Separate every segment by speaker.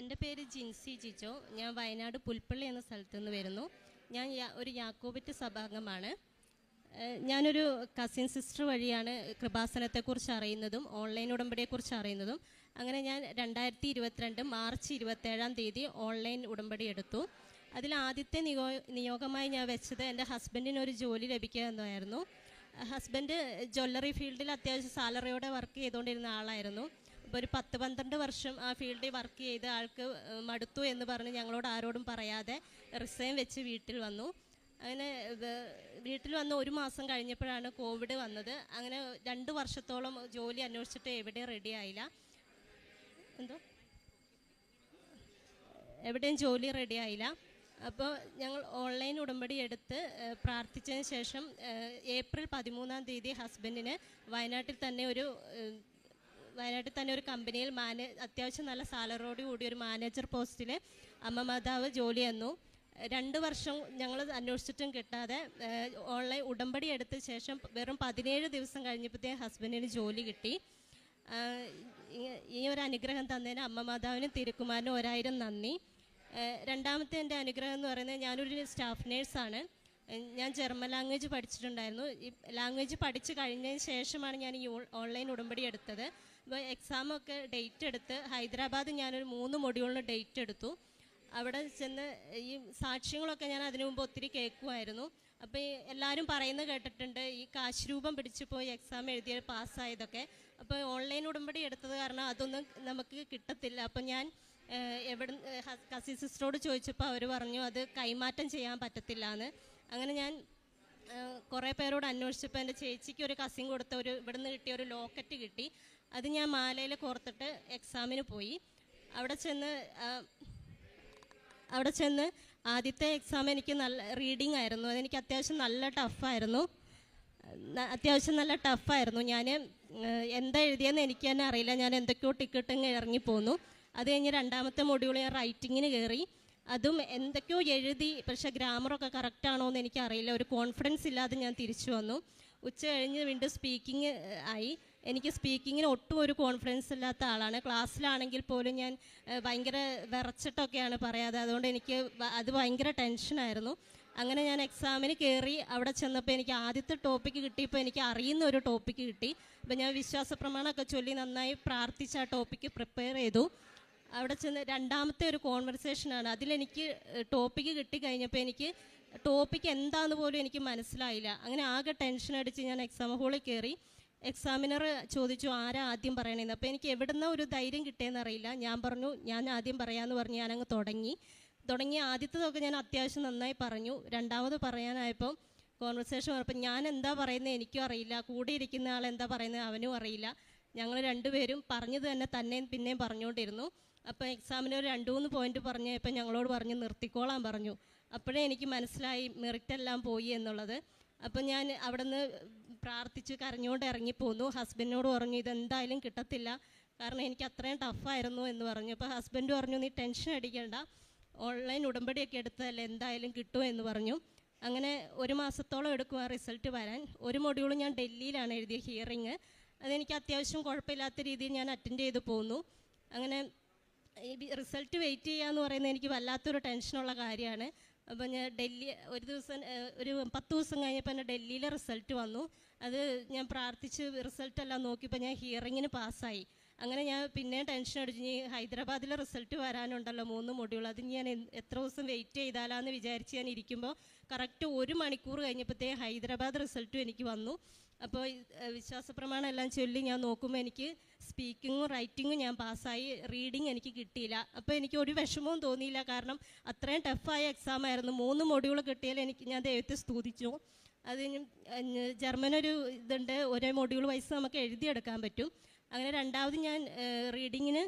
Speaker 1: എൻ്റെ പേര് ജിൻസി ജിജോ. ഞാൻ വയനാട് പുൽപ്പള്ളി എന്ന സ്ഥലത്തു നിന്ന് വരുന്നു. ഞാൻ ഒരു യാക്കോബിറ്റ് സഭാംഗമാണ്. ഞാനൊരു കസിൻ സിസ്റ്റർ വഴിയാണ് കൃപാസനത്തെക്കുറിച്ച് അറിയുന്നതും ഓൺലൈൻ ഉടമ്പടിയെക്കുറിച്ച് അറിയുന്നതും. അങ്ങനെ ഞാൻ 2022 മാർച്ച് 27 ഓൺലൈൻ ഉടമ്പടി എടുത്തു. അതിൽ ആദ്യത്തെ നിയോഗമായി ഞാൻ വെച്ചത് എൻ്റെ ഹസ്ബൻഡിനൊരു ജോലി ലഭിക്കുക എന്നതായിരുന്നു. ഹസ്ബൻഡ് ജ്വല്ലറി ഫീൽഡിൽ അത്യാവശ്യം സാലറിയോടെ വർക്ക് ചെയ്തുകൊണ്ടിരുന്ന ആളായിരുന്നു. അപ്പോൾ ഒരു 10-12 വർഷം ആ ഫീൽഡിൽ വർക്ക് ചെയ്ത് ആൾക്ക് മടുത്തു എന്ന് പറഞ്ഞ് ഞങ്ങളോട് ആരോടും പറയാതെ റിസൈൻ വെച്ച് വീട്ടിൽ വന്നു. അങ്ങനെ വീട്ടിൽ വന്ന് 1 മാസം കഴിഞ്ഞപ്പോഴാണ് കോവിഡ് വന്നത്. അങ്ങനെ 2 വർഷത്തോളം ജോലി അന്വേഷിച്ചിട്ട് എവിടെയും റെഡി ആയില്ല. എവിടെയും ജോലി റെഡി ആയില്ല. അപ്പോൾ ഞങ്ങൾ ഓൺലൈൻ ഉടമ്പടി എടുത്ത് പ്രാർത്ഥിച്ചതിന് ശേഷം ഏപ്രിൽ 13 ഹസ്ബൻഡിന് വയനാട്ടിൽ തന്നെ ഒരു കമ്പനിയിൽ അത്യാവശ്യം നല്ല സാലറിയോട് കൂടി ഒരു മാനേജർ പോസ്റ്റിൽ അമ്മ മാതാവ് ജോലി തന്നു. 2 വർഷം ഞങ്ങൾ അന്വേഷിച്ചിട്ടും കിട്ടാതെ ഓൺലൈൻ ഉടമ്പടി എടുത്ത ശേഷം വെറും 17 ദിവസം കഴിഞ്ഞപ്പോഴത്തേക്കും ഹസ്ബൻഡിന് ജോലി കിട്ടി. ഈ ഒരു അനുഗ്രഹം തന്നതിന് അമ്മ മാതാവിനും തിരുക്കുമാരനും 1000 നന്ദി. രണ്ടാമത്തെ എൻ്റെ അനുഗ്രഹം എന്ന് പറയുന്നത്, ഞാനൊരു സ്റ്റാഫ് നേഴ്സാണ്. ഞാൻ ജർമ്മൻ ലാംഗ്വേജ് പഠിച്ചിട്ടുണ്ടായിരുന്നു. ഈ ലാംഗ്വേജ് പഠിച്ച് കഴിഞ്ഞതിന് ശേഷമാണ് ഞാൻ ഈ ഓൺലൈൻ ഉടമ്പടി എടുത്തത്. അപ്പോൾ എക്സാമൊക്കെ ഡേറ്റ് എടുത്ത് ഹൈദരാബാദ് ഞാനൊരു 3 മൊഡ്യൂളിന് ഡേറ്റ് എടുത്തു. അവിടെ ചെന്ന് ഈ സാക്ഷ്യങ്ങളൊക്കെ ഞാൻ അതിനു മുമ്പ് ഒത്തിരി കേൾക്കുമായിരുന്നു. അപ്പോൾ ഈ എല്ലാവരും പറയുന്നത് കേട്ടിട്ടുണ്ട്, ഈ കാശ് രൂപം പിടിച്ച് പോയി എക്സാം എഴുതിയ പാസ്സായതൊക്കെ. അപ്പോൾ ഓൺലൈൻ ഉടമ്പടി എടുത്തത് കാരണം അതൊന്നും നമുക്ക് കിട്ടത്തില്ല. അപ്പോൾ ഞാൻ കസിൻ സിസ്റ്ററോട് ചോദിച്ചപ്പോൾ അവർ പറഞ്ഞു അത് കൈമാറ്റം ചെയ്യാൻ പറ്റത്തില്ല എന്ന്. അങ്ങനെ ഞാൻ കുറേ പേരോട് അന്വേഷിച്ചപ്പോൾ എൻ്റെ ചേച്ചിക്ക് ഒരു കസിൻ കൊടുത്ത ഇവിടുന്ന് കിട്ടിയ ഒരു ലോക്കറ്റ് കിട്ടി. അത് ഞാൻ മാലയിൽ കോർത്തിട്ട് എക്സാമിന് പോയി. അവിടെ ചെന്ന് ആദ്യത്തെ എക്സാം എനിക്ക് നല്ല റീഡിംഗ് ആയിരുന്നു. അതെനിക്ക് അത്യാവശ്യം നല്ല ടഫായിരുന്നു. ഞാൻ എന്താ എഴുതിയെന്ന് എനിക്ക് തന്നെ അറിയില്ല. ഞാൻ എന്തൊക്കെയോ ടിക്കറ്റ് ഇറങ്ങിപ്പോന്നു. അത് കഴിഞ്ഞ് 2ാമത്തെ മൊഡ്യൂൾ ഞാൻ റൈറ്റിങ്ങിന് കയറി. അതും എന്തൊക്കെയോ എഴുതി, പക്ഷേ ഗ്രാമറൊക്കെ കറക്റ്റാണോ എന്ന് എനിക്കറിയില്ല. ഒരു കോൺഫിഡൻസ് ഇല്ലാതെ ഞാൻ തിരിച്ചു വന്നു. ഉച്ച കഴിഞ്ഞ് വീണ്ടും സ്പീക്കിങ് ആയി. എനിക്ക് സ്പീക്കിങ്ങിന് ഒട്ടും ഒരു കോൺഫിഡൻസ് ഇല്ലാത്ത ആളാണ്. ക്ലാസ്സിലാണെങ്കിൽ പോലും ഞാൻ ഭയങ്കര വിറച്ചിട്ടൊക്കെയാണ് പറയാതെ. അതുകൊണ്ട് എനിക്ക് അത് ഭയങ്കര ടെൻഷനായിരുന്നു. അങ്ങനെ ഞാൻ എക്സാമിന് കയറി. അവിടെ ചെന്നപ്പോൾ എനിക്ക് ആദ്യത്തെ ടോപ്പിക്ക് കിട്ടിയപ്പോൾ എനിക്ക് അറിയുന്ന ഒരു ടോപ്പിക്ക് കിട്ടി. അപ്പോൾ ഞാൻ വിശ്വാസ പ്രമാണമൊക്കെ ചൊല്ലി നന്നായി പ്രാർത്ഥിച്ച് ആ ടോപ്പിക്ക് പ്രിപ്പയർ ചെയ്തു. അവിടെ ചെന്ന് 2ാമത്തെ ഒരു കോൺവെർസേഷനാണ്. അതിലെനിക്ക് ടോപ്പിക്ക് കിട്ടിക്കഴിഞ്ഞപ്പോൾ എനിക്ക് ടോപ്പിക്ക് എന്താണെന്ന് പോലും എനിക്ക് മനസ്സിലായില്ല. അങ്ങനെ ആകെ ടെൻഷൻ അടിച്ച് ഞാൻ എക്സാം ഹാളിൽ കയറി. എക്സാമിനർ ചോദിച്ചു ആരാ ആദ്യം പറയണേന്ന്. അപ്പോൾ എനിക്ക് എവിടുന്ന ഒരു ധൈര്യം കിട്ടിയെന്നറിയില്ല. ഞാൻ പറഞ്ഞു ഞാൻ ആദ്യം പറയാമെന്ന് പറഞ്ഞ് ഞാനങ്ങ് തുടങ്ങി ആദ്യത്തതൊക്കെ ഞാൻ അത്യാവശ്യം നന്നായി പറഞ്ഞു. 2ാമത് പറയാനായപ്പോൾ കോൺവെർസേഷൻ പറഞ്ഞപ്പോൾ ഞാൻ എന്താ പറയുന്നത് എനിക്കും അറിയില്ല, കൂടെ ഇരിക്കുന്ന ആൾ എന്താ പറയുന്നത് അവനും അറിയില്ല. ഞങ്ങൾ 2 പേരും പറഞ്ഞത് തന്നെയും പിന്നെയും പറഞ്ഞുകൊണ്ടിരുന്നു. അപ്പോൾ എക്സാമിന് ഒരു 2-3 പോയിന്റ് പറഞ്ഞപ്പോൾ ഞങ്ങളോട് പറഞ്ഞു നിർത്തിക്കോളാൻ പറഞ്ഞു. അപ്പോഴേ എനിക്ക് മനസ്സിലായി മെറിറ്റെല്ലാം പോയി എന്നുള്ളത്. അപ്പോൾ ഞാൻ അവിടെ നിന്ന് പ്രാർത്ഥിച്ച് കരഞ്ഞുകൊണ്ട് ഇറങ്ങിപ്പോന്നു. ഹസ്ബൻഡിനോട് പറഞ്ഞു ഇതെന്തായാലും കിട്ടത്തില്ല, കാരണം എനിക്ക് അത്രയും ടഫായിരുന്നു എന്ന് പറഞ്ഞു. അപ്പോൾ ഹസ്ബൻഡ് പറഞ്ഞു നീ ടെൻഷൻ അടിക്കേണ്ട, ഓൺലൈൻ ഉടമ്പടിയൊക്കെ എടുത്തതല്ലേ എന്തായാലും കിട്ടുമോ എന്ന് പറഞ്ഞു. അങ്ങനെ 1 മാസത്തോളം എടുക്കും ആ റിസൾട്ട് വരാൻ. ഒരു മൊഡ്യൂൾ ഞാൻ ഡൽഹിയിലാണ് എഴുതിയ ഹിയറിങ്. അതെനിക്ക് അത്യാവശ്യം കുഴപ്പമില്ലാത്ത രീതിയിൽ ഞാൻ അറ്റൻഡ് ചെയ്ത് പോന്നു. അങ്ങനെ ഈ റിസൾട്ട് വെയിറ്റ് ചെയ്യുക എന്ന് പറയുന്നത് എനിക്ക് വല്ലാത്തൊരു ടെൻഷനുള്ള കാര്യമാണ്. അപ്പോൾ ഞാൻ ഒരു 10 ദിവസം കഴിഞ്ഞപ്പോൾ എൻ്റെ ഡൽഹിയിലെ റിസൾട്ട് വന്നു. അത് ഞാൻ പ്രാർത്ഥിച്ച് റിസൾട്ടെല്ലാം നോക്കിയപ്പോൾ ഞാൻ ഹിയറിങ്ങിന് പാസ്സായി. അങ്ങനെ ഞാൻ പിന്നെയും ടെൻഷൻ അടിച്ച് ഹൈദരാബാദിലെ റിസൾട്ട് വരാനുണ്ടല്ലോ 3 മൊഡ്യൂൾ, അത് ഞാൻ എത്ര ദിവസം വെയിറ്റ് ചെയ്താലാന്ന് വിചാരിച്ച് ഞാൻ ഇരിക്കുമ്പോൾ കറക്റ്റ് 1 മണിക്കൂർ കഴിഞ്ഞപ്പോഴത്തേക്ക് ഹൈദരാബാദ് റിസൾട്ടും എനിക്ക് വന്നു. അപ്പോൾ വിശ്വാസപ്രമാണം എല്ലാം ചൊല്ലി ഞാൻ നോക്കുമ്പോൾ എനിക്ക് സ്പീക്കിങ്ങും റൈറ്റിങ്ങും ഞാൻ പാസ്സായി. റീഡിങ് എനിക്ക് കിട്ടിയില്ല. അപ്പോൾ എനിക്ക് ഒരു വിഷമവും തോന്നിയില്ല, കാരണം അത്രയും ടഫായ എക്സാം ആയിരുന്നു. 3 മൊഡ്യൂൾ കിട്ടിയാൽ ഞാൻ ദൈവത്തെ സ്തുതിച്ചു. അതിന് ജർമ്മനൊരു ഇതുണ്ട്, ഒരേ മൊഡ്യൂൾ വൈസ് നമുക്ക് എഴുതിയെടുക്കാൻ പറ്റും. അങ്ങനെ 2ാമത് ഞാൻ റീഡിങ്ങിന്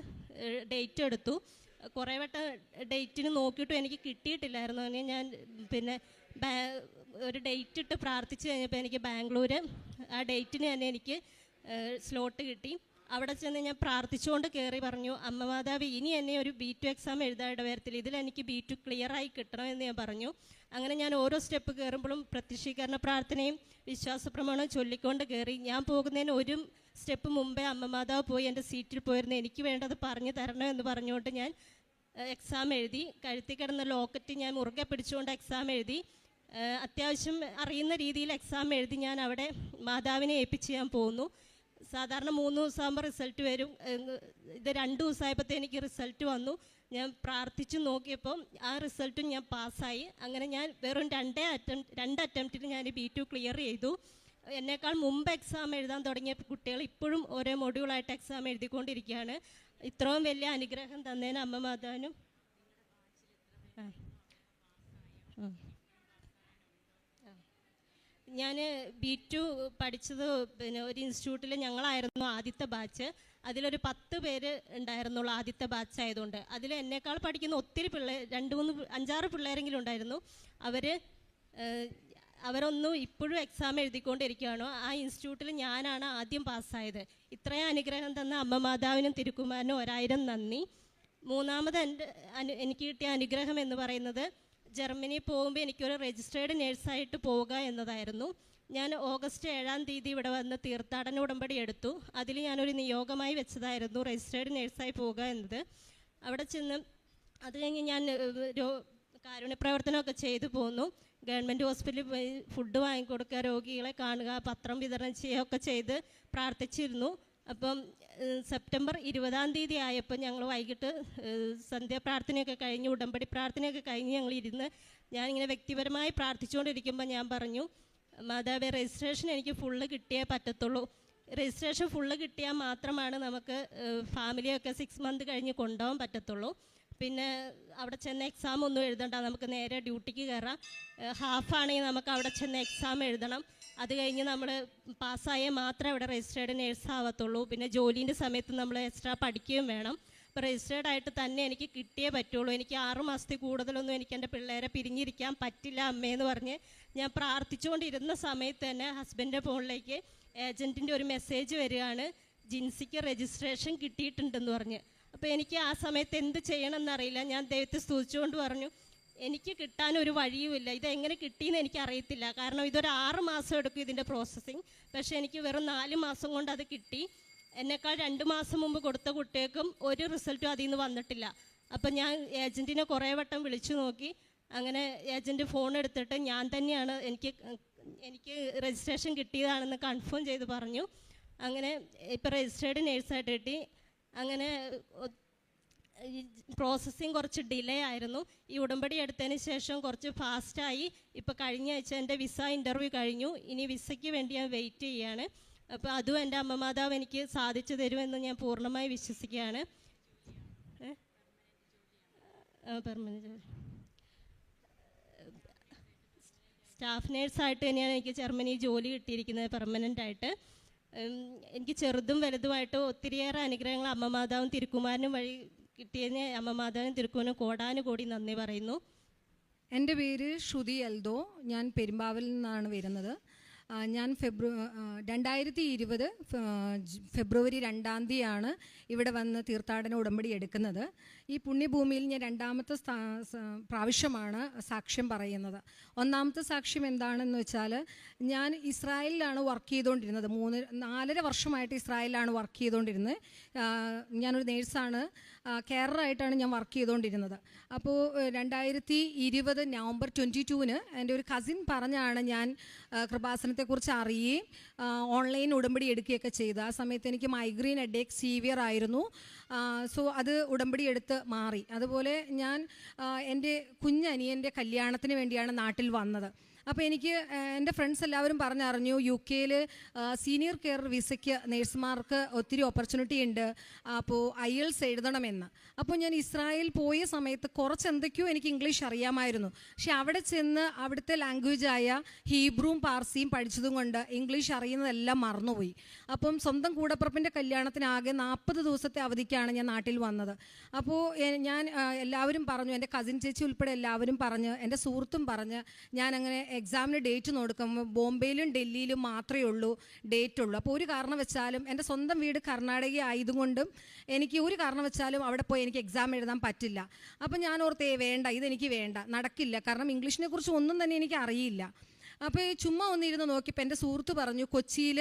Speaker 1: ഡേറ്റ് എടുത്തു. കുറേ വട്ടം ഡേറ്റിന് നോക്കിയിട്ടും എനിക്ക് കിട്ടിയിട്ടില്ലായിരുന്നു. അങ്ങനെ ഞാൻ പിന്നെ ഒരു ഡേറ്റ് ഇട്ട് പ്രാർത്ഥിച്ച് കഴിഞ്ഞപ്പോൾ എനിക്ക് ബാംഗ്ലൂർ ആ ഡേറ്റിന് തന്നെ എനിക്ക് സ്ലോട്ട് കിട്ടി. അവിടെ ചെന്ന് ഞാൻ പ്രാർത്ഥിച്ചുകൊണ്ട് കയറി പറഞ്ഞു അമ്മ മാതാവ് ഇനി എന്നെ ഒരു B2 എക്സാം എഴുതാൻ ഇടവരത്തില്ല, ഇതിലെനിക്ക് B2 ക്ലിയറായി കിട്ടണമെന്ന് ഞാൻ പറഞ്ഞു. അങ്ങനെ ഞാൻ ഓരോ സ്റ്റെപ്പ് കയറുമ്പോഴും പ്രത്യക്ഷീകരണ പ്രാർത്ഥനയും വിശ്വാസ പ്രമാണവും ചൊല്ലിക്കൊണ്ട് കയറി. ഞാൻ പോകുന്നതിന് ഒരു സ്റ്റെപ്പ് മുമ്പേ അമ്മ മാതാവ് പോയി എൻ്റെ സീറ്റിൽ പോയിരുന്നു. എനിക്ക് വേണ്ടത് പറഞ്ഞു തരണമെന്ന് പറഞ്ഞുകൊണ്ട് ഞാൻ എക്സാം എഴുതി. കഴുത്തിൽ കിടന്ന ലോക്കറ്റ് ഞാൻ മുറുകെ പിടിച്ചുകൊണ്ട് എക്സാം എഴുതി. അത്യാവശ്യം അറിയുന്ന രീതിയിൽ എക്സാം എഴുതി ഞാൻ അവിടെ മാതാവിനെ ഏൽപ്പിച്ച് ഞാൻ പോന്നു. സാധാരണ 3 ദിവസമാകുമ്പോൾ റിസൾട്ട് വരും. ഇത് 2 ദിവസമായപ്പോഴത്തേ എനിക്ക് റിസൾട്ട് വന്നു. ഞാൻ പ്രാർത്ഥിച്ചു നോക്കിയപ്പോൾ ആ റിസൾട്ടും ഞാൻ പാസ്സായി. അങ്ങനെ ഞാൻ വെറും 2 അറ്റംപ്റ്റിൽ ഞാൻ B2 ക്ലിയർ ചെയ്തു. എന്നേക്കാൾ മുമ്പ് എക്സാം എഴുതാൻ തുടങ്ങിയ കുട്ടികൾ ഇപ്പോഴും ഓരോ മൊഡ്യൂളായിട്ട് എക്സാം എഴുതിക്കൊണ്ടിരിക്കുകയാണ്. ഇത്രയും വലിയ അനുഗ്രഹം തന്നതിന് അമ്മ മാതാവിനും ഞാൻ B2 പഠിച്ചത് പിന്നെ ഒരു ഇൻസ്റ്റിറ്റ്യൂട്ടിൽ ഞങ്ങളായിരുന്നു ആദ്യത്തെ ബാച്ച്. അതിലൊരു 10 പേര് ഉണ്ടായിരുന്നുള്ളൂ ആദ്യത്തെ ബാച്ച് ആയതുകൊണ്ട്. അതിൽ എന്നേക്കാൾ പഠിക്കുന്ന ഒത്തിരി പിള്ളേർ 5-6 പിള്ളേരെങ്കിലും ഉണ്ടായിരുന്നു. അവരൊന്നും ഇപ്പോഴും എക്സാം എഴുതിക്കൊണ്ടിരിക്കുകയാണോ. ആ ഇൻസ്റ്റിറ്റ്യൂട്ടിൽ ഞാനാണ് ആദ്യം പാസ്സായത്. ഇത്രയും അനുഗ്രഹം തന്ന അമ്മ മാതാവിനും തിരുക്കുമാരനും 1000 നന്ദി. മൂന്നാമത് എനിക്ക് കിട്ടിയ അനുഗ്രഹം എന്ന് പറയുന്നത് ജർമ്മനി പോകുമ്പോൾ എനിക്കൊരു രജിസ്റ്റേർഡ് നേഴ്സായിട്ട് പോവുക എന്നതായിരുന്നു. ഞാൻ ഓഗസ്റ്റ് 7-ാം തീയതി ഇവിടെ വന്ന് തീർത്ഥാടന ഉടമ്പടി എടുത്തു. അതിൽ ഞാനൊരു നിയോഗമായി വെച്ചതായിരുന്നു രജിസ്റ്റേർഡ് നേഴ്സായി പോവുക എന്നത്. അവിടെ ചെന്ന് അത് കഴിഞ്ഞ് ഞാൻ കാരുണ്യ പ്രവർത്തനമൊക്കെ ചെയ്തു പോന്നു. ഗവൺമെൻറ് ഹോസ്പിറ്റലിൽ പോയി ഫുഡ് വാങ്ങിക്കൊടുക്കുക, രോഗികളെ കാണുക, പത്രം വിതരണം ചെയ്യുകയൊക്കെ ചെയ്ത് പ്രാർത്ഥിച്ചിരുന്നു. അപ്പം സെപ്റ്റംബർ 20-ാം തീയതി ആയപ്പോൾ ഞങ്ങൾ വൈകിട്ട് സന്ധ്യാപ്രാർത്ഥനയൊക്കെ കഴിഞ്ഞ് ഉടമ്പടി പ്രാർത്ഥനയൊക്കെ കഴിഞ്ഞ് ഞങ്ങളിരുന്ന് ഞാനിങ്ങനെ വ്യക്തിപരമായി പ്രാർത്ഥിച്ചുകൊണ്ടിരിക്കുമ്പോൾ ഞാൻ പറഞ്ഞു, മാതാവേ രജിസ്ട്രേഷൻ എനിക്ക് ഫുള്ള് കിട്ടിയേ പറ്റത്തുള്ളൂ. രജിസ്ട്രേഷൻ ഫുള്ള് കിട്ടിയാൽ മാത്രമാണ് നമുക്ക് ഫാമിലിയൊക്കെ 6 മന്ത് കഴിഞ്ഞ് കൊണ്ടുപോകാൻ പറ്റത്തുള്ളൂ. പിന്നെ അവിടെ ചെന്ന് എക്സാം ഒന്നും എഴുതണ്ട, നമുക്ക് നേരെ ഡ്യൂട്ടിക്ക് കയറാം. ഹാഫാണെങ്കിൽ നമുക്ക് അവിടെ ചെന്ന് എക്സാം എഴുതണം. അത് കഴിഞ്ഞ് നമ്മൾ പാസ്സായാൽ മാത്രമേ അവിടെ രജിസ്റ്റേർഡ് നേഴ്സ് ആവത്തുള്ളൂ. പിന്നെ ജോലീൻ്റെ സമയത്ത് നമ്മൾ എക്സ്ട്രാ പഠിക്കുകയും വേണം. അപ്പോൾ രജിസ്റ്റേർഡ് ആയിട്ട് തന്നെ എനിക്ക് കിട്ടിയേ പറ്റുള്ളൂ. എനിക്ക് 6 മാസത്തിൽ കൂടുതലൊന്നും എനിക്ക് എൻ്റെ പിള്ളേരെ പിരിഞ്ഞിരിക്കാൻ പറ്റില്ല അമ്മയെന്ന് പറഞ്ഞ് ഞാൻ പ്രാർത്ഥിച്ചുകൊണ്ടിരുന്ന സമയത്ത് തന്നെ ഹസ്ബൻഡിൻ്റെ ഫോണിലേക്ക് ഏജൻറ്റിൻ്റെ ഒരു മെസ്സേജ് വരികയാണ്, ജിൻസിക്ക് രജിസ്ട്രേഷൻ കിട്ടിയിട്ടുണ്ടെന്ന് പറഞ്ഞ്. അപ്പോൾ എനിക്ക് ആ സമയത്ത് എന്ത് ചെയ്യണമെന്നറിയില്ല. ഞാൻ ദൈവത്തെ സ്തുതിച്ചുകൊണ്ട് പറഞ്ഞു, എനിക്ക് കിട്ടാനൊരു വഴിയുമില്ല, ഇതെങ്ങനെ കിട്ടിയെന്ന് എനിക്കറിയത്തില്ല. കാരണം ഇതൊരു 6 മാസം എടുക്കും ഇതിൻ്റെ പ്രോസസ്സിങ്. പക്ഷേ എനിക്ക് വെറും 4 മാസം കൊണ്ട് അത് കിട്ടി. എന്നെക്കാൾ 2 മാസം മുമ്പ് കൊടുത്ത കുട്ടികൾക്കും ഒരു റിസൾട്ടും അതിൽ നിന്ന് വന്നിട്ടില്ല. അപ്പം ഞാൻ ഏജൻറ്റിനെ കുറേ വട്ടം വിളിച്ചു നോക്കി. അങ്ങനെ ഏജൻറ്റ് ഫോൺ എടുത്തിട്ട് ഞാൻ തന്നെയാണ് എനിക്ക് രജിസ്ട്രേഷൻ കിട്ടിയതാണെന്ന് കൺഫേം ചെയ്ത് പറഞ്ഞു. അങ്ങനെ ഇപ്പോൾ രജിസ്റ്റേർഡ് നേഴ്സായിട്ട് കിട്ടി. അങ്ങനെ പ്രോസസ്സിങ് കുറച്ച് ഡിലേ ആയിരുന്നു. ഈ ഉടമ്പടി എടുത്തതിന് ശേഷം കുറച്ച് ഫാസ്റ്റായി. ഇപ്പോൾ കഴിഞ്ഞ ആഴ്ച എൻ്റെ വിസ ഇൻ്റർവ്യൂ കഴിഞ്ഞു. ഇനി വിസയ്ക്ക് വേണ്ടി ഞാൻ വെയിറ്റ് ചെയ്യുകയാണ്. അപ്പോൾ അതും എൻ്റെ അമ്മ മാതാവ് എനിക്ക് സാധിച്ചു തരുമെന്ന് ഞാൻ പൂർണ്ണമായി വിശ്വസിക്കുകയാണ്. പെർമനൻറ്റ് സ്റ്റാഫ് നേഴ്സായിട്ട് തന്നെയാണ് എനിക്ക് ജർമ്മനി ജോലി കിട്ടിയിരിക്കുന്നത് പെർമനൻ്റായിട്ട്. എനിക്ക് ചെറുതും വലുതുമായിട്ട് ഒത്തിരിയേറെ അനുഗ്രഹങ്ങൾ അമ്മ മാതാവും തിരുക്കുമാരനും വഴി കിട്ടിയതിന് അമ്മ മാതാവിനും തിരുക്കുമാരനും കോടാനുകോടി നന്ദി പറയുന്നു.
Speaker 2: എൻ്റെ പേര് ശ്രുതി എൽദോ. ഞാൻ പെരുമ്പാവൂരിൽ നിന്നാണ് വരുന്നത്. ഞാൻ 2020 ഫെബ്രുവരി 2-ാം തീയതിയാണ് ഇവിടെ വന്ന് തീർത്ഥാടന ഉടമ്പടി എടുക്കുന്നത്. ഈ പുണ്യഭൂമിയിൽ ഞാൻ 2-ാമത്തെ പ്രാവശ്യമാണ് സാക്ഷ്യം പറയുന്നത്. 1-ാമത്തെ സാക്ഷ്യം എന്താണെന്ന് വെച്ചാൽ, ഞാൻ ഇസ്രായേലിലാണ് വർക്ക് ചെയ്തുകൊണ്ടിരുന്നത്. 4.5 വർഷമായിട്ട് ഇസ്രായേലിലാണ് വർക്ക് ചെയ്തുകൊണ്ടിരുന്നത്. ഞാനൊരു നേഴ്സാണ്. കെയറായിട്ടാണ് ഞാൻ വർക്ക് ചെയ്തുകൊണ്ടിരുന്നത്. അപ്പോൾ 2020 നവംബർ 22-ന് എൻ്റെ ഒരു കസിൻ പറഞ്ഞാണ് ഞാൻ കൃപാസനത്തെക്കുറിച്ച് അറിയുകയും ഓൺലൈൻ ഉടമ്പടി എടുക്കുകയൊക്കെ ചെയ്തു. ആ സമയത്ത് എനിക്ക് മൈഗ്രെയിൻ ഹെഡേക്ക് സീവിയർ ആയിരുന്നു. സോ അത് ഉടമ്പടി എടുത്ത് മാറി. അതുപോലെ ഞാൻ എൻ്റെ കുഞ്ഞനിയൻ്റെ കല്യാണത്തിന് വേണ്ടിയാണ് നാട്ടിൽ വന്നത്. അപ്പോൾ എനിക്ക് എൻ്റെ ഫ്രണ്ട്സ് എല്ലാവരും പറഞ്ഞറിഞ്ഞു, UK സീനിയർ കെയർ വിസയ്ക്ക് നേഴ്സുമാർക്ക് ഒത്തിരി ഓപ്പർച്യൂണിറ്റി ഉണ്ട്, അപ്പോൾ IELTS എഴുതണമെന്ന്. അപ്പോൾ ഞാൻ ഇസ്രായേൽ പോയ സമയത്ത് കുറച്ച് എന്തൊക്കെയോ എനിക്ക് ഇംഗ്ലീഷ് അറിയാമായിരുന്നു. പക്ഷെ അവിടെ ചെന്ന് അവിടുത്തെ ലാംഗ്വേജായ ഹീബ്രുവും പാർസിയും പഠിച്ചതും കൊണ്ട് ഇംഗ്ലീഷ് അറിയുന്നതെല്ലാം മറന്നുപോയി. അപ്പം സ്വന്തം കൂടപ്പുറപ്പിൻ്റെ കല്യാണത്തിന് ആകെ 40 ദിവസത്തെ അവധിക്കാണ് ഞാൻ നാട്ടിൽ വന്നത്. അപ്പോൾ ഞാൻ എല്ലാവരും പറഞ്ഞു, എൻ്റെ കസിൻ ചേച്ചി ഉൾപ്പെടെ എല്ലാവരും പറഞ്ഞ്, എൻ്റെ സുഹൃത്തും പറഞ്ഞ്, ഞാൻ അങ്ങനെ എക്സാമിന് ഡേറ്റ് നോക്കുമ്പോൾ ബോംബെയിലും ഡൽഹിയിലും മാത്രമേ ഉള്ളൂ ഡേറ്റ് ഉള്ളൂ. അപ്പോൾ ഒരു കാരണം വെച്ചാലും എൻ്റെ സ്വന്തം വീട് കർണാടക ആയതുകൊണ്ടും എനിക്ക് ഒരു കാരണം വെച്ചാലും അവിടെ പോയി എനിക്ക് എക്സാം എഴുതാൻ പറ്റില്ല. അപ്പോൾ ഞാൻ ഓർത്തേ വേണ്ട, ഇതെനിക്ക് വേണ്ട, നടക്കില്ല. കാരണം ഇംഗ്ലീഷിനെ കുറിച്ച് ഒന്നും തന്നെ എനിക്ക് അറിയില്ല. അപ്പോൾ ഈ ചുമ്മാ ഒന്നിരുന്ന് നോക്കിയപ്പോൾ എൻ്റെ സുഹൃത്ത് പറഞ്ഞു, കൊച്ചിയിൽ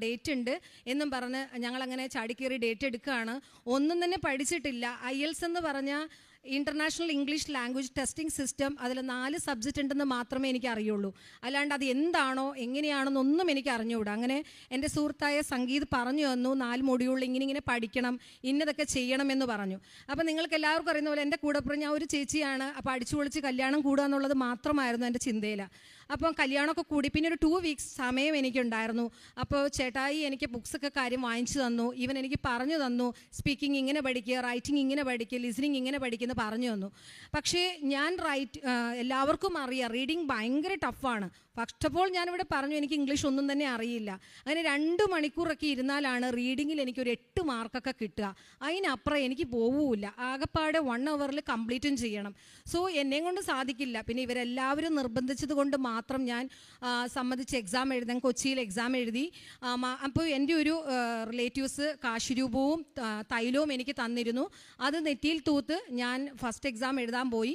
Speaker 2: ഡേറ്റ് ഉണ്ട് എന്നും പറഞ്ഞ് ഞങ്ങളങ്ങനെ ചാടിക്കേറി ഡേറ്റ് എടുക്കുകയാണ്. ഒന്നും തന്നെ പഠിച്ചിട്ടില്ല. IELTS എന്ന് പറഞ്ഞാൽ international English language testing system, അതിൽ 4 സബ്ജക്റ്റ് ഉണ്ടെന്ന് മാത്രമേ എനിക്ക് അറിയുള്ളൂ. അല്ലാണ്ട് അത് എന്താണോ എങ്ങനെയാണെന്നൊന്നും എനിക്ക് അറിഞ്ഞുകൂടാ. അങ്ങനെ എൻ്റെ സുഹൃത്തായ സംഗീത് പറഞ്ഞു തന്നു, 4 മൊഡ്യൂളിൽ ഇങ്ങനെ പഠിക്കണം, ഇന്നതൊക്കെ ചെയ്യണമെന്ന് പറഞ്ഞു. അപ്പോൾ നിങ്ങൾക്ക് എല്ലാവർക്കും അറിയുന്ന പോലെ എൻ്റെ കൂടെ ഞാൻ ഒരു ചേച്ചിയാണ്. അപ്പോൾ അടിച്ചു പൊളിച്ച് കല്യാണം കൂടുക എന്നുള്ളത് മാത്രമായിരുന്നു എൻ്റെ ചിന്തയില. അപ്പം കല്യാണമൊക്കെ കൂടി പിന്നെ ഒരു 2 വീക്സ് സമയം എനിക്കുണ്ടായിരുന്നു. അപ്പോൾ ചേട്ടായി എനിക്ക് ബുക്സൊക്കെ കാര്യം വാങ്ങിച്ചു തന്നു. ഇവൻ എനിക്ക് പറഞ്ഞു തന്നു, സ്പീക്കിംഗ് ഇങ്ങനെ പഠിക്കുക, റൈറ്റിംഗ് ഇങ്ങനെ പഠിക്കുക, ലിസണിങ് ഇങ്ങനെ പഠിക്കുമെന്ന് പറഞ്ഞു തന്നു. പക്ഷേ ഞാൻ എല്ലാവർക്കും അറിയാം റീഡിങ് ഭയങ്കര ടഫാണ്. ഫസ്റ്റ് ഓഫ് ഓൾ ഞാനിവിടെ പറഞ്ഞു എനിക്ക് ഇംഗ്ലീഷ് ഒന്നും തന്നെ അറിയില്ല. അങ്ങനെ 2 മണിക്കൂറൊക്കെ ഇരുന്നാലാണ് റീഡിങ്ങിൽ എനിക്കൊരു 8 മാർക്കൊക്കെ കിട്ടുക. അതിനപ്പുറം എനിക്ക് പോവുമില്ല. ആകെപ്പാടെ 1 അവറിൽ കംപ്ലീറ്റും ചെയ്യണം. സോ എന്നെയും കൊണ്ട് സാധിക്കില്ല. പിന്നെ ഇവരെല്ലാവരും നിർബന്ധിച്ചത് കൊണ്ട് മാത്രം ഞാൻ സമ്മതിച്ച് എക്സാം എഴുതാൻ കൊച്ചിയിൽ എക്സാം എഴുതി. അപ്പോൾ എൻ്റെ ഒരു റിലേറ്റീവ്സ് കാശുരൂപവും തൈലവും എനിക്ക് തന്നിരുന്നു. അത് നെറ്റിയിൽ തൂത്ത് ഞാൻ ഫസ്റ്റ് എക്സാം എഴുതാൻ പോയി.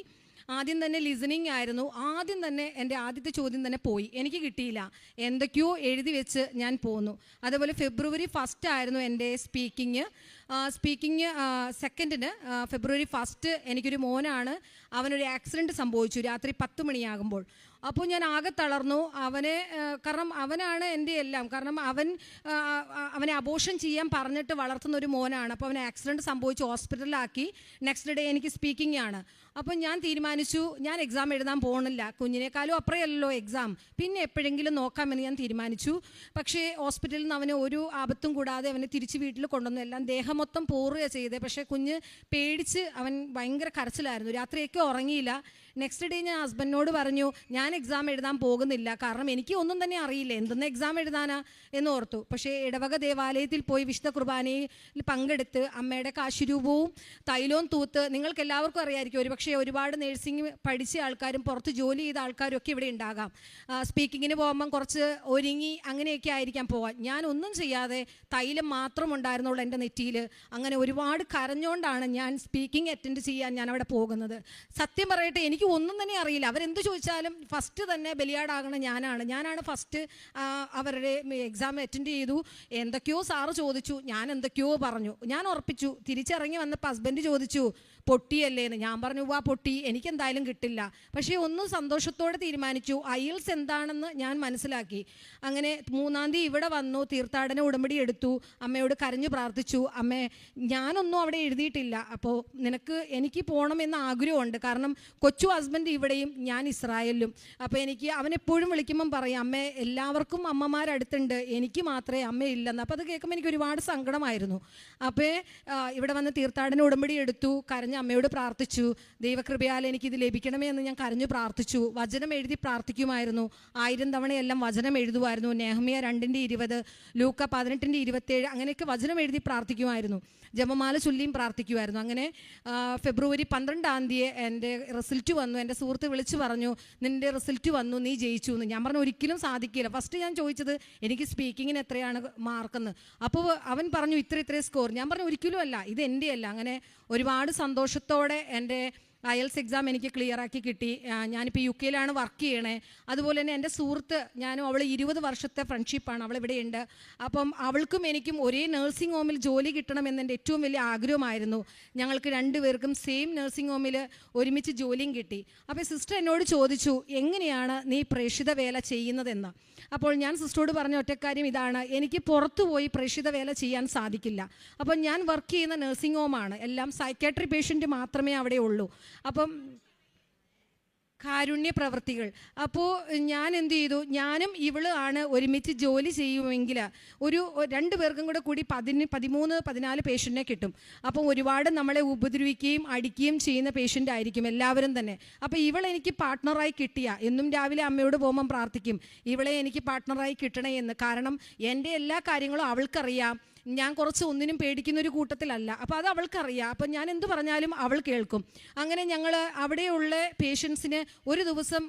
Speaker 2: ആദ്യം തന്നെ ലിസണിങ് ആയിരുന്നു. ആദ്യം തന്നെ എൻ്റെ ആദ്യത്തെ ചോദ്യം തന്നെ പോയി, എനിക്ക് കിട്ടിയില്ല. എന്തൊക്കെയോ എഴുതി വെച്ച് ഞാൻ പോന്നു. അതുപോലെ ഫെബ്രുവരി 1 ആയിരുന്നു എൻ്റെ സ്പീക്കിങ്. സെക്കൻഡിന് ഫെബ്രുവരി 1 എനിക്കൊരു മോനാണ്. അവനൊരു ആക്സിഡൻറ്റ് സംഭവിച്ചു രാത്രി 10 മണിയാകുമ്പോൾ. അപ്പോൾ ഞാൻ ആകെ തളർന്നു. കാരണം അവനാണ് എൻ്റെ എല്ലാം. കാരണം അവനെ അബോർഷൻ ചെയ്യാൻ പറഞ്ഞിട്ട് വളർത്തുന്ന ഒരു മോനാണ്. അപ്പോൾ അവന് ആക്സിഡൻറ്റ് സംഭവിച്ച് ഹോസ്പിറ്റലിലാക്കി. നെക്സ്റ്റ് ഡേ എനിക്ക് സ്പീക്കിംഗ് ആണ്. അപ്പം ഞാൻ തീരുമാനിച്ചു ഞാൻ എക്സാം എഴുതാൻ പോകുന്നില്ല. കുഞ്ഞിനേക്കാളും അപ്പുറമല്ലോ എക്സാം, പിന്നെ എപ്പോഴെങ്കിലും നോക്കാമെന്ന് ഞാൻ തീരുമാനിച്ചു. പക്ഷേ ഹോസ്പിറ്റലിൽ നിന്ന് അവന് ഒരു ആപത്തും കൂടാതെ അവനെ തിരിച്ച് വീട്ടിൽ കൊണ്ടുവന്നു. എല്ലാം ദേഹം മൊത്തം പോറുകയാണ് ചെയ്തത്. പക്ഷേ കുഞ്ഞ് പേടിച്ച് അവൻ ഭയങ്കര കരച്ചിലായിരുന്നു. രാത്രിയൊക്കെ ഉറങ്ങിയില്ല. നെക്സ്റ്റ് ഡേ ഞാൻ ഹസ്ബൻഡിനോട് പറഞ്ഞു ഞാൻ എക്സാം എഴുതാൻ പോകുന്നില്ല, കാരണം എനിക്ക് ഒന്നും തന്നെ അറിയില്ല, എന്തെന്ന് എക്സാം എഴുതാനാ എന്ന് ഓർത്തു. പക്ഷേ ഇടവക ദേവാലയത്തിൽ പോയി വിശുദ്ധ കുർബാനയിൽ പങ്കെടുത്ത് അമ്മയുടെ കാശുരൂപവും തൈലവും തൂത്ത്, നിങ്ങൾക്ക് എല്ലാവർക്കും അറിയാമായിരിക്കും, ഒരുപക്ഷെ ഒരുപാട് നേഴ്സിംഗ് പഠിച്ച ആൾക്കാരും പുറത്ത് ജോലി ചെയ്ത ആൾക്കാരും ഒക്കെ ഇവിടെ ഉണ്ടാകാം. സ്പീക്കിങ്ങിന് പോകുമ്പം കുറച്ച് ഒരുങ്ങി അങ്ങനെയൊക്കെ ആയിരിക്കാം പോകാൻ. ഞാൻ ഒന്നും ചെയ്യാതെ തൈലം മാത്രം ഉണ്ടായിരുന്നുള്ളൂ എൻ്റെ നെറ്റിയിൽ. അങ്ങനെ ഒരുപാട് കരഞ്ഞുകൊണ്ടാണ് ഞാൻ സ്പീക്കിംഗ് അറ്റൻഡ് ചെയ്യാൻ ഞാൻ അവിടെ പോകുന്നത്. സത്യം പറയട്ടെ, എനിക്ക് ഒന്നും തന്നെ അറിയില്ല. അവരെന്ത് ചോദിച്ചാലും ഫസ്റ്റ് തന്നെ ബലിയാടാകണ ഞാനാണ് ഫസ്റ്റ്. അവരുടെ എക്സാം അറ്റൻഡ് ചെയ്തു. എന്തൊക്കെയോ സാറ് ചോദിച്ചു, ഞാൻ എന്തൊക്കെയോ പറഞ്ഞു. ഞാൻ ഉറപ്പിച്ചു. തിരിച്ചിറങ്ങി വന്നപ്പോൾ ഹസ്ബൻഡ് ചോദിച്ചു പൊട്ടിയല്ലേന്ന്. ഞാൻ പറഞ്ഞു വാ പൊട്ടി, എനിക്കെന്തായാലും കിട്ടില്ല. പക്ഷേ ഒന്നും സന്തോഷത്തോടെ തീരുമാനിച്ചു. IELTS എന്താണെന്ന് ഞാൻ മനസ്സിലാക്കി. അങ്ങനെ 3-ാം തീയതി ഇവിടെ വന്നു, തീർത്ഥാടന ഉടമ്പടി എടുത്തു, അമ്മയോട് കരഞ്ഞു പ്രാർത്ഥിച്ചു. അമ്മേ, ഞാനൊന്നും അവിടെ എഴുതിയിട്ടില്ല, അപ്പോൾ എനിക്ക് പോകണമെന്ന് ആഗ്രഹമുണ്ട്. കാരണം കൊച്ചു ഹസ്ബൻഡ് ഇവിടെയും ഞാൻ ഇസ്രായേലിലും. അപ്പോൾ അവനെപ്പോഴും വിളിക്കുമ്പം പറയും അമ്മേ എല്ലാവർക്കും അമ്മമാരടുത്തുണ്ട്, എനിക്ക് മാത്രമേ അമ്മയില്ലെന്ന്. അപ്പോൾ അത് കേൾക്കുമ്പോൾ എനിക്ക് ഒരുപാട് സങ്കടമായിരുന്നു. അപ്പോൾ ഇവിടെ വന്ന് തീർത്ഥാടന ഉടമ്പടി എടുത്തു, കരഞ്ഞ് അമ്മയോട് പ്രാർത്ഥിച്ചു. ദൈവകൃപയാൽ എനിക്കിത് ലഭിക്കണമേ എന്ന് ഞാൻ കരഞ്ഞു പ്രാർത്ഥിച്ചു. വചനം എഴുതി പ്രാർത്ഥിക്കുമായിരുന്നു. 1000 തവണയെല്ലാം വചനം എഴുതുമായിരുന്നു. നെഹമ്യ 2:20, ലൂക്ക 18:27 അങ്ങനെയൊക്കെ വചനം എഴുതി പ്രാർത്ഥിക്കുമായിരുന്നു. ജപമാല ചൊല്ലിയും പ്രാർത്ഥിക്കുമായിരുന്നു. അങ്ങനെ ഫെബ്രുവരി 12-ാം തീയതി എൻ്റെ റിസൾട്ട് വന്നു. എൻ്റെ സുഹൃത്ത് വിളിച്ചു പറഞ്ഞു നിൻ്റെ റിസൾട്ട് വന്നു, നീ ജയിച്ചു എന്ന്. ഞാൻ പറഞ്ഞു ഒരിക്കലും സാധിക്കില്ല. ഫസ്റ്റ് ഞാൻ ചോദിച്ചത് എനിക്ക് സ്പീക്കിങ്ങിന് എത്രയാണ് മാർക്കെന്ന്. അപ്പോൾ അവൻ പറഞ്ഞു ഇത്ര സ്കോർ. ഞാൻ പറഞ്ഞു ഒരിക്കലും അല്ല, ഇത് എൻ്റെ അല്ല. അങ്ങനെ ഒരുപാട് സന്തോഷത്തോടെ എൻ്റെ IELTS എക്സാം എനിക്ക് ക്ലിയർ ആക്കി കിട്ടി. ഞാനിപ്പോൾ UK വർക്ക് ചെയ്യണേ. അതുപോലെ തന്നെ എൻ്റെ സുഹൃത്ത് അവൾ 20 വർഷത്തെ ഫ്രണ്ട്ഷിപ്പാണ്, അവളിവിടെയുണ്ട്. അപ്പം അവൾക്കും എനിക്കും ഒരേ നഴ്സിംഗ് ഹോമിൽ ജോലി കിട്ടണമെന്ന് എൻ്റെ ഏറ്റവും വലിയ ആഗ്രഹമായിരുന്നു. ഞങ്ങൾക്ക് 2 പേർക്കും സെയിം നഴ്സിംഗ് ഹോമിൽ ഒരുമിച്ച് ജോലിയും കിട്ടി. അപ്പോൾ സിസ്റ്റർ എന്നോട് ചോദിച്ചു എങ്ങനെയാണ് നീ പ്രേക്ഷിത വേല ചെയ്യുന്നതെന്ന്. അപ്പോൾ ഞാൻ സിസ്റ്ററോട് പറഞ്ഞ ഒറ്റക്കാര്യം ഇതാണ്, എനിക്ക് പുറത്തു പോയി പ്രേക്ഷിത വേല ചെയ്യാൻ സാധിക്കില്ല. അപ്പോൾ ഞാൻ വർക്ക് ചെയ്യുന്ന നഴ്സിംഗ് ഹോമാണ്, എല്ലാം സൈക്കാട്രി പേഷ്യൻ്റ് മാത്രമേ അവിടെ ഉള്ളൂ. അപ്പം കാരുണ്യ പ്രവൃത്തികൾ. അപ്പോൾ ഞാൻ എന്ത് ചെയ്തു, ഞാനും ഇവള് ആണ് ഒരുമിച്ച് ജോലി ചെയ്യുമെങ്കിൽ ഒരു 2 പേർക്കും കൂടി 13-14 പേഷ്യൻറ്റിനെ കിട്ടും. അപ്പോൾ ഒരുപാട് നമ്മളെ ഉപദ്രവിക്കുകയും അടിക്കുകയും ചെയ്യുന്ന പേഷ്യൻ്റ് ആയിരിക്കും എല്ലാവരും തന്നെ. അപ്പോൾ ഇവളെ എനിക്ക് പാർട്ട്ണറായി കിട്ടിയ, എന്നും രാവിലെ അമ്മയോട് പോകുമ്പം പ്രാർത്ഥിക്കും ഇവളെ എനിക്ക് പാർട്ട്ണറായി കിട്ടണേ എന്ന്. കാരണം എൻ്റെ എല്ലാ കാര്യങ്ങളും അവൾക്കറിയാം. ഞാൻ കുറച്ച് ഒന്നിനും പേടിക്കുന്ന ഒരു കൂട്ടത്തിലല്ല. അപ്പോൾ അത് അവൾക്കറിയാം. അപ്പം ഞാൻ എന്ത് പറഞ്ഞാലും അവൾ കേൾക്കും. അങ്ങനെ ഞങ്ങൾ അവിടെയുള്ള പേഷ്യൻസിന് ഒരു ദിവസം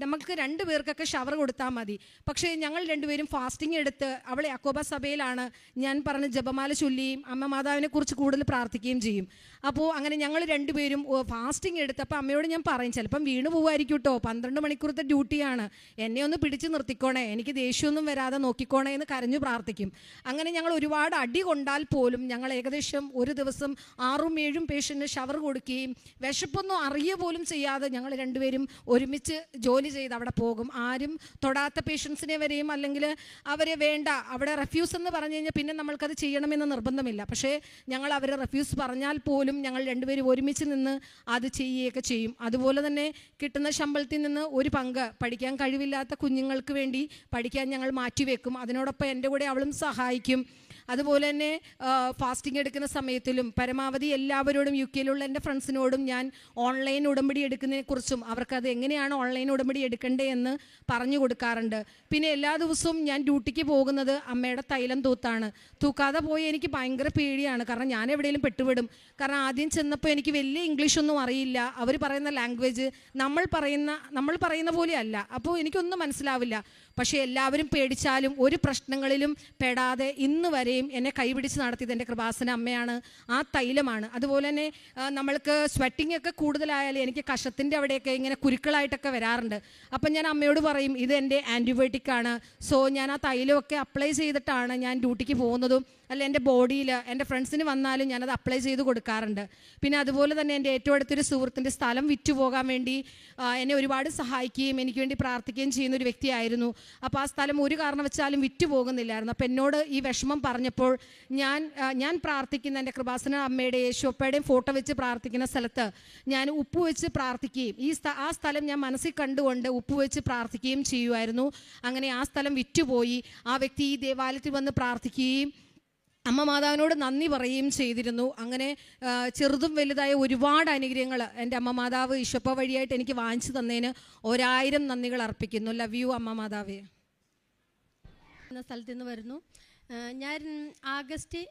Speaker 2: നമുക്ക് 2 പേർക്കൊക്കെ ഷവർ കൊടുത്താൽ മതി. പക്ഷേ ഞങ്ങൾ 2 പേരും ഫാസ്റ്റിംഗ് എടുത്ത്, അവൾ യാക്കോബ സഭയിലാണ്, ഞാൻ പറഞ്ഞ ജപമാല ചൊല്ലിയും അമ്മ മാതാവിനെ കുറിച്ച് കൂടുതൽ പ്രാർത്ഥിക്കുകയും ചെയ്യും. അപ്പോൾ അങ്ങനെ ഞങ്ങൾ 2 പേരും ഫാസ്റ്റിംഗ് എടുത്തപ്പോൾ അമ്മയോട് ഞാൻ പറയും ചിലപ്പം വീണ് പോകുമായിരിക്കും കേട്ടോ, 12 മണിക്കൂറത്തെ ഡ്യൂട്ടിയാണ്, എന്നെ ഒന്ന് പിടിച്ച് നിർത്തിക്കോണേ, എനിക്ക് ദേഷ്യമൊന്നും വരാതെ നോക്കിക്കോണേ എന്ന് കരഞ്ഞു പ്രാർത്ഥിക്കും. അങ്ങനെ ഞങ്ങൾ ഒരുപാട് ഒരുപാട് അടി കൊണ്ടാൽ പോലും ഞങ്ങൾ ഏകദേശം ഒരു ദിവസം 6-7 പേഷ്യൻറ്റിന് ഷവർ കൊടുക്കുകയും വിശപ്പൊന്നും അറിയുക പോലും ചെയ്യാതെ ഞങ്ങൾ രണ്ടുപേരും ഒരുമിച്ച് ജോലി ചെയ്ത് അവിടെ പോകും. ആരും തൊടാത്ത പേഷ്യൻസിനെ വരെയും, അല്ലെങ്കിൽ അവരെ വേണ്ട, അവിടെ റെഫ്യൂസ് എന്ന് പറഞ്ഞു കഴിഞ്ഞാൽ പിന്നെ നമ്മൾക്കത് ചെയ്യണമെന്ന് നിർബന്ധമില്ല. പക്ഷേ ഞങ്ങൾ അവരെ റെഫ്യൂസ് പറഞ്ഞാൽ പോലും ഞങ്ങൾ രണ്ടുപേരും ഒരുമിച്ച് നിന്ന് അത് ചെയ്യുകയൊക്കെ ചെയ്യും. അതുപോലെ തന്നെ കിട്ടുന്ന ശമ്പളത്തിൽ നിന്ന് ഒരു പങ്ക് പഠിക്കാൻ കഴിവില്ലാത്ത കുഞ്ഞുങ്ങൾക്ക് വേണ്ടി പഠിക്കാൻ ഞങ്ങൾ മാറ്റിവെക്കും. അതിനോടൊപ്പം എൻ്റെ കൂടെ അവളും സഹായിക്കും. അതുപോലെ തന്നെ ഫാസ്റ്റിംഗ് എടുക്കുന്ന സമയത്തിലും പരമാവധി എല്ലാവരോടും UK-യിലുള്ള എൻ്റെ ഫ്രണ്ട്സിനോടും ഞാൻ ഓൺലൈൻ ഉടമ്പടി എടുക്കുന്നതിനെക്കുറിച്ചും അവർക്കത് എങ്ങനെയാണ് ഓൺലൈൻ ഉടമ്പടി എടുക്കേണ്ടത് എന്ന് പറഞ്ഞു കൊടുക്കാറുണ്ട്. പിന്നെ എല്ലാ ദിവസവും ഞാൻ ഡ്യൂട്ടിക്ക് പോകുന്നത് അമ്മയുടെ തൈലം തൂക്കാതെ പോയി എനിക്ക് ഭയങ്കര പേടിയാണ്. കാരണം ഞാൻ എവിടെയെങ്കിലും പെട്ടുവിടും. കാരണം ആദ്യം ചെന്നപ്പോൾ എനിക്ക് വലിയ ഇംഗ്ലീഷൊന്നും അറിയില്ല. അവർ പറയുന്ന ലാംഗ്വേജ് നമ്മൾ പറയുന്ന പോലെയല്ല. അപ്പോൾ എനിക്കൊന്നും മനസ്സിലാവില്ല. പക്ഷേ എല്ലാവരും പേടിച്ചാലും ഒരു പ്രശ്നങ്ങളിലും പെടാതെ ഇന്ന് വരെയും എന്നെ കൈപിടിച്ച് നടത്തിയത് എൻ്റെ കൃപാസന അമ്മയാണ്, ആ തൈലമാണ്. അതുപോലെ തന്നെ നമ്മൾക്ക് സ്വെറ്റിംഗ് ഒക്കെ കൂടുതലായാലും എനിക്ക് കഷത്തിൻ്റെ അവിടെയൊക്കെ ഇങ്ങനെ കുരുക്കളായിട്ടൊക്കെ വരാറുണ്ട്. അപ്പം ഞാൻ അമ്മയോട് പറയും ഇത് എൻ്റെ ആൻറ്റിബയോട്ടിക്കാണ്. സോ ഞാൻ ആ തൈലമൊക്കെ അപ്ലൈ ചെയ്തിട്ടാണ് ഞാൻ ഡ്യൂട്ടിക്ക് പോകുന്നതും, അല്ല എൻ്റെ ബോഡിയിൽ എൻ്റെ ഫ്രണ്ട്സിന് വന്നാലും ഞാനത് അപ്ലൈ ചെയ്ത് കൊടുക്കാറുണ്ട്. പിന്നെ അതുപോലെ തന്നെ എൻ്റെ ഏറ്റവും അടുത്തൊരു സുഹൃത്തിൻ്റെ സ്ഥലം വിറ്റുപോകാൻ വേണ്ടി എന്നെ ഒരുപാട് സഹായിക്കുകയും എനിക്ക് വേണ്ടി പ്രാർത്ഥിക്കുകയും ചെയ്യുന്ന ഒരു വ്യക്തിയായിരുന്നു. അപ്പോൾ ആ സ്ഥലം ഒരു കാരണവശാലും വിറ്റുപോകുന്നില്ലായിരുന്നു. അപ്പോൾ എന്നോട് ഈ വിഷമം പറഞ്ഞപ്പോൾ ഞാൻ പ്രാർത്ഥിക്കുന്ന എൻ്റെ കൃപാസന അമ്മയുടെ യേശുപ്പയുടെയും ഫോട്ടോ വെച്ച് പ്രാർത്ഥിക്കുന്ന സ്ഥലത്ത് ഞാൻ ഉപ്പ് വെച്ച് പ്രാർത്ഥിക്കുകയും ആ സ്ഥലം ഞാൻ മനസ്സിൽ കണ്ടുകൊണ്ട് ഉപ്പ് വെച്ച് പ്രാർത്ഥിക്കുകയും ചെയ്യുമായിരുന്നു. അങ്ങനെ ആ സ്ഥലം വിറ്റുപോയി. ആ വ്യക്തി ഈ ദേവാലയത്തിൽ വന്ന് പ്രാർത്ഥിക്കുകയും അമ്മ മാതാവിനോട് നന്ദി പറയുകയും ചെയ്തിരുന്നു. അങ്ങനെ ചെറുതും വലുതായ ഒരുപാട് അനുഗ്രഹങ്ങൾ എൻ്റെ അമ്മ മാതാവ് ഈശോപ്പ വഴിയായിട്ട് എനിക്ക് വാങ്ങിച്ചു തന്നതിന് 1000 നന്ദികൾ അർപ്പിക്കുന്നു. ലവ് യു അമ്മ മാതാവേ.
Speaker 3: എന്ന സ്ഥലത്ത് നിന്ന് വരുന്നു. ഞാൻ ആഗസ്റ്റ്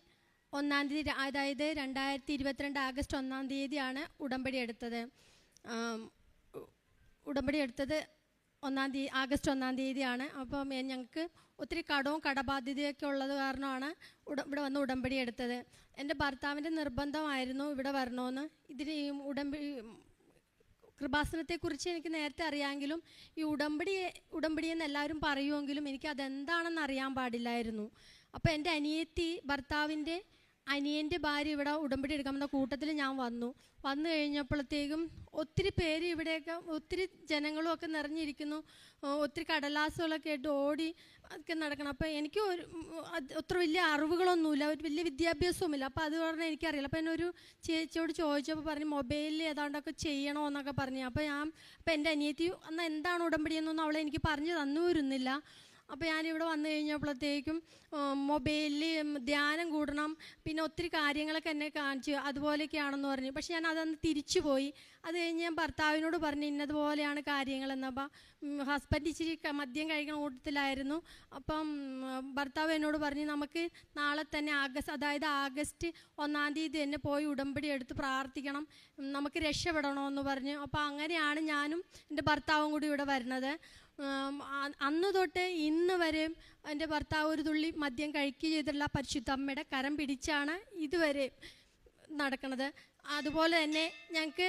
Speaker 3: 1-ാം തീയതി, അതായത് 2022 ആഗസ്റ്റ് 1-ാം തീയതിയാണ് ഉടമ്പടി എടുത്തത്. ആഗസ്റ്റ് 1-ാം തീയതിയാണ്. അപ്പം ഞങ്ങൾക്ക് ഒത്തിരി കടവും കടബാധ്യതയൊക്കെ ഉള്ളത് കാരണമാണ് ഇവിടെ വന്ന് ഉടമ്പടി എടുത്തത്. എൻ്റെ ഭർത്താവിൻ്റെ നിർബന്ധമായിരുന്നു ഇവിടെ വരണമെന്ന്. ഇതിന് ഈ കൃപാസനത്തെക്കുറിച്ച് എനിക്ക് നേരത്തെ അറിയാമെങ്കിലും ഈ ഉടമ്പടിയെന്ന് എല്ലാവരും പറയുമെങ്കിലും എനിക്ക് അതെന്താണെന്ന് അറിയാൻ പാടില്ലായിരുന്നു. അപ്പോൾ എൻ്റെ ഭർത്താവിൻ്റെ അനിയൻ്റെ ഭാര്യ ഇവിടെ ഉടമ്പടി എടുക്കാമെന്ന കൂട്ടത്തിൽ ഞാൻ വന്നു കഴിഞ്ഞപ്പോഴത്തേക്കും ഒത്തിരി പേര് ഇവിടെയൊക്കെ, ഒത്തിരി ജനങ്ങളും ഒക്കെ നിറഞ്ഞിരിക്കുന്നു. ഒത്തിരി കടലാസുകളൊക്കെ ആയിട്ട് ഓടി ഒക്കെ നടക്കണം. അപ്പോൾ എനിക്ക് അത്ര വലിയ അറിവുകളൊന്നുമില്ല, ഒരു വലിയ വിദ്യാഭ്യാസവുമില്ല. അപ്പോൾ അത് പറഞ്ഞാൽ എനിക്കറിയില്ല. അപ്പോൾ എന്നൊരു ചേച്ചിയോട് ചോദിച്ചപ്പോൾ പറഞ്ഞു മൊബൈലിൽ ഏതാണ്ടൊക്കെ ചെയ്യണമെന്നൊക്കെ പറഞ്ഞു. അപ്പോൾ എൻ്റെ അനിയത്തി എന്നാൽ എന്താണ് ഉടമ്പടി എന്നൊന്നും അവളെ എനിക്ക് പറഞ്ഞു തന്നുവരുന്നില്ല. അപ്പോൾ ഞാനിവിടെ വന്നു കഴിഞ്ഞപ്പോഴത്തേക്കും മൊബൈലിൽ ധ്യാനം കൂടണം, പിന്നെ ഒത്തിരി കാര്യങ്ങളൊക്കെ എന്നെ കാണിച്ചു, അതുപോലെയൊക്കെയാണെന്ന് പറഞ്ഞു. പക്ഷെ ഞാൻ അതന്ന് തിരിച്ചു പോയി. അത് കഴിഞ്ഞ് ഞാൻ ഭർത്താവിനോട് പറഞ്ഞു ഇന്നതുപോലെയാണ് കാര്യങ്ങളെന്നപ്പോൾ ഹസ്ബൻഡ് ഇച്ചിരി മദ്യം കഴിക്കുന്ന കൂട്ടത്തിലായിരുന്നു. അപ്പം ഭർത്താവ് എന്നോട് പറഞ്ഞു നമുക്ക് നാളെ തന്നെ ആഗസ്റ്റ് 1-ാം തീയതി തന്നെ പോയി ഉടമ്പടി എടുത്ത് പ്രാർത്ഥിക്കണം, നമുക്ക് രക്ഷപ്പെടണമെന്ന് പറഞ്ഞു. അപ്പോൾ അങ്ങനെയാണ് ഞാനും എൻ്റെ ഭർത്താവും കൂടി ഇവിടെ വരുന്നത്. അന്ന് തൊട്ട് ഇന്ന് വരെ എൻ്റെ ഭർത്താവ് ഒരു തുള്ളി മദ്യം കഴിക്കുക ചെയ്തിട്ടുള്ള പരിശുദ്ധ അമ്മയുടെ കരം പിടിച്ചാണ് ഇതുവരെ നടക്കുന്നത്. അതുപോലെ തന്നെ ഞങ്ങൾക്ക്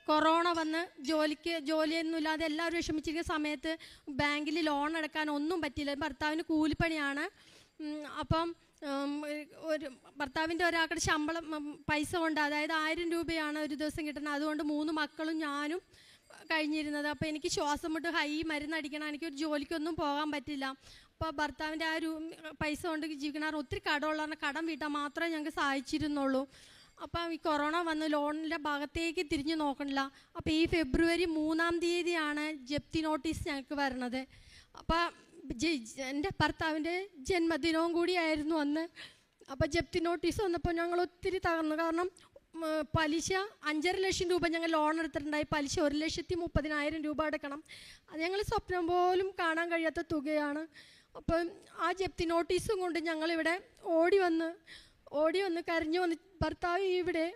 Speaker 3: കൊറോണ വന്ന് ജോലിയൊന്നുമില്ലാതെ എല്ലാവരും വിഷമിച്ചിരിക്കുന്ന സമയത്ത് ബാങ്കിൽ ലോൺ അടക്കാൻ ഒന്നും പറ്റിയില്ല. ഭർത്താവിന് കൂലിപ്പണിയാണ്. അപ്പം ഭർത്താവിൻ്റെ ഒരാളുടെ ശമ്പളം പൈസ കൊണ്ട്, അതായത് 1000 രൂപയാണ് ഒരു ദിവസം കിട്ടുന്നത്. അതുകൊണ്ട് 3 മക്കളും ഞാനും കഴിഞ്ഞിരുന്നത്. അപ്പോൾ എനിക്ക് ശ്വാസം മുട്ട്, മരുന്നടിക്കണം, എനിക്കൊരു ജോലിക്കൊന്നും പോകാൻ പറ്റില്ല. അപ്പോൾ ഭർത്താവിൻ്റെ ആ പൈസ കൊണ്ട് ജീവിക്കണ ഒത്തിരി കടമുള്ള കടം വീട്ടാൻ മാത്രമേ ഞങ്ങൾക്ക് സഹായിച്ചിരുന്നുള്ളൂ. അപ്പം ഈ കൊറോണ വന്ന് ലോണിൻ്റെ ഭാഗത്തേക്ക് തിരിഞ്ഞു നോക്കണില്ല. അപ്പോൾ ഈ ഫെബ്രുവരി 3-ാം തീയതിയാണ് ജപ്തി നോട്ടീസ് ഞങ്ങൾക്ക് വരണത്. അപ്പോൾ എൻ്റെ ഭർത്താവിൻ്റെ ജന്മദിനവും കൂടിയായിരുന്നു അന്ന്. അപ്പോൾ ജപ്തി നോട്ടീസ് വന്നപ്പോൾ ഞങ്ങൾ ഒത്തിരി തകർന്നു. കാരണം പലിശ 5.5 ലക്ഷം രൂപ ഞങ്ങൾ ലോൺ എടുത്തിട്ടുണ്ടായി. പലിശ 1,30,000 രൂപ അടക്കണം. അത് ഞങ്ങൾ സ്വപ്നം പോലും കാണാൻ കഴിയാത്ത തുകയാണ്. അപ്പം ആ ജപ്തി നോട്ടീസും കൊണ്ട് ഞങ്ങളിവിടെ ഓടി വന്ന് കരഞ്ഞു വന്ന് ഭർത്താവ് ഇവിടെ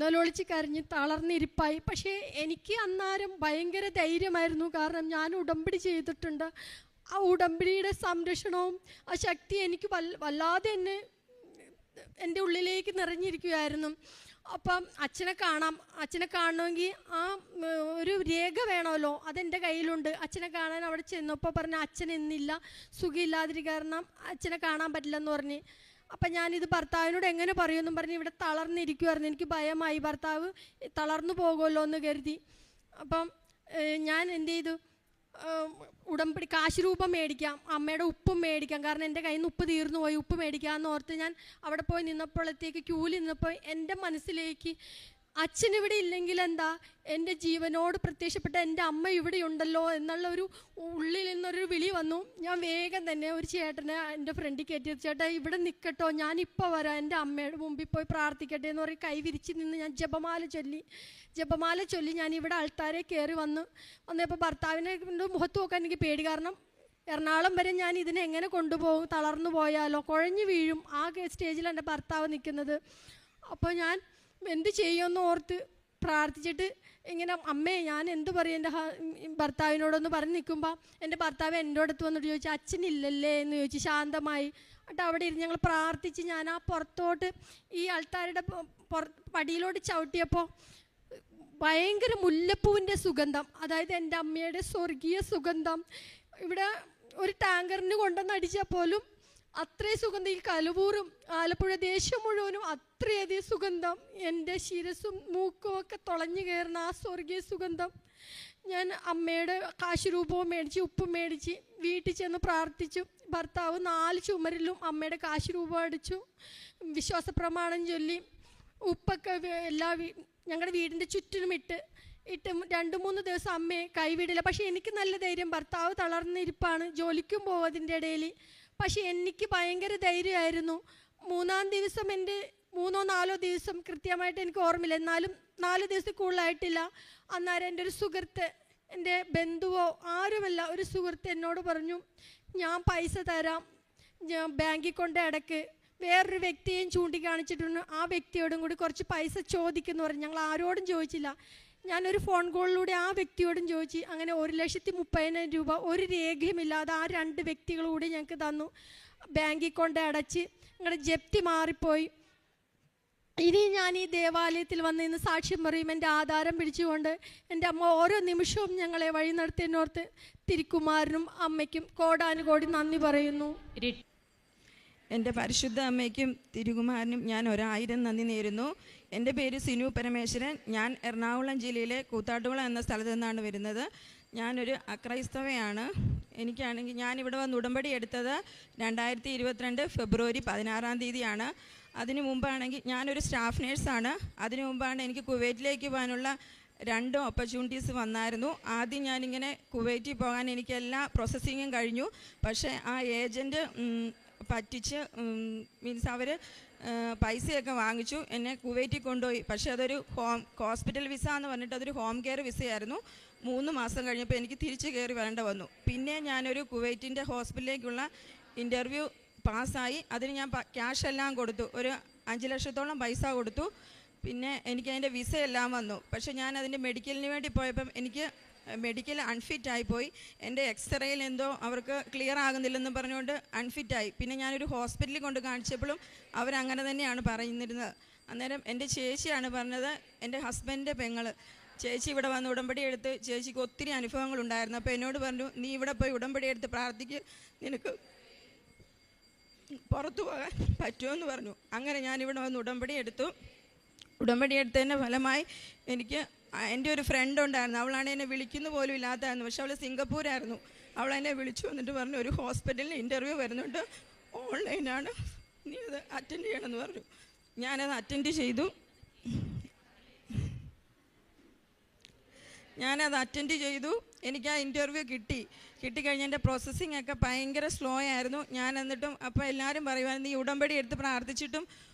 Speaker 3: നിലവിളിച്ച് കരഞ്ഞ് തളർന്നിരിപ്പായി. പക്ഷേ എനിക്ക് അന്നേരം ഭയങ്കര ധൈര്യമായിരുന്നു. കാരണം ഞാൻ ഉടമ്പടി ചെയ്തിട്ടുണ്ട്. ആ ഉടമ്പടിയുടെ സംരക്ഷണവും ആ ശക്തി എനിക്ക് വല്ലാതെ എൻ്റെ ഉള്ളിലേക്ക് നിറഞ്ഞിരിക്കുകയായിരുന്നു. അപ്പം അച്ഛനെ കാണണമെങ്കിൽ ആ ഒരു രേഖ വേണമല്ലോ, അതെൻ്റെ കയ്യിലുണ്ട്. അച്ഛനെ കാണാൻ അവിടെ ചെന്നപ്പോൾ പറഞ്ഞ അച്ഛൻ ഇന്നില്ല, സുഖമില്ലാതിരിക്കുക കാരണം അച്ഛനെ കാണാൻ പറ്റില്ലെന്ന് പറഞ്ഞ്. അപ്പം ഞാനിത് ഭർത്താവിനോട് എങ്ങനെ പറയുമെന്നും പറഞ്ഞ് ഇവിടെ തളർന്നിരിക്കുമായിരുന്നു. എനിക്ക് ഭയമായി, ഭർത്താവ് തളർന്നു പോകുമല്ലോ എന്ന് കരുതി. അപ്പം ഞാൻ എന്ത് ചെയ്തു, ഉടമ്പടി കാശ് രൂപം മേടിക്കാം, അമ്മയുടെ ഉപ്പും മേടിക്കാം, കാരണം എൻ്റെ കയ്യിൽ നിന്ന് ഉപ്പ് തീർന്നു പോയി, ഉപ്പ് മേടിക്കാമെന്ന് ഓർത്ത് ഞാൻ അവിടെ പോയി നിന്നപ്പോഴത്തേക്ക് ക്യൂവിൽ നിന്നപ്പോൾ എൻ്റെ മനസ്സിലേക്ക് അച്ഛനിവിടെ ഇല്ലെങ്കിൽ എന്താ, എൻ്റെ ജീവനോട് പ്രത്യക്ഷപ്പെട്ട എൻ്റെ അമ്മ ഇവിടെ ഉണ്ടല്ലോ എന്നുള്ള ഒരു ഉള്ളിൽ നിന്നൊരു വിളി വന്നു. ഞാൻ വേഗം തന്നെ ഒരു ചേട്ടനെ എൻ്റെ ഫ്രണ്ടിൽ കയറ്റി, ചേട്ടാ ഇവിടെ നിൽക്കട്ടോ, ഞാനിപ്പോൾ വരാം, എൻ്റെ അമ്മയുടെ മുമ്പിൽ പോയി പ്രാർത്ഥിക്കട്ടെ എന്ന് പറയും. കൈ വിരിച്ച് നിന്ന് ഞാൻ ജപമാല ചൊല്ലി ഞാൻ ഇവിടെ ആൾക്കാരെ കയറി വന്നപ്പോൾ ഭർത്താവിനെ മുഖത്ത് നോക്കാൻ എനിക്ക് പേടി, കാരണം എറണാകുളം വരെ ഞാൻ ഇതിനെ എങ്ങനെ കൊണ്ടുപോകും, തളർന്നു പോയാലോ, കുഴഞ്ഞു വീഴും. ആ സ്റ്റേജിൽ എൻ്റെ ഭർത്താവ് നിൽക്കുന്നത്. അപ്പോൾ ഞാൻ എന്ത് ചെയ്യുമെന്ന് ഓർത്ത് പ്രാർത്ഥിച്ചിട്ട് ഇങ്ങനെ, അമ്മേ ഞാൻ എന്ത് പറയും എൻ്റെ ഭർത്താവിനോടൊന്ന് പറഞ്ഞ് നിൽക്കുമ്പോൾ എൻ്റെ ഭർത്താവ് എൻ്റെ അടുത്ത് വന്നിട്ട് ചോദിച്ചു, അച്ഛനില്ലല്ലേ എന്ന് ചോദിച്ചു ശാന്തമായി. എന്നിട്ട് അവിടെ ഇരുന്ന് ഞങ്ങൾ പ്രാർത്ഥിച്ച് ഞാൻ ആ പുറത്തോട്ട് ഈ ആൾക്കാരുടെ പടിയിലോട്ട് ചവിട്ടിയപ്പോൾ ഭയങ്കര മുല്ലപ്പൂവിൻ്റെ സുഗന്ധം, അതായത് എൻ്റെ അമ്മയുടെ സ്വർഗീയ സുഗന്ധം. ഇവിടെ ഒരു ടാങ്കറിന് കൊണ്ടുവന്ന് അടിച്ചാൽ പോലും അത്രയും സുഗന്ധം, ഈ കലവൂറും ആലപ്പുഴ ദേശം മുഴുവനും അത്രയധികം സുഗന്ധം, എൻ്റെ ശിരസും മൂക്കും ഒക്കെ തുളഞ്ഞു കയറുന്ന ആ സ്വർഗീയ സുഗന്ധം. ഞാൻ അമ്മയുടെ കാശ് രൂപവും മേടിച്ച് ഉപ്പും മേടിച്ച് വീട്ടിൽ ചെന്ന് പ്രാർത്ഥിച്ചു. ഭർത്താവ് 4 ചുമരിലും അമ്മയുടെ കാശ് രൂപം അടിച്ചു, വിശ്വാസ പ്രമാണം ചൊല്ലി, ഉപ്പൊക്കെ ഞങ്ങളുടെ വീടിൻ്റെ ചുറ്റിനും ഇട്ട് 2-3 ദിവസം അമ്മയെ കൈവിടില്ല. പക്ഷേ എനിക്ക് നല്ല ധൈര്യം, ഭർത്താവ് തളർന്നിരിപ്പാണ്, ജോലിക്കും പോകും അതിൻ്റെ ഇടയിൽ. പക്ഷേ എനിക്ക് ഭയങ്കര ധൈര്യമായിരുന്നു. 3-ാം ദിവസം എൻ്റെ 3-4 ദിവസം കൃത്യമായിട്ട് എനിക്ക് ഓർമ്മയില്ല, എന്നാലും 4 ദിവസത്തിൽ കൂടുതലായിട്ടില്ല. അന്നേരം എൻ്റെ ഒരു സുഹൃത്ത്, എൻ്റെ ബന്ധുവോ ആരുമല്ല, ഒരു സുഹൃത്ത് എന്നോട് പറഞ്ഞു, ഞാൻ പൈസ തരാം, ഞാൻ ബാങ്കിൽ കൊണ്ട് അടക്ക്. വേറൊരു വ്യക്തിയെയും ചൂണ്ടിക്കാണിച്ചിട്ടുണ്ട്, ആ വ്യക്തിയോടും കൂടി കുറച്ച് പൈസ ചോദിക്കുന്നു പറഞ്ഞു. ഞങ്ങൾ ആരോടും ചോദിച്ചില്ല, ഞാനൊരു ഫോൺ കോളിലൂടെ ആ വ്യക്തിയോടും ചോദിച്ചു. അങ്ങനെ 1,30,000 രൂപ ഒരു രേഖയുമില്ലാതെ ആ 2 വ്യക്തികൾ കൂടി ഞങ്ങൾക്ക് തന്നു. ബാങ്കിൽ കൊണ്ട് അടച്ച് ഞങ്ങളുടെ ജപ്തി മാറിപ്പോയി. ഇനി ഞാൻ ഈ ദേവാലയത്തിൽ വന്ന് ഇന്ന് സാക്ഷ്യം പറയും, എൻ്റെ ആധാരം പിടിച്ചുകൊണ്ട് എൻ്റെ അമ്മ ഓരോ നിമിഷവും ഞങ്ങളെ വഴി നടത്തിയെന്നോർത്ത് തിരുക്കുമാരനും അമ്മയ്ക്കും കോടാനുകോടി നന്ദി പറയുന്നു.
Speaker 4: എൻ്റെ പരിശുദ്ധ അമ്മയ്ക്കും തിരുകുമാരനും ഞാൻ 1000 നന്ദി നേരുന്നു. എൻ്റെ പേര് സിനു പരമേശ്വരൻ. ഞാൻ എറണാകുളം ജില്ലയിലെ കൂത്താട്ടുകുളം എന്ന സ്ഥലത്തു നിന്നാണ് വരുന്നത്. ഞാനൊരു അക്രൈസ്തവയാണ്. എനിക്കാണെങ്കിൽ ഞാനിവിടെ വന്ന് ഉടമ്പടി എടുത്തത് 2022 ഫെബ്രുവരി 16-ാം തീയതിയാണ്. അതിനു മുമ്പാണെങ്കിൽ ഞാനൊരു സ്റ്റാഫ് നേഴ്സാണ്. അതിനു മുമ്പാണ് എനിക്ക് കുവൈറ്റിലേക്ക് പോകാനുള്ള 2 ഓപ്പർച്യൂണിറ്റീസ് വന്നായിരുന്നു. ആദ്യം ഞാനിങ്ങനെ കുവൈറ്റിൽ പോകാൻ എനിക്ക് എല്ലാ പ്രോസസ്സിങ്ങും കഴിഞ്ഞു. പക്ഷേ ആ ഏജൻറ്റ് പറ്റിച്ച്, മീൻസ് അവർ പൈസയൊക്കെ വാങ്ങിച്ചു, എന്നെ കുവൈറ്റിൽ കൊണ്ടുപോയി. പക്ഷേ അതൊരു ഹോസ്പിറ്റൽ വിസ എന്ന് പറഞ്ഞിട്ട് അതൊരു ഹോം കെയർ വിസയായിരുന്നു. 3 മാസം കഴിഞ്ഞപ്പോൾ എനിക്ക് തിരിച്ച് കയറി വരേണ്ട വന്നു. പിന്നെ ഞാനൊരു കുവൈറ്റിൻ്റെ ഹോസ്പിറ്റലിലേക്കുള്ള ഇൻ്റർവ്യൂ പാസ്സായി. അതിന് ഞാൻ ക്യാഷ് എല്ലാം കൊടുത്തു, ഒരു 5 ലക്ഷത്തോളം പൈസ കൊടുത്തു. പിന്നെ എനിക്ക് അതിൻ്റെ വിസ എല്ലാം വന്നു. പക്ഷേ ഞാൻ അതിൻ്റെ മെഡിക്കലിന് വേണ്ടി പോയപ്പം എനിക്ക് മെഡിക്കൽ അൺഫിറ്റായിപ്പോയി. എൻ്റെ എക്സ്റേയിൽ എന്തോ അവർക്ക് ക്ലിയർ ആകുന്നില്ലെന്ന് പറഞ്ഞുകൊണ്ട് അൺഫിറ്റായി. പിന്നെ ഞാനൊരു ഹോസ്പിറ്റലിൽ കൊണ്ട് കാണിച്ചപ്പോഴും അവരങ്ങനെ തന്നെയാണ് പറയുന്നിരുന്നത്. അന്നേരം എൻ്റെ ചേച്ചിയാണ് പറഞ്ഞത്, എൻ്റെ ഹസ്ബൻഡിൻ്റെ പെങ്ങൾ, ചേച്ചി ഇവിടെ വന്ന് ഉടമ്പടി എടുത്ത് ചേച്ചിക്ക് ഒത്തിരി അനുഭവങ്ങളുണ്ടായിരുന്നു. അപ്പോൾ എന്നോട് പറഞ്ഞു, നീ ഇവിടെ പോയി ഉടമ്പടി എടുത്ത് പ്രാർത്ഥിക്ക്, നിനക്ക് പുറത്തു പോകാൻ പറ്റുമെന്ന് പറഞ്ഞു. അങ്ങനെ ഞാനിവിടെ വന്ന് ഉടമ്പടി എടുത്തു. ഉടമ്പടി എടുത്തതിൻ്റെ ഫലമായി എനിക്ക് എൻ്റെ ഒരു ഫ്രണ്ട് ഉണ്ടായിരുന്നു, അവളാണ് എന്നെ വിളിക്കുന്ന പോലും ഇല്ലാത്തതായിരുന്നു. പക്ഷെ അവൾ സിംഗപ്പൂരായിരുന്നു. അവളെന്നെ വിളിച്ചു വന്നിട്ട് പറഞ്ഞു, ഒരു ഹോസ്പിറ്റലിൽ ഇൻ്റർവ്യൂ വരുന്നുണ്ട്, ഓൺലൈനാണ്, നീ അത് അറ്റൻഡ് ചെയ്യണമെന്ന് പറഞ്ഞു. ഞാനത് അറ്റൻഡ് ചെയ്തു. എനിക്ക് ആ ഇൻ്റർവ്യൂ കിട്ടിക്കഴിഞ്ഞ് എൻ്റെ പ്രോസസ്സിങ് ഒക്കെ ഭയങ്കര സ്ലോ ആയിരുന്നു. ഞാൻ എന്നിട്ടും അപ്പോൾ എല്ലാവരും പറയുമായിരുന്നു, നീ ഉടമ്പടി എടുത്ത് പ്രാർത്ഥിച്ചിട്ടും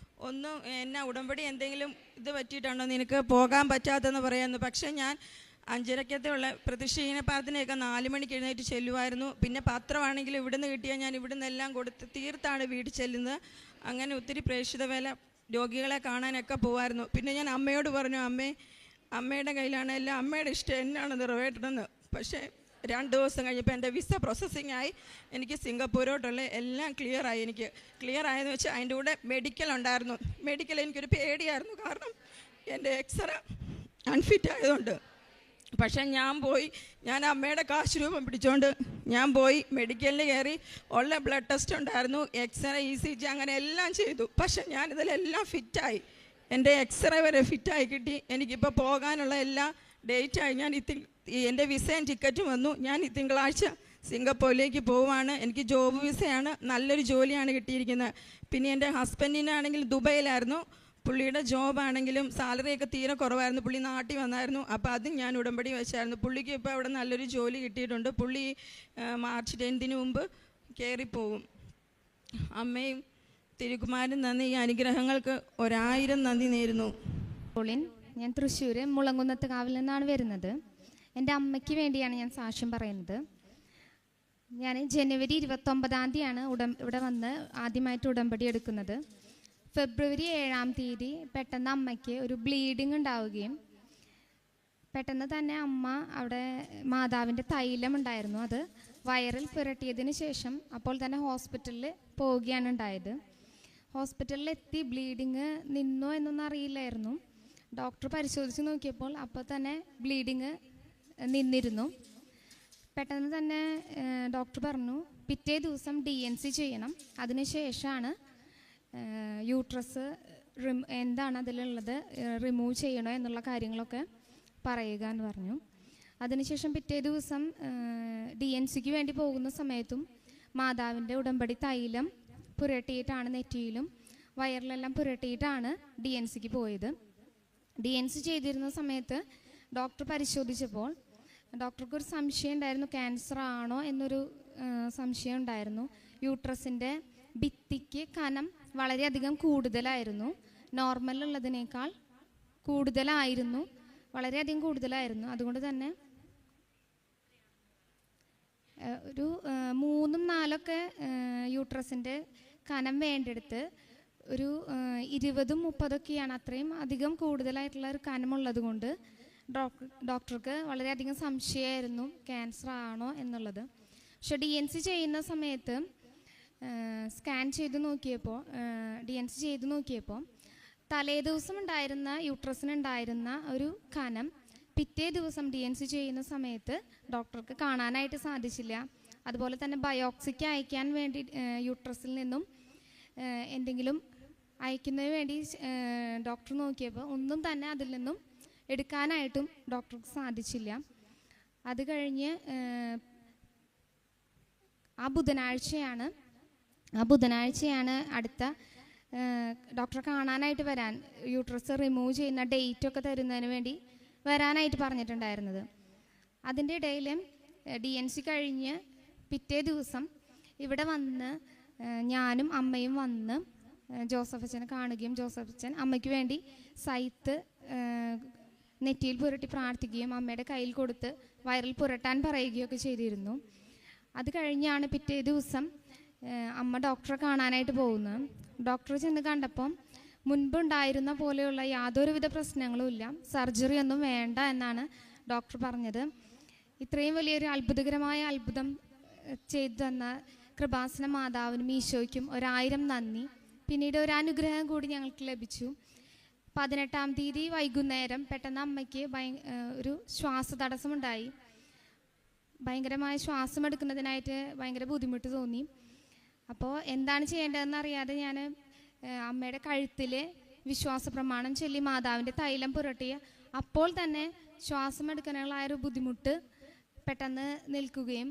Speaker 4: ഒന്നും എന്നാ ഉടമ്പടി എന്തെങ്കിലും ഇത് പറ്റിയിട്ടാണോ നിനക്ക് പോകാൻ പറ്റാത്തതെന്ന് പറയാമെന്ന്. പക്ഷേ ഞാൻ 5:30-ക്കുള്ള പ്രതീക്ഷീന പ്രാർത്ഥനയൊക്കെ 4 മണിക്ക് എഴുന്നേറ്റ് ചെല്ലുമായിരുന്നു. പിന്നെ പത്രമാണെങ്കിലും ഇവിടുന്ന് കിട്ടിയാൽ ഞാൻ ഇവിടുന്ന് എല്ലാം കൊടുത്ത് തീർത്താണ് വീട്ടിൽ ചെല്ലുന്നത്. അങ്ങനെ ഒത്തിരി പ്രേക്ഷിത വേല രോഗികളെ കാണാനൊക്കെ പോകുമായിരുന്നു. പിന്നെ ഞാൻ അമ്മയോട് പറഞ്ഞു, അമ്മയുടെ കയ്യിലാണ് എല്ലാം, അമ്മയുടെ ഇഷ്ടം എന്നാണ് നിറവേറ്റണമെന്ന്. പക്ഷേ 2 ദിവസം കഴിഞ്ഞപ്പോൾ എൻ്റെ വിസ പ്രോസസ്സിങ് ആയി. എനിക്ക് സിംഗപ്പൂരോട്ടുള്ള എല്ലാം ക്ലിയറായി. എനിക്ക് ക്ലിയർ ആയെന്ന് വെച്ചാൽ അതിൻ്റെ കൂടെ മെഡിക്കൽ ഉണ്ടായിരുന്നു. മെഡിക്കൽ എനിക്കൊരു പേടിയായിരുന്നു, കാരണം എൻ്റെ എക്സ്റേ അൺഫിറ്റ് ആയതുകൊണ്ട്. പക്ഷെ ഞാൻ അമ്മയുടെ കാശ് രൂപം പിടിച്ചുകൊണ്ട് ഞാൻ പോയി മെഡിക്കലിൽ കയറി. ഉള്ള ബ്ലഡ് ടെസ്റ്റ് ഉണ്ടായിരുന്നു, എക്സ്റേ, ECG അങ്ങനെ എല്ലാം ചെയ്തു. പക്ഷെ ഞാനിതിലെല്ലാം ഫിറ്റായി. എൻ്റെ എക്സ്റേ വരെ ഫിറ്റായി കിട്ടി. എനിക്കിപ്പോൾ പോകാനുള്ള എല്ലാ ഡേറ്റായി. എൻ്റെ വിസയും ടിക്കറ്റും വന്നു. ഞാൻ ഈ തിങ്കളാഴ്ച സിംഗപ്പൂരിലേക്ക് പോവുകയാണ്. എനിക്ക് ജോബ് വിസയാണ്, നല്ലൊരു ജോലിയാണ് കിട്ടിയിരിക്കുന്നത്. പിന്നെ എൻ്റെ ഹസ്ബൻഡിനാണെങ്കിൽ ദുബൈയിലായിരുന്നു. പുള്ളിയുടെ ജോബാണെങ്കിലും സാലറിയൊക്കെ തീരെ കുറവായിരുന്നു. പുള്ളി നാട്ടിൽ വന്നായിരുന്നു. അപ്പോൾ അതും ഞാൻ ഉടമ്പടി വെച്ചായിരുന്നു. പുള്ളിക്ക് ഇപ്പോൾ അവിടെ നല്ലൊരു ജോലി കിട്ടിയിട്ടുണ്ട്. പുള്ളി മാർച്ച് 10 മുമ്പ് കയറിപ്പോവും. അമ്മയും തിരുകുമാരനും നന്ദി. ഈ അനുഗ്രഹങ്ങൾക്ക് 1000 നന്ദി നേരുന്നു.
Speaker 5: ഞാൻ തൃശ്ശൂർ മുളങ്കുന്നത്ത് കാവിൽ നിന്നാണ് വരുന്നത്. എൻ്റെ അമ്മയ്ക്ക് വേണ്ടിയാണ് ഞാൻ സാക്ഷ്യം പറയുന്നത്. ഞാൻ ജനുവരി 29 ഇവിടെ വന്ന് ആദ്യമായിട്ട് ഉടമ്പടി എടുക്കുന്നത്. ഫെബ്രുവരി 7 പെട്ടെന്ന് അമ്മയ്ക്ക് ഒരു ബ്ലീഡിങ് ഉണ്ടാവുകയും പെട്ടെന്ന് തന്നെ അമ്മ അവിടെ മാതാവിൻ്റെ തൈലം ഉണ്ടായിരുന്നു, അത് വയറിൽ പുരട്ടിയതിന് ശേഷം അപ്പോൾ തന്നെ ഹോസ്പിറ്റലിൽ പോവുകയാണ് ഉണ്ടായത്. ഹോസ്പിറ്റലിൽ എത്തി ബ്ലീഡിങ് നിന്നോ എന്നൊന്നും അറിയില്ലായിരുന്നു. ഡോക്ടർ പരിശോധിച്ച് നോക്കിയപ്പോൾ അപ്പോൾ തന്നെ ബ്ലീഡിങ് നിന്നിരുന്നു. പെട്ടെന്ന് തന്നെ ഡോക്ടർ പറഞ്ഞു പിറ്റേ ദിവസം DNC ചെയ്യണം, അതിനുശേഷമാണ് യൂട്രസ് എന്താണ് അതിലുള്ളത് റിമൂവ് ചെയ്യണോ എന്നുള്ള കാര്യങ്ങളൊക്കെ പറയുക എന്ന് പറഞ്ഞു. അതിനുശേഷം പിറ്റേ ദിവസം DNCക്ക് വേണ്ടി പോകുന്ന സമയത്തും മാതാവിൻ്റെ ഉടമ്പടി തൈലം പുരട്ടിയിട്ടാണ്, നെറ്റിയിലും വയറിലെല്ലാം പുരട്ടിയിട്ടാണ് DNCക്ക് പോയത്. DNC ചെയ്തിരുന്ന സമയത്ത് ഡോക്ടർ പരിശോധിച്ചപ്പോൾ ഡോക്ടർക്ക് ഒരു സംശയം ഉണ്ടായിരുന്നു, ക്യാൻസർ ആണോ എന്നൊരു സംശയം ഉണ്ടായിരുന്നു. യൂട്രസിൻ്റെ ഭിത്തിക്ക് കനം വളരെയധികം കൂടുതലായിരുന്നു, നോർമലുള്ളതിനേക്കാൾ കൂടുതലായിരുന്നു, വളരെയധികം കൂടുതലായിരുന്നു. അതുകൊണ്ട് തന്നെ ഒരു 3-4 യൂട്രസിൻ്റെ കനം വേണ്ടെടുത്ത് ഒരു 20-30 അത്രയും അധികം കൂടുതലായിട്ടുള്ള ഒരു കനമുള്ളത് കൊണ്ട് ഡോക്ടർക്ക് വളരെയധികം സംശയമായിരുന്നു ക്യാൻസർ ആണോ എന്നുള്ളത്. പക്ഷെ DNC ചെയ്യുന്ന സമയത്ത് സ്കാൻ ചെയ്ത് നോക്കിയപ്പോൾ DNC ചെയ്ത് നോക്കിയപ്പോൾ തലേ ദിവസം ഉണ്ടായിരുന്ന യൂട്രസിനുണ്ടായിരുന്ന ഒരു കനം പിറ്റേ ദിവസം DNC ചെയ്യുന്ന സമയത്ത് ഡോക്ടർക്ക് കാണാനായിട്ട് സാധിച്ചില്ല. അതുപോലെ തന്നെ ബയോപ്സിക്ക് അയക്കാൻ വേണ്ടി യൂട്രസിൽ നിന്നും എന്തെങ്കിലും അയക്കുന്നതിന് വേണ്ടി ഡോക്ടർ നോക്കിയപ്പോൾ ഒന്നും തന്നെ അതിൽ നിന്നും എടുക്കാനായിട്ടും ഡോക്ടർക്ക് സാധിച്ചില്ല. അത് കഴിഞ്ഞ് ആ ബുധനാഴ്ചയാണ് അടുത്ത ഡോക്ടറെ കാണാനായിട്ട് വരാൻ, യൂട്രസ് റിമൂവ് ചെയ്യുന്ന ഡേറ്റൊക്കെ തരുന്നതിന് വേണ്ടി വരാനായിട്ട് പറഞ്ഞിട്ടുണ്ടായിരുന്നത്. അതിൻ്റെ ഇടയിൽ DNC കഴിഞ്ഞ് പിറ്റേ ദിവസം ഇവിടെ വന്ന് ഞാനും അമ്മയും വന്ന് ജോസഫ് അച്ഛനെ കാണുകയും ജോസഫ് അച്ഛൻ അമ്മയ്ക്ക് വേണ്ടി സൈത്ത് നെറ്റിയിൽ പുരട്ടി പ്രാർത്ഥിക്കുകയും അമ്മയുടെ കയ്യിൽ കൊടുത്ത് വയറിൽ പുരട്ടാൻ പറയുകയൊക്കെ ചെയ്തിരുന്നു. അത് കഴിഞ്ഞാണ് പിറ്റേ ദിവസം അമ്മ ഡോക്ടറെ കാണാനായിട്ട് പോകുന്നത്. ഡോക്ടറെ ചെന്ന് കണ്ടപ്പം മുൻപുണ്ടായിരുന്ന പോലെയുള്ള യാതൊരുവിധ പ്രശ്നങ്ങളും ഇല്ല, സർജറി ഒന്നും വേണ്ട എന്നാണ് ഡോക്ടർ പറഞ്ഞത്. ഇത്രയും വലിയൊരു അത്ഭുതകരമായ അത്ഭുതം ചെയ്തു തന്ന കൃപാസന മാതാവിനും ഈശോയ്ക്കും 1000 നന്ദി. പിന്നീട് ഒരു അനുഗ്രഹം കൂടി ഞങ്ങൾക്ക് ലഭിച്ചു. 18 വൈകുന്നേരം പെട്ടെന്ന് അമ്മയ്ക്ക് ഒരു ശ്വാസതടസ്സമുണ്ടായി. ഭയങ്കരമായ ശ്വാസം എടുക്കുന്നതിനായിട്ട് ഭയങ്കര ബുദ്ധിമുട്ട് തോന്നി. അപ്പോൾ എന്താണ് ചെയ്യേണ്ടതെന്ന് അറിയാതെ ഞാൻ അമ്മയുടെ കഴുത്തിൽ വിശ്വാസ പ്രമാണം ചൊല്ലി മാതാവിൻ്റെ തൈലം പുരട്ടിയ അപ്പോൾ തന്നെ ശ്വാസം എടുക്കാനുള്ളൊരു ബുദ്ധിമുട്ട് പെട്ടെന്ന് നിൽക്കുകയും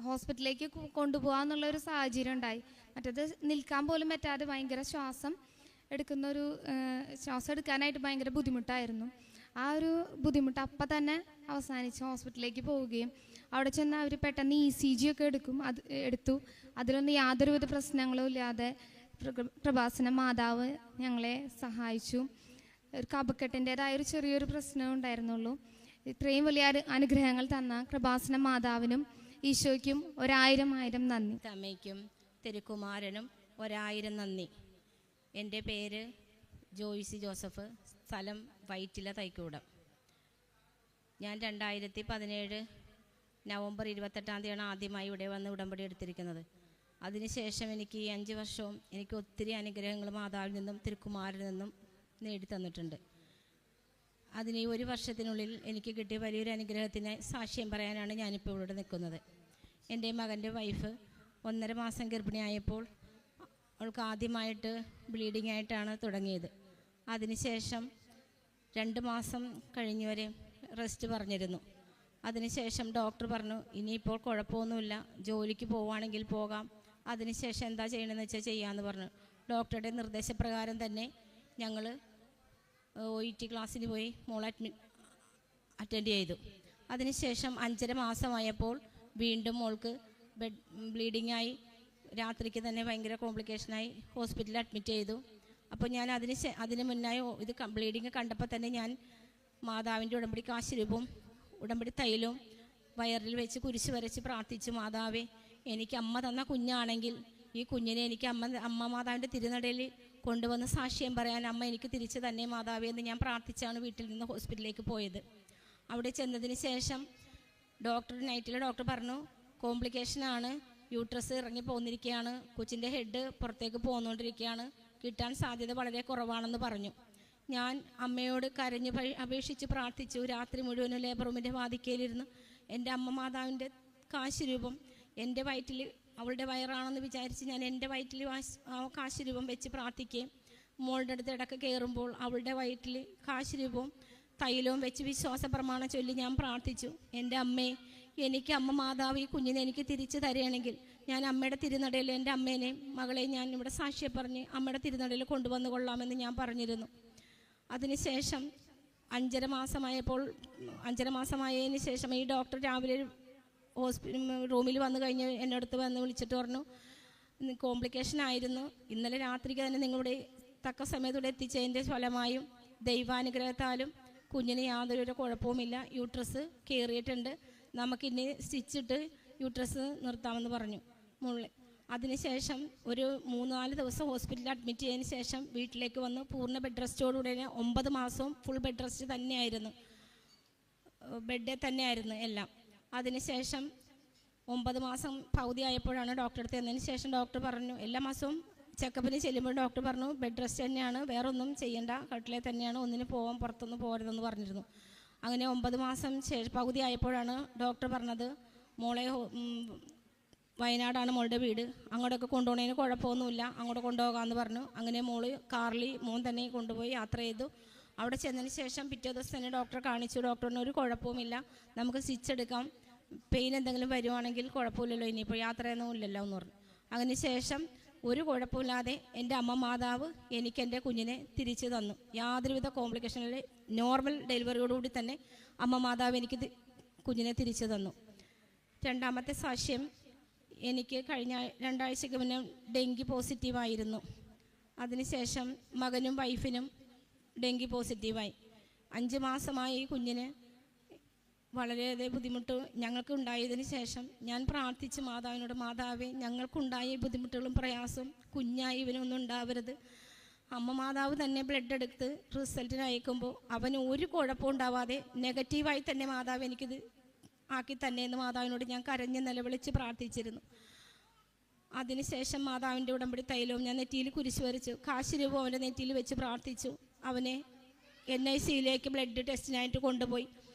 Speaker 5: ഹോസ്പിറ്റലിലേക്ക് കൊണ്ടുപോകാമെന്നുള്ളൊരു സാഹചര്യം ഉണ്ടായി. മറ്റത് നിൽക്കാൻ പോലും പറ്റാതെ ഭയങ്കര ശ്വാസം എടുക്കാനായിട്ട് ഭയങ്കര ബുദ്ധിമുട്ടായിരുന്നു. ആ ഒരു ബുദ്ധിമുട്ട് അപ്പം തന്നെ അവസാനിച്ച് ഹോസ്പിറ്റലിലേക്ക് പോവുകയും അവിടെ ചെന്ന് അവർ പെട്ടെന്ന് ECG ഒക്കെ എടുത്തു. അതിലൊന്നും യാതൊരുവിധ പ്രശ്നങ്ങളും ഇല്ലാതെ കൃപാസന മാതാവ് ഞങ്ങളെ സഹായിച്ചു. ഒരു കഫക്കെട്ടിൻ്റെതായൊരു ചെറിയൊരു പ്രശ്നം ഉണ്ടായിരുന്നുള്ളൂ. ഇത്രയും വലിയ അനുഗ്രഹങ്ങൾ തന്ന കൃപാസന മാതാവിനും ഈശോയ്ക്കും 1000 നന്ദി.
Speaker 1: അമ്മയ്ക്കും തിരുക്കുമാരനും 1000 നന്ദി. എൻ്റെ പേര് ജോയ്സി ജോസഫ്, സ്ഥലം വൈറ്റില തൈക്കൂടം. ഞാൻ 2017 നവംബർ 28 ആദ്യമായി ഇവിടെ വന്ന് ഉടമ്പടി എടുത്തിരിക്കുന്നത്. അതിനുശേഷം എനിക്ക് ഈ 5 വർഷവും എനിക്ക് ഒത്തിരി അനുഗ്രഹങ്ങൾ മാതാവിൽ നിന്നും തിരുക്കുമാരിൽ നിന്നും നേടിത്തന്നിട്ടുണ്ട്.
Speaker 6: അതിന് ഈ 1 വർഷത്തിനുള്ളിൽ എനിക്ക് കിട്ടിയ വലിയൊരു അനുഗ്രഹത്തിന് സാക്ഷ്യം പറയാനാണ് ഞാനിപ്പോൾ ഇവിടെ നിൽക്കുന്നത്. എൻ്റെ മകൻ്റെ വൈഫ് 1.5 മാസം ഗർഭിണിയായപ്പോൾ അവൾക്ക് ആദ്യമായിട്ട് ബ്ലീഡിംഗ് ആയിട്ടാണ് തുടങ്ങിയത്. അതിനുശേഷം 2 മാസം കഴിഞ്ഞ് വരെ റെസ്റ്റ് പറഞ്ഞിരുന്നു. അതിനുശേഷം ഡോക്ടർ പറഞ്ഞു, ഇനിയിപ്പോൾ കുഴപ്പമൊന്നുമില്ല, ജോലിക്ക് പോവുകയാണെങ്കിൽ പോകാം, അതിനുശേഷം എന്താ ചെയ്യണമെന്ന് വെച്ചാൽ ചെയ്യാമെന്ന് പറഞ്ഞു. ഡോക്ടറുടെ നിർദ്ദേശപ്രകാരം തന്നെ ഞങ്ങൾ OET ക്ലാസ്സിന് പോയി മോൾ അറ്റൻഡ് ചെയ്തു. അതിനുശേഷം 5.5 മാസമായപ്പോൾ വീണ്ടും മോൾക്ക് ബ്ലീഡിങ്ങായി, രാത്രിക്ക് തന്നെ ഭയങ്കര കോംപ്ലിക്കേഷനായി ഹോസ്പിറ്റലിൽ അഡ്മിറ്റ് ചെയ്തു. അപ്പോൾ ഞാൻ അതിന് മുന്നായി ഇത് ബ്ലീഡിങ് കണ്ടപ്പോൾ തന്നെ ഞാൻ മാതാവിൻ്റെ ഉടമ്പടി കാശുരൂപവും ഉടമ്പടി തൈലവും വയറിൽ വെച്ച് കുരിശ് വരച്ച് പ്രാർത്ഥിച്ചു, മാതാവേ, എനിക്ക് അമ്മ തന്ന കുഞ്ഞാണെങ്കിൽ ഈ കുഞ്ഞിനെ എനിക്ക് അമ്മ മാതാവിൻ്റെ തിരുനടയിൽ കൊണ്ടുവന്ന് സാക്ഷ്യം പറയാൻ അമ്മ എനിക്ക് തിരിച്ച് തന്നെ മാതാവേ എന്ന് ഞാൻ പ്രാർത്ഥിച്ചാണ് വീട്ടിൽ നിന്ന് ഹോസ്പിറ്റലിലേക്ക് പോയത്. അവിടെ ചെന്നതിന് ശേഷം നൈറ്റിലെ ഡോക്ടർ പറഞ്ഞു, കോംപ്ലിക്കേഷനാണ്, യൂട്രസ് ഇറങ്ങി പോന്നിരിക്കുകയാണ്, കൊച്ചിൻ്റെ ഹെഡ് പുറത്തേക്ക് പോന്നുകൊണ്ടിരിക്കുകയാണ്, കിട്ടാൻ സാധ്യത വളരെ കുറവാണെന്ന് പറഞ്ഞു. ഞാൻ അമ്മയോട് കരഞ്ഞ് അപേക്ഷിച്ച് പ്രാർത്ഥിച്ചു. രാത്രി മുഴുവനും ലേബർ റൂമിൻ്റെ വാതിക്കയിലിരുന്ന് എൻ്റെ അമ്മ മാതാവിൻ്റെ കാശുരൂപം എൻ്റെ വയറ്റിൽ, അവളുടെ വയറാണെന്ന് വിചാരിച്ച് ഞാൻ എൻ്റെ വയറ്റിൽ കാശുരൂപം വെച്ച് പ്രാർത്ഥിക്കുകയും മോളുടെ അടുത്ത് ഇടയ്ക്ക് കയറുമ്പോൾ അവളുടെ വയറ്റിൽ കാശുരൂപവും തൈലവും വെച്ച് വിശ്വാസ പ്രമാണം ചൊല്ലി ഞാൻ പ്രാർത്ഥിച്ചു, എൻ്റെ അമ്മേ, എനിക്ക് അമ്മ മാതാവ് ഈ കുഞ്ഞിനെ എനിക്ക് തിരിച്ചു തരികയാണെങ്കിൽ ഞാൻ അമ്മയുടെ തിരുനടയിൽ എൻ്റെ അമ്മേനെയും മകളെയും ഞാൻ ഇവിടെ സാക്ഷ്യം പറഞ്ഞ് അമ്മയുടെ തിരുനടയിൽ കൊണ്ടുവന്നു കൊള്ളാമെന്ന് ഞാൻ പറഞ്ഞിരുന്നു. അതിനുശേഷം 5.5 മാസമായതിന് ശേഷം ഈ ഡോക്ടർ രാവിലെ റൂമിൽ വന്നു കഴിഞ്ഞ് എന്നോടത്ത് വന്ന് വിളിച്ചിട്ട് പറഞ്ഞു, കോംപ്ലിക്കേഷൻ ആയിരുന്നു, ഇന്നലെ രാത്രിക്ക് തന്നെ നിങ്ങളുടെ തക്ക സമയത്തൂടെ എത്തിച്ചതിൻ്റെ ഫലമായും ദൈവാനുഗ്രഹത്താലും കുഞ്ഞിന് യാതൊരു കുഴപ്പവുമില്ല, യൂട്രസ് കയറിയിട്ടുണ്ട്, നമുക്കിനി സ്റ്റിച്ചിട്ട് യൂട്രസ് നിർത്താമെന്ന് പറഞ്ഞു. അതിനുശേഷം ഒരു 3-4 ദിവസം ഹോസ്പിറ്റലിൽ അഡ്മിറ്റ് ചെയ്തതിന് ശേഷം വീട്ടിലേക്ക് വന്ന് പൂർണ്ണ ബെഡ് റെസ്റ്റോടുകൂടി 9 മാസവും ഫുൾ ബെഡ് റെസ്റ്റ് തന്നെയായിരുന്നു, ബെഡിൽ തന്നെയായിരുന്നു എല്ലാം. അതിനുശേഷം 9 മാസം പകുതി ആയപ്പോഴാണ് ഡോക്ടറെ അടുത്ത് ചെന്നതിന് ശേഷം ഡോക്ടർ പറഞ്ഞു, എല്ലാ മാസവും ചെക്കപ്പിന് ചെല്ലുമ്പോൾ ഡോക്ടർ പറഞ്ഞു, ബെഡ് റെസ്റ്റ് തന്നെയാണ്, വേറെ ഒന്നും ചെയ്യേണ്ട, കട്ടിലെ തന്നെയാണ്, ഒന്നിന് പോകാൻ പുറത്തൊന്നും പോകരുതെന്ന് പറഞ്ഞിരുന്നു. അങ്ങനെ 9 മാസം പകുതി ആയപ്പോഴാണ് ഡോക്ടർ പറഞ്ഞത്, മോളെ വയനാടാണ് മോളുടെ വീട്, അങ്ങോട്ടൊക്കെ കൊണ്ടുപോകുന്നതിന് കുഴപ്പമൊന്നുമില്ല, അങ്ങോട്ട് കൊണ്ടുപോകാമെന്ന് പറഞ്ഞു. അങ്ങനെ മോൻ തന്നെ കൊണ്ടുപോയി യാത്ര ചെയ്തു. അവിടെ ചെന്നതിന് ശേഷം പിറ്റേ ദിവസം തന്നെ ഡോക്ടറെ കാണിച്ചു. ഡോക്ടറിന് ഒരു കുഴപ്പവുമില്ല, നമുക്ക് സ്റ്റിച്ച് എടുക്കാം, പെയിൻ എന്തെങ്കിലും വരുവാണെങ്കിൽ കുഴപ്പമില്ലല്ലോ, ഇനിയിപ്പോൾ യാത്രയൊന്നും ഇല്ലല്ലോ എന്ന് പറഞ്ഞു. അതിനുശേഷം ഒരു കുഴപ്പമില്ലാതെ എൻ്റെ അമ്മ മാതാവ് എനിക്ക് എൻ്റെ കുഞ്ഞിനെ തിരിച്ചു തന്നു. യാതൊരുവിധ കോംപ്ലിക്കേഷനിൽ നോർമൽ ഡെലിവറിയോടുകൂടി തന്നെ അമ്മ മാതാവ് എനിക്ക് കുഞ്ഞിനെ തിരിച്ചു തന്നു. രണ്ടാമത്തെ സാക്ഷ്യം, എനിക്ക് കഴിഞ്ഞ 2 ആഴ്ചയ്ക്ക് മുന്നേ ഡെങ്കി പോസിറ്റീവായിരുന്നു. അതിനുശേഷം മകനും വൈഫിനും ഡെങ്കി പോസിറ്റീവായി. 5 മാസമായി ഈ കുഞ്ഞിന് വളരെയധികം ബുദ്ധിമുട്ട് ഞങ്ങൾക്കുണ്ടായതിന് ശേഷം ഞാൻ പ്രാർത്ഥിച്ച് മാതാവിനോട്, മാതാവേ, ഞങ്ങൾക്കുണ്ടായ ബുദ്ധിമുട്ടുകളും പ്രയാസവും കുഞ്ഞായി ഇവനൊന്നും ഉണ്ടാവരുത്. അമ്മ മാതാവ് തന്നെ ബ്ലഡ് എടുത്ത് റിസൾട്ടിന് അയക്കുമ്പോൾ അവന് ഒരു കുഴപ്പവും ഉണ്ടാവാതെ നെഗറ്റീവായി തന്നെ മാതാവ് എനിക്കിത് ആക്കി തന്നെ എന്ന് മാതാവിനോട് ഞാൻ കരഞ്ഞ് നിലവിളിച്ച് പ്രാർത്ഥിച്ചിരുന്നു. അതിനുശേഷം മാതാവിൻ്റെ ഉടമ്പടി തൈലവും ഞാൻ നെറ്റിയിൽ കുരിശ് വരച്ചു, കാശുരൂപം അവൻ്റെ നെറ്റിയിൽ വെച്ച് പ്രാർത്ഥിച്ചു. അവനെ NICയിലേക്ക് ബ്ലഡ് ടെസ്റ്റിനായിട്ട് കൊണ്ടുപോയി.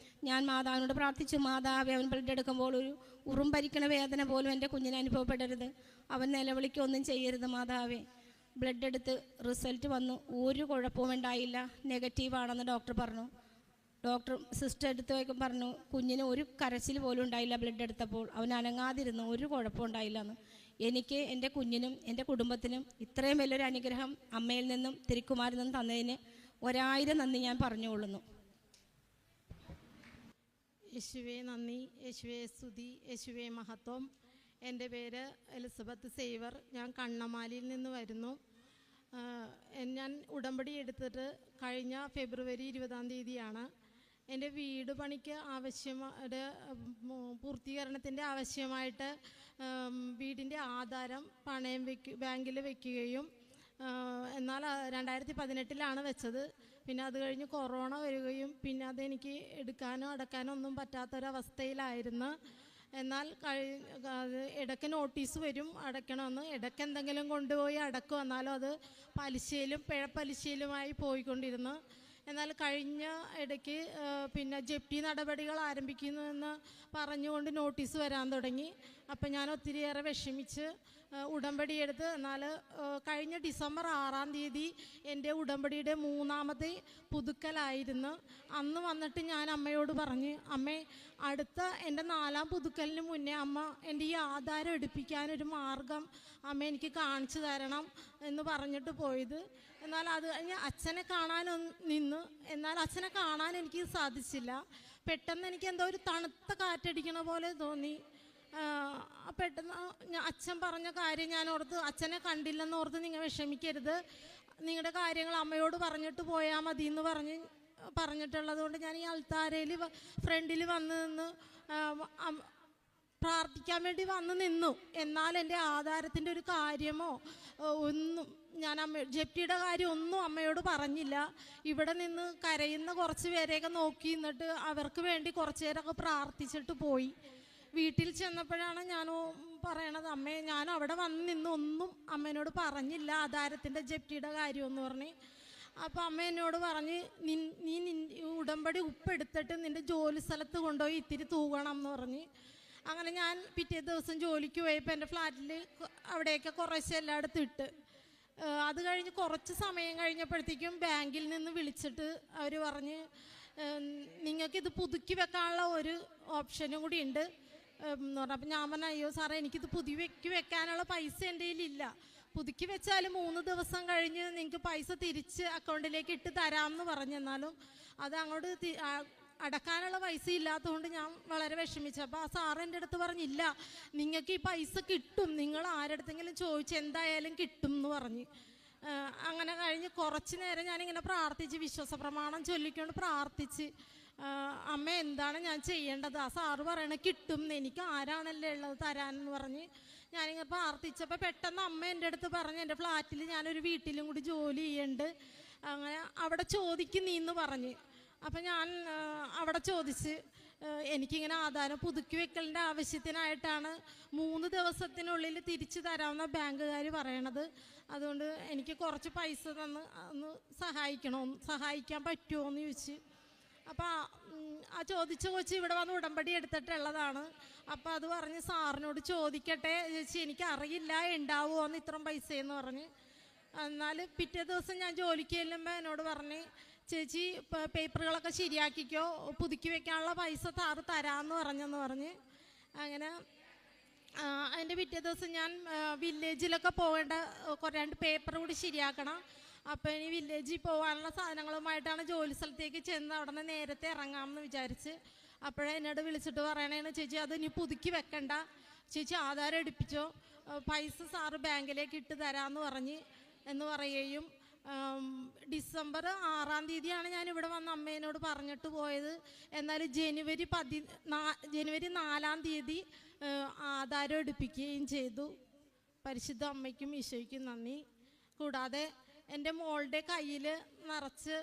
Speaker 6: ഞാൻ മാതാവിനോട് പ്രാർത്ഥിച്ചു, മാതാവേ, അവൻ ബ്ലഡ് എടുക്കുമ്പോൾ ഒരു ഉറുമ്പരിക്കണ വേദന പോലും എൻ്റെ കുഞ്ഞിന് അനുഭവപ്പെടരുത്, അവൻ നിലവിളിക്കൊന്നും ചെയ്യരുത് മാതാവേ. ബ്ലഡ് എടുത്ത് റിസൾട്ട് വന്നു, ഒരു കുഴപ്പവും ഉണ്ടായില്ല, നെഗറ്റീവാണെന്ന് ഡോക്ടർ പറഞ്ഞു. സിസ്റ്റർ എടുത്ത് പറഞ്ഞു, കുഞ്ഞിന് ഒരു കരച്ചിൽ പോലും ഉണ്ടായില്ല, ബ്ലഡ് എടുത്തപ്പോൾ അവൻ അനങ്ങാതിരുന്നു, ഒരു കുഴപ്പം ഉണ്ടായില്ലെന്ന്. എനിക്ക്, എൻ്റെ കുഞ്ഞിനും എൻ്റെ കുടുംബത്തിനും ഇത്രയും വലിയൊരു അനുഗ്രഹം അമ്മയിൽ നിന്നും തിരുക്കുമാരിൽ നിന്നും തന്നതിന് 1000 നന്ദി ഞാൻ പറഞ്ഞുകൊള്ളുന്നു.
Speaker 7: യേശുവേ നന്ദി, യേശുവേ സ്തുതി, യേശുവേ മഹത്വം. എൻ്റെ പേര് എലിസബത്ത് സേവർ, ഞാൻ കണ്ണമാലിയിൽ നിന്ന് വരുന്നു. ഞാൻ ഉടമ്പടി എടുത്തിട്ട് കഴിഞ്ഞ ഫെബ്രുവരി 20-ാം തീയതിയാണ്. എൻ്റെ വീട് പണിക്ക് പൂർത്തീകരണത്തിൻ്റെ ആവശ്യമായിട്ട് വീടിൻ്റെ ആധാരം പണയം ബാങ്കിൽ വയ്ക്കുകയും, എന്നാൽ 2018-ലാണ് വെച്ചത്. പിന്നെ അത് കഴിഞ്ഞ് കൊറോണ വരികയും പിന്നെ അതെനിക്ക് എടുക്കാനോ അടക്കാനോ ഒന്നും പറ്റാത്തൊരവസ്ഥയിലായിരുന്നു. എന്നാൽ ഇടയ്ക്ക് നോട്ടീസ് വരും അടയ്ക്കണമെന്ന്, ഇടയ്ക്ക് എന്തെങ്കിലും കൊണ്ടുപോയി അടക്കും, എന്നാലും അത് പലിശയിലും പിഴപ്പലിശയിലുമായി പോയിക്കൊണ്ടിരുന്നു. എന്നാൽ കഴിഞ്ഞ ഇടയ്ക്ക് പിന്നെ ജപ്തി നടപടികൾ ആരംഭിക്കുന്നുവെന്ന് പറഞ്ഞുകൊണ്ട് നോട്ടീസ് വരാൻ തുടങ്ങി. അപ്പം ഞാൻ ഒത്തിരിയേറെ വിഷമിച്ച് ഉടമ്പടി എടുത്ത്. എന്നാൽ കഴിഞ്ഞ ഡിസംബർ 6-ാം തീയതി എൻ്റെ ഉടമ്പടിയുടെ 3ാമത്തെ പുതുക്കലായിരുന്നു. അന്ന് വന്നിട്ട് ഞാൻ അമ്മയോട് പറഞ്ഞ്, അമ്മേ അടുത്ത എൻ്റെ 4ാം പുതുക്കലിന് മുന്നേ അമ്മ എൻ്റെ ഈ ആധാരം എടുപ്പിക്കാനൊരു മാർഗം അമ്മ എനിക്ക് കാണിച്ചു തരണം എന്ന് പറഞ്ഞിട്ട് പോയത്. എന്നാൽ അത് കഴിഞ്ഞ് അച്ഛനെ കാണാൻ നിന്നു. എന്നാൽ അച്ഛനെ കാണാൻ എനിക്ക് സാധിച്ചില്ല. പെട്ടെന്ന് എനിക്ക് എന്തോ ഒരു തണുത്ത കാറ്റടിക്കണ പോലെ തോന്നി. പെട്ടെന്ന് അച്ഛൻ പറഞ്ഞ കാര്യം ഞാൻ ഓർത്ത്, അച്ഛനെ കണ്ടില്ലെന്ന് ഓർത്ത് നിങ്ങൾ വിഷമിക്കരുത്, നിങ്ങളുടെ കാര്യങ്ങൾ അമ്മയോട് പറഞ്ഞിട്ട് പോയാൽ മതി എന്ന് പറഞ്ഞിട്ടുള്ളത് കൊണ്ട് ഞാൻ ഈ അൾത്താരയിൽ ഫ്രണ്ടിൽ വന്ന് നിന്ന് പ്രാർത്ഥിക്കാൻ വേണ്ടി വന്ന് നിന്നു. എന്നാൽ എൻ്റെ ആധാരത്തിൻ്റെ ഒരു കാര്യമോ ഒന്നും ഞാൻ ജപ്തിയുടെ കാര്യം ഒന്നും അമ്മയോട് പറഞ്ഞില്ല. ഇവിടെ നിന്ന് കരയുന്ന കുറച്ച് പേരെയൊക്കെ നോക്കി നിന്നിട്ട് അവർക്ക് വേണ്ടി കുറച്ച് നേരമൊക്കെ പ്രാർത്ഥിച്ചിട്ട് പോയി. വീട്ടിൽ ചെന്നപ്പോഴാണ് ഞാൻ പറയണത്, അമ്മേ ഞാൻ അവിടെ വന്ന് നിന്ന് ഒന്നും അമ്മേനോട് പറഞ്ഞില്ല ആധാരത്തിൻ്റെ ജപ്തിയുടെ കാര്യമെന്ന് പറഞ്ഞ്. അപ്പോൾ അമ്മ എന്നോട് പറഞ്ഞ്, നീ ഉടമ്പടി ഉപ്പെടുത്തിട്ട് നിൻ്റെ ജോലി സ്ഥലത്ത് കൊണ്ടുപോയി ഇത്തിരി തൂകണം എന്ന് പറഞ്ഞ്. അങ്ങനെ ഞാൻ പിറ്റേ ദിവസം ജോലിക്ക് പോയപ്പോൾ എൻ്റെ ഫ്ലാറ്റിൽ അവിടെയൊക്കെ കുറേശ്ശെ എല്ലായിടത്തും ഇട്ട്. അത് കഴിഞ്ഞ് കുറച്ച് സമയം കഴിഞ്ഞപ്പോഴത്തേക്കും ബാങ്കിൽ നിന്ന് വിളിച്ചിട്ട് അവർ പറഞ്ഞ്, നിങ്ങൾക്കിത് പുതുക്കി വെക്കാനുള്ള ഒരു ഓപ്ഷനും കൂടി ഉണ്ട് എന്ന് പറഞ്ഞു. അപ്പം ഞാൻ പറഞ്ഞു, അയ്യോ സാറേ എനിക്കിത് പുതുക്കി വെക്കാനുള്ള പൈസ എൻ്റെ കയ്യിലില്ല, പുതുക്കി വെച്ചാൽ 3 ദിവസം കഴിഞ്ഞ് നിങ്ങൾക്ക് പൈസ തിരിച്ച് അക്കൗണ്ടിലേക്ക് ഇട്ട് തരാമെന്ന് പറഞ്ഞു. എന്നാലും അത് അങ്ങോട്ട് അടക്കാനുള്ള പൈസ ഇല്ലാത്തതുകൊണ്ട് ഞാൻ വളരെ വിഷമിച്ചു. അപ്പോൾ ആ സാറ് എൻ്റെ അടുത്ത് പറഞ്ഞില്ല, നിങ്ങൾക്ക് ഈ പൈസ കിട്ടും, നിങ്ങൾ ആരടുത്തെങ്കിലും ചോദിച്ച് എന്തായാലും കിട്ടും എന്ന് പറഞ്ഞ്. അങ്ങനെ കഴിഞ്ഞ് കുറച്ച് നേരം ഞാനിങ്ങനെ പ്രാർത്ഥിച്ച് വിശ്വാസ പ്രമാണം ചൊല്ലിക്കൊണ്ട് പ്രാർത്ഥിച്ച്, അമ്മ എന്താണ് ഞാൻ ചെയ്യേണ്ടത്? ആ സാറ് പറയണ കിട്ടും, എനിക്ക് ആരാണല്ലേ ഉള്ളത് തരാനെന്ന് പറഞ്ഞ് ഞാനിങ്ങനെ പ്രാർത്ഥിച്ചപ്പോൾ പെട്ടെന്ന് അമ്മ എൻ്റെ അടുത്ത് പറഞ്ഞ്, എൻ്റെ ഫ്ലാറ്റിൽ ഞാനൊരു വീട്ടിലും കൂടി ജോലി ചെയ്യുന്നുണ്ട്, അങ്ങനെ അവിടെ ചോദിക്കും നീ എന്ന് പറഞ്ഞ്. അപ്പം ഞാൻ അവിടെ ചോദിച്ച്, എനിക്കിങ്ങനെ ആധാരം പുതുക്കി വെക്കലിൻ്റെ ആവശ്യത്തിനായിട്ടാണ് 3 ദിവസത്തിനുള്ളിൽ തിരിച്ചു തരാമെന്ന ബാങ്കുകാർ പറയണത്, അതുകൊണ്ട് എനിക്ക് കുറച്ച് പൈസ തന്ന് ഒന്ന് സഹായിക്കാൻ പറ്റുമോ എന്ന് ചോദിച്ച്. അപ്പോൾ ആ ചോദിച്ച കൊച്ച് ഇവിടെ വന്ന് ഉടമ്പടി എടുത്തിട്ടുള്ളതാണ്. അപ്പോൾ അത് പറഞ്ഞ് സാറിനോട് ചോദിക്കട്ടെ ചേച്ചി, എനിക്ക് അറിയില്ല ഉണ്ടാവുമോ എന്ന് ഇത്രയും പൈസയെന്ന് പറഞ്ഞ്. എന്നാൽ പിറ്റേ ദിവസം ഞാൻ ജോലിക്ക് ചെല്ലുമ്പോൾ എന്നോട് പറഞ്ഞ്, ചേച്ചി പേപ്പറുകളൊക്കെ ശരിയാക്കിക്കോ, പുതുക്കി വെക്കാനുള്ള പൈസ സാറ് തരാമെന്ന് പറഞ്ഞ്. അങ്ങനെ അതിൻ്റെ പിറ്റേ ദിവസം ഞാൻ വില്ലേജിലൊക്കെ പോകേണ്ട 2 പേപ്പർ കൂടി ശരിയാക്കണം. അപ്പോൾ ഇനി വില്ലേജിൽ പോകാനുള്ള സാധനങ്ങളുമായിട്ടാണ് ജോലി സ്ഥലത്തേക്ക് ചെന്ന് അവിടെ നിന്ന് നേരത്തെ ഇറങ്ങാമെന്ന് വിചാരിച്ച്. അപ്പോഴേ എന്നോട് വിളിച്ചിട്ട് പറയണേന്ന്, ചേച്ചി അത് ഇനി പുതുക്കി വെക്കണ്ട, ചേച്ചി ആധാരം എടുപ്പിച്ചോ, പൈസ സാറ് ബാങ്കിലേക്ക് ഇട്ട് തരാമെന്ന് എന്ന് പറയുകയും ഡിസംബർ 6-ാം തീയതിയാണ് ഞാൻ ഇവിടെ വന്ന് അമ്മേനോട് പറഞ്ഞിട്ട് പോയത്. എന്നാൽ ജനുവരി 4-ാം തീയതി ആധാരം എടുപ്പിക്കുകയും ചെയ്തു. പരിശുദ്ധ അമ്മയ്ക്കും ഈശോയ്ക്കും നന്ദി. കൂടാതെ എൻ്റെ മോളുടെ കയ്യിൽ നിറച്ച്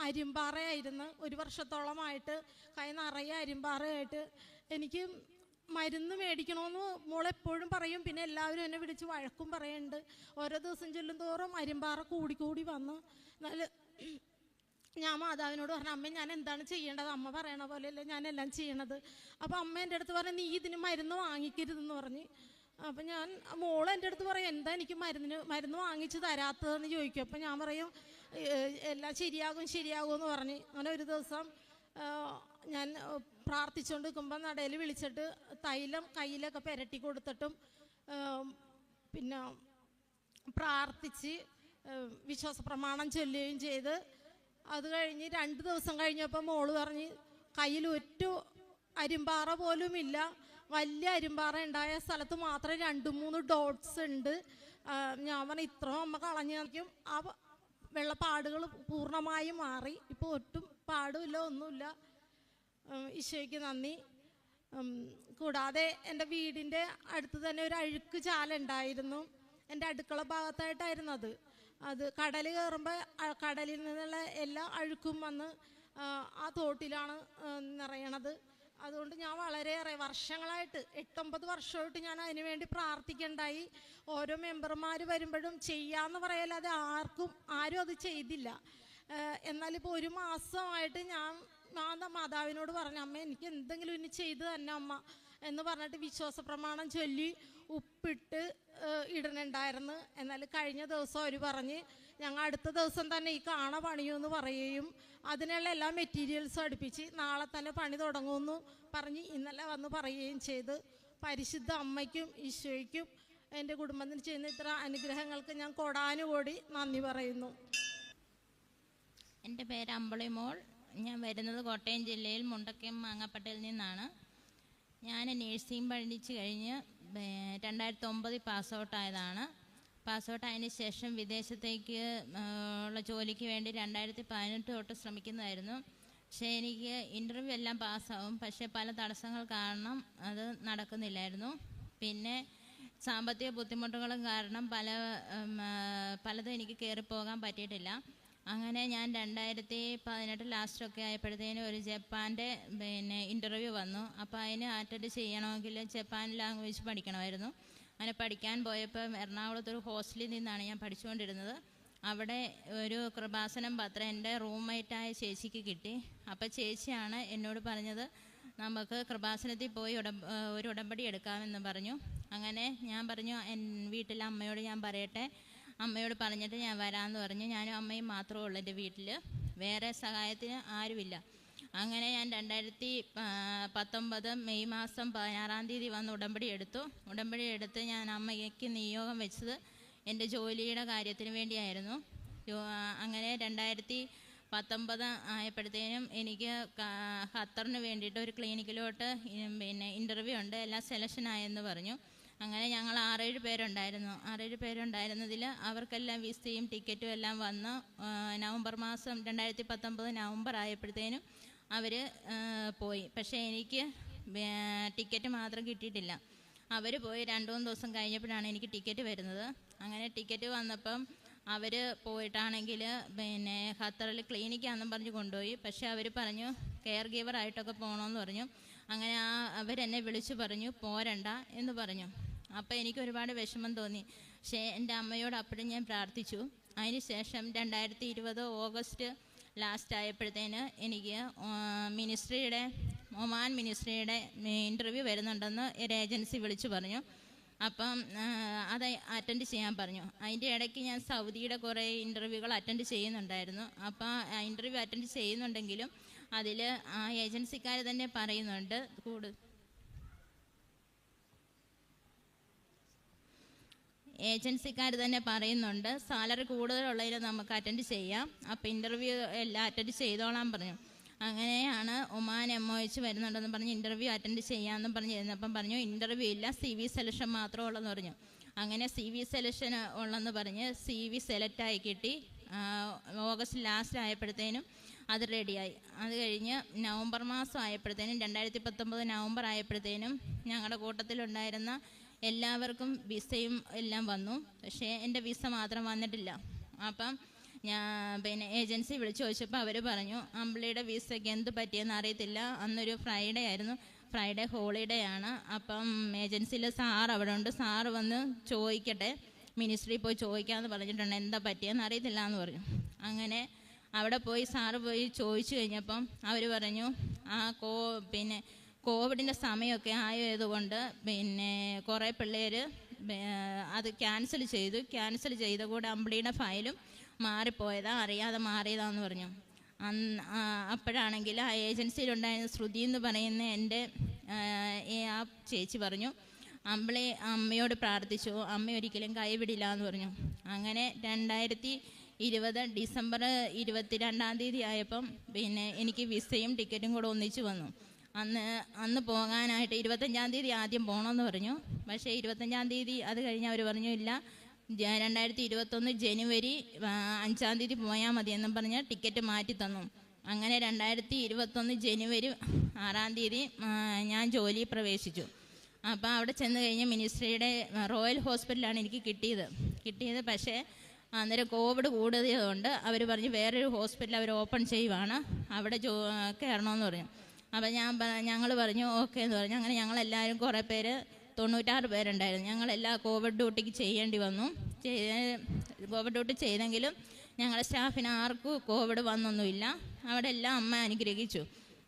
Speaker 7: അരിമ്പാറയായിരുന്നു. 1 വർഷത്തോളമായിട്ട് കൈ നിറയെ അരിമ്പാറയായിട്ട്. എനിക്ക് മരുന്ന് മേടിക്കണമെന്ന് മോളെപ്പോഴും പറയും, പിന്നെ എല്ലാവരും എന്നെ വിളിച്ച് വഴക്കും പറയുന്നുണ്ട്. ഓരോ ദിവസം ചെല്ലും തോറും അരിമ്പാറ കൂടി വന്ന്. എന്നാൽ ഞാൻ മാതാവിനോട് പറഞ്ഞു, അമ്മ ഞാൻ എന്താണ് ചെയ്യേണ്ടത്? അമ്മ പറയണ പോലെയല്ലേ ഞാനെല്ലാം ചെയ്യണത്. അപ്പോൾ അമ്മ എൻ്റെ അടുത്ത് പറഞ്ഞു, നീ ഇതിന് മരുന്ന് വാങ്ങിക്കരുതെന്ന് പറഞ്ഞ്. അപ്പം ഞാൻ മോൾ എൻ്റെ അടുത്ത് പറയും, എന്താ എനിക്ക് മരുന്ന് വാങ്ങിച്ച് തരാത്തതെന്ന് ചോദിക്കും. അപ്പം ഞാൻ പറയും, എല്ലാം ശരിയാകും എന്ന് പറഞ്ഞ്. അങ്ങനെ ഒരു ദിവസം ഞാൻ പ്രാർത്ഥിച്ചുകൊണ്ട് നിൽക്കുമ്പോൾ നടയിൽ വിളിച്ചിട്ട് തൈലം കയ്യിലൊക്കെ പുരട്ടി കൊടുത്തിട്ടും പിന്നെ പ്രാർത്ഥിച്ച് വിശ്വാസ പ്രമാണം ചൊല്ലുകയും ചെയ്ത്. അത് കഴിഞ്ഞ് 2 ദിവസം കഴിഞ്ഞപ്പോൾ മോള് പറഞ്ഞ്, കയ്യിൽ ഒറ്റ അരിമ്പാറ പോലും ഇല്ല, വലിയ അരിമ്പാറ ഉണ്ടായ സ്ഥലത്ത് മാത്രമേ 2-3 ഡോട്ട്സ് ഉണ്ട്. ഞാൻ പറഞ്ഞ ഇത്രയും അമ്മ കളഞ്ഞായിരിക്കും. ആ വെള്ളപ്പാടുകൾ പൂർണ്ണമായും മാറി, ഇപ്പോൾ ഒട്ടും പാടുമില്ല, ഒന്നുമില്ല. ഈശോയ്ക്ക് നന്ദി. കൂടാതെ എൻ്റെ വീടിൻ്റെ അടുത്ത് തന്നെ ഒരു അഴുക്ക് ചാല ഉണ്ടായിരുന്നു. എൻ്റെ അടുക്കള ഭാഗത്തായിട്ടായിരുന്നു അത് കടൽ കയറുമ്പോൾ കടലിൽ നിന്നുള്ള എല്ലാ അഴുക്കും വന്ന് ആ തോട്ടിലാണ് നിറയണത്. അതുകൊണ്ട് ഞാൻ വളരെയേറെ വർഷങ്ങളായിട്ട് 8-9 വർഷമായിട്ട് ഞാൻ അതിന് വേണ്ടി പ്രാർത്ഥിക്കണ്ടായി. ഓരോ മെമ്പർമാർ വരുമ്പോഴും ചെയ്യാമെന്ന് പറയല്ലാതെ ആരും അത് ചെയ്തില്ല. എന്നാലിപ്പോൾ ഒരു മാസമായിട്ട് ഞാൻ മാതാവിനോട് പറഞ്ഞു, അമ്മ എനിക്ക് എന്തെങ്കിലും ഇനി ചെയ്തു തന്നെ അമ്മ എന്ന് പറഞ്ഞിട്ട് വിശ്വാസ പ്രമാണം ചൊല്ലി ഉപ്പിട്ട് ഇടണുണ്ടായിരുന്നു. എന്നാൽ കഴിഞ്ഞ ദിവസം അവർ പറഞ്ഞ് ഞങ്ങൾ അടുത്ത ദിവസം തന്നെ ഈ കാണ പണിയുമെന്ന് പറയുകയും അതിനുള്ള എല്ലാ മെറ്റീരിയൽസും അടുപ്പിച്ച് നാളെ തന്നെ പണി തുടങ്ങുമെന്ന് പറഞ്ഞ് ഇന്നലെ വന്ന് പറയുകയും ചെയ്ത്. പരിശുദ്ധ അമ്മയ്ക്കും ഈശോയ്ക്കും എൻ്റെ കുടുംബത്തിന് ചെയ്യുന്ന ഇത്ര അനുഗ്രഹങ്ങൾക്ക് ഞാൻ കോടാനുകോടി നന്ദി പറയുന്നു.
Speaker 8: എൻ്റെ പേര് അമ്പളിമോൾ. ഞാൻ വരുന്നത് കോട്ടയം ജില്ലയിൽ മുണ്ടക്കയം മാങ്ങാപ്പട്ടയിൽ നിന്നാണ്. ഞാൻ നേഴ്സിംഗ് പഠിച്ച് കഴിഞ്ഞ് 2009 പാസ് ഔട്ടായതാണ്. പാസ് ഔട്ടായതിന് ശേഷം വിദേശത്തേക്ക് ഉള്ള ജോലിക്ക് വേണ്ടി 2018 തൊട്ട് ശ്രമിക്കുന്നതായിരുന്നു. പക്ഷേ എനിക്ക് ഇൻ്റർവ്യൂ എല്ലാം പാസ്സാവും, പക്ഷേ പല തടസ്സങ്ങൾ കാരണം അത് നടക്കുന്നില്ലായിരുന്നു. പിന്നെ സാമ്പത്തിക ബുദ്ധിമുട്ടുകളും കാരണം പലതും എനിക്ക് കയറിപ്പോകാൻ പറ്റിയിട്ടില്ല. അങ്ങനെ ഞാൻ 2018 ലാസ്റ്റൊക്കെ ആയപ്പോഴത്തേനും ഒരു ജപ്പാൻ്റെ ഇൻ്റർവ്യൂ വന്നു. അപ്പോൾ അതിന് അറ്റൻഡ് ചെയ്യണമെങ്കിൽ ജപ്പാൻ ലാംഗ്വേജ് പഠിക്കണമായിരുന്നു. അങ്ങനെ പഠിക്കാൻ പോയപ്പോൾ എറണാകുളത്തൊരു ഹോസ്റ്റലിൽ നിന്നാണ് ഞാൻ പഠിച്ചുകൊണ്ടിരുന്നത്. അവിടെ ഒരു കൃപാസനം പത്രം എൻ്റെ റൂംമേറ്റായ ചേച്ചിക്ക് കിട്ടി. അപ്പോൾ ചേച്ചിയാണ് എന്നോട് പറഞ്ഞത് നമുക്ക് കൃപാസനത്തിൽ പോയി ഒരു ഉടമ്പടി എടുക്കാമെന്ന് പറഞ്ഞു. അങ്ങനെ ഞാൻ പറഞ്ഞു വീട്ടിലെ അമ്മയോട് ഞാൻ പറയട്ടെ, അമ്മയോട് പറഞ്ഞിട്ട് ഞാൻ വരാമെന്ന് പറഞ്ഞു. ഞാനും അമ്മയും മാത്രമേ ഉള്ളൂ എൻ്റെ വീട്ടിൽ, വേറെ സഹായത്തിന് ആരുമില്ല. അങ്ങനെ ഞാൻ 2019 മെയ് മാസം 16-ാം തീയതി വന്ന് ഉടമ്പടി എടുത്ത് ഞാൻ അമ്മയ്ക്ക് നിയോഗം വെച്ചത് എൻ്റെ ജോലിയുടെ കാര്യത്തിന് വേണ്ടിയായിരുന്നു. അങ്ങനെ 2019 ആയപ്പോഴത്തേനും എനിക്ക് ഖത്തറിന് വേണ്ടിയിട്ട് ഒരു ക്ലിനിക്കിലോട്ട് ഇൻ്റർവ്യൂ ഉണ്ട്, എല്ലാം സെലക്ഷനായെന്ന് പറഞ്ഞു. അങ്ങനെ ഞങ്ങൾ 6-7 പേരുണ്ടായിരുന്നു. 6-7 പേരുണ്ടായിരുന്നതിൽ അവർക്കെല്ലാം വിസയും ടിക്കറ്റും എല്ലാം വന്ന് നവംബർ മാസം 2019 നവംബർ ആയപ്പോഴത്തേനും അവർ പോയി. പക്ഷേ എനിക്ക് ടിക്കറ്റ് മാത്രം കിട്ടിയിട്ടില്ല. അവർ പോയി 2-3 ദിവസം കഴിഞ്ഞപ്പോഴാണ് എനിക്ക് ടിക്കറ്റ് വരുന്നത്. അങ്ങനെ ടിക്കറ്റ് വന്നപ്പം അവർ പോയിട്ടാണെങ്കിൽ ഖത്തറിൽ ക്ലിനിക്കാണെന്നും പറഞ്ഞ് കൊണ്ടുപോയി. പക്ഷേ അവർ പറഞ്ഞു കെയർ ഗീവറായിട്ടൊക്കെ പോകണമെന്ന് പറഞ്ഞു. അങ്ങനെ അവരെന്നെ വിളിച്ചു പറഞ്ഞു പോരണ്ട എന്ന് പറഞ്ഞു. അപ്പോൾ എനിക്ക് ഒരുപാട് വിഷമം തോന്നി. പക്ഷേ എൻ്റെ അമ്മയോട് അപ്പോഴും ഞാൻ പ്രാർത്ഥിച്ചു. അതിന് ശേഷം 2020 ഓഗസ്റ്റ് ലാസ്റ്റ് ആയപ്പോഴത്തേന് എനിക്ക് ഒമാൻ മിനിസ്ട്രിയുടെ ഇൻ്റർവ്യൂ വരുന്നുണ്ടെന്ന് ഒരു ഏജൻസി വിളിച്ചു പറഞ്ഞു. അപ്പം അത് അറ്റൻഡ് ചെയ്യാൻ പറഞ്ഞു. അതിൻ്റെ ഇടയ്ക്ക് ഞാൻ സൗദിയുടെ കുറേ ഇൻ്റർവ്യൂകൾ അറ്റൻഡ് ചെയ്യുന്നുണ്ടായിരുന്നു. അപ്പോൾ ആ ഇൻ്റർവ്യൂ അറ്റൻഡ് ചെയ്യുന്നുണ്ടെങ്കിലും അതിൽ ആ ഏജൻസിക്കാർ തന്നെ പറയുന്നുണ്ട് സാലറി കൂടുതലുള്ളതിൽ നമുക്ക് അറ്റൻഡ് ചെയ്യാം, അപ്പോൾ ഇൻ്റർവ്യൂ എല്ലാം അറ്റൻഡ് ചെയ്തോളാൻ പറഞ്ഞു. അങ്ങനെയാണ് ഒമാൻ MOH വരുന്നുണ്ടെന്ന് പറഞ്ഞ് ഇൻ്റർവ്യൂ അറ്റൻഡ് ചെയ്യാമെന്നും പറഞ്ഞിരുന്നപ്പം പറഞ്ഞു ഇൻ്റർവ്യൂ ഇല്ല, CV സെലക്ഷൻ മാത്രമേ ഉള്ളെന്ന് പറഞ്ഞു. അങ്ങനെ CV സെലക്ഷൻ ഉള്ളെന്ന് പറഞ്ഞ് CV സെലക്റ്റായി കിട്ടി. ഓഗസ്റ്റ് ലാസ്റ്റ് ആയപ്പോഴത്തേനും അത് റെഡിയായി. അത് കഴിഞ്ഞ് നവംബർ മാസം ആയപ്പോഴത്തേനും 2019 നവംബർ ആയപ്പോഴത്തേനും ഞങ്ങളുടെ കൂട്ടത്തിലുണ്ടായിരുന്ന എല്ലാവർക്കും വിസയും എല്ലാം വന്നു. പക്ഷേ എൻ്റെ വിസ മാത്രം വന്നിട്ടില്ല. അപ്പം ഞാൻ ഏജൻസി വിളിച്ചു ചോദിച്ചപ്പോൾ അവർ പറഞ്ഞു അമ്പിളിയുടെ വിസയ്ക്ക് എന്ത് പറ്റിയെന്ന് അറിയത്തില്ല, അന്നൊരു ഫ്രൈഡേ ആയിരുന്നു, ഫ്രൈഡേ ഹോളിഡേ ആണ്. അപ്പം ഏജൻസിയിൽ സാർ അവിടെ ഉണ്ട്, സാറ് വന്ന് ചോദിക്കട്ടെ, മിനിസ്ട്രിയിൽ പോയി ചോദിക്കാമെന്ന് പറഞ്ഞിട്ടുണ്ട്, എന്താ പറ്റിയെന്ന് അറിയത്തില്ല എന്ന് പറഞ്ഞു. അങ്ങനെ അവിടെ പോയി സാറ് പോയി ചോദിച്ചു കഴിഞ്ഞപ്പം അവർ പറഞ്ഞു കോവിഡിൻ്റെ സമയമൊക്കെ ആയതുകൊണ്ട് കുറേ പിള്ളേർ അത് ക്യാൻസൽ ചെയ്ത കൂടെ അമ്പിളിയുടെ ഫയലും മാറിപ്പോയതാ, അറിയാതെ മാറിയതാന്ന് പറഞ്ഞു. അപ്പോഴാണെങ്കിൽ ആ ഏജൻസിയിലുണ്ടായിരുന്ന ശ്രുതി എന്ന് പറയുന്ന എൻ്റെ ആ ചേച്ചി പറഞ്ഞു അമ്മയോട് പ്രാർത്ഥിച്ചു, അമ്മ ഒരിക്കലും കൈവിടില്ല എന്ന് പറഞ്ഞു. അങ്ങനെ 2020 ഡിസംബർ 22-ാം തീയതി ആയപ്പം എനിക്ക് വിസയും ടിക്കറ്റും കൂടെ ഒന്നിച്ച് വന്നു. അന്ന് പോകാനായിട്ട് 25-ാം തീയതി ആദ്യം പോകണമെന്ന് പറഞ്ഞു. പക്ഷേ 25-ാം തീയതി അത് കഴിഞ്ഞ് അവർ പറഞ്ഞു ഇല്ല, 2021 ജനുവരി 5-ാം തീയതി പോയാൽ മതിയെന്നും പറഞ്ഞ് ടിക്കറ്റ് മാറ്റി തന്നു. അങ്ങനെ 2021 ജനുവരി 6-ാം തീയതി ഞാൻ ജോലി പ്രവേശിച്ചു. അപ്പോൾ അവിടെ ചെന്ന് കഴിഞ്ഞ് മിനിസ്ട്രിയുടെ റോയൽ ഹോസ്പിറ്റലാണ് എനിക്ക് കിട്ടിയത്. പക്ഷേ അന്നേരം കോവിഡ് കൂടിയതുകൊണ്ട് അവർ പറഞ്ഞു വേറൊരു ഹോസ്പിറ്റൽ അവർ ഓപ്പൺ ചെയ്യുവാണ്, അവിടെ കയറണമെന്ന് പറഞ്ഞു. അപ്പോൾ ഞങ്ങൾ പറഞ്ഞു ഓക്കെ എന്ന് പറഞ്ഞു. അങ്ങനെ ഞങ്ങളെല്ലാവരും കുറേ പേര് 96 പേരുണ്ടായിരുന്നു. ഞങ്ങളെല്ലാം കോവിഡ് ഡ്യൂട്ടിക്ക് ചെയ്യേണ്ടി വന്നു. കോവിഡ് ഡ്യൂട്ടി ചെയ്തെങ്കിലും ഞങ്ങളുടെ സ്റ്റാഫിന് ആർക്കും കോവിഡ് വന്നൊന്നുമില്ല. അവിടെ എല്ലാം അമ്മ അനുഗ്രഹിച്ചു.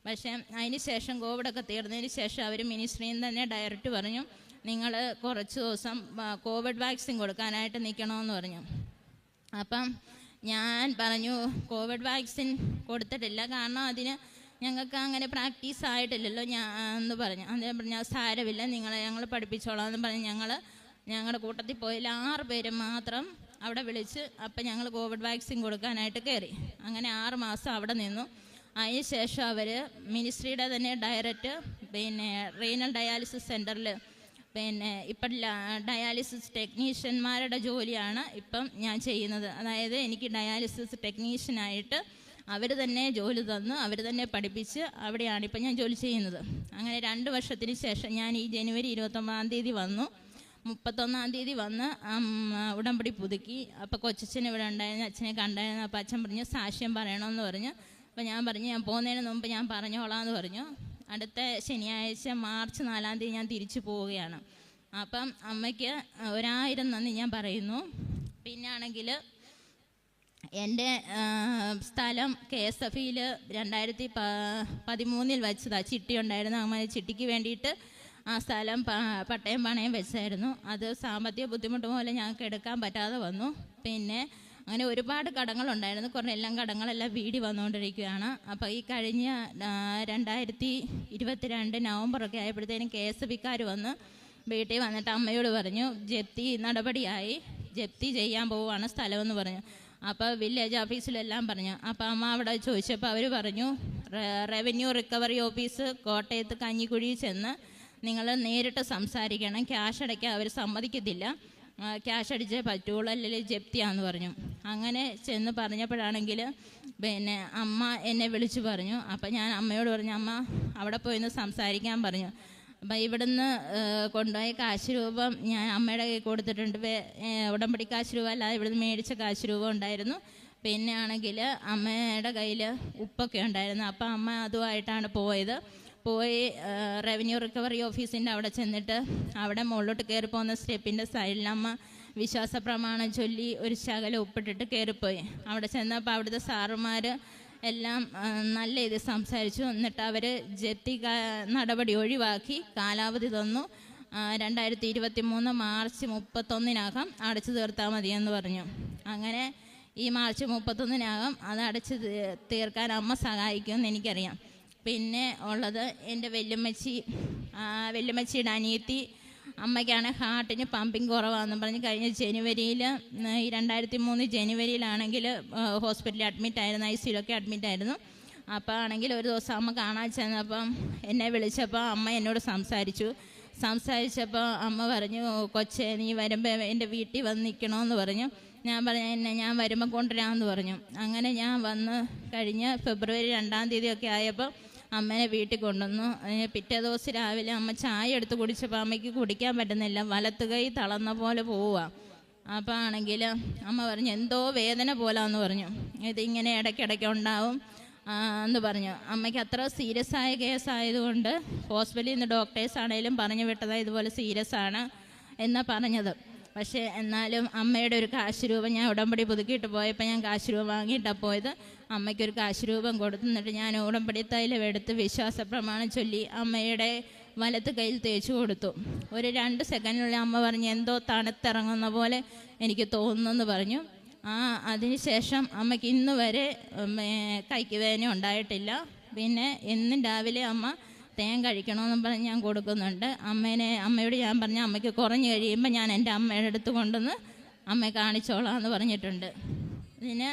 Speaker 8: പക്ഷേ അതിന് ശേഷം കോവിഡൊക്കെ തീർന്നതിന് ശേഷം അവർ മിനിസ്ട്രിയിൽ നിന്ന് തന്നെ ഡയറക്റ്റ് പറഞ്ഞു, നിങ്ങൾ കുറച്ച് ദിവസം കോവിഡ് വാക്സിൻ കൊടുക്കാനായിട്ട് നിൽക്കണമെന്ന് പറഞ്ഞു. അപ്പം ഞാൻ പറഞ്ഞു കോവിഡ് വാക്സിൻ കൊടുത്തിട്ടില്ല, കാരണം അതിന് ഞങ്ങൾക്ക് അങ്ങനെ പ്രാക്ടീസ് ആയിട്ടില്ലല്ലോ ഞാൻ എന്ന് പറഞ്ഞു. അദ്ദേഹം പറഞ്ഞു സാരമില്ല, ഞങ്ങൾ പഠിപ്പിച്ചോളാം എന്ന് പറഞ്ഞ് ഞങ്ങളുടെ കൂട്ടത്തിൽ പോയാൽ 6 പേര് മാത്രം അവിടെ വിളിച്ച് അപ്പം ഞങ്ങൾ കോവിഡ് വാക്സിൻ കൊടുക്കാനായിട്ട് കയറി. അങ്ങനെ 6 മാസം അവിടെ നിന്നു. അതിന് ശേഷം അവർ മിനിസ്ട്രിയുടെ തന്നെ ഡയറക്റ്റ് റീനൽ ഡയാലിസിസ് സെൻറ്ററിൽ ഇപ്പം ഡയാലിസിസ് ടെക്നീഷ്യന്മാരുടെ ജോലിയാണ് ഇപ്പം ഞാൻ ചെയ്യുന്നത്. അതായത് എനിക്ക് ഡയാലിസിസ് ടെക്നീഷ്യനായിട്ട് അവർ തന്നെ ജോലി തന്ന് അവർ തന്നെ പഠിപ്പിച്ച് അവിടെയാണ് ഇപ്പം ഞാൻ ജോലി ചെയ്യുന്നത്. അങ്ങനെ 2 വർഷത്തിന് ശേഷം ഞാൻ ഈ ജനുവരി 29-ാം തീയതി വന്നു. 31-ാം തീയതി വന്ന് ഉടമ്പടി പുതുക്കി. അപ്പോൾ കൊച്ചച്ഛൻ ഇവിടെ ഉണ്ടായിരുന്നു, അച്ഛനെ കണ്ടായിരുന്നു. അപ്പോൾ അച്ഛൻ പറഞ്ഞു സാക്ഷ്യം പറയണമെന്ന് പറഞ്ഞു. അപ്പോൾ ഞാൻ പറഞ്ഞു ഞാൻ പോകുന്നതിന് മുമ്പ് ഞാൻ പറഞ്ഞോളാമെന്ന് പറഞ്ഞു. അടുത്ത ശനിയാഴ്ച മാർച്ച് 4-ാം തീയതി ഞാൻ തിരിച്ചു പോവുകയാണ്. അപ്പം അമ്മയ്ക്ക് 1000 നന്ദി ഞാൻ പറയുന്നു. പിന്നെ ആണെങ്കിൽ എൻ്റെ സ്ഥലം KSF-യിൽ 2013 വെച്ചതാണ്. ചിട്ടി ഉണ്ടായിരുന്നു. അങ്ങനെ ചിട്ടിക്ക് വേണ്ടിയിട്ട് ആ സ്ഥലം പട്ടയം പണയം വെച്ചായിരുന്നു. അത് സാമ്പത്തിക ബുദ്ധിമുട്ട് പോലെ ഞങ്ങൾക്ക് എടുക്കാൻ പറ്റാതെ വന്നു. പിന്നെ അങ്ങനെ ഒരുപാട് കടങ്ങളുണ്ടായിരുന്നു. എല്ലാം കടങ്ങളെല്ലാം വീടി വന്നുകൊണ്ടിരിക്കുകയാണ്. അപ്പോൾ ഈ കഴിഞ്ഞ 2022 നവംബറൊക്കെ ആയപ്പോഴത്തേനും KSF-കാർ വന്ന് വീട്ടിൽ വന്നിട്ട് അമ്മയോട് പറഞ്ഞു ജപ്തി നടപടിയായി, ജപ്തി ചെയ്യാൻ പോവുകയാണ് സ്ഥലമെന്ന് പറഞ്ഞു. അപ്പോൾ വില്ലേജ് ഓഫീസിലെല്ലാം പറഞ്ഞു. അപ്പോൾ അമ്മ അവിടെ ചോദിച്ചപ്പോൾ അവർ പറഞ്ഞു റവന്യൂ റിക്കവറി ഓഫീസ് കോട്ടയത്ത് കഞ്ഞിക്കുഴി ചെന്ന് നിങ്ങൾ നേരിട്ട് സംസാരിക്കണം, ക്യാഷ് അടയ്ക്കാൻ അവർ സമ്മതിക്കത്തില്ല, ക്യാഷ് അടിച്ചേ പറ്റുള്ളൂ, അല്ലെങ്കിൽ ജപ്തിയാന്ന് പറഞ്ഞു. അങ്ങനെ ചെന്ന് പറഞ്ഞപ്പോഴാണെങ്കിൽ അമ്മ എന്നെ വിളിച്ചു പറഞ്ഞു. അപ്പം ഞാൻ അമ്മയോട് പറഞ്ഞു അമ്മ അവിടെ പോയിന്ന് സംസാരിക്കാൻ പറഞ്ഞു. അപ്പം ഇവിടുന്ന് കൊണ്ടുപോയ കാശ് രൂപം ഞാൻ അമ്മയുടെ കയ്യിൽ കൊടുത്തിട്ടുണ്ട്. ഉടമ്പടി കാശ് രൂപ അല്ലാതെ ഇവിടുന്ന് മേടിച്ച കാശ് രൂപം ഉണ്ടായിരുന്നു. പിന്നെ ആണെങ്കിൽ അമ്മയുടെ കയ്യിൽ ഉപ്പൊക്കെ ഉണ്ടായിരുന്നു. അപ്പം അമ്മ അതുമായിട്ടാണ് പോയി റവന്യൂ റിക്കവറി ഓഫീസിൻ്റെ അവിടെ ചെന്നിട്ട് അവിടെ മുകളിലോട്ട് കയറി പോകുന്ന സ്റ്റെപ്പിൻ്റെ സൈഡിൽ അമ്മ വിശ്വാസ പ്രമാണം ചൊല്ലി ഒരു ശകലം ഉപ്പിട്ടിട്ട് കയറിപ്പോയി. അവിടെ ചെന്നപ്പോൾ അവിടുത്തെ സാറുമാർ എല്ലാം നല്ല ഇത് സംസാരിച്ചു. എന്നിട്ട് അവർ ജപ്തി നടപടി ഒഴിവാക്കി കാലാവധി തന്നു. 2023 മാർച്ച് 31-നകം അടച്ചു തീർത്താൽ മതിയെന്ന് പറഞ്ഞു. അങ്ങനെ ഈ മാർച്ച് 31-നകം അത് അടച്ചു തീർക്കാൻ അമ്മ സഹായിക്കുമെന്ന് എനിക്കറിയാം. പിന്നെ ഉള്ളത് എൻ്റെ വല്യമ്മച്ചിയുടെ അനിയത്തി. അമ്മയ്ക്കാണ് ഹാർട്ടിന് പമ്പിങ് കുറവാണെന്ന് പറഞ്ഞ് കഴിഞ്ഞ ജനുവരിയിൽ 2003 ജനുവരിയിലാണെങ്കിൽ ഹോസ്പിറ്റലിൽ അഡ്മിറ്റായിരുന്നു, ICUലൊക്കെ അഡ്മിറ്റായിരുന്നു. അപ്പോൾ ആണെങ്കിൽ ഒരു ദിവസം അമ്മ കാണാൻ ചെന്നപ്പം എന്നെ വിളിച്ചപ്പോൾ അമ്മ എന്നോട് സംസാരിച്ചപ്പോൾ അമ്മ പറഞ്ഞു കൊച്ചേ നീ വരുമ്പോൾ എൻ്റെ വീട്ടിൽ വന്ന് നിൽക്കണമെന്ന് പറഞ്ഞു. ഞാൻ പറഞ്ഞു ഞാൻ വരുമ്പോൾ കൊണ്ടുവരാമെന്ന് പറഞ്ഞു. അങ്ങനെ ഞാൻ വന്ന് കഴിഞ്ഞ ഫെബ്രുവരി 2-ാം തീയതിയൊക്കെ ആയപ്പോൾ അമ്മേനെ വീട്ടിൽ കൊണ്ടുവന്നു. പിറ്റേ ദിവസം രാവിലെ അമ്മ ചായ എടുത്ത് കുടിച്ചപ്പോൾ അമ്മയ്ക്ക് കുടിക്കാൻ പറ്റുന്നില്ല, വലത്ത് കൈ തളർന്ന പോലെ പോവുക. അപ്പോൾ ആണെങ്കിൽ അമ്മ പറഞ്ഞു എന്തോ വേദന പോലാന്ന് പറഞ്ഞു. ഇതിങ്ങനെ ഇടയ്ക്കിടയ്ക്ക് ഉണ്ടാവും എന്ന് പറഞ്ഞു. അമ്മയ്ക്ക് അത്ര സീരിയസ് ആയ കേസായതുകൊണ്ട് ഹോസ്പിറ്റലിൽ നിന്ന് ഡോക്ടേഴ്സ് ആണെങ്കിലും പറഞ്ഞു വിട്ടത് ഇതുപോലെ സീരിയസ് ആണ് എന്നാണ് പറഞ്ഞത്. പക്ഷേ എന്നാലും അമ്മയുടെ ഒരു കാശ് രൂപം ഞാൻ ഉടമ്പടി പുതുക്കിയിട്ട് പോയപ്പോൾ ഞാൻ കാശ് രൂപം വാങ്ങിയിട്ടാണ് പോയത്. അമ്മയ്ക്കൊരു കാശ് രൂപം കൊടുത്തിട്ട് ഞാൻ ഉടമ്പടി തൈലം എടുത്ത് വിശ്വാസ പ്രമാണം ചൊല്ലി അമ്മയുടെ വലത്ത് കയ്യിൽ തേച്ചു കൊടുത്തു. ഒരു 2 സെക്കൻഡിനുള്ളിൽ അമ്മ പറഞ്ഞു എന്തോ തണുത്തിറങ്ങുന്ന പോലെ എനിക്ക് തോന്നുന്നെന്ന് പറഞ്ഞു. അതിനുശേഷം അമ്മയ്ക്ക് ഇന്ന് വരെ കൈക്ക് വേദന ഉണ്ടായിട്ടില്ല. പിന്നെ എന്നും രാവിലെ അമ്മ തേൻ കഴിക്കണമെന്നും പറഞ്ഞ് ഞാൻ കൊടുക്കുന്നുണ്ട്. അമ്മയോട് ഞാൻ പറഞ്ഞ അമ്മയ്ക്ക് കുറഞ്ഞു കഴിയുമ്പോൾ ഞാൻ എൻ്റെ അമ്മയുടെ അടുത്ത് കൊണ്ടുവന്ന് അമ്മയെ കാണിച്ചോളാം എന്ന് പറഞ്ഞിട്ടുണ്ട്. ഇതിന്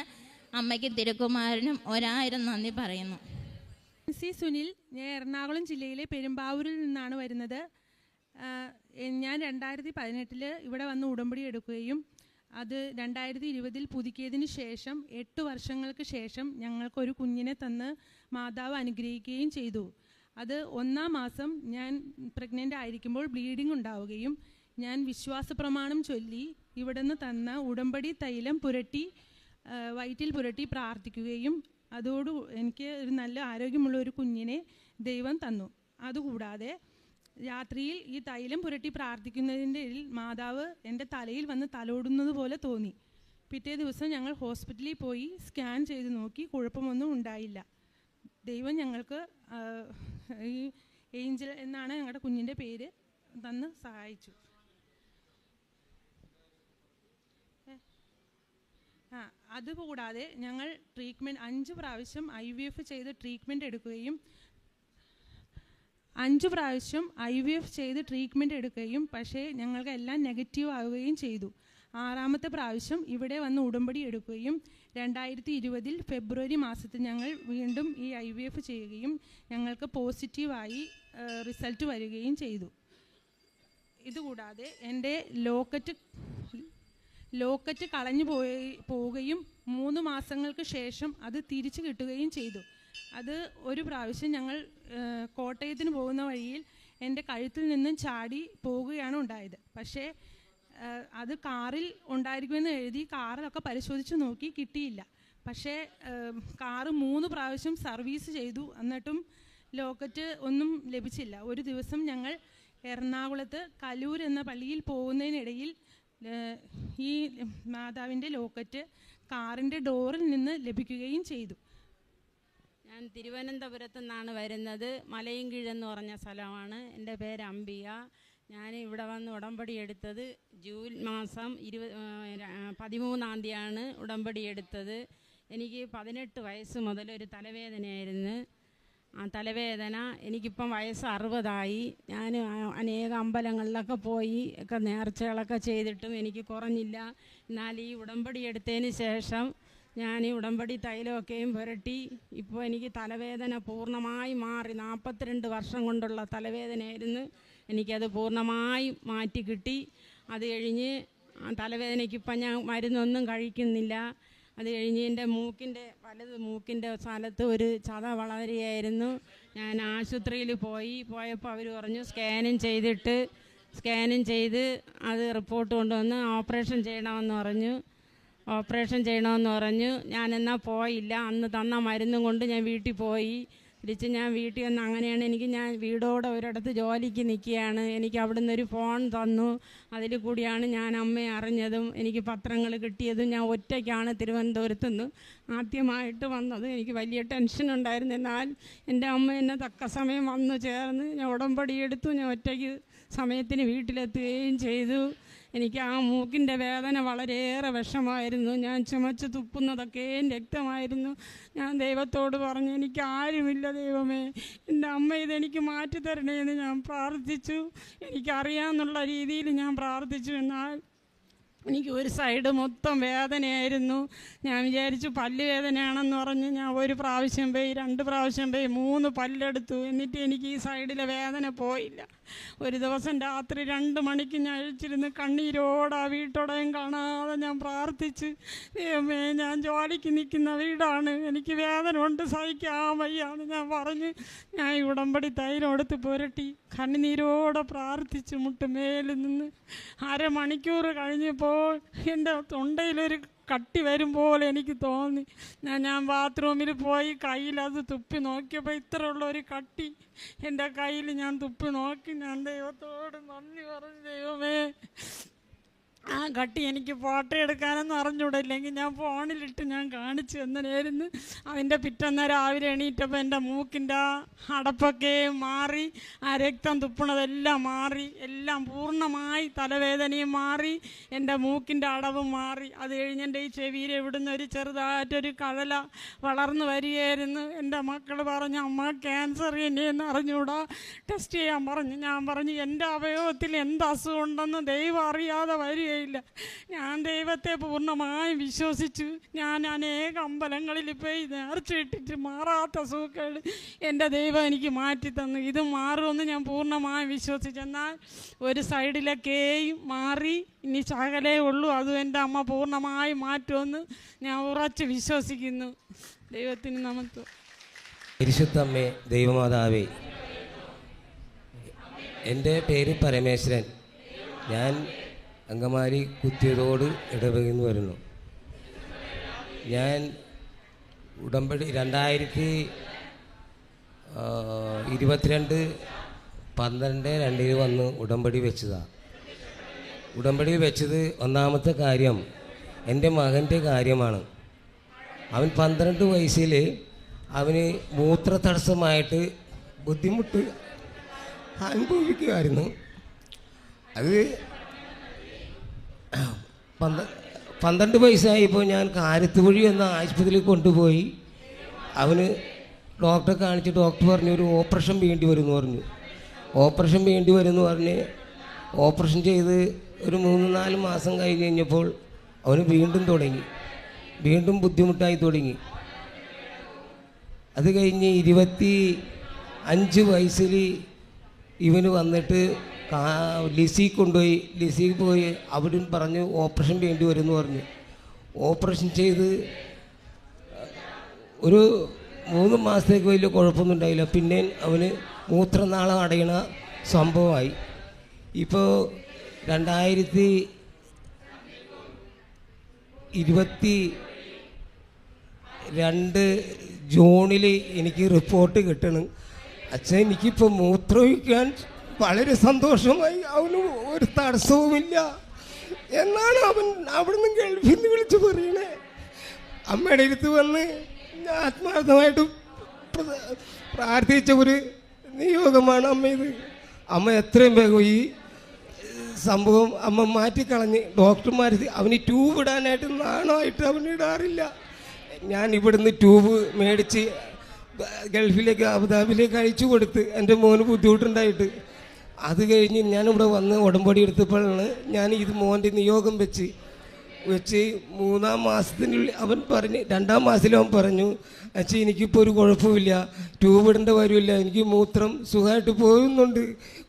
Speaker 8: അമ്മയ്ക്കും തിരുക്കുമാരനും 1000 നന്ദി പറയുന്നു.
Speaker 9: സുനിൽ, ഞാൻ എറണാകുളം ജില്ലയിലെ പെരുമ്പാവൂരിൽ നിന്നാണ് വരുന്നത്. ഞാൻ 2018 ഇവിടെ വന്ന് ഉടമ്പടി എടുക്കുകയും അത് 2020 പുതുക്കിയതിന് ശേഷം 8 വർഷങ്ങൾക്ക് ശേഷം ഞങ്ങൾക്കൊരു കുഞ്ഞിനെ തന്ന് മാതാവ് അനുഗ്രഹിക്കുകയും ചെയ്തു. അത് 1-ാം മാസം ഞാൻ പ്രഗ്നൻ്റ് ആയിരിക്കുമ്പോൾ ബ്ലീഡിംഗ് ഉണ്ടാവുകയും ഞാൻ വിശ്വാസ പ്രമാണം ചൊല്ലി ഇവിടെ നിന്ന് തന്ന ഉടമ്പടി തൈലം വയറ്റിൽ പുരട്ടി പ്രാർത്ഥിക്കുകയും അതോട് എനിക്ക് ഒരു നല്ല ആരോഗ്യമുള്ള ഒരു കുഞ്ഞിനെ ദൈവം തന്നു. അതുകൂടാതെ രാത്രിയിൽ ഈ തൈലം പുരട്ടി പ്രാർത്ഥിക്കുന്നതിൻ്റെ മാതാവ് എൻ്റെ തലയിൽ വന്ന് തലോടുന്നത് പോലെ തോന്നി. പിറ്റേ ദിവസം ഞങ്ങൾ ഹോസ്പിറ്റലിൽ പോയി സ്കാൻ ചെയ്ത് നോക്കി, കുഴപ്പമൊന്നും ഉണ്ടായില്ല. ദൈവം ഞങ്ങൾക്ക് ഈ ഏഞ്ചൽ എന്നാണ് ഞങ്ങളുടെ കുഞ്ഞിൻ്റെ പേര് തന്ന് സഹായിച്ചു. അതുകൂടാതെ ഞങ്ങൾ 5 പ്രാവശ്യം IVF ചെയ്ത് ട്രീറ്റ്മെൻറ്റ് എടുക്കുകയും പക്ഷേ ഞങ്ങൾക്ക് എല്ലാം നെഗറ്റീവ് ആവുകയും ചെയ്തു. 6ാമത്തെ പ്രാവശ്യം ഇവിടെ വന്ന് ഉടമ്പടി എടുക്കുകയും 2020 ഫെബ്രുവരി മാസത്തിൽ ഞങ്ങൾ വീണ്ടും ഈ IVF ചെയ്യുകയും ഞങ്ങൾക്ക് പോസിറ്റീവായി റിസൾട്ട് വരികയും ചെയ്തു. ഇതുകൂടാതെ എൻ്റെ ലോക്കറ്റ് കളഞ്ഞു പോവുകയും 3 മാസങ്ങൾക്ക് ശേഷം അത് തിരിച്ചു കിട്ടുകയും ചെയ്തു. അത് ഒരു പ്രാവശ്യം ഞങ്ങൾ കോട്ടയത്തിന് പോകുന്ന വഴിയിൽ എൻ്റെ കഴുത്തിൽ നിന്നും ചാടി പോവുകയാണ് ഉണ്ടായത്. പക്ഷേ അത് കാറിൽ ഉണ്ടായിരിക്കുമെന്ന് എഴുതി കാറിലൊക്കെ പരിശോധിച്ച് നോക്കി, കിട്ടിയില്ല. പക്ഷേ കാറ് 3 പ്രാവശ്യം സർവീസ് ചെയ്തു, എന്നിട്ടും ലോക്കറ്റ് ഒന്നും ലഭിച്ചില്ല. ഒരു ദിവസം ഞങ്ങൾ എറണാകുളത്ത് കലൂർ എന്ന പള്ളിയിൽ പോകുന്നതിനിടയിൽ ഈ മാതാവിൻ്റെ ലോക്കറ്റ് കാറിൻ്റെ ഡോറിൽ നിന്ന് ലഭിക്കുകയും ചെയ്തു.
Speaker 10: ഞാൻ തിരുവനന്തപുരത്തു നിന്നാണ് വരുന്നത്. മലയൻകീഴെന്ന് പറഞ്ഞ സ്ഥലമാണ്. എൻ്റെ പേര് അംബിക. ഞാൻ ഇവിടെ വന്ന് ഉടമ്പടി എടുത്തത് ജൂൺ മാസം 13-ാം തീയതിയാണ് ഉടമ്പടി എടുത്തത്. എനിക്ക് 18 വയസ്സ് മുതൽ ഒരു തലവേദനയായിരുന്നു. ആ തലവേദന എനിക്കിപ്പം വയസ്സ് 60 ഞാൻ അനേക അമ്പലങ്ങളിലൊക്കെ പോയി ഒക്കെ നേർച്ചകളൊക്കെ ചെയ്തിട്ടും എനിക്ക് കുറഞ്ഞില്ല. എന്നാൽ ഈ ഉടമ്പടി എടുത്തതിന് ശേഷം ഞാൻ ഈ ഉടമ്പടി തൈലമൊക്കെയും പുരട്ടി ഇപ്പോൾ എനിക്ക് തലവേദന പൂർണ്ണമായി മാറി. 42 വർഷം കൊണ്ടുള്ള തലവേദനയായിരുന്നു. എനിക്കത് പൂർണ്ണമായി മാറ്റി കിട്ടി. അത് കഴിഞ്ഞ് തലവേദനയ്ക്കിപ്പം ഞാൻ മരുന്നൊന്നും കഴിക്കുന്നില്ല. അത് കഴിഞ്ഞ് എൻ്റെ വലത് മൂക്കിൻ്റെ സ്ഥലത്ത് ഒരു ചത വളരുകയായിരുന്നു. ഞാൻ ആശുപത്രിയിൽ പോയപ്പോൾ അവർ പറഞ്ഞു സ്കാനും ചെയ്ത് അത് റിപ്പോർട്ട് കൊണ്ടുവന്ന് ഓപ്പറേഷൻ ചെയ്യണമെന്ന് പറഞ്ഞു. ഞാനെന്നാൽ പോയില്ല. അന്ന് തന്ന മരുന്നും കൊണ്ട് ഞാൻ വീട്ടിൽ പോയി. തിരിച്ച് ഞാൻ വീട്ടിൽ വന്ന് അങ്ങനെയാണ് ഞാൻ വീടോടെ ഒരിടത്ത് ജോലിക്ക് നിൽക്കുകയാണ്. എനിക്ക് അവിടുന്ന് ഒരു ഫോൺ തന്നു. അതിൽ കൂടിയാണ് ഞാൻ അമ്മയെ അറിഞ്ഞതും എനിക്ക് പത്രങ്ങൾ കിട്ടിയതും. ഞാൻ ഒറ്റയ്ക്കാണ് തിരുവനന്തപുരത്ത് നിന്ന് ആദ്യമായിട്ട് വന്നത്. എനിക്ക് വലിയ ടെൻഷൻ ഉണ്ടായിരുന്നു. എന്നാൽ എൻ്റെ അമ്മ എന്നെ തക്ക സമയം വന്നു ചേർന്ന് ഞാൻ ഉടമ്പടി എടുത്തു. ഞാൻ ഒറ്റയ്ക്ക് സമയത്തിന് വീട്ടിലെത്തുകയും ചെയ്തു. എനിക്ക് ആ മൂക്കിൻ്റെ വേദന വളരെയേറെ വിഷമായിരുന്നു. ഞാൻ ചുമച്ച് തുപ്പുന്നതൊക്കെ രക്തമായിരുന്നു. ഞാൻ ദൈവത്തോട് പറഞ്ഞു, എനിക്ക് ആരുമില്ല ദൈവമേ, എൻ്റെ അമ്മ ഇതെനിക്ക് മാറ്റിത്തരണേ എന്ന് ഞാൻ പ്രാർത്ഥിച്ചു. എനിക്കറിയാമെന്നുള്ള രീതിയിൽ ഞാൻ പ്രാർത്ഥിച്ചു. എന്നാൽ എനിക്ക് ഒരു സൈഡ് മൊത്തം വേദനയായിരുന്നു. ഞാൻ വിചാരിച്ചു പല്ല് വേദനയാണെന്ന് പറഞ്ഞ് ഞാൻ 1 പ്രാവശ്യം പോയി, 2 പ്രാവശ്യം പോയി, 3 പല്ലെടുത്തു. എന്നിട്ട് എനിക്ക് ഈ സൈഡിലെ വേദന പോയില്ല. ഒരു ദിവസം രാത്രി 2 മണിക്ക് ഞാൻ അഴിച്ചിരുന്ന് കണ്ണീരോടെ വീട്ടോടെയും കാണാതെ ഞാൻ പ്രാർത്ഥിച്ച്, ദൈവമേ ഞാൻ ജോലിക്ക് നിൽക്കുന്ന വീടാണ്, എനിക്ക് വേദന കൊണ്ട് സഹിക്കാൻ വയ്യാന്ന് ഞാൻ പറഞ്ഞ് ഞാൻ ഈ ഉടമ്പടി തൈലം എടുത്ത് പുരട്ടി കണ്ണുനീരോടെ പ്രാർത്ഥിച്ച് മുട്ടുമേലിൽ നിന്ന് 1/2 മണിക്കൂർ കഴിഞ്ഞപ്പോൾ എൻ്റെ തൊണ്ടയിലൊരു കട്ടി വരും പോലെ എനിക്ക് തോന്നി. ഞാൻ ബാത്റൂമിൽ പോയി കയ്യിലത് തുപ്പി നോക്കിയപ്പോൾ ഇത്രയുള്ളൊരു കട്ടി എൻ്റെ കയ്യിൽ ഞാൻ തുപ്പി നോക്കി. ഞാൻ ദൈവത്തോട് നന്ദി പറഞ്ഞു, ദൈവമേ ആ കട്ടി എനിക്ക് ഫോട്ടോ എടുക്കാനൊന്നും അറിഞ്ഞൂടില്ലെങ്കിൽ ഞാൻ ഫോണിലിട്ട് ഞാൻ കാണിച്ചു തന്നതായിരുന്നു. അതിൻ്റെ പിറ്റേന്ന് രാവിലെ എണീറ്റപ്പോൾ എൻ്റെ മൂക്കിൻ്റെ അടപ്പൊക്കെ മാറി, ആ രക്തം തുപ്പണതെല്ലാം മാറി, എല്ലാം പൂർണ്ണമായി തലവേദനയും മാറി, എൻ്റെ മൂക്കിൻ്റെ അടവും മാറി. അത് കഴിഞ്ഞ് എൻ്റെ ഈ ചെവിയിൽ ഇവിടുന്ന് ഒരു ചെറുതായിട്ടൊരു കഴല വളർന്നു വരികയായിരുന്നു. എൻ്റെ മക്കൾ പറഞ്ഞു, അമ്മ ക്യാൻസർ തന്നെയെന്ന് അറിഞ്ഞൂടാ, ടെസ്റ്റ് ചെയ്യാൻ പറഞ്ഞു. ഞാൻ പറഞ്ഞു, എൻ്റെ അവയവത്തിൽ എന്ത് അസുഖം ഉണ്ടെന്ന് ദൈവം അറിയാതെ വരികയില്ല. ഞാൻ ദൈവത്തെ പൂർണ്ണമായും വിശ്വസിച്ചു. ഞാൻ അനേക അമ്പലങ്ങളിൽ പോയി നേർച്ചയിട്ടിട്ട് മാറാത്ത അസുഖങ്ങൾ എൻ്റെ ദൈവം എനിക്ക് മാറ്റി തന്നു. ഇത് മാറുമെന്ന് ഞാൻ പൂർണ്ണമായും വിശ്വസിച്ചു. എന്നാൽ ഒരു സൈഡിലൊക്കെയും മാറി, ഇനി ശകലേ ഉള്ളൂ, അതും എൻ്റെ അമ്മ പൂർണ്ണമായി മാറ്റുമെന്ന് ഞാൻ ഉറച്ച് വിശ്വസിക്കുന്നു. ദൈവത്തിന് നമസ്കാരം.
Speaker 11: പരിശുദ്ധമ്മേ, ദൈവമാതാവേ, എൻ്റെ പേര് പരമേശ്വരൻ. ഞാൻ അങ്കമാലി കുത്തിയതോട് ഇടവകയെന്ന് വരുന്നു. ഞാൻ ഉടമ്പടി 2022 വന്ന് ഉടമ്പടി വെച്ചതാണ്. ഉടമ്പടി വെച്ചത് ഒന്നാമത്തെ കാര്യം, എൻ്റെ മകൻ്റെ കാര്യമാണ്. അവൻ 12 വയസ്സിൽ അവന് മൂത്ര തടസ്സമായിട്ട് ബുദ്ധിമുട്ട് അനുഭവിക്കുമായിരുന്നു. അത് 12 വയസ്സായപ്പോൾ ഞാൻ കാരത്തുവഴി എന്ന ആശുപത്രിയിൽ കൊണ്ടുപോയി. അവന് ഡോക്ടറെ കാണിച്ച് ഡോക്ടർ പറഞ്ഞു ഒരു ഓപ്പറേഷൻ വേണ്ടി വരുമെന്ന് പറഞ്ഞു. ഓപ്പറേഷൻ വേണ്ടി വരുമെന്ന് പറഞ്ഞ് ഓപ്പറേഷൻ ചെയ്ത് ഒരു 3-4 മാസം കഴിഞ്ഞപ്പോൾ അവന് വീണ്ടും ബുദ്ധിമുട്ടായി തുടങ്ങി. അത് കഴിഞ്ഞ് 25 വയസ്സിൽ ഇവന് വന്നിട്ട് ലിസിക്ക് പോയി അവിടെ പറഞ്ഞു ഓപ്പറേഷൻ വേണ്ടി വരുമെന്ന് പറഞ്ഞു. ഓപ്പറേഷൻ ചെയ്ത് ഒരു 3 മാസത്തേക്ക് വലിയ കുഴപ്പമൊന്നും ഉണ്ടായില്ല. പിന്നെ അവന് മൂത്രനാളം അടയണ സംഭവമായി. ഇപ്പോൾ 2022 ജൂണിൽ എനിക്ക് റിപ്പോർട്ട് കിട്ടണം. അച്ഛൻ എനിക്കിപ്പോൾ മൂത്രമൊഴിക്കാൻ വളരെ സന്തോഷമായി, അവന് ഒരു തടസ്സവുമില്ല എന്നാണ് അവൻ അവിടുന്ന് ഗൾഫിൽ നിന്ന് വിളിച്ച് പറയണേ. അമ്മയുടെ അടുത്ത് വന്ന് ആത്മാർത്ഥമായിട്ട് പ്രാർത്ഥിച്ച ഒരു നിയോഗമാണ് അമ്മ ഇത്. അമ്മ എത്രയും വേഗം ഈ സംഭവം അമ്മ മാറ്റിക്കളഞ്ഞ് ഡോക്ടർമാർ അവന് ട്യൂബ് ഇടാനായിട്ട് നാണമായിട്ട് അവന് ഇടാറില്ല. ഞാൻ ഇവിടുന്ന് ട്യൂബ് മേടിച്ച് ഗൾഫിലേക്ക് അബുദാബിയിലേക്ക് അയച്ചു കൊടുത്ത് എൻ്റെ മോന് ബുദ്ധിമുട്ടുണ്ടായിട്ട്. അത് കഴിഞ്ഞ് ഞാനിവിടെ വന്ന് ഉടമ്പടി എടുത്തപ്പോഴാണ് ഞാൻ ഇത് മോൻ്റെ നിയോഗം വെച്ച് 3-ാം മാസത്തിനുള്ളിൽ അവൻ പറഞ്ഞ് 2-ാം മാസത്തിൽ അവൻ പറഞ്ഞു അച്ഛൻ എനിക്കിപ്പോൾ ഒരു കുഴപ്പമില്ല, ട്യൂബ് ഇടേണ്ട കാര്യമില്ല, എനിക്ക് മൂത്രം സുഖമായിട്ട് പോകുന്നുണ്ട്,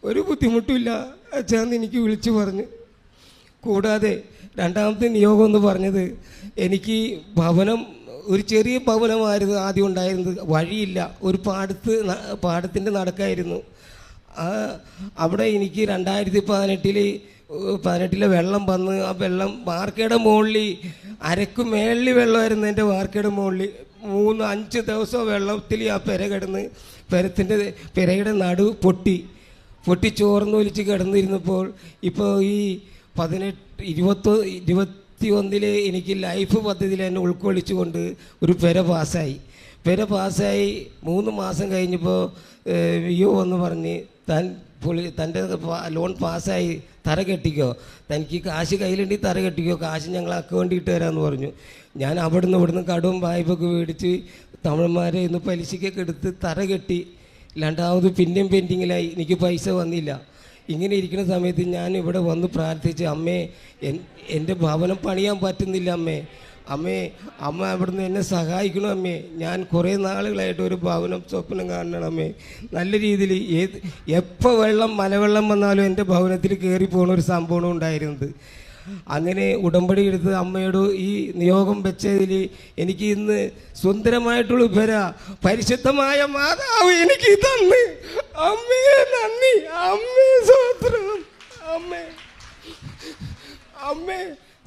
Speaker 11: ഒരു ബുദ്ധിമുട്ടുമില്ല അച്ഛാന്ന് എനിക്ക് വിളിച്ചു പറഞ്ഞു. കൂടാതെ 2ാമത്തെ നിയോഗം എന്ന് പറഞ്ഞത് എനിക്ക് ഭവനം, ഒരു ചെറിയ ഭവനമായിരുന്നു ആദ്യം ഉണ്ടായിരുന്നത്, വഴിയില്ല, ഒരു പാടത്തിൻ്റെ നടക്കായിരുന്നു. അവിടെ എനിക്ക് 2018 വെള്ളം വന്ന് ആ വെള്ളം വാർക്കയുടെ മുകളിൽ അരക്ക് മേളിൽ വെള്ളമായിരുന്നു. എൻ്റെ വാർക്കയുടെ മുകളിൽ 3-5 ദിവസം വെള്ളത്തിൽ ആ പെര കിടന്ന് പെരയുടെ നടു പൊട്ടി ചോർന്നൊലിച്ച് കിടന്നിരുന്നപ്പോൾ ഇപ്പോൾ ഈ 21 എനിക്ക് ലൈഫ് പദ്ധതിയിൽ എന്നെ ഉൾക്കൊള്ളിച്ചുകൊണ്ട് ഒരു പെര പാസ്സായി. 3 മാസം കഴിഞ്ഞപ്പോൾ വിയോ എന്ന് പറഞ്ഞ് തൻ്റെ ലോൺ പാസ്സായി, തറ കെട്ടിക്കോ, തനിക്ക് കാശ് കയ്യിലുണ്ടെങ്കിൽ തറ കെട്ടിക്കോ, കാശ് ഞങ്ങൾ അക്കൗണ്ടിൽ ഇട്ട് തരാമെന്ന് പറഞ്ഞു. ഞാൻ ഇവിടുന്ന് കടവും വായ്പൊക്കെ മേടിച്ച് തമിഴന്മാരെ ഇന്ന് പലിശയ്ക്കൊക്കെ എടുത്ത് തറ കെട്ടി. 2ാമത് പിന്നെയും പെൻഡിങ്ങിലായി, എനിക്ക് പൈസ വന്നില്ല. ഇങ്ങനെ ഇരിക്കുന്ന സമയത്ത് ഞാൻ ഇവിടെ വന്ന് പ്രാർത്ഥിച്ച് അമ്മേ എൻ്റെ ഭവനം പണിയാൻ പറ്റുന്നില്ല അമ്മ അവിടുന്ന് എന്നെ സഹായിക്കണം അമ്മേ, ഞാൻ കുറേ നാളുകളായിട്ട് ഒരു ഭവനം സ്വപ്നം കാണണം അമ്മേ. നല്ല രീതിയിൽ എപ്പോൾ മലവെള്ളം വന്നാലും എൻ്റെ ഭവനത്തിൽ കയറി പോകുന്ന ഒരു സംഭവം ഉണ്ടായിരുന്നത്. അങ്ങനെ ഉടമ്പടി എടുത്ത് അമ്മയോട് ഈ നിയോഗം വെച്ചതിൽ എനിക്ക് ഇന്ന് സുന്ദരമായിട്ടുള്ള പെര പരിശുദ്ധമായ മാതാവ് എനിക്ക് തന്ന്. അമ്മേ നന്ദി, അമ്മേ സ്വത്രം. അമ്മേ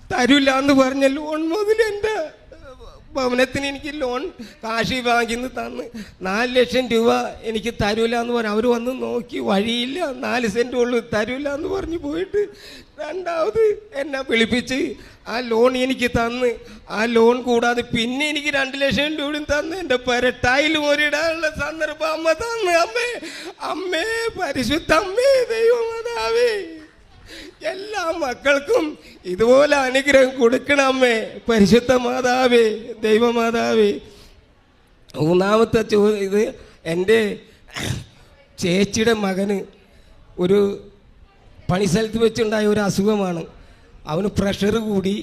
Speaker 11: തരില്ല എന്ന് പറഞ്ഞ ലോൺ മുതൽ എൻ്റെ ഭവനത്തിന് എനിക്ക് ലോൺ കാശി വാങ്ങിന്ന് തന്ന് 4 ലക്ഷം രൂപ എനിക്ക് തരൂല എന്ന് പറഞ്ഞു. അവർ വന്ന് നോക്കി, വഴിയില്ല, 4 സെൻറ്റ് ഉള്ളു, തരൂല എന്ന് പറഞ്ഞ് പോയിട്ട് 2ാമത് എന്നെ വിളിപ്പിച്ച് ആ ലോൺ എനിക്ക് തന്ന്. ആ ലോൺ കൂടാതെ പിന്നെ എനിക്ക് 2 ലക്ഷം രൂപയും തന്ന് എൻ്റെ ടൈൽ മോരിടാനുള്ള സന്ദർഭം അമ്മ തന്ന്. അമ്മേ പരിശുദ്ധ അമ്മേ ദൈവമാതാവേ, എല്ലാ മക്കൾക്കും ഇതുപോലെ അനുഗ്രഹം കൊടുക്കണം അമ്മേ, പരിശുദ്ധ മാതാവേ, ദൈവമാതാവേ. 3ാമത്തെ ഇത് എൻ്റെ ചേച്ചിയുടെ മകന് ഒരു പണിസ്ഥലത്ത് വെച്ചുണ്ടായ ഒരു അസുഖമാണ്. അവന് പ്രഷർ കൂടി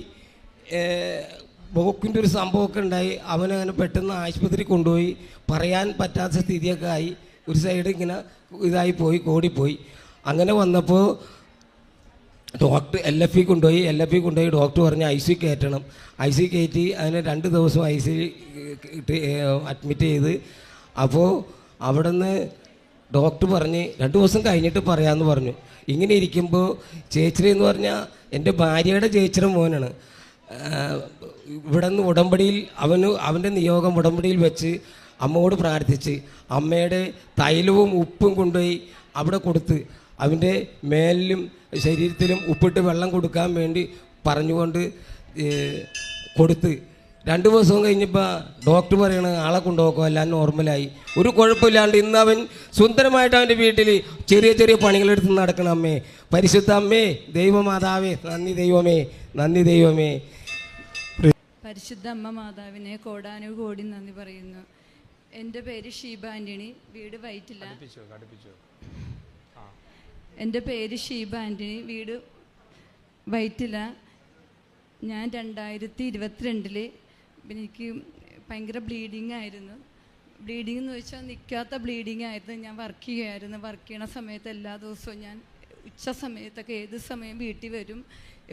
Speaker 11: ബ്ലോക്കിൻ്റെ ഒരു സംഭവമൊക്കെ ഉണ്ടായി. അവനങ്ങനെ പെട്ടെന്ന് ആശുപത്രി കൊണ്ടുപോയി, പറയാൻ പറ്റാത്ത സ്ഥിതിയൊക്കെ ആയി. ഒരു സൈഡ് ഇങ്ങനെ ഇതായി പോയി, കോടിപ്പോയി. അങ്ങനെ വന്നപ്പോൾ ഡോക്ടർ LFE കൊണ്ടുപോയി ഡോക്ടർ പറഞ്ഞ് IC കയറ്റണം. IC കയറ്റി അതിനെ 2 ദിവസം IC അഡ്മിറ്റ് ചെയ്ത്. അപ്പോൾ അവിടെ നിന്ന് ഡോക്ടർ പറഞ്ഞ് 2 ദിവസം കഴിഞ്ഞിട്ട് പറയാമെന്ന് പറഞ്ഞു. ഇങ്ങനെ ഇരിക്കുമ്പോൾ ചേച്ചി എന്ന് പറഞ്ഞാൽ എൻ്റെ ഭാര്യയുടെ ചേച്ചിയുടെ മോനാണ്. ഇവിടെ നിന്ന് ഉടമ്പടിയിൽ അവൻ്റെ നിയോഗം ഉടമ്പടിയിൽ വെച്ച് അമ്മയോട് പ്രാർത്ഥിച്ച് അമ്മയുടെ തൈലവും ഉപ്പും കൊണ്ടുപോയി അവിടെ കൊടുത്ത് അവൻ്റെ മേലിലും ശരീരത്തിലും ഉപ്പിട്ട് വെള്ളം കൊടുക്കാൻ വേണ്ടി പറഞ്ഞുകൊണ്ട് കൊടുത്ത് 2 ദിവസം കഴിഞ്ഞപ്പോൾ ഡോക്ടർ പറയണ ആളെ കൊണ്ടുപോക്കുക എല്ലാം നോർമലായി, ഒരു കുഴപ്പമില്ലാണ്ട് ഇന്ന് അവൻ സുന്ദരമായിട്ട് അവൻ്റെ വീട്ടിൽ ചെറിയ ചെറിയ പണികളെടുത്ത് നടക്കണം. അമ്മേ, പരിശുദ്ധ അമ്മേ, ദൈവമാതാവേ, നന്ദി ദൈവമേ, നന്ദി ദൈവമേ.
Speaker 12: പരിശുദ്ധ അമ്മ മാതാവിനെ കോടാനുകോടി നന്ദി പറയുന്നു. എൻ്റെ പേര് ഷീബ ആൻ്റണി, വീട് വൈറ്റില. എൻ്റെ പേര് ഷീബ ആൻ്റണി, വീട് വൈറ്റില. ഞാൻ 2022 എനിക്ക് ഭയങ്കര ബ്ലീഡിങ് ആയിരുന്നു. ബ്ലീഡിങ് എന്ന് വെച്ചാൽ നിൽക്കാത്ത ബ്ലീഡിങ് ആയിരുന്നു. ഞാൻ വർക്ക് ചെയ്യുമായിരുന്നു. വർക്ക് ചെയ്യണ സമയത്ത് എല്ലാ ദിവസവും ഞാൻ ഉച്ച സമയത്തൊക്കെ ഏത് സമയം വീട്ടിൽ വരും.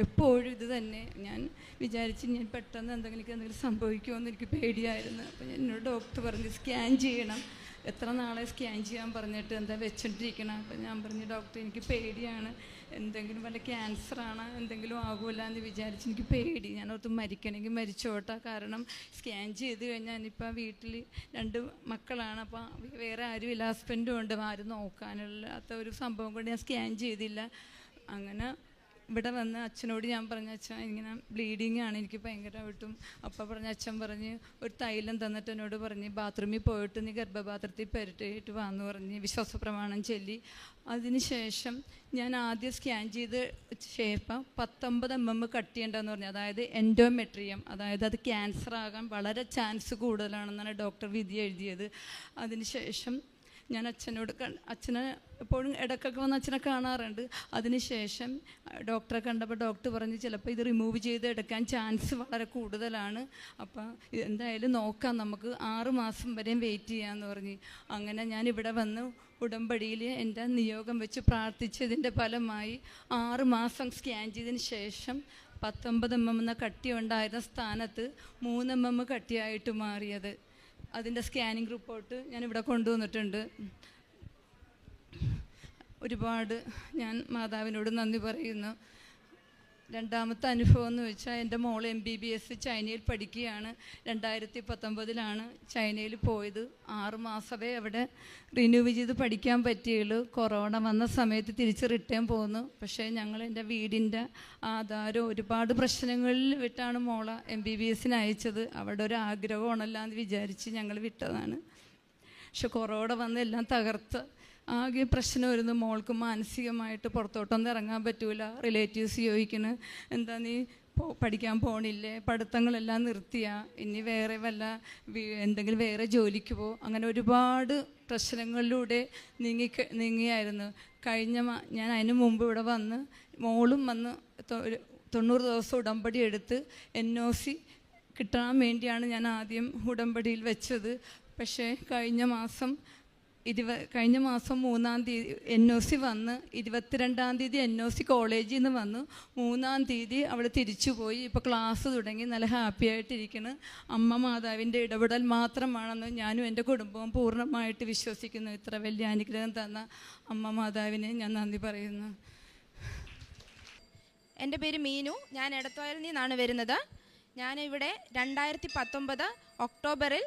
Speaker 12: എപ്പോഴും ഇത് തന്നെ. ഞാൻ വിചാരിച്ച് ഞാൻ പെട്ടെന്ന് എന്തെങ്കിലും സംഭവിക്കുമെന്ന് എനിക്ക് പേടിയായിരുന്നു. അപ്പോൾ എന്നോട് ഡോക്ടർ പറഞ്ഞു സ്കാൻ ചെയ്യണം. എത്ര നാളെ സ്കാൻ ചെയ്യാൻ പറഞ്ഞിട്ട് എന്താ വെച്ചോണ്ടിരിക്കണം. അപ്പോൾ ഞാൻ പറഞ്ഞു ഡോക്ടർ എനിക്ക് പേടിയാണ്, എന്തെങ്കിലും വല്ല ക്യാൻസറാണ്, എന്തെങ്കിലും ആകൂല എന്ന് വിചാരിച്ച് എനിക്ക് പേടി. ഞാനോർത്ത് മരിക്കണമെങ്കിൽ മരിച്ചോട്ടെ. കാരണം സ്കാൻ ചെയ്ത് കഴിഞ്ഞാൽ ഞാനിപ്പോൾ വീട്ടിൽ 2 മക്കളാണ്. അപ്പോൾ വേറെ ആരും ഇല്ല, ഹസ്ബൻഡും ഉണ്ട്, ആരും നോക്കാനില്ലാത്ത ഒരു സംഭവം കൊണ്ട് ഞാൻ സ്കാൻ ചെയ്തില്ല. അങ്ങനെ ഇവിടെ വന്ന് അച്ഛനോട് ഞാൻ പറഞ്ഞു അച്ഛൻ ഇങ്ങനെ ബ്ലീഡിങ് ആണ് എനിക്ക് ഭയങ്കരമായിട്ടും. അപ്പം പറഞ്ഞ അച്ഛൻ പറഞ്ഞ് ഒരു തൈലം തന്നിട്ട് എന്നോട് പറഞ്ഞ് ബാത്റൂമിൽ പോയിട്ട് നീ ഗർഭപാത്രത്തിൽ പെരട്ടിയിട്ട് വാന്ന് പറഞ്ഞ് വിശ്വാസ പ്രമാണം ചൊല്ലി. അതിന് ശേഷം ഞാൻ ആദ്യം സ്കാൻ ചെയ്ത് ശേഷം 19 mm കട്ട് ചെയ്യേണ്ടതെന്ന് പറഞ്ഞു. അതായത് എൻഡോമെട്രിയം, അതായത് അത് ക്യാൻസർ ആകാൻ വളരെ ചാൻസ് കൂടുതലാണെന്നാണ് ഡോക്ടർ വിധി എഴുതിയത്. അതിന് ശേഷം ഞാൻ അച്ഛനെ എപ്പോഴും ഇടയ്ക്കൊക്കെ വന്ന് അച്ഛനെ കാണാറുണ്ട്. അതിനുശേഷം ഡോക്ടറെ കണ്ടപ്പോൾ ഡോക്ടർ പറഞ്ഞ് ചിലപ്പോൾ ഇത് റിമൂവ് ചെയ്ത് എടുക്കാൻ ചാൻസ് വളരെ കൂടുതലാണ്. അപ്പം എന്തായാലും നോക്കാം, നമുക്ക് 6 മാസം വരെയും വെയിറ്റ് ചെയ്യാമെന്ന് പറഞ്ഞ്. അങ്ങനെ ഞാൻ ഇവിടെ വന്ന് ഉടമ്പടിയിൽ എൻ്റെ നിയോഗം വെച്ച് പ്രാർത്ഥിച്ചതിൻ്റെ ഫലമായി 6 മാസം സ്കാൻ ചെയ്തതിന് ശേഷം 19 mm എന്ന കട്ടി ഉണ്ടായിരുന്ന സ്ഥാനത്ത് 3 mm കട്ടിയായിട്ട് മാറിയത്. അതിൻ്റെ സ്കാനിങ് റിപ്പോർട്ട് ഞാനിവിടെ കൊണ്ടുവന്നിട്ടുണ്ട്. ഒരുപാട് ഞാൻ മാതാവിനോട് നന്ദി പറയുന്നു. രണ്ടാമത്തെ അനുഭവം എന്ന് വെച്ചാൽ എൻ്റെ മോൾ MBBS ചൈനയിൽ പഠിക്കുകയാണ്. 2019 ചൈനയിൽ പോയത്. 6 മാസമേ അവിടെ റിന്യൂവ് ചെയ്ത് പഠിക്കാൻ പറ്റിയുള്ളൂ. കൊറോണ വന്ന സമയത്ത് തിരിച്ച് റിട്ടേൺ പോന്നു. പക്ഷേ ഞങ്ങൾ എൻ്റെ വീടിൻ്റെ ആധാരം ഒരുപാട് പ്രശ്നങ്ങളിൽ വിട്ടാണ് മോളെ MBBSന് അയച്ചത്. അവിടെ ഒരു ആഗ്രഹമാണല്ലോ എന്ന് വിചാരിച്ച് ഞങ്ങൾ വിട്ടതാണ്. പക്ഷെ കൊറോണ വന്ന് എല്ലാം തകർത്ത് ആകെ പ്രശ്നം വരുന്നു. മോൾക്ക് മാനസികമായിട്ട് പുറത്തോട്ടൊന്നും ഇറങ്ങാൻ പറ്റൂല. റിലേറ്റീവ്സ് ചോദിക്കണ് എന്താ നീ പഠിക്കാൻ പോണില്ലേ, പഠിത്തങ്ങളെല്ലാം നിർത്തിയാ, ഇനി വേറെ എന്തെങ്കിലും വേറെ ജോലിക്ക് പോ. അങ്ങനെ ഒരുപാട് പ്രശ്നങ്ങളിലൂടെ നീങ്ങിയായിരുന്നു. ഞാൻ അതിന് മുമ്പ് ഇവിടെ വന്ന് മോളും വന്ന് 90 ദിവസം ഉടമ്പടി എടുത്ത് NOC കിട്ടാൻ വേണ്ടിയാണ് ഞാൻ ആദ്യം ഉടമ്പടിയിൽ വെച്ചത്. പക്ഷേ കഴിഞ്ഞ മാസം 3-ാം തീയതി NOC വന്ന്, 22-ാം തീയതി NOC കോളേജിൽ നിന്ന് വന്നു, 3-ാം തീയതി അവിടെ തിരിച്ചു പോയി. ഇപ്പോൾ ക്ലാസ് തുടങ്ങി, നല്ല ഹാപ്പി ആയിട്ടിരിക്കുന്നു. അമ്മ മാതാവിൻ്റെ ഇടപെടൽ മാത്രമാണെന്ന് ഞാനും എൻ്റെ കുടുംബവും പൂർണ്ണമായിട്ട് വിശ്വസിക്കുന്നു. ഇത്ര വലിയ അനുഗ്രഹം തന്ന അമ്മ മാതാവിനെ ഞാൻ നന്ദി പറയുന്നു.
Speaker 13: എൻ്റെ പേര് മീനു, ഞാൻ എടത്വായിൽ നിന്നാണ് വരുന്നത്. ഞാനിവിടെ 2019 ഒക്ടോബറിൽ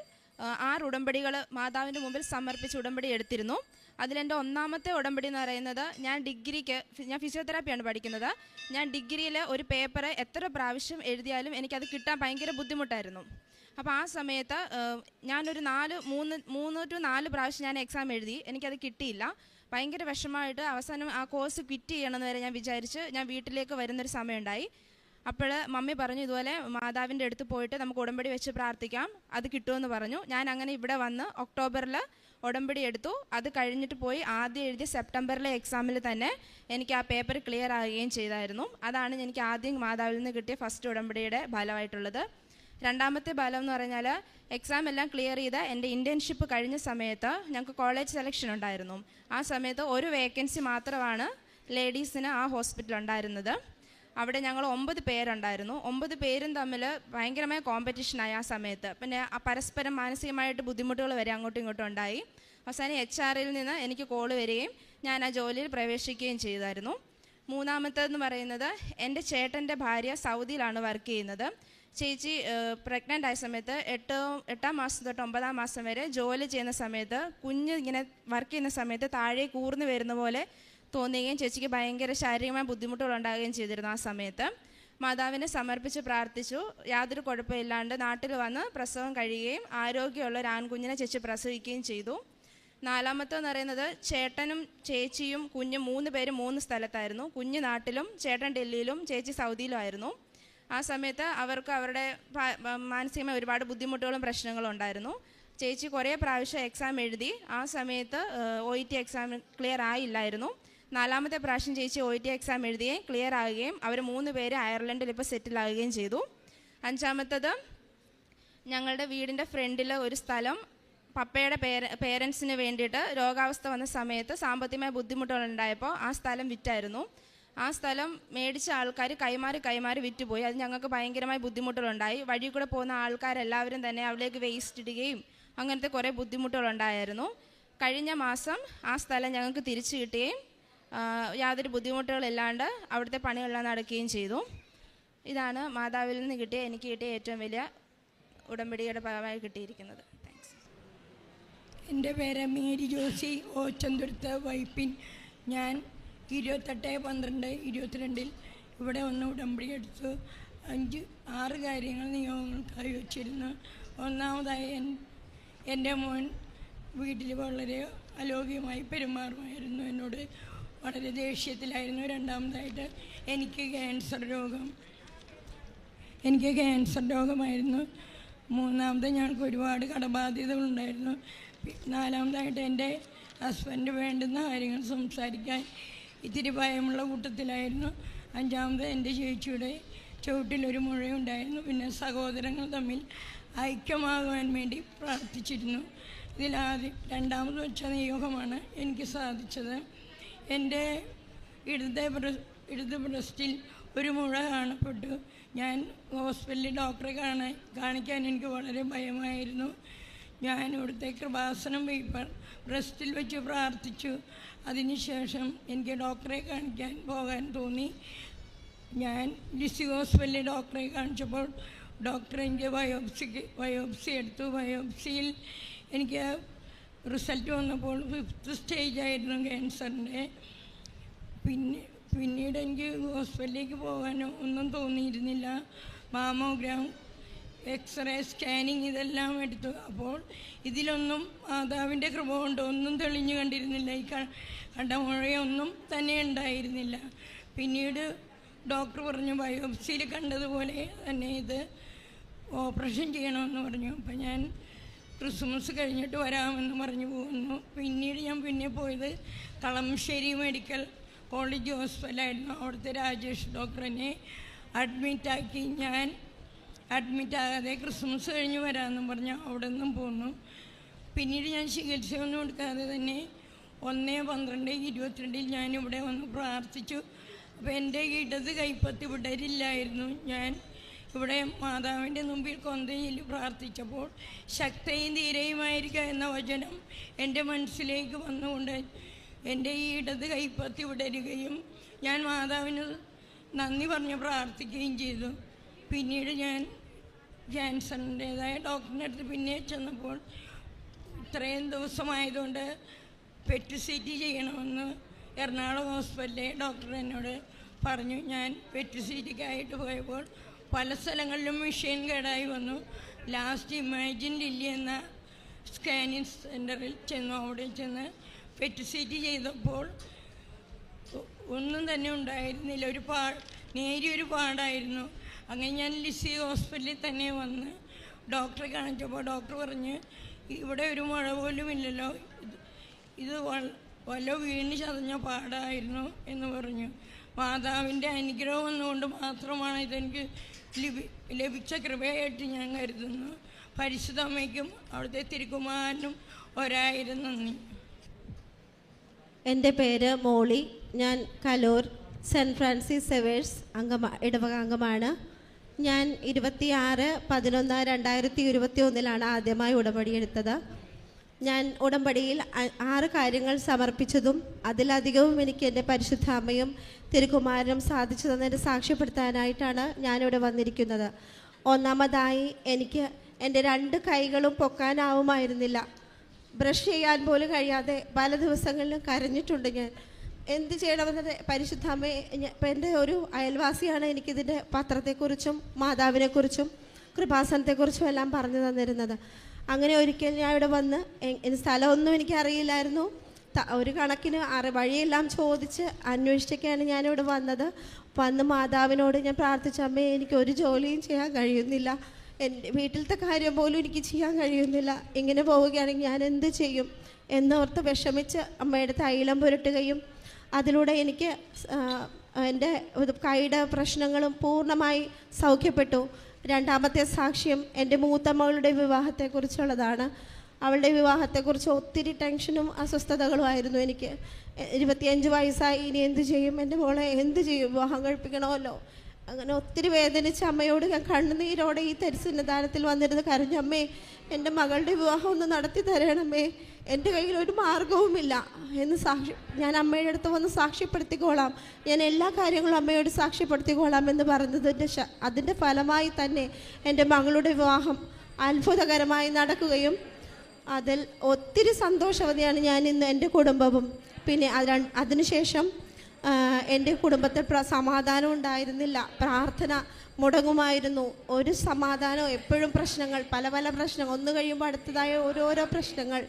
Speaker 13: 6 ഉടമ്പടികൾ മാതാവിൻ്റെ മുമ്പിൽ സമർപ്പിച്ച് ഉടമ്പടി എടുത്തിരുന്നു. അതിലെൻ്റെ 1-ാമത്തെ ഉടമ്പടി എന്ന് പറയുന്നത് ഞാൻ ഫിസിയോതെറാപ്പിയാണ് പഠിക്കുന്നത്. ഞാൻ ഡിഗ്രിയിൽ ഒരു പേപ്പർ എത്ര പ്രാവശ്യം എഴുതിയാലും എനിക്കത് കിട്ടാൻ ഭയങ്കര ബുദ്ധിമുട്ടായിരുന്നു. അപ്പോൾ ആ സമയത്ത് ഞാനൊരു 3 to 4 പ്രാവശ്യം ഞാൻ എക്സാം എഴുതി, എനിക്കത് കിട്ടിയില്ല. ഭയങ്കര വിഷമമായിട്ട് അവസാനം ആ കോഴ്സ് ക്വിറ്റ് ചെയ്യണമെന്ന് വരെ ഞാൻ വിചാരിച്ച് ഞാൻ വീട്ടിലേക്ക് വരുന്നൊരു സമയമുണ്ടായി. അപ്പോൾ മമ്മി പറഞ്ഞു ഇതുപോലെ മാതാവിൻ്റെ അടുത്ത് പോയിട്ട് നമുക്ക് ഉടമ്പടി വെച്ച് പ്രാർത്ഥിക്കാം, അത് കിട്ടുമെന്ന് പറഞ്ഞു. ഞാൻ അങ്ങനെ ഇവിടെ വന്ന് ഒക്ടോബറിൽ ഉടമ്പടി എടുത്തു. അത് കഴിഞ്ഞിട്ട് പോയി ആദ്യം എഴുതിയ സെപ്റ്റംബറിലെ എക്സാമിൽ തന്നെ എനിക്ക് ആ പേപ്പർ ക്ലിയർ ആവുകയും ചെയ്തായിരുന്നു. അതാണ് എനിക്ക് ആദ്യം മാതാവിൽ നിന്ന് കിട്ടിയ ഫസ്റ്റ് ഉടമ്പടിയുടെ ഫലമായിട്ടുള്ളത്. 2-ാമത്തെ ഫലം എന്ന് പറഞ്ഞാൽ എക്സാം എല്ലാം ക്ലിയർ ചെയ്ത് എൻ്റെ ഇൻറ്റേൺഷിപ്പ് കഴിഞ്ഞ സമയത്ത് ഞങ്ങൾക്ക് കോളേജ് സെലക്ഷൻ ഉണ്ടായിരുന്നു. ആ സമയത്ത് ഒരു വേക്കൻസി മാത്രമാണ് ലേഡീസിന് ആ ഹോസ്പിറ്റൽ ഉണ്ടായിരുന്നത്. അവിടെ ഞങ്ങൾ 9 പേരുണ്ടായിരുന്നു. 9 പേരും തമ്മിൽ ഭയങ്കരമായ കോമ്പറ്റീഷനായി ആ സമയത്ത്. പിന്നെ പരസ്പരം മാനസികമായിട്ട് ബുദ്ധിമുട്ടുകൾ വരെ അങ്ങോട്ടും ഇങ്ങോട്ടും ഉണ്ടായി. അവസാനം HR-ൽ നിന്ന് എനിക്ക് കോൾ വരികയും ഞാൻ ആ ജോലിയിൽ പ്രവേശിക്കുകയും ചെയ്തായിരുന്നു. 3-ാമത്തേതെന്ന് പറയുന്നത് എൻ്റെ ചേട്ടൻ്റെ ഭാര്യ സൗദിയിലാണ് വർക്ക് ചെയ്യുന്നത്. ചേച്ചി പ്രഗ്നൻ്റ് ആയ സമയത്ത് 8-ാം മാസം തൊട്ട് 9-ാം മാസം വരെ ജോലി ചെയ്യുന്ന സമയത്ത് കുഞ്ഞ് ഇങ്ങനെ വർക്ക് ചെയ്യുന്ന സമയത്ത് താഴെ കൂർന്നു വരുന്ന പോലെ തോന്നുകയും ചേച്ചിക്ക് ഭയങ്കര ശാരീരികമായ ബുദ്ധിമുട്ടുകൾ ഉണ്ടാകുകയും ചെയ്തിരുന്നു ആ സമയത്ത്. മാതാവിനെ സമർപ്പിച്ച് പ്രാർത്ഥിച്ചു. യാതൊരു കുഴപ്പമില്ലാണ്ട് നാട്ടിൽ വന്ന് പ്രസവം കഴിയുകയും ആരോഗ്യമുള്ള ഒരു ആൺകുഞ്ഞിനെ ചേച്ചി പ്രസവിക്കുകയും ചെയ്തു. നാലാമത്തെന്ന് പറയുന്നത് ചേട്ടനും ചേച്ചിയും കുഞ്ഞും 3 പേരും 3 സ്ഥലത്തായിരുന്നു. കുഞ്ഞ് നാട്ടിലും ചേട്ടൻ ഡൽഹിയിലും ചേച്ചി സൗദിയിലും ആയിരുന്നു. ആ സമയത്ത് അവർക്ക് അവരുടെ മാനസികമായ ഒരുപാട് ബുദ്ധിമുട്ടുകളും പ്രശ്നങ്ങളും ഉണ്ടായിരുന്നു. ചേച്ചി കുറേ പ്രാവശ്യം എക്സാം എഴുതി. ആ സമയത്ത് OET എക്സാം ക്ലിയർ ആയില്ലായിരുന്നു. 4ാമത്തെ പ്രാവശ്യം ചേച്ചി OET എക്സാം എഴുതുകയും ക്ലിയർ ആകുകയും അവർ 3 പേര് അയർലൻഡിൽ ഇപ്പോൾ സെറ്റിലാകുകയും ചെയ്തു. 5ാമത്തത് ഞങ്ങളുടെ വീടിൻ്റെ ഫ്രണ്ടിൽ ഒരു സ്ഥലം പപ്പയുടെ പേരൻസിന് വേണ്ടിയിട്ട് രോഗാവസ്ഥ വന്ന സമയത്ത് സാമ്പത്തികമായ ബുദ്ധിമുട്ടുകളുണ്ടായപ്പോൾ ആ സ്ഥലം വിറ്റായിരുന്നു. ആ സ്ഥലം മേടിച്ച ആൾക്കാർ കൈമാറി വിറ്റുപോയി. അത് ഞങ്ങൾക്ക് ഭയങ്കരമായ ബുദ്ധിമുട്ടുകളുണ്ടായി. വഴി കൂടെ പോകുന്ന ആൾക്കാരെല്ലാവരും തന്നെ അവിടേക്ക് വേസ്റ്റ് ഇടുകയും അങ്ങനത്തെ കുറേ ബുദ്ധിമുട്ടുകളുണ്ടായിരുന്നു. കഴിഞ്ഞ മാസം ആ സ്ഥലം ഞങ്ങൾക്ക് തിരിച്ചു കിട്ടുകയും യാതൊരു ബുദ്ധിമുട്ടുകളില്ലാണ്ട് അവിടുത്തെ പണികളെല്ലാം നടക്കുകയും ചെയ്തു. ഇതാണ് മാതാവിൽ നിന്ന് എനിക്ക് കിട്ടിയ ഏറ്റവും വലിയ ഉടമ്പടിയുടെ ഭാഗമായി കിട്ടിയിരിക്കുന്നത്.
Speaker 14: എൻ്റെ പേര് മേരി ജോസി, ഓച്ചന്തുരുത്ത് വൈപ്പിൻ. ഞാൻ 28/12/22 ഇവിടെ വന്ന് ഉടമ്പടി എടുത്തു. 6 കാര്യങ്ങൾ നിയമങ്ങൾക്കായി വച്ചിരുന്നു. ഒന്നാമതായി എൻ്റെ മോൻ വീട്ടിൽ വളരെ അലോക്യമായി പെരുമാറുമായിരുന്നു, എന്നോട് വളരെ ദേഷ്യത്തിലായിരുന്നു. രണ്ടാമതായിട്ട് എനിക്ക് ക്യാൻസർ രോഗമായിരുന്നു. മൂന്നാമത് ഞങ്ങൾക്ക് ഒരുപാട് കടബാധ്യതകളുണ്ടായിരുന്നു. 4ാമതായിട്ട് എൻ്റെ ഹസ്ബൻഡ് വേണ്ടുന്ന കാര്യങ്ങൾ സംസാരിക്കാൻ ഇത്തിരി ഭയമുള്ള കൂട്ടത്തിലായിരുന്നു. 5ാമത് എൻ്റെ ചേച്ചിയുടെ ചുവട്ടിലൊരു മുഴയുണ്ടായിരുന്നു. പിന്നെ സഹോദരങ്ങൾ തമ്മിൽ ഐക്യമാകാൻ വേണ്ടി പ്രാർത്ഥിച്ചിരുന്നു. ഇതിലാദ്യം 2ാമത് വെച്ച നിയോഗമാണ് എനിക്ക് സാധിച്ചത്. എൻ്റെ ഇടത് ബ്രസ്റ്റിൽ ഒരു മുഴ കാണപ്പെട്ടു. ഞാൻ ഹോസ്പിറ്റലിൽ ഡോക്ടറെ കാണിക്കാൻ എനിക്ക് വളരെ ഭയമായിരുന്നു. ഞാൻ ഇവിടുത്തെ കൃപാസനം ബ്രസ്റ്റിൽ വെച്ച് പ്രാർത്ഥിച്ചു. അതിനുശേഷം എനിക്ക് ഡോക്ടറെ കാണിക്കാൻ പോകാൻ തോന്നി. ഞാൻ ലിസി ഹോസ്പിറ്റലിൽ ഡോക്ടറെ കാണിച്ചപ്പോൾ ഡോക്ടർ എനിക്ക് ബയോപ്സി എടുത്തു. ബയോപ്സിയിൽ എനിക്ക് റിസൾട്ട് വന്നപ്പോൾ 5th സ്റ്റേജായിരുന്നു ക്യാൻസറിൻ്റെ. പിന്നീട് എനിക്ക് ഹോസ്പിറ്റലിലേക്ക് പോകാനോ ഒന്നും തോന്നിയിരുന്നില്ല. മാമോഗ്രാം, എക്സ്റേ, സ്കാനിങ് ഇതെല്ലാം എടുത്തു. അപ്പോൾ ഇതിലൊന്നും മാതാവിൻ്റെ കൃപ കൊണ്ട് ഒന്നും തെളിഞ്ഞു കണ്ടിരുന്നില്ല. ഈ കണ്ട മുഴയൊന്നും തന്നെ ഉണ്ടായിരുന്നില്ല. പിന്നീട് ഡോക്ടർ പറഞ്ഞു ബയോപ്സിയിൽ കണ്ടതുപോലെ തന്നെ ഇത് ഓപ്പറേഷൻ ചെയ്യണമെന്ന് പറഞ്ഞു. അപ്പം ഞാൻ ക്രിസ്മസ് കഴിഞ്ഞിട്ട് വരാമെന്ന് പറഞ്ഞു പോകുന്നു. പിന്നീട് ഞാൻ പോയത് കളമശ്ശേരി മെഡിക്കൽ കോളേജ് ഹോസ്പിറ്റലായിരുന്നു. അവിടുത്തെ രാജേഷ് ഡോക്ടറിനെ അഡ്മിറ്റാക്കി. ഞാൻ അഡ്മിറ്റാകാതെ ക്രിസ്മസ് കഴിഞ്ഞ് വരാമെന്നും പറഞ്ഞ് അവിടെ നിന്നും പോന്നു. പിന്നീട് ഞാൻ ചികിത്സയൊന്നും എടുക്കാതെ തന്നെ 1/12/22 ഞാനിവിടെ വന്ന് പ്രാർത്ഥിച്ചു. അപ്പോൾ എൻ്റെ ഇടത് കൈപ്പത്തി വിടരില്ലായിരുന്നു. ഞാൻ ഇവിടെ മാതാവിൻ്റെ മുമ്പിൽ കൊന്തയിൽ പ്രാർത്ഥിച്ചപ്പോൾ ശക്തയും ധീരയുമായിരിക്കുക എന്ന വചനം എൻ്റെ മനസ്സിലേക്ക് വന്നുകൊണ്ട് എൻ്റെ ഈ ഇടത് കൈപ്പത്തി വിടരുകയും ഞാൻ മാതാവിന് നന്ദി പറഞ്ഞ് പ്രാർത്ഥിക്കുകയും ചെയ്തു. പിന്നീട് ഞാൻ ക്യാൻസറിൻ്റേതായ ഡോക്ടറിൻ്റെ അടുത്ത് പിന്നെ ചെന്നപ്പോൾ ഇത്രയും ദിവസമായതുകൊണ്ട് പെറ്റ് CT ചെയ്യണമെന്ന് എറണാകുളം ഹോസ്പിറ്റലിലെ ഡോക്ടർ എന്നോട് പറഞ്ഞു. ഞാൻ പെറ്റ് CTക്കായിട്ട് പോയപ്പോൾ പല സ്ഥലങ്ങളിലും മെഷീൻ കേടായി വന്നു. ലാസ്റ്റ് ഇമാജിൻ ലില്ലി എന്ന സ്കാനിങ് സെൻറ്ററിൽ ചെന്നു. അവിടെ ചെന്ന് പെറ്റ് CT ചെയ്തപ്പോൾ ഒന്നും തന്നെ ഉണ്ടായിരുന്നില്ല. നേരിയൊരു പാടായിരുന്നു. അങ്ങനെ ഞാൻ ലിസി ഹോസ്പിറ്റലിൽ തന്നെ വന്ന് ഡോക്ടറെ കാണിച്ചപ്പോൾ ഡോക്ടർ പറഞ്ഞ് ഇവിടെ ഒരു മുഴ പോലും ഇല്ലല്ലോ, ഇത് വല്ല വീണ് ചതഞ്ഞ പാടായിരുന്നു എന്ന് പറഞ്ഞു. മാതാവിൻ്റെ അനുഗ്രഹം എന്നുകൊണ്ട് മാത്രമാണ് ഇതെനിക്ക് ലഭിച്ച കൃപയായിട്ട് ഞാൻ കരുതുന്നു. പരിശുദ്ധ അമ്മയ്ക്കും അവിടുത്തെ തിരുക്കുമാരനും 1000 നന്ദി.
Speaker 1: എൻ്റെ പേര് മോളി. ഞാൻ കലൂർ സെൻറ്റ് ഫ്രാൻസിസ് സെവേഴ്സ് ഇടവക അംഗമാണ്. ഞാൻ 26/11/2021 ആദ്യമായി ഉടമ്പടി എടുത്തത്. ഞാൻ ഉടമ്പടിയിൽ 6 കാര്യങ്ങൾ സമർപ്പിച്ചതും അതിലധികവും എനിക്ക് എൻ്റെ പരിശുദ്ധ അമ്മയും തിരുക്കുമാരനും സാധിച്ചു തന്നതിന് സാക്ഷ്യപ്പെടുത്താനായിട്ടാണ് ഞാനിവിടെ വന്നിരിക്കുന്നത്. ഒന്നാമതായി എനിക്ക് എൻ്റെ 2 കൈകളും പൊക്കാനാവുമായിരുന്നില്ല. ബ്രഷ് ചെയ്യാൻ പോലും കഴിയാതെ പല ദിവസങ്ങളിലും കരഞ്ഞിട്ടുണ്ട് ഞാൻ.
Speaker 15: എന്ത് ചെയ്യണമെന്നത് പരിശുദ്ധ അമ്മയെ ഇപ്പം എൻ്റെ ഒരു അയൽവാസിയാണ് എനിക്കിതിൻ്റെ പത്രത്തെക്കുറിച്ചും മാതാവിനെക്കുറിച്ചും കൃപാസനത്തെക്കുറിച്ചും എല്ലാം പറഞ്ഞു തന്നിരുന്നത്. അങ്ങനെ ഒരിക്കൽ ഞാൻ ഇവിടെ വന്ന് സ്ഥലമൊന്നും എനിക്കറിയില്ലായിരുന്നു. ഒരു കണക്കിന് വഴിയെല്ലാം ചോദിച്ച് അന്വേഷിച്ചൊക്കെയാണ് ഞാനിവിടെ വന്നത്. വന്ന് മാതാവിനോട് ഞാൻ പ്രാർത്ഥിച്ച, അമ്മേ എനിക്ക് ഒരു ജോലിയും ചെയ്യാൻ കഴിയുന്നില്ല, എൻ്റെ വീട്ടിലത്തെ കാര്യം പോലും എനിക്ക് ചെയ്യാൻ കഴിയുന്നില്ല, ഇങ്ങനെ പോവുകയാണെങ്കിൽ ഞാൻ എന്ത് ചെയ്യും എന്നോർത്ത് വിഷമിച്ച് അമ്മയുടെ തൈലം പുരട്ടുകയും അതിലൂടെ എനിക്ക് എൻ്റെ കൈയുടെ പ്രശ്നങ്ങളും പൂർണ്ണമായി സൗഖ്യപ്പെട്ടു. രണ്ടാമത്തെ സാക്ഷ്യം എൻ്റെ മൂത്ത മകളുടെ വിവാഹത്തെക്കുറിച്ചുള്ളതാണ്. അവളുടെ വിവാഹത്തെക്കുറിച്ച് ഒത്തിരി ടെൻഷനും അസ്വസ്ഥതകളുമായിരുന്നു എനിക്ക്. 25 വയസ്സായി, ഇനി എന്ത് ചെയ്യും, എൻ്റെ മോളെ എന്ത് ചെയ്യും, വിവാഹം കഴിപ്പിക്കണമല്ലോ. അങ്ങനെ ഒത്തിരി വേദനിച്ച അമ്മയോട് ഞാൻ കണ്ണുനീരോടെ ഈ തരിസന്നിധാനത്തിൽ വന്നിരുന്ന് കരഞ്ഞു, അമ്മേ എൻ്റെ മകളുടെ വിവാഹം ഒന്ന് നടത്തി തരണമേ, എൻ്റെ കയ്യിൽ ഒരു മാർഗവുമില്ല എന്ന് ഞാൻ അമ്മയുടെ അടുത്ത് വന്ന് സാക്ഷ്യപ്പെടുത്തിക്കോളാം, ഞാൻ എല്ലാ കാര്യങ്ങളും അമ്മയോട് സാക്ഷ്യപ്പെടുത്തിക്കോളാം എന്ന് അതിൻ്റെ ഫലമായി തന്നെ എൻ്റെ മകളുടെ വിവാഹം അത്ഭുതകരമായി നടക്കുകയും അതിൽ ഒത്തിരി സന്തോഷവതിയാണ് ഞാൻ ഇന്ന് എൻ്റെ കുടുംബവും. പിന്നെ അതിനുശേഷം എൻ്റെ കുടുംബത്തിൽ സമാധാനം ഉണ്ടായിരുന്നില്ല, പ്രാർത്ഥന മുടങ്ങുമായിരുന്നു, ഒരു സമാധാനം, എപ്പോഴും പ്രശ്നങ്ങൾ, പല പല പ്രശ്നങ്ങൾ, ഒന്ന് കഴിയുമ്പോൾ അടുത്തതായ ഓരോരോ പ്രശ്നങ്ങൾ,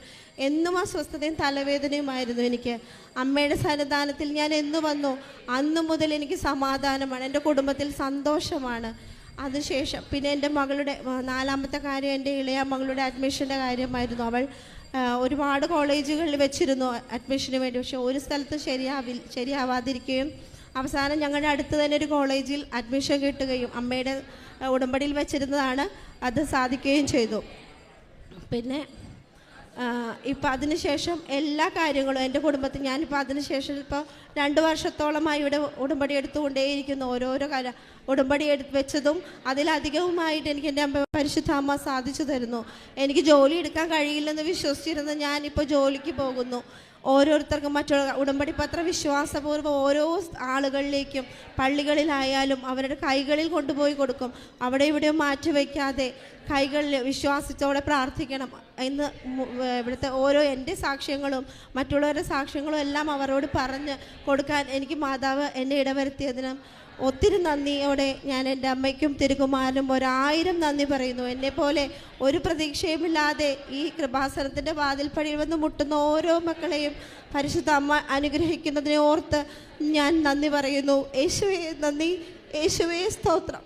Speaker 15: എന്നും അസ്വസ്ഥതയും തലവേദനയുമായിരുന്നു എനിക്ക്. അമ്മയുടെ സന്നിധാനത്തിൽ ഞാൻ എന്ന് വന്നു അന്നു മുതൽ എനിക്ക് സമാധാനമാണ്, എൻ്റെ കുടുംബത്തിൽ സന്തോഷമാണ്. അതിനുശേഷം പിന്നെ എൻ്റെ മകളുടെ 4ാമത്തെ കാര്യം എൻ്റെ ഇളയ മകളുടെ അഡ്മിഷൻ്റെ കാര്യമായിരുന്നു. അവൾ ഒരുപാട് കോളേജുകളിൽ വെച്ചിരുന്നു അഡ്മിഷന് വേണ്ടി, പക്ഷെ ഒരു സ്ഥലത്തും ശരിയാവാതിരിക്കുകയും അവസാനം ഞങ്ങളുടെ അടുത്ത് തന്നെ ഒരു കോളേജിൽ അഡ്മിഷൻ കിട്ടുകയും അമ്മയുടെ ഉടമ്പടിയിൽ വെച്ചിരുന്നതാണ്, അത് സാധിക്കുകയും ചെയ്തു. പിന്നെ ഇപ്പം അതിനുശേഷം എല്ലാ കാര്യങ്ങളും എൻ്റെ കുടുംബത്തിൽ ഞാനിപ്പോൾ അതിനുശേഷം ഇപ്പോൾ 2 വർഷത്തോളമായി ഇവിടെ ഉടമ്പടി എടുത്തുകൊണ്ടേയിരിക്കുന്നു. ഓരോരോ കാര്യം ഉടമ്പടി വെച്ചതും അതിലധികവുമായിട്ട് എനിക്ക് എൻ്റെ പരിശുദ്ധ അമ്മ സാധിച്ചു തരുന്നു. എനിക്ക് ജോലി എടുക്കാൻ കഴിയില്ലെന്ന് വിശ്വസിച്ചിരുന്ന ഞാനിപ്പോൾ ജോലിക്ക് പോകുന്നു. ഓരോരുത്തർക്കും മറ്റുള്ള ഉടമ്പടി പത്രം വിശ്വാസപൂർവ്വം ഓരോ ആളുകളിലേക്കും പള്ളികളിലായാലും അവരുടെ കൈകളിൽ കൊണ്ടുപോയി കൊടുക്കും. അവിടെ ഇവിടെയും മാറ്റിവെക്കാതെ കൈകളിൽ വിശ്വാസത്തോടെ പ്രാർത്ഥിക്കണം എന്ന് ഇവിടുത്തെ ഓരോ എൻ്റെ സാക്ഷ്യങ്ങളും മറ്റുള്ളവരുടെ സാക്ഷ്യങ്ങളും എല്ലാം അവരോട് പറഞ്ഞ് കൊടുക്കാൻ എനിക്ക് മാതാവ് എന്നെ ഇടവരുത്തിയതിനും ഒത്തിരി നന്ദിയോടെ ഞാൻ എൻ്റെ അമ്മയ്ക്കും തിരുകുമാരനും 1000 നന്ദി പറയുന്നു. എന്നെപ്പോലെ ഒരു പ്രതീക്ഷയുമില്ലാതെ ഈ കൃപാസനത്തിൻ്റെ വാതിൽപ്പടിയിൽ വന്ന് മുട്ടുന്ന ഓരോ മക്കളെയും പരിശുദ്ധ അമ്മ അനുഗ്രഹിക്കുന്നതിനെ ഓർത്ത് ഞാൻ നന്ദി പറയുന്നു. യേശുവേ നന്ദി, യേശുവേ സ്തോത്രം.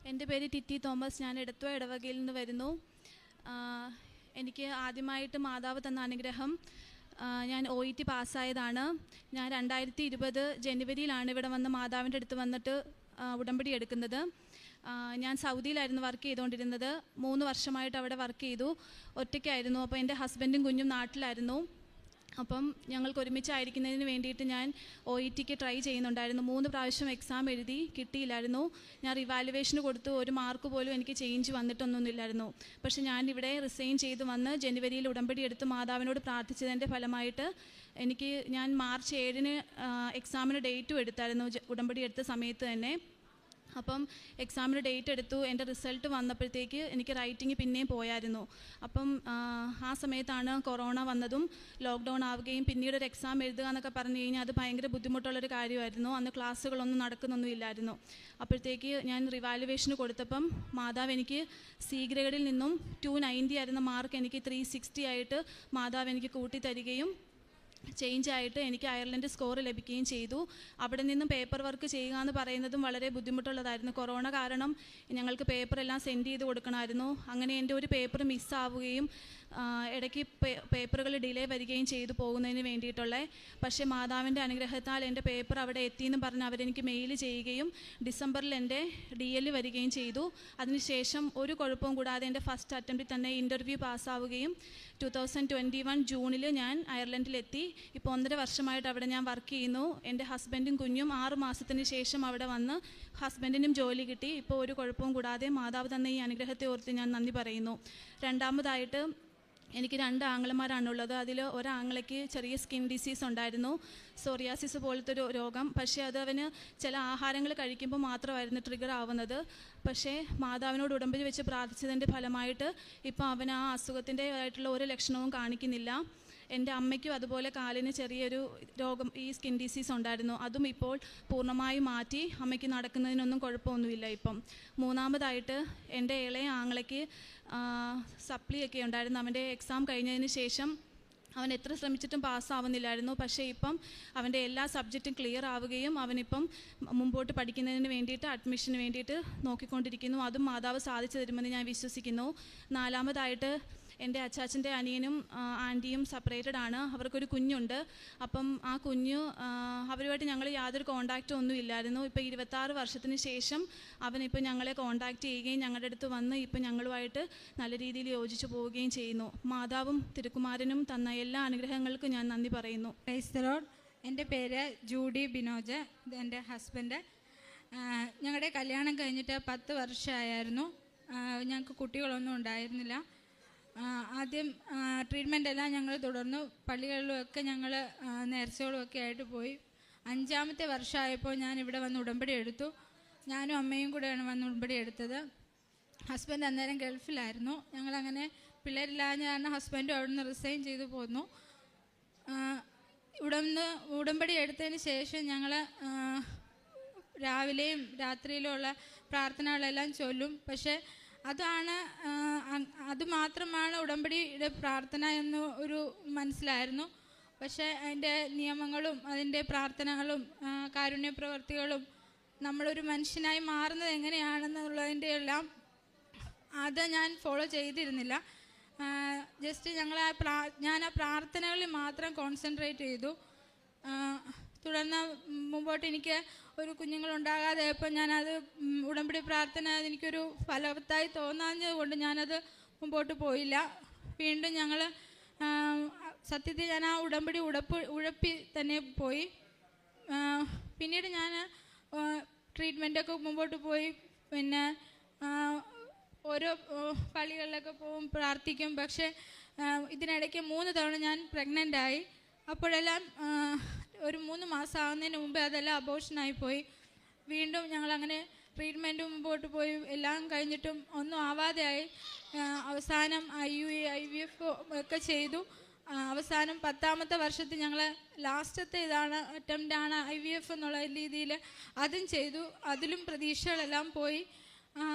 Speaker 16: എൻ്റെ പേര് ടിറ്റി തോമസ്, ഞാൻ എടത്വ ഇടവകയിൽ നിന്ന് വരുന്നു. എനിക്ക് ആദ്യമായിട്ട് മാതാവ് തന്ന അനുഗ്രഹം, ഞാൻ OET പാസ്സായതാണ്. ഞാൻ 2020 ജനുവരിയിലാണ് ഇവിടെ വന്ന് മാതാവിൻ്റെ അടുത്ത് വന്നിട്ട് ഉടമ്പടി എടുക്കുന്നത്. ഞാൻ സൗദിയിലായിരുന്നു വർക്ക് ചെയ്തുകൊണ്ടിരുന്നത്. 3 വർഷമായിട്ട് അവിടെ വർക്ക് ചെയ്തു, ഒറ്റയ്ക്കായിരുന്നു. അപ്പോൾ എൻ്റെ ഹസ്ബൻഡും കുഞ്ഞും നാട്ടിലായിരുന്നു. അപ്പം ഞങ്ങൾക്ക് ഒരുമിച്ചായിരിക്കുന്നതിന് വേണ്ടിയിട്ട് ഞാൻ OETക്ക് ട്രൈ ചെയ്യുന്നുണ്ടായിരുന്നു. 3 പ്രാവശ്യം എക്സാം എഴുതി, കിട്ടിയില്ലായിരുന്നു. ഞാൻ റിവാലുവേഷന് കൊടുത്തു, ഒരു മാർക്ക് പോലും എനിക്ക് ചേഞ്ച് വന്നിട്ടൊന്നുമില്ലായിരുന്നു. പക്ഷെ ഞാനിവിടെ റിസൈൻ ചെയ്ത് വന്ന് ജനുവരിയിൽ ഉടമ്പടി എടുത്ത് മാതാവിനോട് പ്രാർത്ഥിച്ചതിൻ്റെ ഫലമായിട്ട് ഞാൻ മാർച്ച് 7-ന് എക്സാമിന് ഡേറ്റും എടുത്തായിരുന്നു, ഉടമ്പടി എടുത്ത സമയത്ത് തന്നെ. അപ്പം എക്സാമിന് ഡേറ്റ് എടുത്തു. എൻ്റെ റിസൾട്ട് വന്നപ്പോഴത്തേക്ക് എനിക്ക് റൈറ്റിംഗ് പിന്നെയും പോയായിരുന്നു. അപ്പം ആ സമയത്താണ് കൊറോണ വന്നതും ലോക്ക്ഡൗൺ ആവുകയും പിന്നീട് ഒരു എക്സാം എഴുതുക എന്നൊക്കെ പറഞ്ഞു കഴിഞ്ഞാൽ അത് ഭയങ്കര ബുദ്ധിമുട്ടുള്ളൊരു കാര്യമായിരുന്നു. അന്ന് ക്ലാസ്സുകളൊന്നും നടക്കുന്നൊന്നും ഇല്ലായിരുന്നു. അപ്പോഴത്തേക്ക് ഞാൻ റിവാലുവേഷന് കൊടുത്തപ്പം മാതാവ് എനിക്ക് C ഗ്രേഡിൽ നിന്നും 290 ആയിരുന്ന മാർക്ക് എനിക്ക് 360 ആയിട്ട് മാതാവ് എനിക്ക് കൂട്ടിത്തരികയും ചേഞ്ചായിട്ട് എനിക്ക് അയർലൻഡ് സ്കോർ ലഭിക്കുകയും ചെയ്തു. അവിടെ നിന്നും പേപ്പർ വർക്ക് ചെയ്യുക എന്ന് പറയുന്നതും വളരെ ബുദ്ധിമുട്ടുള്ളതായിരുന്നു. കൊറോണ കാരണം ഞങ്ങൾക്ക് പേപ്പറെല്ലാം സെൻഡ് ചെയ്ത് കൊടുക്കണമായിരുന്നു. അങ്ങനെ എൻ്റെ ഒരു പേപ്പർ മിസ്സാവുകയും ഇടയ്ക്ക് പേപ്പറുകൾ ഡിലേ വരികയും ചെയ്തു പോകുന്നതിന് വേണ്ടിയിട്ടുള്ള. പക്ഷേ മാതാവിൻ്റെ അനുഗ്രഹത്താൽ എൻ്റെ പേപ്പർ അവിടെ എത്തിയെന്ന് പറഞ്ഞ് അവരെനിക്ക് മെയിൽ ചെയ്യുകയും ഡിസംബറിൽ എൻ്റെ DL വരികയും ചെയ്തു. അതിനുശേഷം ഒരു കുഴപ്പവും കൂടാതെ എൻ്റെ ഫസ്റ്റ് അറ്റംപ്റ്റിൽ തന്നെ ഇൻ്റർവ്യൂ പാസ്സാവുകയും 2021 ജൂണിൽ ഞാൻ അയർലൻഡിലെത്തി. ഇപ്പോൾ 1.5 വർഷമായിട്ട് അവിടെ ഞാൻ വർക്ക് ചെയ്യുന്നു. എൻ്റെ ഹസ്ബൻഡും കുഞ്ഞും 6 മാസത്തിന് ശേഷം അവിടെ വന്ന് ഹസ്ബൻഡിനും ജോലി കിട്ടി. ഇപ്പോൾ ഒരു കുഴപ്പവും കൂടാതെ മാതാവ് തന്ന ഈ അനുഗ്രഹത്തെ ഓർത്ത് ഞാൻ നന്ദി പറയുന്നു. രണ്ടാമതായിട്ട് എനിക്ക് 2 ആങ്ങളമാരാണുള്ളത്. അതിൽ ഒരാങ്ങളയ്ക്ക് ചെറിയ സ്കിൻ ഡിസീസ് ഉണ്ടായിരുന്നു, സോറിയാസിസ് പോലത്തെ ഒരു രോഗം. പക്ഷേ അത് അവന് ചില ആഹാരങ്ങൾ കഴിക്കുമ്പോൾ മാത്രമായിരുന്നു ട്രിഗർ ആവുന്നത്. പക്ഷേ മാതാവിനോട് ഉടമ്പടി വെച്ച് പ്രാർത്ഥിച്ചതിൻ്റെ ഫലമായിട്ട് ഇപ്പോൾ അവൻ ആ അസുഖത്തിൻ്റെ ആയിട്ടുള്ള ഒരു ലക്ഷണവും കാണിക്കുന്നില്ല. എൻ്റെ അമ്മയ്ക്കും അതുപോലെ കാലിന് ചെറിയൊരു രോഗം, ഈ സ്കിൻ ഡിസീസ് ഉണ്ടായിരുന്നു. അതും ഇപ്പോൾ പൂർണ്ണമായും മാറ്റി. അമ്മയ്ക്ക് നടക്കുന്നതിനൊന്നും കുഴപ്പമൊന്നുമില്ല ഇപ്പം. മൂന്നാമതായിട്ട് എൻ്റെ ഇളയ ആങ്ങളയ്ക്ക് സപ്ലിയൊക്കെ ഉണ്ടായിരുന്നു. അവൻ്റെ എക്സാം കഴിഞ്ഞതിന് ശേഷം അവൻ എത്ര ശ്രമിച്ചിട്ടും പാസ്സാവുന്നില്ലായിരുന്നു. പക്ഷേ ഇപ്പം അവൻ്റെ എല്ലാ സബ്ജക്റ്റും ക്ലിയർ ആവുകയും അവനിപ്പം മുമ്പോട്ട് പഠിക്കുന്നതിന് വേണ്ടിയിട്ട് അഡ്മിഷന് വേണ്ടിയിട്ട് നോക്കിക്കൊണ്ടിരിക്കുന്നു. അതും മാതാവ് സാധിച്ചു തരുമെന്ന് ഞാൻ വിശ്വസിക്കുന്നു. നാലാമതായിട്ട് എൻ്റെ അച്ചാച്ചൻ്റെ അനിയനും ആൻറ്റിയും സെപ്പറേറ്റഡ് ആണ്. അവർക്കൊരു കുഞ്ഞുണ്ട്. അപ്പം ആ കുഞ്ഞ് അവരുമായിട്ട് ഞങ്ങൾ യാതൊരു കോണ്ടാക്റ്റും ഒന്നും ഇല്ലായിരുന്നു. ഇപ്പോൾ 26 വർഷത്തിന് ശേഷം അവനിപ്പോൾ ഞങ്ങളെ കോണ്ടാക്റ്റ് ചെയ്യുകയും ഞങ്ങളുടെ അടുത്ത് വന്ന് ഇപ്പോൾ ഞങ്ങളുമായിട്ട് നല്ല രീതിയിൽ യോജിച്ചു പോവുകയും ചെയ്യുന്നു. മാതാവും തിരുക്കുമാരനും തന്ന എല്ലാ അനുഗ്രഹങ്ങൾക്കും ഞാൻ നന്ദി പറയുന്നു.
Speaker 17: Praise the Lord. എൻ്റെ പേര് ജൂഡി ബിനോജ്. ഇത് എൻ്റെ ഹസ്ബൻഡ്. ഞങ്ങളുടെ കല്യാണം കഴിഞ്ഞിട്ട് 10 വർഷമായിരുന്നു. ഞങ്ങൾക്ക് കുട്ടികളൊന്നും ഉണ്ടായിരുന്നില്ല. ആദ്യം ട്രീറ്റ്മെൻ്റ് എല്ലാം ഞങ്ങൾ തുടർന്നു. പള്ളികളിലുമൊക്കെ ഞങ്ങൾ നേർച്ചകളുമൊക്കെ ആയിട്ട് പോയി. 5-ാമത്തെ വർഷമായപ്പോൾ ഞാൻ ഇവിടെ വന്ന് ഉടമ്പടി എടുത്തു. ഞാനും അമ്മയും കൂടെയാണ് വന്ന് ഉടമ്പടി എടുത്തത്. ഹസ്ബൻഡ് അന്നേരം ഗൾഫിലായിരുന്നു. ഞങ്ങളങ്ങനെ പിള്ളേരില്ലാതെ കാരണം ഹസ്ബൻഡും അവിടെ നിന്ന് റിസൈൻ ചെയ്തു പോന്നു. ഉടമ്പടി എടുത്തതിന് ശേഷം ഞങ്ങൾ രാവിലെയും രാത്രിയിലുമുള്ള പ്രാർത്ഥനകളെല്ലാം ചൊല്ലും. പക്ഷേ അത് മാത്രമാണ് ഉടമ്പടിയുടെ പ്രാർത്ഥന എന്ന് ഒരു മനസ്സിലായിരുന്നു. പക്ഷേ അതിൻ്റെ നിയമങ്ങളും അതിൻ്റെ പ്രാർത്ഥനകളും കാരുണ്യ പ്രവർത്തികളും നമ്മളൊരു മനുഷ്യനായി മാറുന്നത് എങ്ങനെയാണെന്നുള്ളതിൻ്റെ എല്ലാം അത് ഞാൻ ഫോളോ ചെയ്തിരുന്നില്ല. ജസ്റ്റ് ഞാൻ ആ പ്രാർത്ഥനകളിൽ മാത്രം കോൺസെൻട്രേറ്റ് ചെയ്തു. തുടർന്ന് മുമ്പോട്ട് എനിക്ക് ഒരു കുഞ്ഞുങ്ങളുണ്ടാകാതെ ഇപ്പോൾ ഞാനത് ഉടമ്പടി പ്രാർത്ഥന എനിക്കൊരു ഫലവത്തായി തോന്നാഞ്ഞത് കൊണ്ട് ഞാനത് മുമ്പോട്ട് പോയില്ല. വീണ്ടും ഞങ്ങൾ സത്യത്തിൽ ഞാൻ ആ ഉടമ്പടി ഉഴപ്പി തന്നെ പോയി. പിന്നീട് ഞാൻ ട്രീറ്റ്മെൻറ്റൊക്കെ മുമ്പോട്ട് പോയി. പിന്നെ ഓരോ പള്ളികളിലൊക്കെ പോകും, പ്രാർത്ഥിക്കും. പക്ഷേ ഇതിനിടയ്ക്ക് 3 തവണ ഞാൻ പ്രഗ്നൻ്റായി. അപ്പോഴെല്ലാം ഒരു 3 മാസം ആകുന്നതിന് മുമ്പേ അതെല്ലാം അബോർഷനായി പോയി. വീണ്ടും ഞങ്ങളങ്ങനെ ട്രീറ്റ്മെൻറ്റ് മുമ്പോട്ട് പോയി. എല്ലാം കഴിഞ്ഞിട്ടും ഒന്നും ആവാതെയായി. അവസാനം IVF ഒക്കെ ചെയ്തു. അവസാനം 10-ാമത്തെ വർഷത്തിൽ ഞങ്ങൾ ലാസ്റ്റത്തെ അറ്റംപ്റ്റാണ് IVF എന്നുള്ള രീതിയിൽ അതും ചെയ്തു. അതിലും പ്രതീക്ഷകളെല്ലാം പോയി.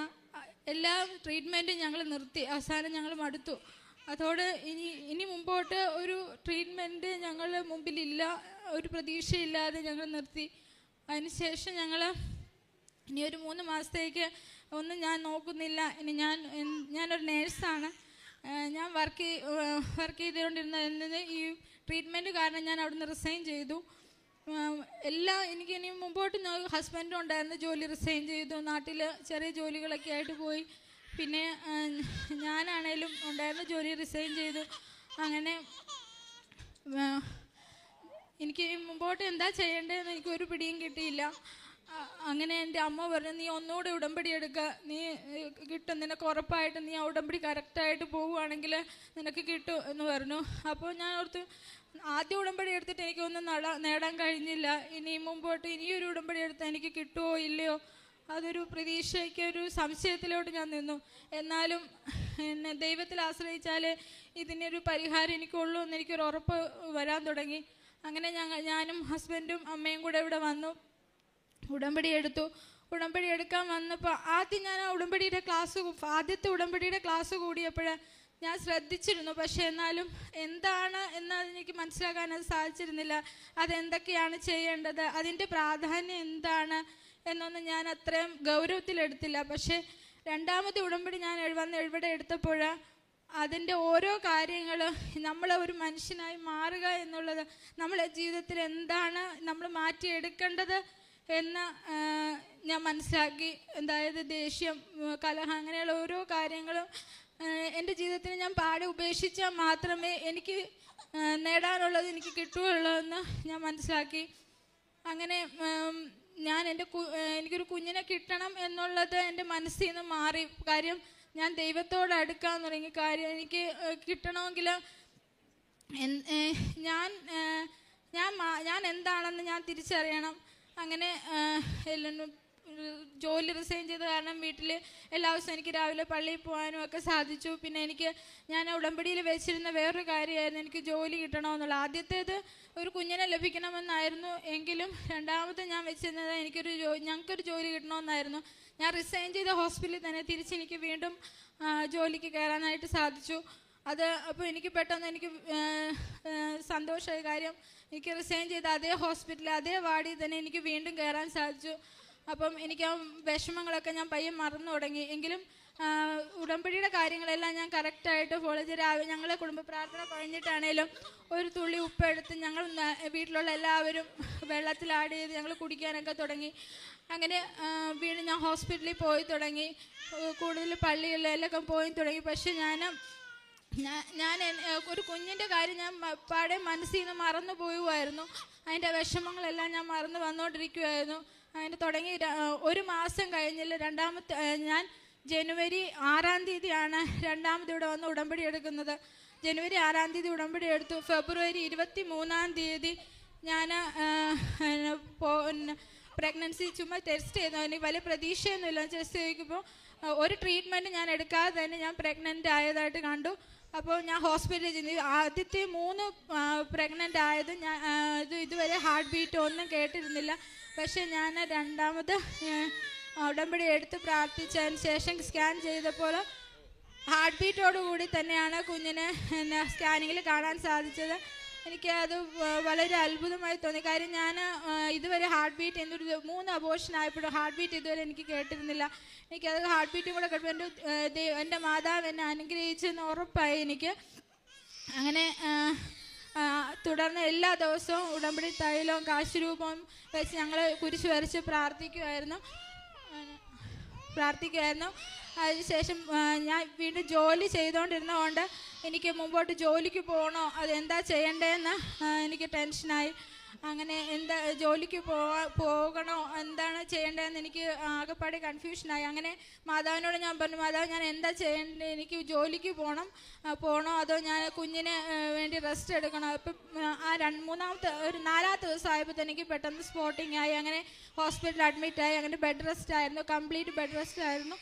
Speaker 17: എല്ലാ ട്രീറ്റ്മെൻറ്റും ഞങ്ങൾ നിർത്തി. അവസാനം ഞങ്ങൾ മടുത്തു. അതോടെ ഇനി മുമ്പോട്ട് ഒരു ട്രീറ്റ്മെൻറ്റ് ഞങ്ങളുടെ മുമ്പിലില്ല, ഒരു പ്രതീക്ഷയില്ലാതെ ഞങ്ങൾ നിർത്തി. അതിനുശേഷം ഇനി ഒരു 3 മാസത്തേക്ക് ഒന്നും ഞാൻ നോക്കുന്നില്ല. ഇനി ഞാനൊരു നേഴ്സാണ്. ഞാൻ വർക്ക് ചെയ്തുകൊണ്ടിരുന്നത് ഈ ട്രീറ്റ്മെൻറ്റ് കാരണം ഞാൻ അവിടുന്ന് റിസൈൻ ചെയ്തു. എനിക്കിനി മുമ്പോട്ട് ഹസ്ബൻഡും ഉണ്ടായിരുന്നു, ജോലി റിസൈൻ ചെയ്തു. നാട്ടിൽ ചെറിയ ജോലികളൊക്കെ ആയിട്ട് പോയി. പിന്നെ ഞാനാണേലും ഉണ്ടായിരുന്ന ജോലി റിസൈൻ ചെയ്തു. അങ്ങനെ എനിക്ക് മുമ്പോട്ട് എന്താ ചെയ്യേണ്ടതെന്ന് എനിക്കൊരു പിടിയും കിട്ടിയില്ല. അങ്ങനെ എൻ്റെ അമ്മ പറഞ്ഞു, നീ ഒന്നുകൂടെ ഉടമ്പടി എടുക്കുക, നീ കിട്ടും, നിനക്ക് ഉറപ്പായിട്ട് നീ ആ ഉടമ്പടി കറക്റ്റായിട്ട് പോവുകയാണെങ്കിൽ നിനക്ക് കിട്ടും എന്ന് പറഞ്ഞു. അപ്പോൾ ഞാൻ ഓർത്തു, ആദ്യ ഉടമ്പടി എടുത്തിട്ട് എനിക്കൊന്നും നേടാൻ കഴിഞ്ഞില്ല. ഇനി മുമ്പോട്ട് ഇനിയൊരു ഉടമ്പടി എടുത്താൽ എനിക്ക് കിട്ടുമോ ഇല്ലയോ, അതൊരു പ്രതീക്ഷയ്ക്ക് ഒരു സംശയത്തിലോട്ട് ഞാൻ നിന്നു. എന്നാലും എന്നെ ദൈവത്തിൽ ആശ്രയിച്ചാൽ ഇതിനൊരു പരിഹാരം എനിക്കുള്ളൂ എന്ന് എനിക്കൊരു ഉറപ്പ് വരാൻ തുടങ്ങി. അങ്ങനെ ഞാനും ഹസ്ബൻഡും അമ്മയും കൂടെ ഇവിടെ വന്നു, ഉടമ്പടി എടുത്തു. ഉടമ്പടി എടുക്കാൻ വന്നപ്പോൾ ആദ്യം ഞാൻ ആ ആദ്യത്തെ ഉടമ്പടിയുടെ ക്ലാസ് കൂടിയപ്പോൾ ഞാൻ ശ്രദ്ധിച്ചിരുന്നു. പക്ഷേ എന്നാലും എന്താണ് എനിക്ക് മനസ്സിലാക്കാൻ അത് സാധിച്ചിരുന്നില്ല. അതെന്തൊക്കെയാണ് ചെയ്യേണ്ടത്, അതിൻ്റെ പ്രാധാന്യം എന്താണ് എന്നൊന്നും ഞാൻ അത്രയും ഗൗരവത്തിലെടുത്തില്ല. പക്ഷേ 2ാമത്തെ ഉടമ്പടി ഞാൻ ഇവിടെ എടുത്തപ്പോൾ അതിൻ്റെ ഓരോ കാര്യങ്ങൾ നമ്മൾ ഒരു മനുഷ്യനായി മാറുക എന്നുള്ളത്, നമ്മളെ ജീവിതത്തിൽ എന്താണ് നമ്മൾ മാറ്റിയെടുക്കേണ്ടത് എന്ന് ഞാൻ മനസ്സിലാക്കി. അതായത് ദേഷ്യം, കലഹം, അങ്ങനെയുള്ള ഓരോ കാര്യങ്ങളും എൻ്റെ ജീവിതത്തിൽ ഞാൻ പാടെ ഉപേക്ഷിച്ചാൽ മാത്രമേ എനിക്ക് നേടാനുള്ളത് എനിക്ക് കിട്ടുകയുള്ളൂ എന്ന് ഞാൻ മനസ്സിലാക്കി. അങ്ങനെ എനിക്കൊരു കുഞ്ഞിനെ കിട്ടണം എന്നുള്ളത് എൻ്റെ മനസ്സിൽ നിന്ന് മാറി. കാര്യം ഞാൻ ദൈവത്തോട് അടുക്കാൻ തുടങ്ങി. കാര്യം എനിക്ക് കിട്ടണമെങ്കിൽ ഞാൻ എന്താണെന്ന് ഞാൻ തിരിച്ചറിയണം. അങ്ങനെ ജോലി റിസൈൻ ചെയ്ത കാരണം വീട്ടിൽ എല്ലാ ദിവസവും എനിക്ക് രാവിലെ പള്ളിയിൽ പോകാനും ഒക്കെ സാധിച്ചു. പിന്നെ ഞാൻ ഉടമ്പടിയിൽ വെച്ചിരുന്ന വേറൊരു കാര്യമായിരുന്നു എനിക്ക് ജോലി കിട്ടണമെന്നുള്ള. ആദ്യത്തേത് ഒരു കുഞ്ഞിനെ ലഭിക്കണമെന്നായിരുന്നു, എങ്കിലും രണ്ടാമത് ഞാൻ വെച്ചിരുന്നത് ഞങ്ങൾക്കൊരു ജോലി കിട്ടണമെന്നായിരുന്നു. ഞാൻ റിസൈൻ ചെയ്ത ഹോസ്പിറ്റലിൽ തന്നെ തിരിച്ചെനിക്ക് വീണ്ടും ജോലിക്ക് കയറാനായിട്ട് സാധിച്ചു. അപ്പോൾ എനിക്ക് പെട്ടെന്ന് സന്തോഷമായ കാര്യം, എനിക്ക് റിസൈൻ ചെയ്ത അതേ ഹോസ്പിറ്റലിൽ അതേ വാർഡിൽ തന്നെ എനിക്ക് വീണ്ടും കയറാൻ സാധിച്ചു. അപ്പം എനിക്ക് ആ വിഷമങ്ങളൊക്കെ ഞാൻ പയ്യെ മറന്നു തുടങ്ങി. എങ്കിലും ഉടമ്പടിയുടെ കാര്യങ്ങളെല്ലാം ഞാൻ കറക്റ്റായിട്ട് ഫോളോ ചെയ്ത് ഞങ്ങളെ കുടുംബ പ്രാർത്ഥന കഴിഞ്ഞിട്ടാണേലും ഒരു തുള്ളി ഉപ്പെടുത്ത് ഞങ്ങൾ വീട്ടിലുള്ള എല്ലാവരും വെള്ളത്തിൽ ആഡ് ചെയ്ത് ഞങ്ങൾ കുടിക്കാനൊക്കെ തുടങ്ങി. അങ്ങനെ വീണ്ടും ഞാൻ ഹോസ്പിറ്റലിൽ പോയി തുടങ്ങി, കൂടുതൽ പള്ളികളിലൊക്കെ പോയി തുടങ്ങി. പക്ഷെ ഞാൻ ഒരു കുഞ്ഞിൻ്റെ കാര്യം ഞാൻ പാടെ മനസ്സിൽ നിന്ന് മറന്നു പോവുമായിരുന്നു. അതിൻ്റെ വിഷമങ്ങളെല്ലാം ഞാൻ മറന്നു വന്നുകൊണ്ടിരിക്കുമായിരുന്നു. അതിന് തുടങ്ങി ഒരു മാസം കഴിഞ്ഞില്ല, ഞാൻ ജനുവരി 6-ാം തീയതിയാണ് രണ്ടാമത് ഇവിടെ വന്ന് ഉടമ്പടി എടുക്കുന്നത്. ജനുവരി 6-ാം തീയതി ഉടമ്പടി എടുത്തു. ഫെബ്രുവരി 23-ാം തീയതി ഞാൻ പ്രഗ്നൻസി ചുമ്മാ ടെസ്റ്റ് ചെയ്തു. എനിക്ക് വലിയ പ്രതീക്ഷയൊന്നുമില്ല. ടെസ്റ്റ് ചെയ്യിക്കുമ്പോൾ ഒരു ട്രീറ്റ്മെൻറ്റ് ഞാൻ എടുക്കാതെ തന്നെ ഞാൻ പ്രഗ്നൻ്റ് ആയതായിട്ട് കണ്ടു. അപ്പോൾ ഞാൻ ഹോസ്പിറ്റലിൽ ചെന്നു. ആദ്യത്തെ 3 പ്രഗ്നൻ്റ് ആയത് ഇതുവരെ ഹാർട്ട് ബീറ്റ് ഒന്നും കേട്ടിരുന്നില്ല. പക്ഷേ ഞാൻ രണ്ടാമത് ഉടമ്പടി എടുത്ത് പ്രാർത്ഥിച്ചതിന് ശേഷം സ്കാൻ ചെയ്തപ്പോൾ ഹാർട്ട് ബീറ്റോടുകൂടി തന്നെയാണ് കുഞ്ഞിനെ സ്കാനിങ്ങിൽ കാണാൻ സാധിച്ചത്. എനിക്കത് വളരെ അത്ഭുതമായി തോന്നി. കാര്യം ഞാൻ ഇതുവരെ ഹാർട്ട് ബീറ്റ് 3 അബോർഷൻ ആയപ്പോഴും ഹാർട്ട് ബീറ്റ് ഇതുവരെ എനിക്ക് കേട്ടിരുന്നില്ല. എനിക്കത് ഹാർട്ട് ബീറ്റും കൂടെ കേട്ടപ്പോൾ എൻ്റെ മാതാവ് എന്നെ അനുഗ്രഹിച്ചെന്ന് ഉറപ്പായി എനിക്ക്. അങ്ങനെ തുടർന്ന് എല്ലാ ദിവസവും ഉടമ്പടി തൈലവും കാശുരൂപവും വെച്ച് ഞങ്ങൾ കുരിശ് വരച്ച് പ്രാർത്ഥിക്കുമായിരുന്നു. അതിനുശേഷം ഞാൻ വീണ്ടും ജോലി ചെയ്തുകൊണ്ടിരുന്നതുകൊണ്ട് എനിക്ക് മുമ്പോട്ട് ജോലിക്ക് പോകണോ അതെന്താ ചെയ്യേണ്ടതെന്ന് എനിക്ക് ടെൻഷനായി. അങ്ങനെ ജോലിക്ക് പോകണോ എന്താണ് ചെയ്യേണ്ടതെന്ന് എനിക്ക് ആകെപ്പാടെ കൺഫ്യൂഷനായി. അങ്ങനെ മാതാവിനോട് ഞാൻ പറഞ്ഞു, മാതാവ് ഞാൻ എന്താ ചെയ്യേണ്ടത്, എനിക്ക് ജോലിക്ക് പോകണോ അതോ ഞാൻ കുഞ്ഞിന് വേണ്ടി റെസ്റ്റ് എടുക്കണോ? അപ്പം ഒരു 4-ാമത്തെ ദിവസം ആയപ്പോൾ എനിക്ക് പെട്ടെന്ന് സ്പോട്ടിങ് ആയി. അങ്ങനെ ഹോസ്പിറ്റലിൽ അഡ്മിറ്റായി. അങ്ങനെ ബെഡ് റെസ്റ്റ് ആയിരുന്നു, കംപ്ലീറ്റ് ബെഡ് റെസ്റ്റ് ആയിരുന്നു.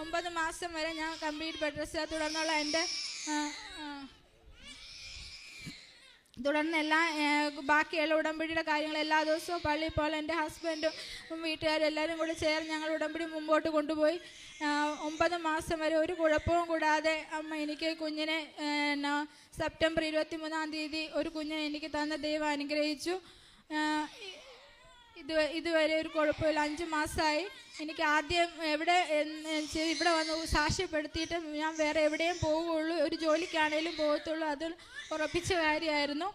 Speaker 17: 9 മാസം വരെ ഞാൻ കംപ്ലീറ്റ് ബെഡ് റെസ്റ്റ്. തുടർന്ന് ബാക്കിയുള്ള ഉടമ്പടിയുടെ കാര്യങ്ങൾ എല്ലാ ദിവസവും പള്ളിയിൽ പോലെ എൻ്റെ ഹസ്ബൻഡും വീട്ടുകാരും എല്ലാവരും കൂടി ചേർന്ന് ഞങ്ങൾ ഉടമ്പടി മുമ്പോട്ട് കൊണ്ടുപോയി. 9 മാസം വരെ ഒരു കുഴപ്പവും കൂടാതെ അമ്മ എനിക്ക് കുഞ്ഞിനെ സെപ്റ്റംബർ 23-ാം തീയതി ഒരു കുഞ്ഞിനെ എനിക്ക് തന്ന ദൈവം അനുഗ്രഹിച്ചു. ഇതുവരെ ഒരു കുഴപ്പമില്ല. 5 മാസമായി. എനിക്ക് ആദ്യം ഇവിടെ വന്ന് സാക്ഷ്യപ്പെടുത്തിയിട്ട് ഞാൻ വേറെ എവിടെയും പോവുകയുള്ളൂ, ഒരു ജോലിക്കാണേലും പോകത്തുള്ളൂ, അത് ഉറപ്പിച്ച കാര്യമായിരുന്നു.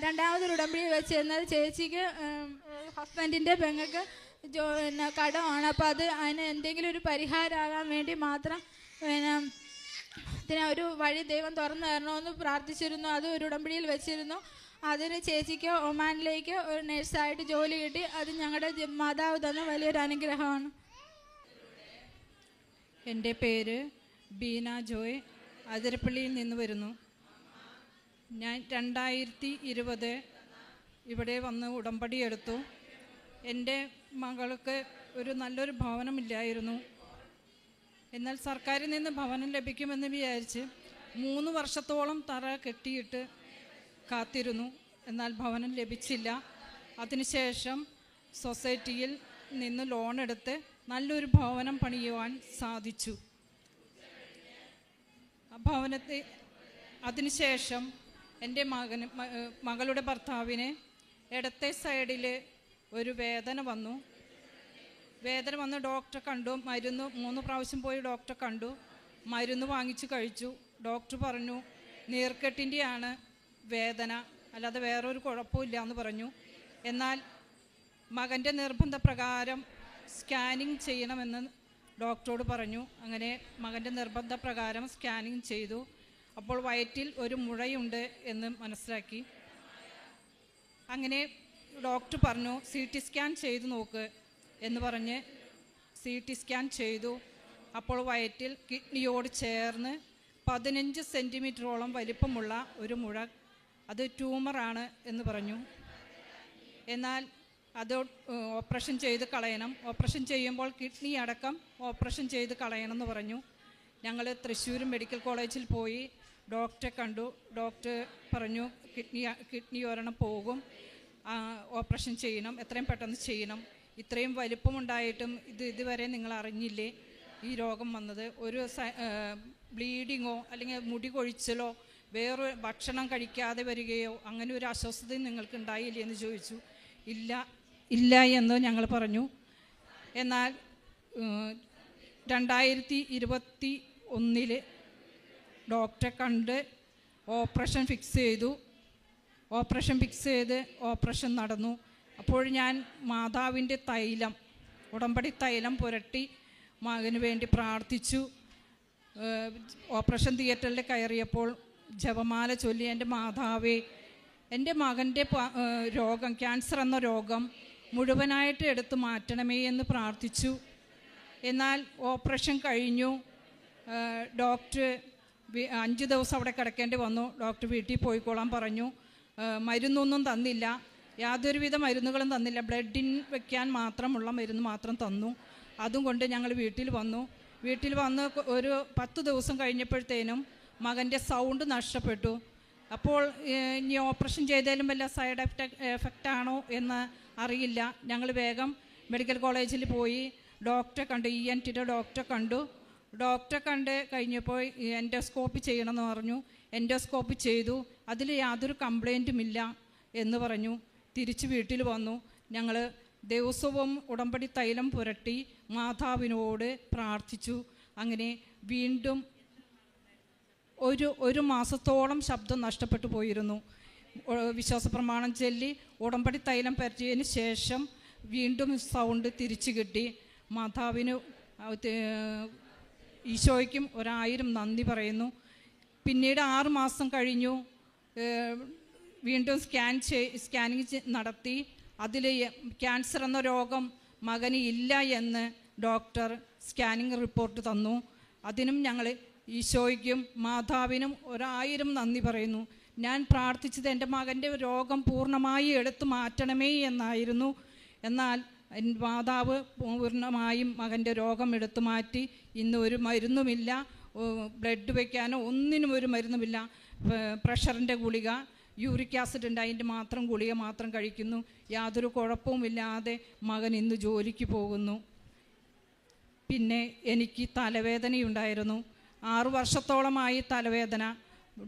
Speaker 17: രണ്ടാമതൊരു ഉടമ്പടി വെച്ച് എന്നാൽ ചേച്ചിക്ക് ഹസ്ബൻഡിൻ്റെ പെങ്ങൾക്ക് കടമാണ്. അപ്പോൾ അതിന് എന്തെങ്കിലും ഒരു പരിഹാരമാകാൻ വേണ്ടി മാത്രം ഒരു വഴി ദൈവം തുറന്നു തരണമെന്ന് പ്രാർത്ഥിച്ചിരുന്നു. അത് ഒരു ഉടമ്പടിയിൽ വെച്ചിരുന്നു. അതിന് ചേച്ചിക്ക് ഒമാനിലേക്ക് ഒരു നഴ്സായിട്ട് ജോലി കിട്ടി. അത് ഞങ്ങളുടെ മാതാവ് തന്ന വലിയൊരു അനുഗ്രഹമാണ്.
Speaker 18: എൻ്റെ പേര് ബീന ജോയ്, അതിരപ്പള്ളിയിൽ നിന്ന് വരുന്നു. ഞാൻ 2020 ഇവിടെ വന്ന് ഉടമ്പടി എടുത്തു. എൻ്റെ മകൾക്ക് ഒരു നല്ലൊരു ഭവനമില്ലായിരുന്നു. എന്നാൽ സർക്കാരിൽ നിന്ന് ഭവനം ലഭിക്കുമെന്ന് വിചാരിച്ച് 3 വർഷത്തോളം തറ കെട്ടിയിട്ട് കാത്തിരുന്നു. എന്നാൽ ഭവനം ലഭിച്ചില്ല. അതിനുശേഷം സൊസൈറ്റിയിൽ നിന്ന് ലോൺ എടുത്ത് നല്ലൊരു ഭവനം പണിയുവാൻ സാധിച്ചു. അതിനുശേഷം എൻ്റെ മകളുടെ ഭർത്താവിന് ഇടത്തെ സൈഡിൽ ഒരു വേദന വന്നു. ഡോക്ടറെ കണ്ടു. മരുന്ന് 3 പ്രാവശ്യം പോയി ഡോക്ടറെ കണ്ടു. മരുന്ന് വാങ്ങിച്ചു കഴിച്ചു. ഡോക്ടർ പറഞ്ഞു നീർക്കെട്ടിൻ്റെയാണ് വേദന, അല്ലാതെ വേറൊരു കുഴപ്പമില്ല എന്ന് പറഞ്ഞു. എന്നാൽ മകൻ്റെ നിർബന്ധപ്രകാരം സ്കാനിങ് ചെയ്യണമെന്ന് ഡോക്ടറോട് പറഞ്ഞു. അങ്ങനെ മകൻ്റെ നിർബന്ധപ്രകാരം സ്കാനിങ് ചെയ്തു. അപ്പോൾ വയറ്റിൽ ഒരു മുഴയുണ്ട് എന്ന് മനസ്സിലാക്കി. അങ്ങനെ ഡോക്ടർ പറഞ്ഞു CT സ്കാൻ ചെയ്തു നോക്ക് എന്ന് പറഞ്ഞ് CT സ്കാൻ ചെയ്തു. അപ്പോൾ വയറ്റിൽ കിഡ്നിയോട് ചേർന്ന് 15 സെൻറ്റിമീറ്ററോളം വലിപ്പമുള്ള ഒരു മുഴ, അത് ട്യൂമറാണ് എന്ന് പറഞ്ഞു. എന്നാൽ അത് ഓപ്പറേഷൻ ചെയ്ത് കളയണം, ഓപ്പറേഷൻ ചെയ്യുമ്പോൾ കിഡ്നി അടക്കം ഓപ്പറേഷൻ ചെയ്ത് കളയണം എന്ന് പറഞ്ഞു. ഞങ്ങൾ തൃശ്ശൂർ മെഡിക്കൽ കോളേജിൽ പോയി ഡോക്ടറെ കണ്ടു. ഡോക്ടർ പറഞ്ഞു കിഡ്നി ഒരെണ്ണം പോകും, ഓപ്പറേഷൻ ചെയ്യണം, എത്രയും പെട്ടെന്ന് ചെയ്യണം. ഇത്രയും വലിപ്പമുണ്ടായിട്ടും ഇതുവരെ നിങ്ങൾ അറിഞ്ഞില്ലേ ഈ രോഗം വന്നത്? ഒരു ബ്ലീഡിങ്ങോ അല്ലെങ്കിൽ മുടി കൊഴിച്ചലോ വേറെ ഭക്ഷണം കഴിക്കാതെ വരികയോ അങ്ങനെ ഒരു അസ്വസ്ഥതയും നിങ്ങൾക്ക് ഉണ്ടായില്ലേ എന്ന് ചോദിച്ചു. ഇല്ല എന്ന് ഞങ്ങൾ പറഞ്ഞു. എന്നാൽ 2021 ഡോക്ടറെ കണ്ട് ഓപ്പറേഷൻ ഫിക്സ് ചെയ്തു. ഓപ്പറേഷൻ നടന്നു. അപ്പോൾ ഞാൻ മാതാവിൻ്റെ തൈലം, ഉടമ്പടി തൈലം പുരട്ടി മകന് വേണ്ടി പ്രാർത്ഥിച്ചു. ഓപ്പറേഷൻ തിയേറ്ററിൽ കയറിയപ്പോൾ ജപമാല ചൊല്ലി, എൻ്റെ മാതാവേ, എൻ്റെ മകൻ്റെ രോഗം, ക്യാൻസർ എന്ന രോഗം മുഴുവനായിട്ട് എടുത്തു മാറ്റണമേ എന്ന് പ്രാർത്ഥിച്ചു. എന്നാൽ ഓപ്പറേഷൻ കഴിഞ്ഞു. ഡോക്ടർ 5 ദിവസം അവിടെ കിടക്കേണ്ടി വന്നു. ഡോക്ടർ വീട്ടിൽ പോയിക്കോളാൻ പറഞ്ഞു. മരുന്നൊന്നും തന്നില്ല, യാതൊരുവിധ മരുന്നുകളും തന്നില്ല. ബ്ലഡിൻ വയ്ക്കാൻ മാത്രമുള്ള മരുന്ന് മാത്രം തന്നു. അതും കൊണ്ട് ഞങ്ങൾ വീട്ടിൽ വന്നു. ഒരു 10 ദിവസം കഴിഞ്ഞപ്പോഴത്തേനും മകൻ്റെ സൗണ്ട് നഷ്ടപ്പെട്ടു. അപ്പോൾ ഇനി ഓപ്പറേഷൻ ചെയ്താലും വല്ല സൈഡ് എഫക്റ്റ് ആണോ എന്ന് അറിയില്ല. ഞങ്ങൾ വേഗം മെഡിക്കൽ കോളേജിൽ പോയി ഡോക്ടറെ കണ്ടു, ENTയുടെ ഡോക്ടറെ കണ്ടു. ഡോക്ടറെ കണ്ട് കഴിഞ്ഞപ്പോൾ എൻഡോസ്കോപ്പി ചെയ്യണമെന്ന് പറഞ്ഞു. എൻഡോസ്കോപ്പി ചെയ്തു. അതിൽ യാതൊരു കംപ്ലൈൻറ്റും ഇല്ല എന്ന് പറഞ്ഞു. തിരിച്ച് വീട്ടിൽ വന്നു. ഞങ്ങൾ ദിവസവും ഉടമ്പടി തൈലം പുരട്ടി മാതാവിനോട് പ്രാർത്ഥിച്ചു. അങ്ങനെ വീണ്ടും ഒരു മാസത്തോളം ശബ്ദം നഷ്ടപ്പെട്ടു പോയിരുന്നു. വിശ്വാസ പ്രമാണം ചൊല്ലി ഉടമ്പടി തൈലം പരത്തിയതിന് ശേഷം വീണ്ടും സൗണ്ട് തിരിച്ചു കിട്ടി. മാതാവിന്, ഈശോയ്ക്കും 1000 നന്ദി പറയുന്നു. പിന്നീട് 6 മാസം കഴിഞ്ഞു. വീണ്ടും സ്കാനിങ് നടത്തി. അതിൽ ക്യാൻസർ എന്ന രോഗം മകന് ഇല്ല എന്ന് ഡോക്ടർ സ്കാനിങ് റിപ്പോർട്ട് തന്നു. അതിനും ഞങ്ങൾ ഈശോയ്ക്കും മാതാവിനും 1000 നന്ദി പറയുന്നു. ഞാൻ പ്രാർത്ഥിച്ചത് എൻ്റെ മകൻ്റെ രോഗം പൂർണ്ണമായി എടുത്തു മാറ്റണമേ എന്നായിരുന്നു. എന്നാൽ മാതാവ് പൂർണ്ണമായും മകൻ്റെ രോഗം എടുത്തു മാറ്റി. ഇന്ന് ഒരു മരുന്നുമില്ല, ബ്ലഡ് വയ്ക്കാനോ ഒന്നിനും ഒരു മരുന്നുമില്ല. പ്രഷറിൻ്റെ ഗുളിക, യൂറിക് ആസിഡ് ഉണ്ട്, അതിൻ്റെ മാത്രം ഗുളിക മാത്രം കഴിക്കുന്നു. യാതൊരു കുഴപ്പവുമില്ലാതെ മകൻ ഇന്ന് ജോലിക്ക് പോകുന്നു. പിന്നെ എനിക്ക് തലവേദനയുണ്ടായിരുന്നു. 6 വർഷത്തോളമായി തലവേദന.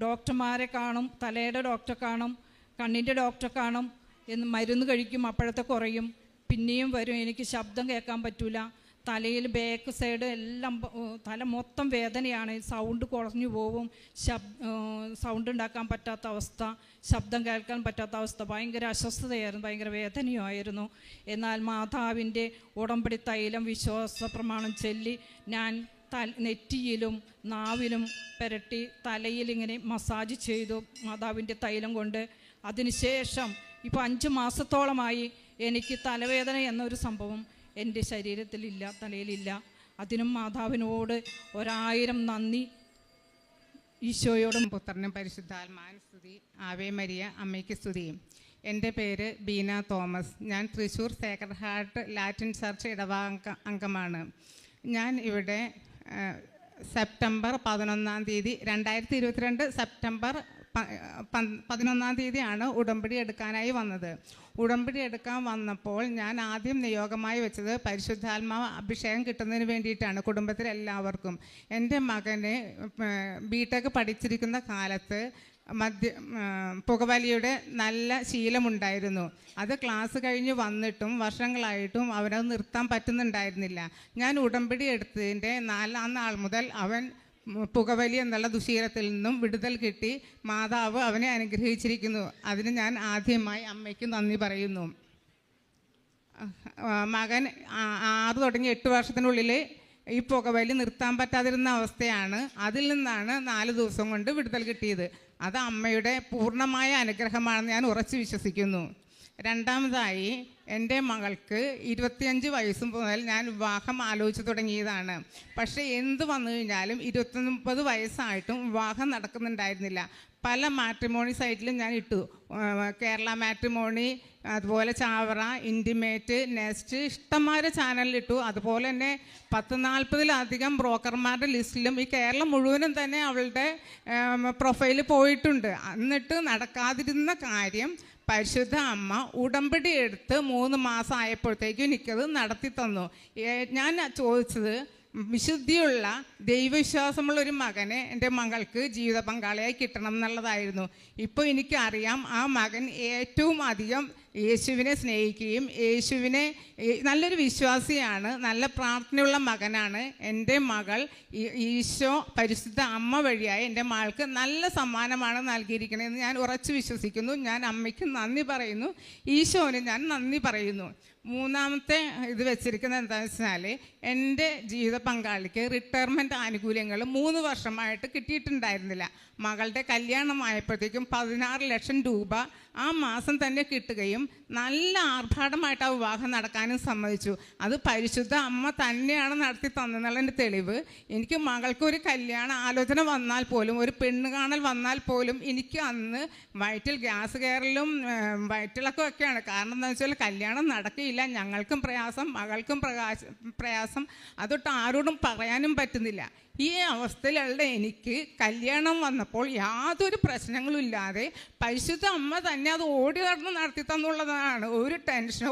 Speaker 18: ഡോക്ടർമാരെ കാണും, തലയുടെ ഡോക്ടറെ കാണും, കണ്ണിൻ്റെ ഡോക്ടറെ കാണും, എന്ന് മരുന്ന് കഴിക്കും, അപ്പോഴത്തെ കുറയും, പിന്നെയും വരും. എനിക്ക് ശബ്ദം കേൾക്കാൻ പറ്റില്ല. തലയിൽ ബാക്ക് സൈഡ് എല്ലാം തല മൊത്തം വേദനയാണ്. സൗണ്ട് കുറഞ്ഞു പോവും, സൗണ്ട് ഉണ്ടാക്കാൻ പറ്റാത്ത അവസ്ഥ, ശബ്ദം കേൾക്കാൻ പറ്റാത്ത അവസ്ഥ. ഭയങ്കര അസ്വസ്ഥതയായിരുന്നു, ഭയങ്കര വേദനയുമായിരുന്നു. എന്നാൽ മാതാവിൻ്റെ ഉടമ്പടി തൈലം വിശ്വാസ പ്രമാണം ചൊല്ലി ഞാൻ നെറ്റിയിലും നാവിലും പുരട്ടി തലയിലിങ്ങനെ മസാജ് ചെയ്തു മാതാവിൻ്റെ തൈലം കൊണ്ട്. അതിനുശേഷം ഇപ്പോൾ 5 മാസത്തോളമായി എനിക്ക് തലവേദന എന്നൊരു സംഭവം എൻ്റെ ശരീരത്തിലില്ല, തലയിലില്ല. അതിനും മാതാവിനോട് 1000 നന്ദി. ഈശോയോടും
Speaker 19: പുത്രനും പരിശുദ്ധാത്മാവിന് സ്തുതി. ആവേ മരിയ അമ്മയ്ക്ക് സ്തുതി. എൻ്റെ പേര് ബീന തോമസ്. ഞാൻ Thrissur Sacred heart Latin church ഇടവക അംഗമാണ്. ഞാൻ ഇവിടെ സെപ്റ്റംബർ 11-ാം തീയതി 2022 സെപ്റ്റംബർ 11-ാം തീയതിയാണ് ഉടമ്പടി എടുക്കാനായി വന്നത്. ഉടമ്പടി എടുക്കാൻ വന്നപ്പോൾ ഞാൻ ആദ്യം നിയോഗമായി വെച്ചത് പരിശുദ്ധാത്മാവ് അഭിഷേകം കിട്ടുന്നതിന് വേണ്ടിയിട്ടാണ്, കുടുംബത്തിലെല്ലാവർക്കും. എൻ്റെ മകന് ബിടെക് പഠിച്ചിരിക്കുന്ന കാലത്ത് പുകവലിയുടെ നല്ല ശീലമുണ്ടായിരുന്നു. അത് ക്ലാസ് കഴിഞ്ഞ് വന്നിട്ടും വർഷങ്ങളായിട്ടും അവനത് നിർത്താൻ പറ്റുന്നുണ്ടായിരുന്നില്ല. ഞാൻ ഉടമ്പടി എടുത്തതിൻ്റെ 4-ാം നാൾ മുതൽ അവൻ പുകവലി എന്നുള്ള ദുശീലത്തിൽ നിന്നും വിടുതൽ കിട്ടി. മാതാവ് അവനെ അനുഗ്രഹിച്ചിരിക്കുന്നു. അതിന് ഞാൻ ആദ്യമായി അമ്മയ്ക്ക് നന്ദി പറയുന്നു. മകൻ 6 തുടങ്ങി 8 വർഷത്തിനുള്ളിൽ ഈ പുകവലി നിർത്താൻ പറ്റാതിരുന്ന അവസ്ഥയാണ്. അതിൽ നിന്നാണ് 4 ദിവസം കൊണ്ട് വിടുതൽ കിട്ടിയത്. അത് അമ്മയുടെ പൂർണ്ണമായ അനുഗ്രഹമാണെന്ന് ഞാൻ ഉറച്ചു വിശ്വസിക്കുന്നു. രണ്ടാമതായി, എൻ്റെ മകൾക്ക് 25 വയസ്സ് മുതൽ ഞാൻ വിവാഹം ആലോചിച്ച് തുടങ്ങിയതാണ്. പക്ഷേ എന്ത് വന്നു കഴിഞ്ഞാലും 29 വയസ്സായിട്ടും വിവാഹം നടക്കുന്നുണ്ടായിരുന്നില്ല. പല മാട്രിമോണി സൈറ്റിലും ഞാൻ ഇട്ടു. കേരള മാട്രിമോണി, അതുപോലെ ചാവറ, ഇൻറ്റിമേറ്റ്, നെസ്റ്റ് ഇഷ്ടംമാരെ ചാനലിലിട്ടു. അതുപോലെ തന്നെ 40-40 ബ്രോക്കർമാരുടെ ലിസ്റ്റിലും ഈ കേരളം മുഴുവനും തന്നെ അവളുടെ പ്രൊഫൈൽ പോയിട്ടുണ്ട്. എന്നിട്ട് നടക്കാതിരുന്ന കാര്യം പരിശുദ്ധ അമ്മ ഉടമ്പടി എടുത്ത് 3 മാസം ആയപ്പോഴത്തേക്കും എനിക്കത് നടത്തി തന്നു. ഞാൻ ചോദിച്ചത് വിശുദ്ധിയുള്ള ദൈവവിശ്വാസമുള്ള ഒരു മകനെ എൻ്റെ മകൾക്ക് ജീവിത പങ്കാളിയായി കിട്ടണം എന്നുള്ളതായിരുന്നു. ഇപ്പോൾ എനിക്കറിയാം ആ മകൻ ഏറ്റവും അധികം യേശുവിനെ സ്നേഹിക്കുകയും യേശുവിനെ നല്ലൊരു വിശ്വാസിയാണ്, നല്ല പ്രാർത്ഥനയുള്ള മകനാണ്. എൻ്റെ മകൾ ഈശോ പരിശുദ്ധ അമ്മ വഴിയായി എൻ്റെ മകൾക്ക് നല്ല സമ്മാനമാണ് നൽകിയിരിക്കണമെന്ന് ഞാൻ ഉറച്ചു വിശ്വസിക്കുന്നു. ഞാൻ അമ്മയ്ക്ക് നന്ദി പറയുന്നു, ഈശോന് ഞാൻ നന്ദി പറയുന്നു. മൂന്നാമത്തെ ഇത് വെച്ചിരിക്കുന്നത് എന്താണെന്ന് വെച്ചാൽ എൻ്റെ ജീവിത പങ്കാളിക്ക് റിട്ടയർമെൻറ്റ് ആനുകൂല്യങ്ങൾ 3 വർഷമായിട്ട് കിട്ടിയിട്ടുണ്ടായിരുന്നില്ല. മകളുടെ കല്യാണമായപ്പോഴത്തേക്കും 16 ലക്ഷം രൂപ ആ മാസം തന്നെ കിട്ടുകയും നല്ല ആർഭാടമായിട്ട് ആ വിവാഹം നടക്കാനും സമ്മതിച്ചു. അത് പരിശുദ്ധ അമ്മ തന്നെയാണ് നടത്തി തന്നെന്നുള്ളതിൻ്റെ തെളിവ്. എനിക്ക് മകൾക്കൊരു കല്യാണ ആലോചന വന്നാൽ പോലും, ഒരു പെണ്ണ് കാണൽ വന്നാൽ പോലും എനിക്ക് അന്ന് വയറ്റിൽ ഗ്യാസ് കയറലും വയറ്റിളക്കം ഒക്കെയാണ്. കാരണം എന്താണെന്ന് വെച്ചാൽ കല്യാണം നടക്കുകയില്ല, ഞങ്ങൾക്കും പ്രയാസം, മകൾക്കും പ്രയാസം, അതൊട്ട് ആരോടും പറയാനും പറ്റുന്നില്ല. ഈ അവസ്ഥയിലുള്ള എനിക്ക് കല്യാണം വന്നപ്പോൾ യാതൊരു പ്രശ്നങ്ങളും ഇല്ലാതെ പരിശുദ്ധ അമ്മ തന്നെ അത് ഓടി നടന്ന് നടത്തി തന്നുള്ളതാണ്. ഒരു ടെൻഷനോ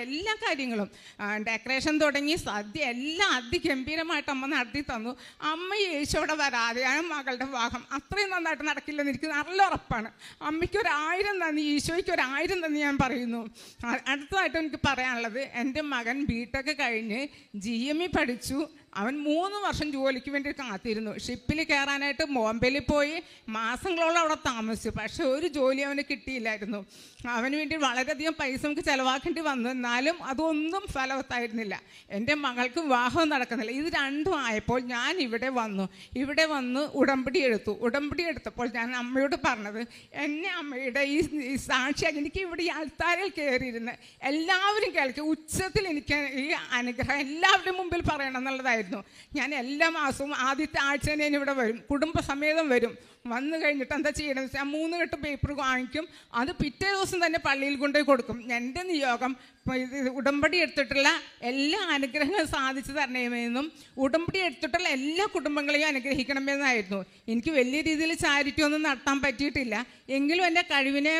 Speaker 19: എല്ലാ കാര്യങ്ങളും ഡെക്കറേഷൻ തുടങ്ങി സദ്യ എല്ലാം അതിഗംഭീരമായിട്ട് അമ്മ നടത്തി തന്നു. അമ്മ യേശോടെ വരാതെയാണ് മകളുടെ വിവാഹം അത്രയും നന്നായിട്ട് നടക്കില്ലെന്ന് എനിക്ക് നല്ല ഉറപ്പാണ്. അമ്മയ്ക്ക് 1000 നന്ദി, ഈശോയ്ക്ക് 1000 നന്ദി ഞാൻ പറയുന്നു. അടുത്തതായിട്ട് എനിക്ക് പറയാനുള്ളത്, എൻ്റെ മകൻ ബിടെക് കഴിഞ്ഞ് GME പഠിച്ചു. അവൻ 3 വർഷം ജോലിക്ക് വേണ്ടി കാത്തിരുന്നു. ഷിപ്പിൽ കയറാനായിട്ട് ബോംബെയിൽ പോയി മാസങ്ങളോളം അവിടെ താമസിച്ചു. പക്ഷെ ഒരു ജോലി അവന് കിട്ടിയില്ലായിരുന്നു. അവന് വേണ്ടി വളരെയധികം പൈസ നമുക്ക് ചിലവാക്കേണ്ടി വന്നു. എന്നാലും അതൊന്നും ഫലവത്തായിരുന്നില്ല. എൻ്റെ മകൾക്ക് വിവാഹം നടക്കുന്നില്ല. ഇത് രണ്ടും ആയപ്പോൾ ഞാൻ ഇവിടെ വന്ന് ഉടമ്പടി എടുത്തപ്പോൾ ഞാൻ അമ്മയോട് പറഞ്ഞത്, എന്നെ അമ്മയുടെ ഈ സാക്ഷിയാക്കി എനിക്ക് ഇവിടെ ഈ അൾത്താരയിൽ കയറിയിരുന്ന് എല്ലാവരും കേൾക്കുക, ഉച്ചത്തിൽ എനിക്ക് ഈ അനുഗ്രഹം എല്ലാവരുടെയും മുമ്പിൽ പറയണം എന്നുള്ളതായിരുന്നു. ഞാൻ എല്ലാ മാസവും ആദ്യത്തെ ആഴ്ച ഞാൻ ഇവിടെ വരും, കുടുംബസമേതം വരും. വന്നു കഴിഞ്ഞിട്ട് എന്താ ചെയ്യണമെന്ന് വെച്ചാൽ 3 കെട്ട് പേപ്പർ വാങ്ങിക്കും. അത് പിറ്റേ ദിവസം തന്നെ പള്ളിയിൽ കൊണ്ടുപോയി കൊടുക്കും. എൻ്റെ നിയോഗം ഉടമ്പടി എടുത്തിട്ടുള്ള എല്ലാ അനുഗ്രഹങ്ങളും സാധിച്ചു തരണമെന്നും ഉടമ്പടി എടുത്തിട്ടുള്ള എല്ലാ കുടുംബങ്ങളെയും അനുഗ്രഹിക്കണമെന്നായിരുന്നു. എനിക്ക് വലിയ രീതിയിൽ ചാരിറ്റി ഒന്നും നടത്താൻ പറ്റിയിട്ടില്ല, എങ്കിലും എൻ്റെ കഴിവിനെ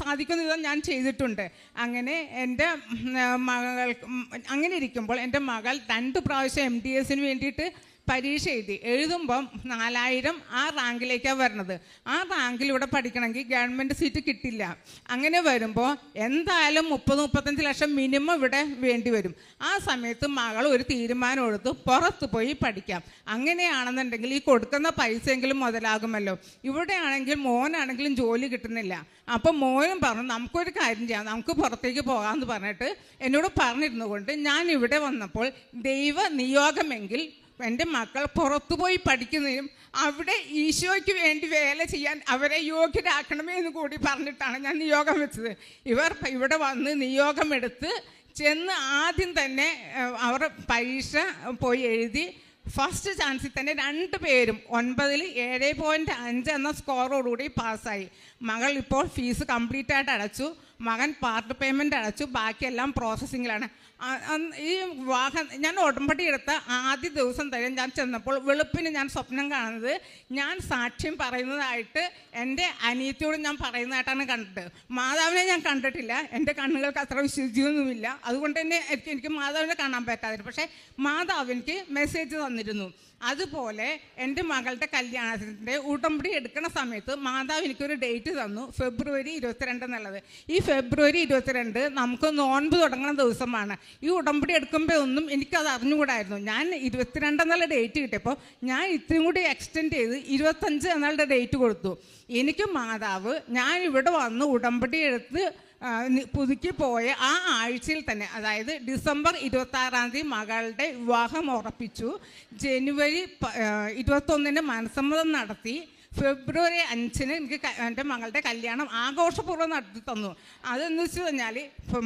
Speaker 19: സാധിക്കുന്ന വിധം ഞാൻ ചെയ്തിട്ടുണ്ട്. അങ്ങനെ എൻ്റെ മകൾക്ക് അങ്ങനെ ഇരിക്കുമ്പോൾ എൻ്റെ മകൾ 2 പ്രാവശ്യം MDSന് വേണ്ടിയിട്ട് പരീക്ഷ എഴുതുമ്പം 4000 ആ റാങ്കിലേക്കാണ് വരുന്നത്. ആ റാങ്കിലൂടെ പഠിക്കണമെങ്കിൽ ഗവൺമെൻറ് സീറ്റ് കിട്ടില്ല. അങ്ങനെ വരുമ്പോൾ എന്തായാലും 30-35 ലക്ഷം മിനിമം ഇവിടെ വേണ്ടി വരും. ആ സമയത്ത് മകൾ ഒരു തീരുമാനം എടുത്ത് പുറത്ത് പോയി പഠിക്കാം. അങ്ങനെയാണെന്നുണ്ടെങ്കിൽ ഈ കൊടുക്കുന്ന പൈസയെങ്കിലും മുതലാകുമല്ലോ. ഇവിടെ ആണെങ്കിൽ മോനാണെങ്കിലും ജോലി കിട്ടുന്നില്ല. അപ്പം മോനും പറഞ്ഞു, നമുക്കൊരു കാര്യം ചെയ്യാം, നമുക്ക് പുറത്തേക്ക് പോകാമെന്ന് പറഞ്ഞിട്ട് എന്നോട് പറഞ്ഞിരുന്നു കൊണ്ട് ഞാൻ ഇവിടെ വന്നപ്പോൾ ദൈവ നിയോഗമെങ്കിൽ എൻ്റെ മക്കൾ പുറത്തുപോയി പഠിക്കുന്നതിനും അവിടെ ഈശോയ്ക്ക് വേണ്ടി വേല ചെയ്യാൻ അവരെ യോഗ്യരാക്കണമേ എന്ന് കൂടി പറഞ്ഞിട്ടാണ് ഞാൻ നിയോഗം വെച്ചത്. ഇവർ ഇവിടെ വന്ന് നിയോഗമെടുത്ത് ചെന്ന് ആദ്യം തന്നെ അവർ പരീക്ഷ പോയി എഴുതി. ഫസ്റ്റ് ചാൻസിൽ തന്നെ 2 പേരും 9ൽ 7.5 എന്ന സ്കോറോടുകൂടി പാസ്സായി. മകൾ ഇപ്പോൾ ഫീസ് കംപ്ലീറ്റ് ആയിട്ട് അടച്ചു, മകൻ പാർട്ട് പേയ്മെൻറ്റ് അടച്ചു, ബാക്കിയെല്ലാം പ്രോസസ്സിങ്ങിലാണ്. ഈ വിവാഹം ഞാൻ ഉടമ്പടി എടുത്ത ആദ്യ ദിവസം തന്നെ ഞാൻ ചെന്നപ്പോൾ വെളുപ്പിന് ഞാൻ സ്വപ്നം കാണുന്നത് ഞാൻ സാക്ഷ്യം പറയുന്നതായിട്ട് എൻ്റെ അനിയത്തിയോട് ഞാൻ പറയുന്നതായിട്ടാണ് കണ്ടത്. മാതാവിനെ ഞാൻ കണ്ടിട്ടില്ല, എൻ്റെ കണ്ണുകൾക്ക് അത്ര വിശുദ്ധിയൊന്നുമില്ല, അതുകൊണ്ട് തന്നെ എനിക്ക് മാതാവിനെ കാണാൻ പറ്റാതിരുന്നു. പക്ഷേ മാതാവ് എനിക്ക് മെസ്സേജ് തന്നിരുന്നു. അതുപോലെ എൻ്റെ മകളുടെ കല്യാണത്തിൻ്റെ ഉടമ്പടി എടുക്കുന്ന സമയത്ത് മാതാവ് എനിക്കൊരു ഡേറ്റ് തന്നു, ഫെബ്രുവരി 22 എന്നുള്ളത്. ഈ ഫെബ്രുവരി 22 നമുക്ക് നോൻപ് തുടങ്ങുന്ന ദിവസമാണ്. ഈ ഉടമ്പടി എടുക്കുമ്പോൾ ഒന്നും എനിക്കത് അറിഞ്ഞുകൂടായിരുന്നു. ഞാൻ 22 എന്നുള്ള ഡേറ്റ് കിട്ടിയപ്പോൾ ഞാൻ ഇത്രയും കൂടി എക്സ്റ്റെൻഡ് ചെയ്ത് 25 എന്നുള്ള ഡേറ്റ് കൊടുത്തു. എനിക്ക് മാതാവ് ഞാൻ ഇവിടെ വന്ന് ഉടമ്പടി എടുത്ത് പുതുക്കി പോയ ആ ആഴ്ചയിൽ തന്നെ, അതായത് ഡിസംബർ 26 മകളുടെ വിവാഹം ഉറപ്പിച്ചു. ജനുവരി 21 മനസ്സമ്മതം നടത്തി. ഫെബ്രുവരി 5 എനിക്ക് എൻ്റെ മകളുടെ കല്യാണം ആഘോഷപൂർവ്വം നടത്തി തന്നു. അതെന്ന് വെച്ച് കഴിഞ്ഞാൽ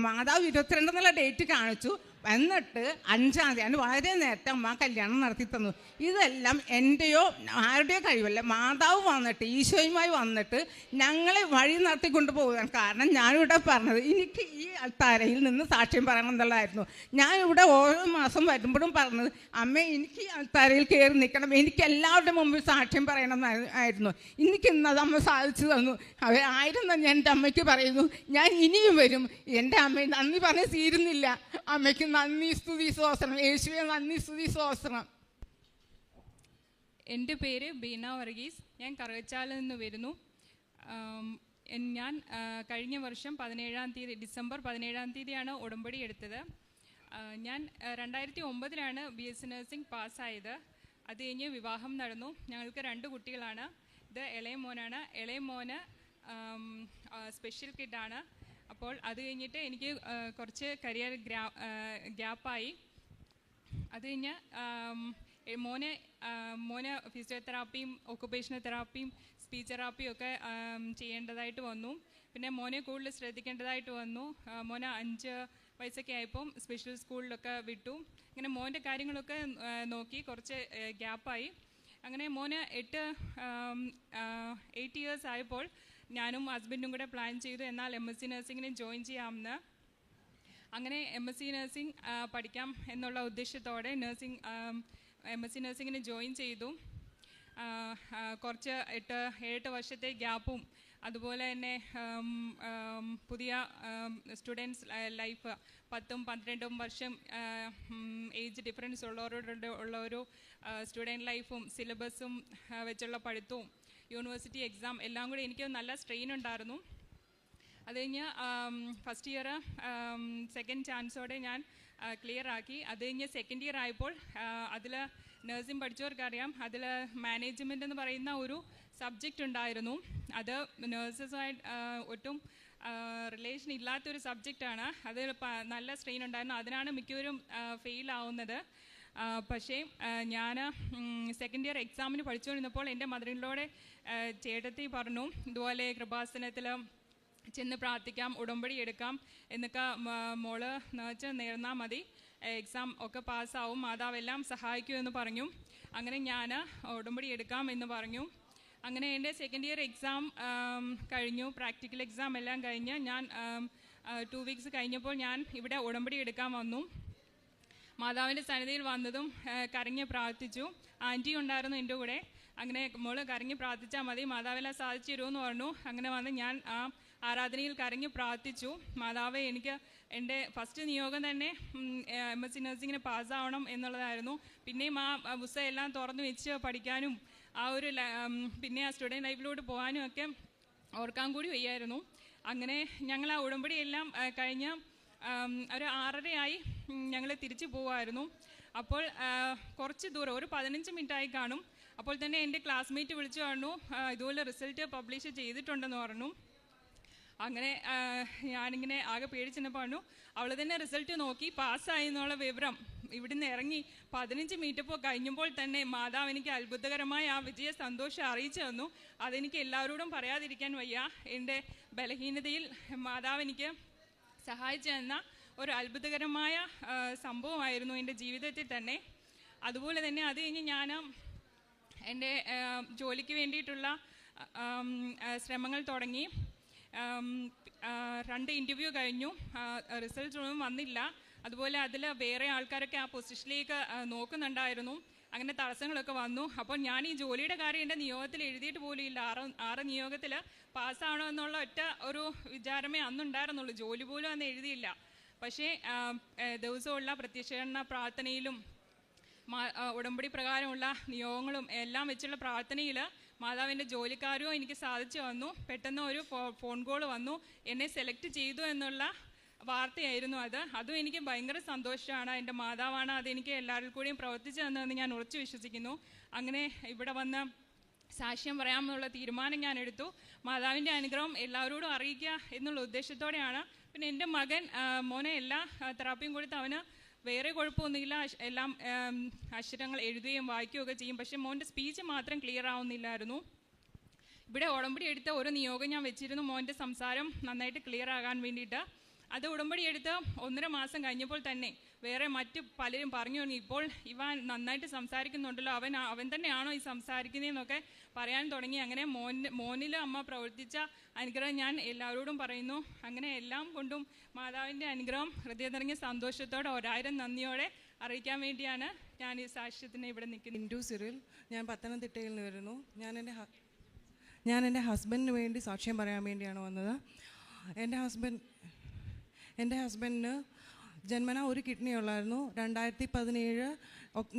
Speaker 19: മാതാവ് 22 എന്നുള്ള ഡേറ്റ് കാണിച്ചു, എന്നിട്ട് 5-ാം തീയതി അതിന് വളരെ നേരത്തെ അമ്മ കല്യാണം നടത്തി തന്നു. ഇതെല്ലാം എൻ്റെയോ ആരുടെയോ കഴിവല്ല, മാതാവ് വന്നിട്ട് ഈശോയുമായി വന്നിട്ട് ഞങ്ങളെ വഴി നടത്തിക്കൊണ്ട് പോകുകയാണ്. കാരണം ഞാനിവിടെ പറഞ്ഞത് എനിക്ക് ഈ അൾത്താരയിൽ നിന്ന് സാക്ഷ്യം പറയണം എന്നുള്ളതായിരുന്നു. ഞാനിവിടെ ഓരോ മാസം വരുമ്പോഴും പറഞ്ഞത് അമ്മ എനിക്ക് ഈ അൾത്താരയിൽ കയറി നിൽക്കണം, എനിക്ക് എല്ലാവരുടെ മുമ്പിൽ സാക്ഷ്യം പറയണം ആയിരുന്നു. എനിക്ക് ഇന്നത് അമ്മ സാധിച്ചു തന്നു. ആയിരുന്നു ഞാൻ എൻ്റെ അമ്മയ്ക്ക് പറയുന്നു, ഞാൻ ഇനിയും വരും. എൻ്റെ അമ്മ നന്ദി പറഞ്ഞ് തീരുന്നില്ല. അമ്മയ്ക്ക് നന്ദി സ്തുതി സ്തോത്രം, യേശുവേ നന്ദി സ്തുതി സ്തോത്രം.
Speaker 20: എൻ്റെ പേര് ബീന വർഗീസ്. ഞാൻ കറുകച്ചാലിൽ നിന്ന് വരുന്നു. ഞാൻ കഴിഞ്ഞ വർഷം 17-ാം തീയതി ഡിസംബർ 17-ാം തീയതിയാണ് ഉടമ്പടി എടുത്തത്. ഞാൻ 2009 BSc നഴ്സിംഗ് പാസ്സായത്. അത് കഴിഞ്ഞ് വിവാഹം നടന്നു. ഞങ്ങൾക്ക് 2 കുട്ടികളാണ്. ഇത് ഇളയ മോനാണ്. ഇളയ മോന് സ്പെഷ്യൽ കിഡാണ്. അപ്പോൾ അത് കഴിഞ്ഞിട്ട് എനിക്ക് കുറച്ച് കരിയർ ഗ്യാപ്പായി. അത് കഴിഞ്ഞ് മോന് ഫിസിയോതെറാപ്പിയും ഒക്കുപേഷണൽ തെറാപ്പിയും സ്പീച്ച് തെറാപ്പിയും ഒക്കെ ചെയ്യേണ്ടതായിട്ട് വന്നു. പിന്നെ മോനെ കൂടുതൽ ശ്രദ്ധിക്കേണ്ടതായിട്ട് വന്നു. മോനെ 5 വയസ്സൊക്കെ ആയപ്പോൾ സ്പെഷ്യൽ സ്കൂളിലൊക്കെ വിട്ടു. അങ്ങനെ മോൻ്റെ കാര്യങ്ങളൊക്കെ നോക്കി കുറച്ച് ഗ്യാപ്പായി. അങ്ങനെ മോന് 8 ഇയേഴ്സ് ആയപ്പോൾ ഞാനും ഹസ്ബൻഡും കൂടെ പ്ലാൻ ചെയ്തു എന്നാൽ MSc നഴ്സിങ്ങിന് ജോയിൻ ചെയ്യാമെന്ന്. അങ്ങനെ MSc നഴ്സിംഗ് പഠിക്കാം എന്നുള്ള ഉദ്ദേശത്തോടെ MSc നഴ്സിങ്ങിന് ജോയിൻ ചെയ്തു. കുറച്ച് 7 വർഷത്തെ ഗ്യാപ്പും അതുപോലെ തന്നെ പുതിയ സ്റ്റുഡൻസ് ലൈഫ് 10-12 വർഷം ഏജ് ഡിഫറൻസ് ഉള്ള ഒരു സ്റ്റുഡൻറ്റ് ലൈഫും സിലബസും വെച്ചുള്ള പഠിത്തവും യൂണിവേഴ്സിറ്റി എക്സാം എല്ലാം കൂടി എനിക്ക് നല്ല സ്ട്രെയിൻ ഉണ്ടായിരുന്നു. അത് കഴിഞ്ഞ് ഫസ്റ്റ് ഇയർ സെക്കൻഡ് ചാൻസോടെ ഞാൻ ക്ലിയർ ആക്കി. അത് കഴിഞ്ഞ് സെക്കൻഡ് ഇയർ ആയപ്പോൾ അതിൽ നഴ്സിംഗ് പഠിച്ചവർക്കറിയാം, അതിൽ മാനേജ്മെൻറ്റ് എന്ന് പറയുന്ന ഒരു സബ്ജക്റ്റ് ഉണ്ടായിരുന്നു. അത് നേഴ്സസുമായിട്ട് ഒട്ടും റിലേഷൻ ഇല്ലാത്തൊരു സബ്ജക്റ്റാണ്. അത് നല്ല സ്ട്രെയിൻ ഉണ്ടായിരുന്നു. അതിനാണ് മിക്കവരും ഫെയിലാവുന്നത്. പക്ഷേ ഞാൻ സെക്കൻഡ് ഇയർ എക്സാമിന് പഠിച്ചുകൊണ്ടിരുന്നപ്പോൾ എൻ്റെ മദറിനോടെ ചേട്ടത്തി പറഞ്ഞു, ഇതുപോലെ കൃപാസനത്തിൽ ചെന്ന് പ്രാർത്ഥിക്കാം, ഉടമ്പടി എടുക്കാം എന്നൊക്കെ മോള് നേർന്നാൽ മതി, എക്സാം ഒക്കെ പാസ്സാവും, മാതാവെല്ലാം സഹായിക്കുമെന്ന് പറഞ്ഞു. അങ്ങനെ ഞാൻ ഉടമ്പടി എടുക്കാം എന്ന് പറഞ്ഞു. അങ്ങനെ എൻ്റെ സെക്കൻഡ് ഇയർ എക്സാം കഴിഞ്ഞു, പ്രാക്ടിക്കൽ എക്സാം എല്ലാം കഴിഞ്ഞ് ഞാൻ 2 വീക്സ് കഴിഞ്ഞപ്പോൾ ഞാൻ ഇവിടെ ഉടമ്പടി എടുക്കാൻ വന്നു. മാതാവിൻ്റെ സന്നിധിയിൽ വന്നതും കരഞ്ഞ് പ്രാർത്ഥിച്ചു. ആൻറ്റി ഉണ്ടായിരുന്നു എൻ്റെ കൂടെ. അങ്ങനെ മോള് കരഞ്ഞ് പ്രാർത്ഥിച്ചാൽ മതി, മാതാവെല്ലാം സാധിച്ചു തരുമെന്ന് പറഞ്ഞു. അങ്ങനെ വന്ന് ഞാൻ ആ ആരാധനയിൽ കരഞ്ഞ് പ്രാർത്ഥിച്ചു. മാതാവെ, എനിക്ക് എൻ്റെ ഫസ്റ്റ് നിയോഗം തന്നെ MSc നഴ്സിങ്ങിന് പാസ്സാവണം എന്നുള്ളതായിരുന്നു. പിന്നെയും ആ പുസ്തകം എല്ലാം തുറന്നു വെച്ച് പഠിക്കാനും ആ ഒരു പിന്നെ ആ സ്റ്റുഡൻറ്റ് ലൈഫിലോട്ട് പോകാനും ഒക്കെ ഓർക്കാൻ കൂടി വയ്യായിരുന്നു. അങ്ങനെ ഞങ്ങൾ ആ ഉടമ്പടിയെല്ലാം കഴിഞ്ഞ് ഒരു 6:30 ഞങ്ങൾ തിരിച്ചു പോകുമായിരുന്നു. അപ്പോൾ കുറച്ച് ദൂരം, ഒരു 15 മിനിറ്റായി കാണും. അപ്പോൾ തന്നെ എൻ്റെ ക്ലാസ്മേറ്റ് വിളിച്ചു പറഞ്ഞു, ഇതുപോലെ റിസൾട്ട് പബ്ലിഷ് ചെയ്തിട്ടുണ്ടെന്ന് പറഞ്ഞു. അങ്ങനെ ഞാനിങ്ങനെ ആകെ പേടിച്ചെന്നപ്പോൾ പറഞ്ഞു, അവൾ തന്നെ റിസൾട്ട് നോക്കി പാസ്സായി എന്നുള്ള വിവരം ഇവിടുന്ന് ഇറങ്ങി 15 മിനിറ്റ് കഴിഞ്ഞപ്പോൾ തന്നെ മാതാവ് എനിക്ക് അത്ഭുതകരമായ ആ വിജയ സന്തോഷം അറിയിച്ചു തന്നു. അതെനിക്ക് എല്ലാവരോടും പറയാതിരിക്കാൻ വയ്യ. എൻ്റെ ബലഹീനതയിൽ മാതാവ് എനിക്ക് സഹായിച്ചു തന്ന ഒരു അത്ഭുതകരമായ സംഭവമായിരുന്നു എൻ്റെ ജീവിതത്തിൽ തന്നെ. അതുപോലെ തന്നെ അത് കഴിഞ്ഞ് ഞാൻ എൻ്റെ ജോലിക്ക് വേണ്ടിയിട്ടുള്ള ശ്രമങ്ങൾ തുടങ്ങി. 2 ഇൻ്റർവ്യൂ കഴിഞ്ഞു, റിസൾട്ട് ഒന്നും വന്നില്ല. അതുപോലെ അതിൽ വേറെ ആൾക്കാരൊക്കെ ആ പൊസിഷനിലേക്ക് നോക്കുന്നുണ്ടായിരുന്നു. അങ്ങനെ തടസ്സങ്ങളൊക്കെ വന്നു. അപ്പോൾ ഞാൻ ഈ ജോലിയുടെ കാര്യം എൻ്റെ നിയോഗത്തിൽ എഴുതിയിട്ട് പോലും ഇല്ല. 6 നിയോഗത്തിൽ പാസ്സാവണമെന്നുള്ള ഒറ്റ ഒരു വിചാരമേ അന്നുണ്ടായിരുന്നുള്ളൂ. ജോലി പോലും അന്ന് എഴുതിയില്ല. പക്ഷേ ദിവസമുള്ള പ്രത്യക്ഷീകരണ പ്രാർത്ഥനയിലും ഉടമ്പടി പ്രകാരമുള്ള നിയോഗങ്ങളും എല്ലാം വെച്ചുള്ള പ്രാർത്ഥനയിൽ മാതാവിൻ്റെ ജോലിക്കാരോ എനിക്ക് സാധിച്ചു വന്നു. പെട്ടെന്ന് ഒരു ഫോൺ കോൾ വന്നു, എന്നെ സെലക്ട് ചെയ്തു എന്നുള്ള വാർത്തയായിരുന്നു അത്. അതും എനിക്ക് ഭയങ്കര സന്തോഷമാണ്. എൻ്റെ മാതാവാണ് അതെനിക്ക് എല്ലാവരിൽ കൂടിയും പ്രവർത്തിച്ചു തന്നതെന്ന് ഞാൻ ഉറച്ചു വിശ്വസിക്കുന്നു. അങ്ങനെ ഇവിടെ വന്ന് സാക്ഷ്യം പറയാമെന്നുള്ള തീരുമാനം ഞാൻ എടുത്തു. മാതാവിൻ്റെ അനുഗ്രഹം എല്ലാവരോടും അറിയിക്കുക എന്നുള്ള ഉദ്ദേശത്തോടെയാണ്. പിന്നെ എൻ്റെ മകൻ മോനെ എല്ലാ തെറാപ്പിയും കൊടുത്ത് അവന് വേറെ കുഴപ്പമൊന്നുമില്ല. എല്ലാം അക്ഷരങ്ങൾ എഴുതുകയും വായിക്കുകയൊക്കെ ചെയ്യും. പക്ഷേ മോൻ്റെ സ്പീച്ച് മാത്രം ക്ലിയർ ആവുന്നില്ലായിരുന്നു. ഇവിടെ ഉടമ്പടി എടുത്ത ഒരു നിയോഗം ഞാൻ വെച്ചിരുന്നു, മോൻ്റെ സംസാരം നന്നായിട്ട് ക്ലിയർ ആകാൻ വേണ്ടിയിട്ട്. അത് ഉടമ്പടി എടുത്ത് 1.5 മാസം കഴിഞ്ഞപ്പോൾ തന്നെ വേറെ മറ്റ് പലരും പറഞ്ഞു തുടങ്ങി, ഇപ്പോൾ ഇവൻ നന്നായിട്ട് സംസാരിക്കുന്നുണ്ടല്ലോ, അവൻ തന്നെയാണോ ഈ സംസാരിക്കുന്നതെന്നൊക്കെ പറയാൻ തുടങ്ങി. അങ്ങനെ മോനിൽ അമ്മ പ്രവർത്തിച്ച അനുഗ്രഹം ഞാൻ എല്ലാവരോടും പറയുന്നു. അങ്ങനെ എല്ലാം കൊണ്ടും മാതാവിൻ്റെ അനുഗ്രഹം ഹൃദയം നിറഞ്ഞ സന്തോഷത്തോടെ 1000 നന്ദിയോടെ അറിയിക്കാൻ വേണ്ടിയാണ് ഞാൻ ഈ സാക്ഷ്യത്തിന് ഇവിടെ നിൽക്കുന്നത്.
Speaker 21: ഇൻഡു സിറിൽ, ഞാൻ പത്തനംതിട്ടയിൽ നിന്ന് വരുന്നു. ഞാൻ എൻ്റെ ഹസ്ബൻഡിന് വേണ്ടി സാക്ഷ്യം പറയാൻ വേണ്ടിയാണ് വന്നത്. എൻ്റെ ഹസ്ബൻഡിന് ജന്മന ഒരു കിഡ്നി ഉള്ളായിരുന്നു. 2017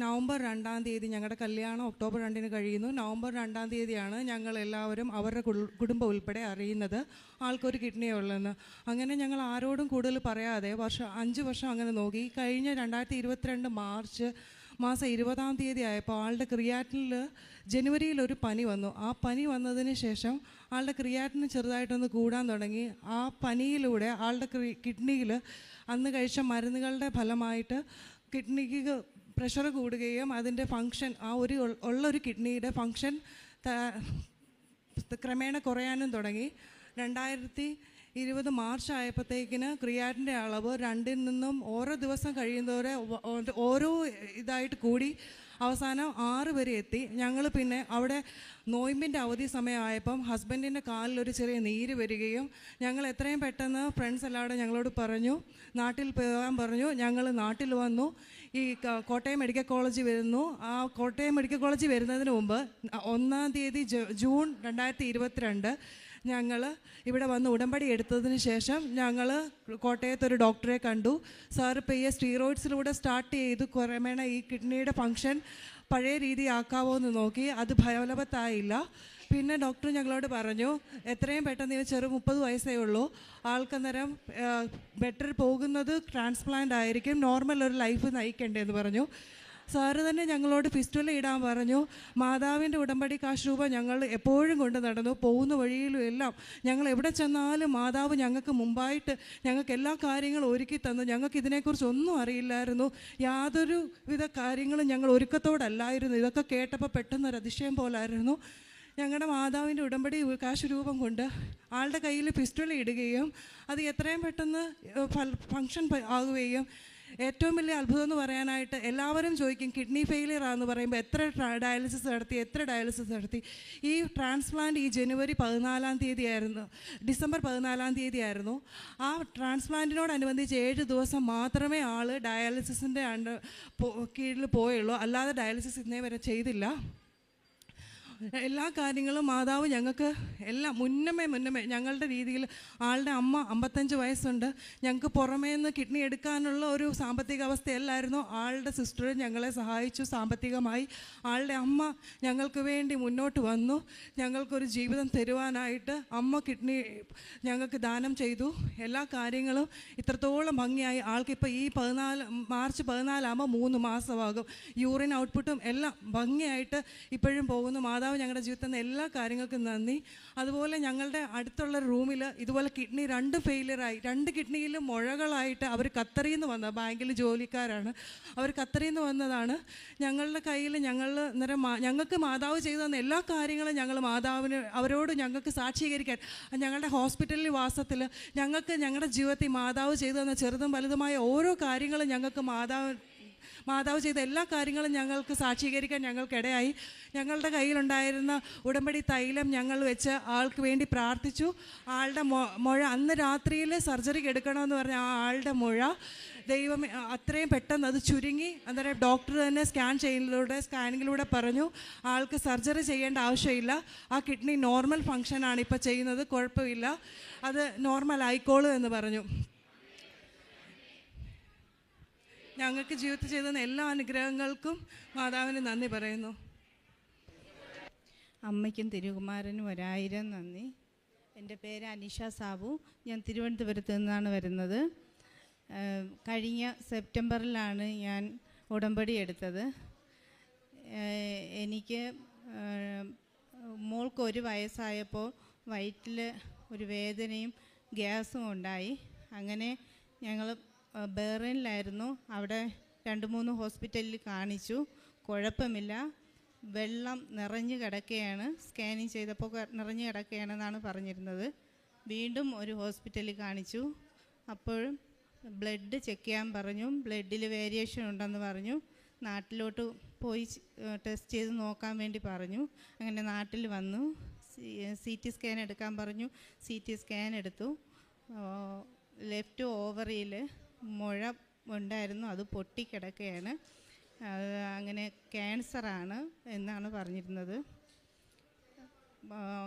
Speaker 21: നവംബർ 2-ാം തീയതി ഞങ്ങളുടെ കല്യാണം ഒക്ടോബർ 2-ന് കഴിയുന്നു. നവംബർ 2-ാം തീയതിയാണ് ഞങ്ങൾ എല്ലാവരും അവരുടെ കുടുംബം ഉൾപ്പെടെ അറിയുന്നത് ആൾക്കൊരു കിഡ്നി ഉള്ളതെന്ന്. അങ്ങനെ ഞങ്ങൾ ആരോടും കൂടുതൽ പറയാതെ 5 വർഷം അങ്ങനെ നോക്കി. കഴിഞ്ഞ 2022 മാർച്ച് മാസം 20-ാം തീയതി ആയപ്പോൾ ആളുടെ ക്രിയാറ്റിനിൽ ജനുവരിയിൽ ഒരു പനി വന്നു. ആ പനി വന്നതിന് ശേഷം ആളുടെ ക്രിയാറ്റിന് ചെറുതായിട്ടൊന്ന് കൂടാൻ തുടങ്ങി. ആ പനിയിലൂടെ ആളുടെ കിഡ്നിയിൽ അന്ന് കഴിച്ച മരുന്നുകളുടെ ഫലമായിട്ട് കിഡ്നിക്ക് പ്രഷർ കൂടുകയും അതിൻ്റെ ഫങ്ഷൻ ഉള്ളൊരു കിഡ്നിയുടെ ഫങ്ഷൻ ക്രമേണ കുറയാനും തുടങ്ങി. 2020 മാർച്ച് ആയപ്പോഴത്തേക്കിന് ക്രിയാറ്റിൻ്റെ അളവ് 2-ൽ നിന്നും ഓരോ ദിവസം കഴിയുന്നവരെ ഓരോ ഇതായിട്ട് കൂടി അവസാനം 6 വരെ എത്തി. ഞങ്ങൾ പിന്നെ അവിടെ നോയമ്പിൻ്റെ അവധി സമയമായപ്പം ഹസ്ബൻഡിൻ്റെ കാലിലൊരു ചെറിയ നീര് വരികയും ഞങ്ങൾ എത്രയും പെട്ടെന്ന് ഫ്രണ്ട്സ് എല്ലാവരും ഞങ്ങളോട് പറഞ്ഞു നാട്ടിൽ പോകാൻ പറഞ്ഞു. ഞങ്ങൾ നാട്ടിൽ വന്നു. ഈ കോട്ടയം മെഡിക്കൽ കോളേജിൽ വരുന്നു. ആ കോട്ടയം മെഡിക്കൽ കോളേജിൽ വരുന്നതിന് മുമ്പ് 1-ാം തീയതി ജൂൺ 2022 ഞങ്ങൾ ഇവിടെ വന്ന് ഉടമ്പടി എടുത്തതിന് ശേഷം ഞങ്ങൾ കോട്ടയത്തൊരു ഡോക്ടറെ കണ്ടു. സാറ് പയ്യെ സ്റ്റീറോയിഡ്സിലൂടെ സ്റ്റാർട്ട് ചെയ്തു ക്രമേണ ഈ കിഡ്നിയുടെ ഫങ്ഷൻ പഴയ രീതി ആക്കാവോ എന്ന് നോക്കി. അത് ഫലവത്തായില്ല. പിന്നെ ഡോക്ടർ ഞങ്ങളോട് പറഞ്ഞു എത്രയും പെട്ടെന്ന് 30 വയസ്സേ ഉള്ളൂ, ആൾക്കന്നേരം ബെറ്റർ പോകുന്നത് ട്രാൻസ്പ്ലാന്റ് ആയിരിക്കും, നോർമൽ ഒരു ലൈഫ് നയിക്കണ്ടേന്ന് പറഞ്ഞു. സാറ് തന്നെ ഞങ്ങളോട് ഫിസ്റ്റുല ഇടാൻ പറഞ്ഞു. മാതാവിൻ്റെ ഉടമ്പടി കാശ് രൂപ ഞങ്ങൾ എപ്പോഴും കൊണ്ട് നടന്നു. പോകുന്ന വഴിയിലും എല്ലാം ഞങ്ങൾ എവിടെ ചെന്നാലും മാതാവ് ഞങ്ങൾക്ക് മുമ്പായിട്ട് ഞങ്ങൾക്ക് എല്ലാ കാര്യങ്ങളും ഒരുക്കി തന്നു. ഞങ്ങൾക്ക് ഇതിനെക്കുറിച്ച് ഒന്നും അറിയില്ലായിരുന്നു. യാതൊരു വിധ കാര്യങ്ങളും ഞങ്ങൾ ഒരുക്കത്തോടല്ലായിരുന്നു. ഇതൊക്കെ കേട്ടപ്പോൾ പെട്ടെന്നൊരു അതിശയം പോലായിരുന്നു. ഞങ്ങളുടെ മാതാവിൻ്റെ ഉടമ്പടി കാശ് രൂപം കൊണ്ട് ആളുടെ കയ്യിൽ ഫിസ്റ്റുല ഇടുകയും അത് എത്രയും പെട്ടെന്ന് ഫങ്ഷൻ ആകുകയും, ഏറ്റവും വലിയ അത്ഭുതം എന്ന് പറയാനായിട്ട് എല്ലാവരും ചോദിക്കും കിഡ്നി ഫെയിലിയർ ആണെന്ന് പറയുമ്പോൾ എത്ര ഡയാലിസിസ് നടത്തി. ഈ ട്രാൻസ്പ്ലാന്റ് ഈ ഡിസംബർ 14-ാം തീയതി ആയിരുന്നു. ആ ട്രാൻസ്പ്ലാന്റിനോടനുബന്ധിച്ച് 7 ദിവസം മാത്രമേ ആൾ ഡയാലിസിസിൻ്റെ കീഴിൽ പോയുള്ളൂ. അല്ലാതെ ഡയാലിസിസ് ഇന്നേ വരെ ചെയ്തില്ല. എല്ലാ കാര്യങ്ങളും മാതാവ് ഞങ്ങൾക്ക് എല്ലാം മുന്നമേ ഞങ്ങളുടെ രീതിയിൽ. ആളുടെ അമ്മ 55 വയസ്സുണ്ട്. ഞങ്ങൾക്ക് പുറമേ നിന്ന് കിഡ്നി എടുക്കാനുള്ള ഒരു സാമ്പത്തിക അവസ്ഥയല്ലായിരുന്നു. ആളുടെ സിസ്റ്റർ ഞങ്ങളെ സഹായിച്ചു സാമ്പത്തികമായി. ആളുടെ അമ്മ ഞങ്ങൾക്ക് വേണ്ടി മുന്നോട്ട് വന്നു. ഞങ്ങൾക്കൊരു ജീവിതം തരുവാനായിട്ട് അമ്മ കിഡ്നി ഞങ്ങൾക്ക് ദാനം ചെയ്തു. എല്ലാ കാര്യങ്ങളും ഇത്രത്തോളം ഭംഗിയായി. ആൾക്കിപ്പോൾ ഈ മാർച്ച് 14 ആകുമ്പോൾ 3 മാസമാകും. യൂറിൻ ഔട്ട്പുട്ടും എല്ലാം ഭംഗിയായിട്ട് ഇപ്പോഴും പോകുന്നു. മാതാവ് ഞങ്ങളുടെ ജീവിതത്തിൽ നിന്ന് എല്ലാ കാര്യങ്ങൾക്കും നന്ദി. അതുപോലെ ഞങ്ങളുടെ അടുത്തുള്ള റൂമിൽ ഇതുപോലെ കിഡ്നി 2 ഫെയിലിയറായി. 2 കിഡ്നിയിലും മുഴകളായിട്ട് അവർ ഖത്തറിൽ നിന്ന് വന്ന ബാങ്കിൽ ജോലിക്കാരാണ്. അവർ ഖത്തറിൽ നിന്ന് വന്നതാണ്. ഞങ്ങളുടെ കയ്യിൽ ഞങ്ങൾക്ക് മാതാവ് ചെയ്തു തന്ന എല്ലാ കാര്യങ്ങളും ഞങ്ങൾ മാതാവിന് അവരോട് ഞങ്ങൾക്ക് സാക്ഷീകരിക്കാൻ ഞങ്ങളുടെ ഹോസ്പിറ്റലിൽ വാസത്തിൽ ഞങ്ങൾക്ക് ഞങ്ങളുടെ ജീവിതത്തിൽ മാതാവ് ചെയ്തു തന്ന ചെറുതും വലുതുമായ ഓരോ കാര്യങ്ങളും ഞങ്ങൾക്ക് മാതാവ് ചെയ്ത എല്ലാ കാര്യങ്ങളും ഞങ്ങൾക്ക് സാക്ഷീകരിക്കാൻ ഞങ്ങൾക്കിടയായി. ഞങ്ങളുടെ കയ്യിലുണ്ടായിരുന്ന ഉടമ്പടി തൈലം ഞങ്ങൾ വെച്ച് ആൾക്ക് വേണ്ടി പ്രാർത്ഥിച്ചു. ആളുടെ മുഴ അന്ന് രാത്രിയിൽ സർജറിക്ക് എടുക്കണമെന്ന് പറഞ്ഞ ആ ആളുടെ മുഴ ദൈവം അത്രയും പെട്ടെന്ന് അത് ചുരുങ്ങി. അന്നേരം ഡോക്ടർ തന്നെ സ്കാനിങ്ങിലൂടെ പറഞ്ഞു ആൾക്ക് സർജറി ചെയ്യേണ്ട ആവശ്യമില്ല, ആ കിഡ്നി നോർമൽ ഫങ്ഷനാണ് ഇപ്പോൾ ചെയ്യുന്നത്, കുഴപ്പമില്ല, അത് നോർമൽ ആയിക്കോളൂ എന്ന് പറഞ്ഞു. ഞങ്ങൾക്ക് ജീവിതത്തിൽ ചെയ്ത എല്ലാ അനുഗ്രഹങ്ങൾക്കും മാതാവിന് നന്ദി പറയുന്നു.
Speaker 22: അമ്മയ്ക്കും തിരുകുമാരനും 1000 നന്ദി. എൻ്റെ പേര് അനിഷ സാബു. ഞാൻ തിരുവനന്തപുരത്ത് നിന്നാണ് വരുന്നത്. കഴിഞ്ഞ സെപ്റ്റംബറിലാണ് ഞാൻ ഉടമ്പടി എടുത്തത്. എനിക്ക് മോൾക്ക് 1 വയസ്സായപ്പോൾ വയറ്റിൽ ഒരു വേദനയും ഗ്യാസും ഉണ്ടായി. അങ്ങനെ ഞങ്ങൾ ബഹ്റൈനിലായിരുന്നു. അവിടെ 2-3 ഹോസ്പിറ്റലിൽ കാണിച്ചു. കുഴപ്പമില്ല, വെള്ളം നിറഞ്ഞു കിടക്കുകയാണ്, സ്കാനിങ് ചെയ്തപ്പോൾ നിറഞ്ഞു കിടക്കുകയാണെന്നാണ് പറഞ്ഞിരുന്നത്. വീണ്ടും ഒരു ഹോസ്പിറ്റലിൽ കാണിച്ചു. അപ്പോഴും ബ്ലഡ് ചെക്ക് ചെയ്യാൻ പറഞ്ഞു. ബ്ലഡിൽ വേരിയേഷൻ ഉണ്ടെന്ന് പറഞ്ഞു. നാട്ടിലോട്ട് പോയി ടെസ്റ്റ് ചെയ്ത് നോക്കാൻ വേണ്ടി പറഞ്ഞു. അങ്ങനെ നാട്ടിൽ വന്നു. CT സ്കാൻ എടുക്കാൻ പറഞ്ഞു. CT സ്കാൻ എടുത്തു. ലെഫ്റ്റ് ഓവറിയിൽ മുഴ ഉണ്ടായിരുന്നു, അത് പൊട്ടിക്കിടക്കുകയാണ്. അങ്ങനെ ക്യാൻസറാണ് എന്നാണ് പറഞ്ഞിരുന്നത്.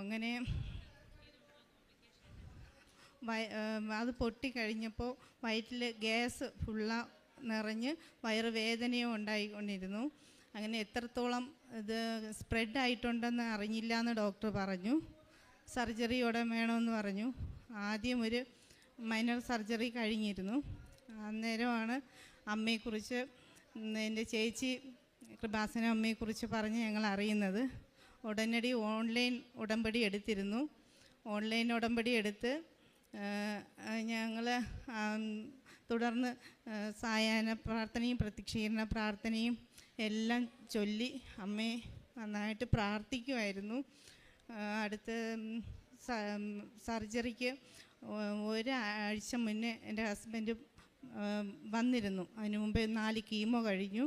Speaker 22: അങ്ങനെ അത് പൊട്ടിക്കഴിഞ്ഞപ്പോൾ വയറ്റിൽ ഗ്യാസ് നിറഞ്ഞ് വയറുവേദനയും ഉണ്ടായിക്കൊണ്ടിരുന്നു. അങ്ങനെ എത്രത്തോളം ഇത് സ്പ്രെഡ് ആയിട്ടുണ്ടെന്ന് അറിഞ്ഞില്ല എന്ന് ഡോക്ടർ പറഞ്ഞു. സർജറി ഉടൻ വേണമെന്ന് പറഞ്ഞു. ആദ്യം ഒരു മൈനർ സർജറി കഴിഞ്ഞിരുന്നു. അന്നേരമാണ് അമ്മയെക്കുറിച്ച് എൻ്റെ ചേച്ചി കൃപാസന അമ്മയെക്കുറിച്ച് പറഞ്ഞ് ഞങ്ങൾ അറിയുന്നത്. ഉടനടി ഓൺലൈൻ ഉടമ്പടി എടുത്തിരുന്നു. ഓൺലൈൻ ഉടമ്പടി എടുത്ത് ഞങ്ങൾ തുടർന്ന് സായാഹ്ന പ്രാർത്ഥനയും പ്രത്യക്ഷീകരണ പ്രാർത്ഥനയും എല്ലാം ചൊല്ലി അമ്മയെ നന്നായിട്ട് പ്രാർത്ഥിക്കുമായിരുന്നു. അടുത്ത സർജറിക്ക് ഒരാഴ്ച മുന്നേ എൻ്റെ ഹസ്ബൻഡ് വന്നിരുന്നു. അതിനു മുമ്പേ 4 കീമോ കഴിഞ്ഞു.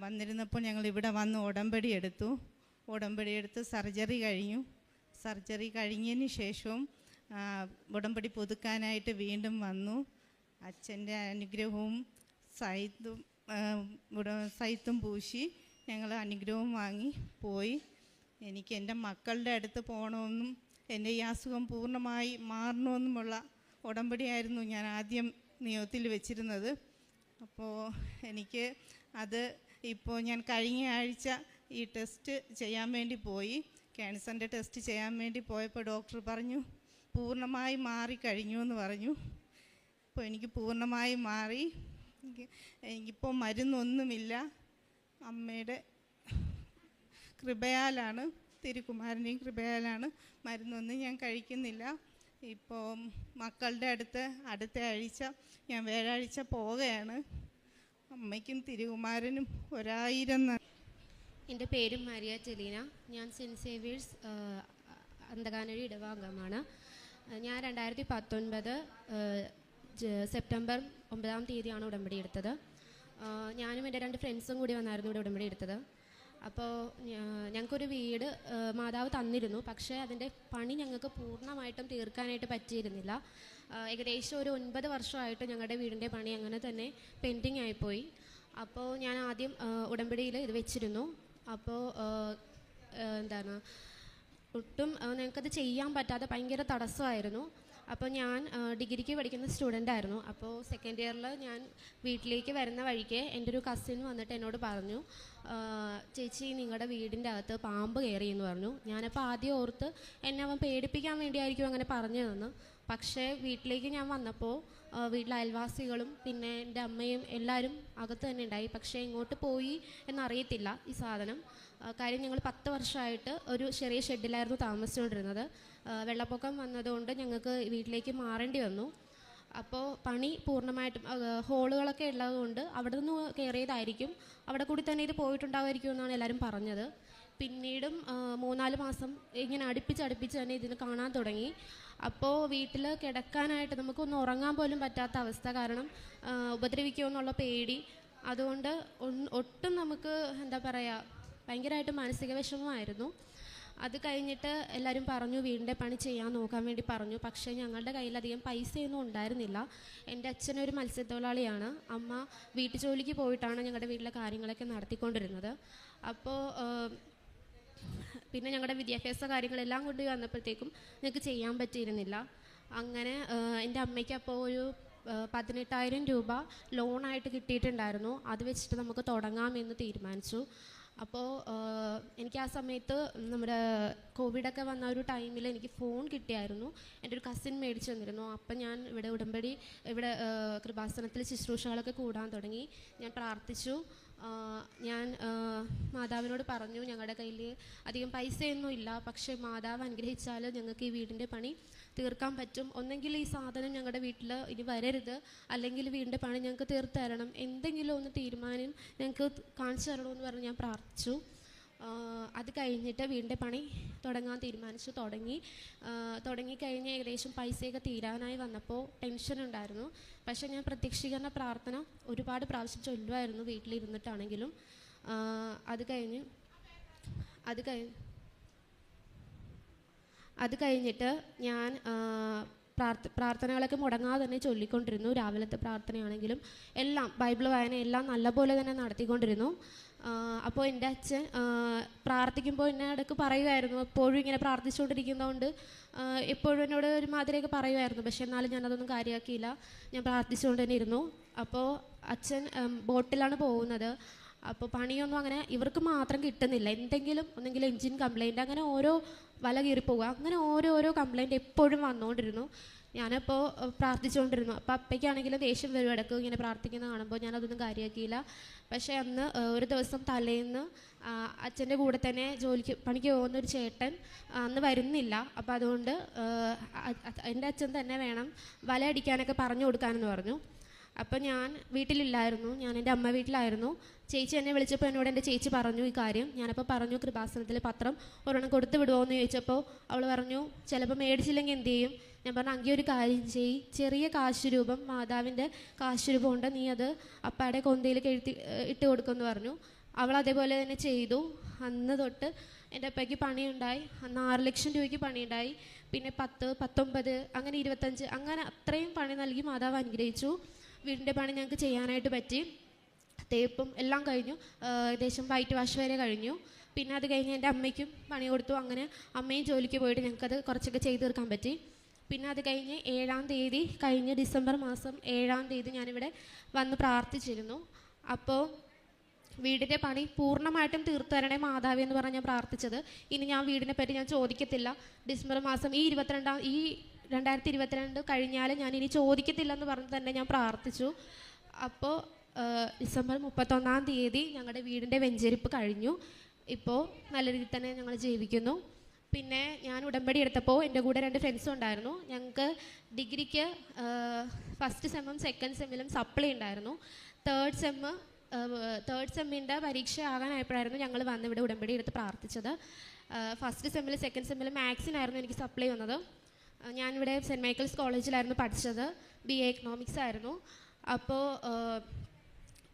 Speaker 22: വന്നിരുന്നപ്പോൾ ഞങ്ങൾ ഇവിടെ വന്ന് ഉടമ്പടി എടുത്ത് സർജറി കഴിഞ്ഞു. സർജറി കഴിഞ്ഞതിന് ശേഷവും ഉടമ്പടി പുതുക്കാനായിട്ട് വീണ്ടും വന്നു. അച്ഛൻ്റെ അനുഗ്രഹവും സൈത്തും പൂശി ഞങ്ങൾ അനുഗ്രഹവും വാങ്ങി പോയി. എനിക്ക് എൻ്റെ മക്കളുടെ അടുത്ത് പോകണമെന്നും എൻ്റെ ഈ അസുഖം പൂർണ്ണമായി മാറണമെന്നുമുള്ള ഉടമ്പടിയായിരുന്നു ഞാൻ ആദ്യം നിയോഗത്തിൽ വെച്ചിരുന്നത്. അപ്പോൾ എനിക്ക് അത് ഇപ്പോൾ ഞാൻ കഴിഞ്ഞ ആഴ്ച ഈ ടെസ്റ്റ് ചെയ്യാൻ വേണ്ടി പോയി. ക്യാൻസറിൻ്റെ ടെസ്റ്റ് ചെയ്യാൻ വേണ്ടി പോയപ്പോൾ ഡോക്ടർ പറഞ്ഞു പൂർണ്ണമായി മാറിക്കഴിഞ്ഞു എന്ന് പറഞ്ഞു. ഇപ്പോൾ എനിക്ക് പൂർണ്ണമായി മാറി. എനിക്കിപ്പോൾ മരുന്നൊന്നുമില്ല. അമ്മയുടെ കൃപയാലാണ്, തിരുക്കുമാരൻ്റെയും കൃപയാലാണ്. മരുന്നൊന്നും ഞാൻ കഴിക്കുന്നില്ല. ഇപ്പോൾ മക്കളുടെ അടുത്ത ആഴ്ച ഞാൻ വ്യാഴാഴ്ച പോവുകയാണ്. അമ്മയ്ക്കും തിരുകുമാരനും 1000 നന്ദി.
Speaker 2: എൻ്റെ പേര് മരിയ ജലീന. ഞാൻ സെൻറ്റ് സേവിയേഴ്സ് അന്തകാനഴി ഇടവാംഗമാണ്. ഞാൻ 2019 സെപ്റ്റംബർ 9-ാം തീയതിയാണ് ഉടമ്പടി എടുത്തത്. ഞാനും എൻ്റെ 2 ഫ്രണ്ട്സും കൂടി വന്നായിരുന്നു ഇവിടെ ഉടമ്പടി എടുത്തത്. അപ്പോൾ ഞങ്ങൾക്കൊരു വീട് മാതാവ് തന്നിരുന്നു. പക്ഷേ അതിൻ്റെ പണി ഞങ്ങൾക്ക് പൂർണ്ണമായിട്ടും തീർക്കാനായിട്ട് പറ്റിയിരുന്നില്ല. ഏകദേശം ഒരു 9 വർഷമായിട്ട് ഞങ്ങളുടെ വീടിൻ്റെ പണി അങ്ങനെ തന്നെ പെൻഡിങ് ആയിപ്പോയി. അപ്പോൾ ഞാൻ ആദ്യം ഉടമ്പടിയിൽ ഇത് വെച്ചിരുന്നു. അപ്പോൾ ഒട്ടും ഞങ്ങൾക്കത് ചെയ്യാൻ പറ്റാതെ ഭയങ്കര തടസ്സമായിരുന്നു. അപ്പോൾ ഞാൻ ഡിഗ്രിക്ക് പഠിക്കുന്ന സ്റ്റുഡൻ്റ് ആയിരുന്നു. അപ്പോൾ സെക്കൻഡ് ഇയറിൽ ഞാൻ വീട്ടിലേക്ക് വരുന്ന വഴിക്ക് എൻ്റെ ഒരു കസിൻ വന്നിട്ട് എന്നോട് പറഞ്ഞു, ചേച്ചി നിങ്ങളുടെ വീടിൻ്റെ അകത്ത് പാമ്പ് കയറി എന്ന് പറഞ്ഞു. ഞാനപ്പോൾ ആദ്യം ഓർത്ത് എന്നെ അവൻ പേടിപ്പിക്കാൻ വേണ്ടിയായിരിക്കും അങ്ങനെ പറഞ്ഞു തന്നു. പക്ഷേ വീട്ടിലേക്ക് ഞാൻ വന്നപ്പോൾ വീട്ടിലെ അയൽവാസികളും പിന്നെ എൻ്റെ അമ്മയും എല്ലാവരും അകത്ത് തന്നെ ഉണ്ടായി. പക്ഷേ എങ്ങോട്ട് പോയി എന്നറിയത്തില്ല ഈ സാധനം. കാര്യം ഞങ്ങൾ 10 വർഷമായിട്ട് ഒരു ചെറിയ ഷെഡിലായിരുന്നു താമസിച്ചുകൊണ്ടിരുന്നത്. വെള്ളപ്പൊക്കം വന്നതുകൊണ്ട് ഞങ്ങൾക്ക് വീട്ടിലേക്ക് മാറേണ്ടി വന്നു. അപ്പോൾ പണി പൂർണ്ണമായിട്ടും ഹോളുകളൊക്കെ ഉള്ളതുകൊണ്ട് അവിടെ നിന്ന് കയറിയതായിരിക്കും, അവിടെ കൂടി തന്നെ ഇത് പോയിട്ടുണ്ടാവുമായിരിക്കും എന്നാണ് എല്ലാവരും പറഞ്ഞത്. പിന്നീടും 3-4 മാസം ഇങ്ങനെ അടുപ്പിച്ച് തന്നെ ഇതിന് കാണാൻ തുടങ്ങി. അപ്പോൾ വീട്ടിൽ കിടക്കാനായിട്ട് നമുക്കൊന്ന് ഉറങ്ങാൻ പോലും പറ്റാത്ത അവസ്ഥ. കാരണം ഉപദ്രവിക്കുമെന്നുള്ള പേടി. അതുകൊണ്ട് ഒട്ടും നമുക്ക് ഭയങ്കരമായിട്ട് മാനസിക വിഷമമായിരുന്നു. അത് കഴിഞ്ഞിട്ട് എല്ലാവരും പറഞ്ഞു വീടിൻ്റെ പണി ചെയ്യാൻ നോക്കാൻ വേണ്ടി പറഞ്ഞു. പക്ഷേ ഞങ്ങളുടെ കയ്യിലധികം പൈസയൊന്നും ഉണ്ടായിരുന്നില്ല. എൻ്റെ അച്ഛനൊരു മത്സ്യത്തൊഴിലാളിയാണ്. അമ്മ വീട്ടു ജോലിക്ക് പോയിട്ടാണ് ഞങ്ങളുടെ വീട്ടിലെ കാര്യങ്ങളൊക്കെ നടത്തിക്കൊണ്ടിരുന്നത്. അപ്പോൾ പിന്നെ ഞങ്ങളുടെ വിദ്യാഭ്യാസ കാര്യങ്ങളെല്ലാം കൊണ്ട് വന്നപ്പോഴത്തേക്കും ഞങ്ങൾക്ക് ചെയ്യാൻ പറ്റിയിരുന്നില്ല. അങ്ങനെ എൻ്റെ അമ്മയ്ക്ക് അപ്പോൾ ഒരു 18,000 രൂപ ലോണായിട്ട് കിട്ടിയിട്ടുണ്ടായിരുന്നു. അത് വെച്ചിട്ട് നമുക്ക് തുടങ്ങാമെന്ന് തീരുമാനിച്ചു. അപ്പോൾ എനിക്ക് ആ സമയത്ത് നമ്മുടെ കോവിഡൊക്കെ വന്ന ഒരു ടൈമിൽ എനിക്ക് ഫോൺ കിട്ടിയായിരുന്നു. എൻ്റെ ഒരു കസിൻ മേടിച്ചു തന്നിരുന്നു. അപ്പം ഞാൻ ഇവിടെ കൃപാസനത്തിൽ ശുശ്രൂഷകളൊക്കെ കൂടാൻ തുടങ്ങി. ഞാൻ പ്രാർത്ഥിച്ചു. ഞാൻ മാതാവിനോട് പറഞ്ഞു ഞങ്ങളുടെ കയ്യിൽ അധികം പൈസയൊന്നും ഇല്ല, പക്ഷേ മാതാവ് അനുഗ്രഹിച്ചാൽ ഞങ്ങൾക്ക് ഈ വീടിൻ്റെ പണി തീർക്കാൻ പറ്റും. ഒന്നെങ്കിൽ ഈ സാധനം ഞങ്ങളുടെ വീട്ടിൽ ഇനി വരരുത്, അല്ലെങ്കിൽ വീടിൻ്റെ പണി ഞങ്ങൾക്ക് തീർത്ത് തരണം, എന്തെങ്കിലും ഒന്ന് തീരുമാനം ഞങ്ങൾക്ക് കാണിച്ചു തരണമെന്ന് പറഞ്ഞ് ഞാൻ പ്രാർത്ഥിച്ചു. അത് കഴിഞ്ഞിട്ട് വീടിൻ്റെ പണി തുടങ്ങാൻ തീരുമാനിച്ചു. തുടങ്ങിക്കഴിഞ്ഞ് ഏകദേശം പൈസയൊക്കെ തീരാനായി വന്നപ്പോൾ ടെൻഷൻ ഉണ്ടായിരുന്നു. പക്ഷേ ഞാൻ പ്രത്യക്ഷീകരണ പ്രാർത്ഥന ഒരുപാട് പ്രാവശ്യം ചൊല്ലുമായിരുന്നു വീട്ടിലിരുന്നിട്ടാണെങ്കിലും. അത് കഴിഞ്ഞിട്ട് ഞാൻ പ്രാർത്ഥനകളൊക്കെ മുടങ്ങാതെ തന്നെ ചൊല്ലിക്കൊണ്ടിരുന്നു. രാവിലത്തെ പ്രാർത്ഥനയാണെങ്കിലും എല്ലാം ബൈബിൾ വായന എല്ലാം നല്ലപോലെ തന്നെ നടത്തിക്കൊണ്ടിരുന്നു. അപ്പോൾ എൻ്റെ അച്ഛൻ പ്രാർത്ഥിക്കുമ്പോൾ എന്നെ ഇടയ്ക്ക് പറയുമായിരുന്നു, എപ്പോഴും ഇങ്ങനെ പ്രാർത്ഥിച്ചുകൊണ്ടിരിക്കുന്നതുകൊണ്ട് എപ്പോഴും എന്നോട് ഒരു മാതിരിയൊക്കെ പറയുമായിരുന്നു. പക്ഷെ എന്നാലും ഞാനതൊന്നും കാര്യമാക്കിയില്ല, ഞാൻ പ്രാർത്ഥിച്ചുകൊണ്ട് തന്നെ ഇരുന്നു. അപ്പോൾ അച്ഛൻ ബോട്ടിലാണ് പോകുന്നത്. അപ്പോൾ പണിയൊന്നും അങ്ങനെ ഇവർക്ക് മാത്രം കിട്ടുന്നില്ല. എന്തെങ്കിലും ഒന്നെങ്കിൽ എൻജിൻ കംപ്ലൈൻറ്റ്, അങ്ങനെ ഓരോ വല കീറിപ്പോവുക, അങ്ങനെ ഓരോരോ കംപ്ലൈൻറ്റ് എപ്പോഴും വന്നുകൊണ്ടിരുന്നു. ഞാനപ്പോൾ പ്രാർത്ഥിച്ചുകൊണ്ടിരുന്നു. അപ്പോൾ അപ്പയ്ക്കാണെങ്കിലും ദേഷ്യം വരും ഇടയ്ക്ക് ഇങ്ങനെ പ്രാർത്ഥിക്കുന്നത് കാണുമ്പോൾ. ഞാനതൊന്നും കാര്യമാക്കിയില്ല. പക്ഷേ അന്ന് ഒരു ദിവസം തലേന്ന് അച്ഛൻ്റെ കൂടെ തന്നെ പണിക്ക് പോകുന്നൊരു ചേട്ടൻ അന്ന് വരുന്നില്ല. അപ്പോൾ അതുകൊണ്ട് എൻ്റെ അച്ഛൻ തന്നെ വേണം വല അടിക്കാനൊക്കെ പറഞ്ഞു കൊടുക്കാനെന്ന് പറഞ്ഞു. അപ്പോൾ ഞാൻ വീട്ടിലില്ലായിരുന്നു, ഞാൻ എൻ്റെ അമ്മ വീട്ടിലായിരുന്നു. ചേച്ചി എന്നെ വിളിച്ചപ്പോൾ എന്നോട് എൻ്റെ ചേച്ചി പറഞ്ഞു ഈ കാര്യം. ഞാനപ്പോൾ പറഞ്ഞു കൃപാസനത്തിൽ പത്രം ഒരെണ്ണം കൊടുത്തു വിടുമോ എന്ന് ചോദിച്ചപ്പോൾ അവൾ പറഞ്ഞു ചിലപ്പോൾ മേടിച്ചില്ലെങ്കിൽ എന്ത് ചെയ്യും. ഞാൻ പറഞ്ഞു അങ്കി ഒരു കാര്യം ചെയ്യ്, ചെറിയ കാശുരൂപം മാതാവിൻ്റെ കാശുരൂപം ഉണ്ട്, നീ അത് അപ്പാടെ കൊന്തയിലേക്ക് ഇട്ട് കൊടുക്കുമെന്ന് പറഞ്ഞു. അവൾ അതേപോലെ തന്നെ ചെയ്തു. അന്ന് തൊട്ട് എൻ്റെ അപ്പയ്ക്ക് പണിയുണ്ടായി. അന്ന് 6 ലക്ഷം രൂപയ്ക്ക് പണിയുണ്ടായി. പിന്നെ 10, 19 അങ്ങനെ 25 അങ്ങനെ അത്രയും പണി നൽകി മാതാവ് അനുഗ്രഹിച്ചു. വീടിൻ്റെ പണി ഞങ്ങൾക്ക് ചെയ്യാനായിട്ട് പറ്റി. തേപ്പും എല്ലാം കഴിഞ്ഞു. ഏകദേശം വൈറ്റ് വാഷ് വരെ കഴിഞ്ഞു. പിന്നെ അത് കഴിഞ്ഞ് എൻ്റെ അമ്മയ്ക്കും പണി കൊടുത്തു. അങ്ങനെ അമ്മയും ജോലിക്ക് പോയിട്ട് ഞങ്ങൾക്കത് കുറച്ചൊക്കെ ചെയ്ത് തീർക്കാൻ പറ്റി. പിന്നെ അത് കഴിഞ്ഞ് 7-ാം തീയതി കഴിഞ്ഞ ഡിസംബർ മാസം 7-ാം തീയതി ഞാനിവിടെ വന്ന് പ്രാർത്ഥിച്ചിരുന്നു. അപ്പോൾ വീടിൻ്റെ പണി പൂർണ്ണമായിട്ടും തീർത്തു തരണേ മാതാവി എന്ന് പറഞ്ഞ് ഞാൻ പ്രാർത്ഥിച്ചത്. ഇനി ഞാൻ വീടിനെ പറ്റി ഞാൻ ചോദിക്കത്തില്ല. ഡിസംബർ മാസം ഈ 2022 കഴിഞ്ഞാൽ ഞാൻ ഇനി ചോദിക്കത്തില്ല എന്ന് പറഞ്ഞ് തന്നെ ഞാൻ പ്രാർത്ഥിച്ചു. അപ്പോൾ ഡിസംബർ 31-ാം തീയതി ഞങ്ങളുടെ വീടിൻ്റെ വെഞ്ചരിപ്പ് കഴിഞ്ഞു. ഇപ്പോൾ നല്ല രീതിയിൽ തന്നെ ഞങ്ങൾ ജീവിക്കുന്നു. പിന്നെ ഞാൻ ഉടമ്പടി എടുത്തപ്പോൾ എൻ്റെ കൂടെ 2 ഫ്രണ്ട്സും ഉണ്ടായിരുന്നു. ഞങ്ങൾക്ക് ഡിഗ്രിക്ക് ഫസ്റ്റ് സെമ്മും സെക്കൻഡ് സെമ്മിലും സപ്ലി ഉണ്ടായിരുന്നു. തേർഡ് സെമ്മിൻ്റെ പരീക്ഷ ആകാനായപ്പോഴായിരുന്നു ഞങ്ങൾ വന്ന് ഇവിടെ ഉടമ്പടി എടുത്ത് പ്രാർത്ഥിച്ചത്. ഫസ്റ്റ് സെമ്മിൽ സെക്കൻഡ് സെമ്മിൽ മാത്സിനായിരുന്നു എനിക്ക് സപ്ലൈ വന്നത്. ഞാനിവിടെ സെൻറ്റ് മൈക്കിൾസ് കോളേജിലായിരുന്നു പഠിച്ചത്. BA എക്കണോമിക്സ് ആയിരുന്നു. അപ്പോൾ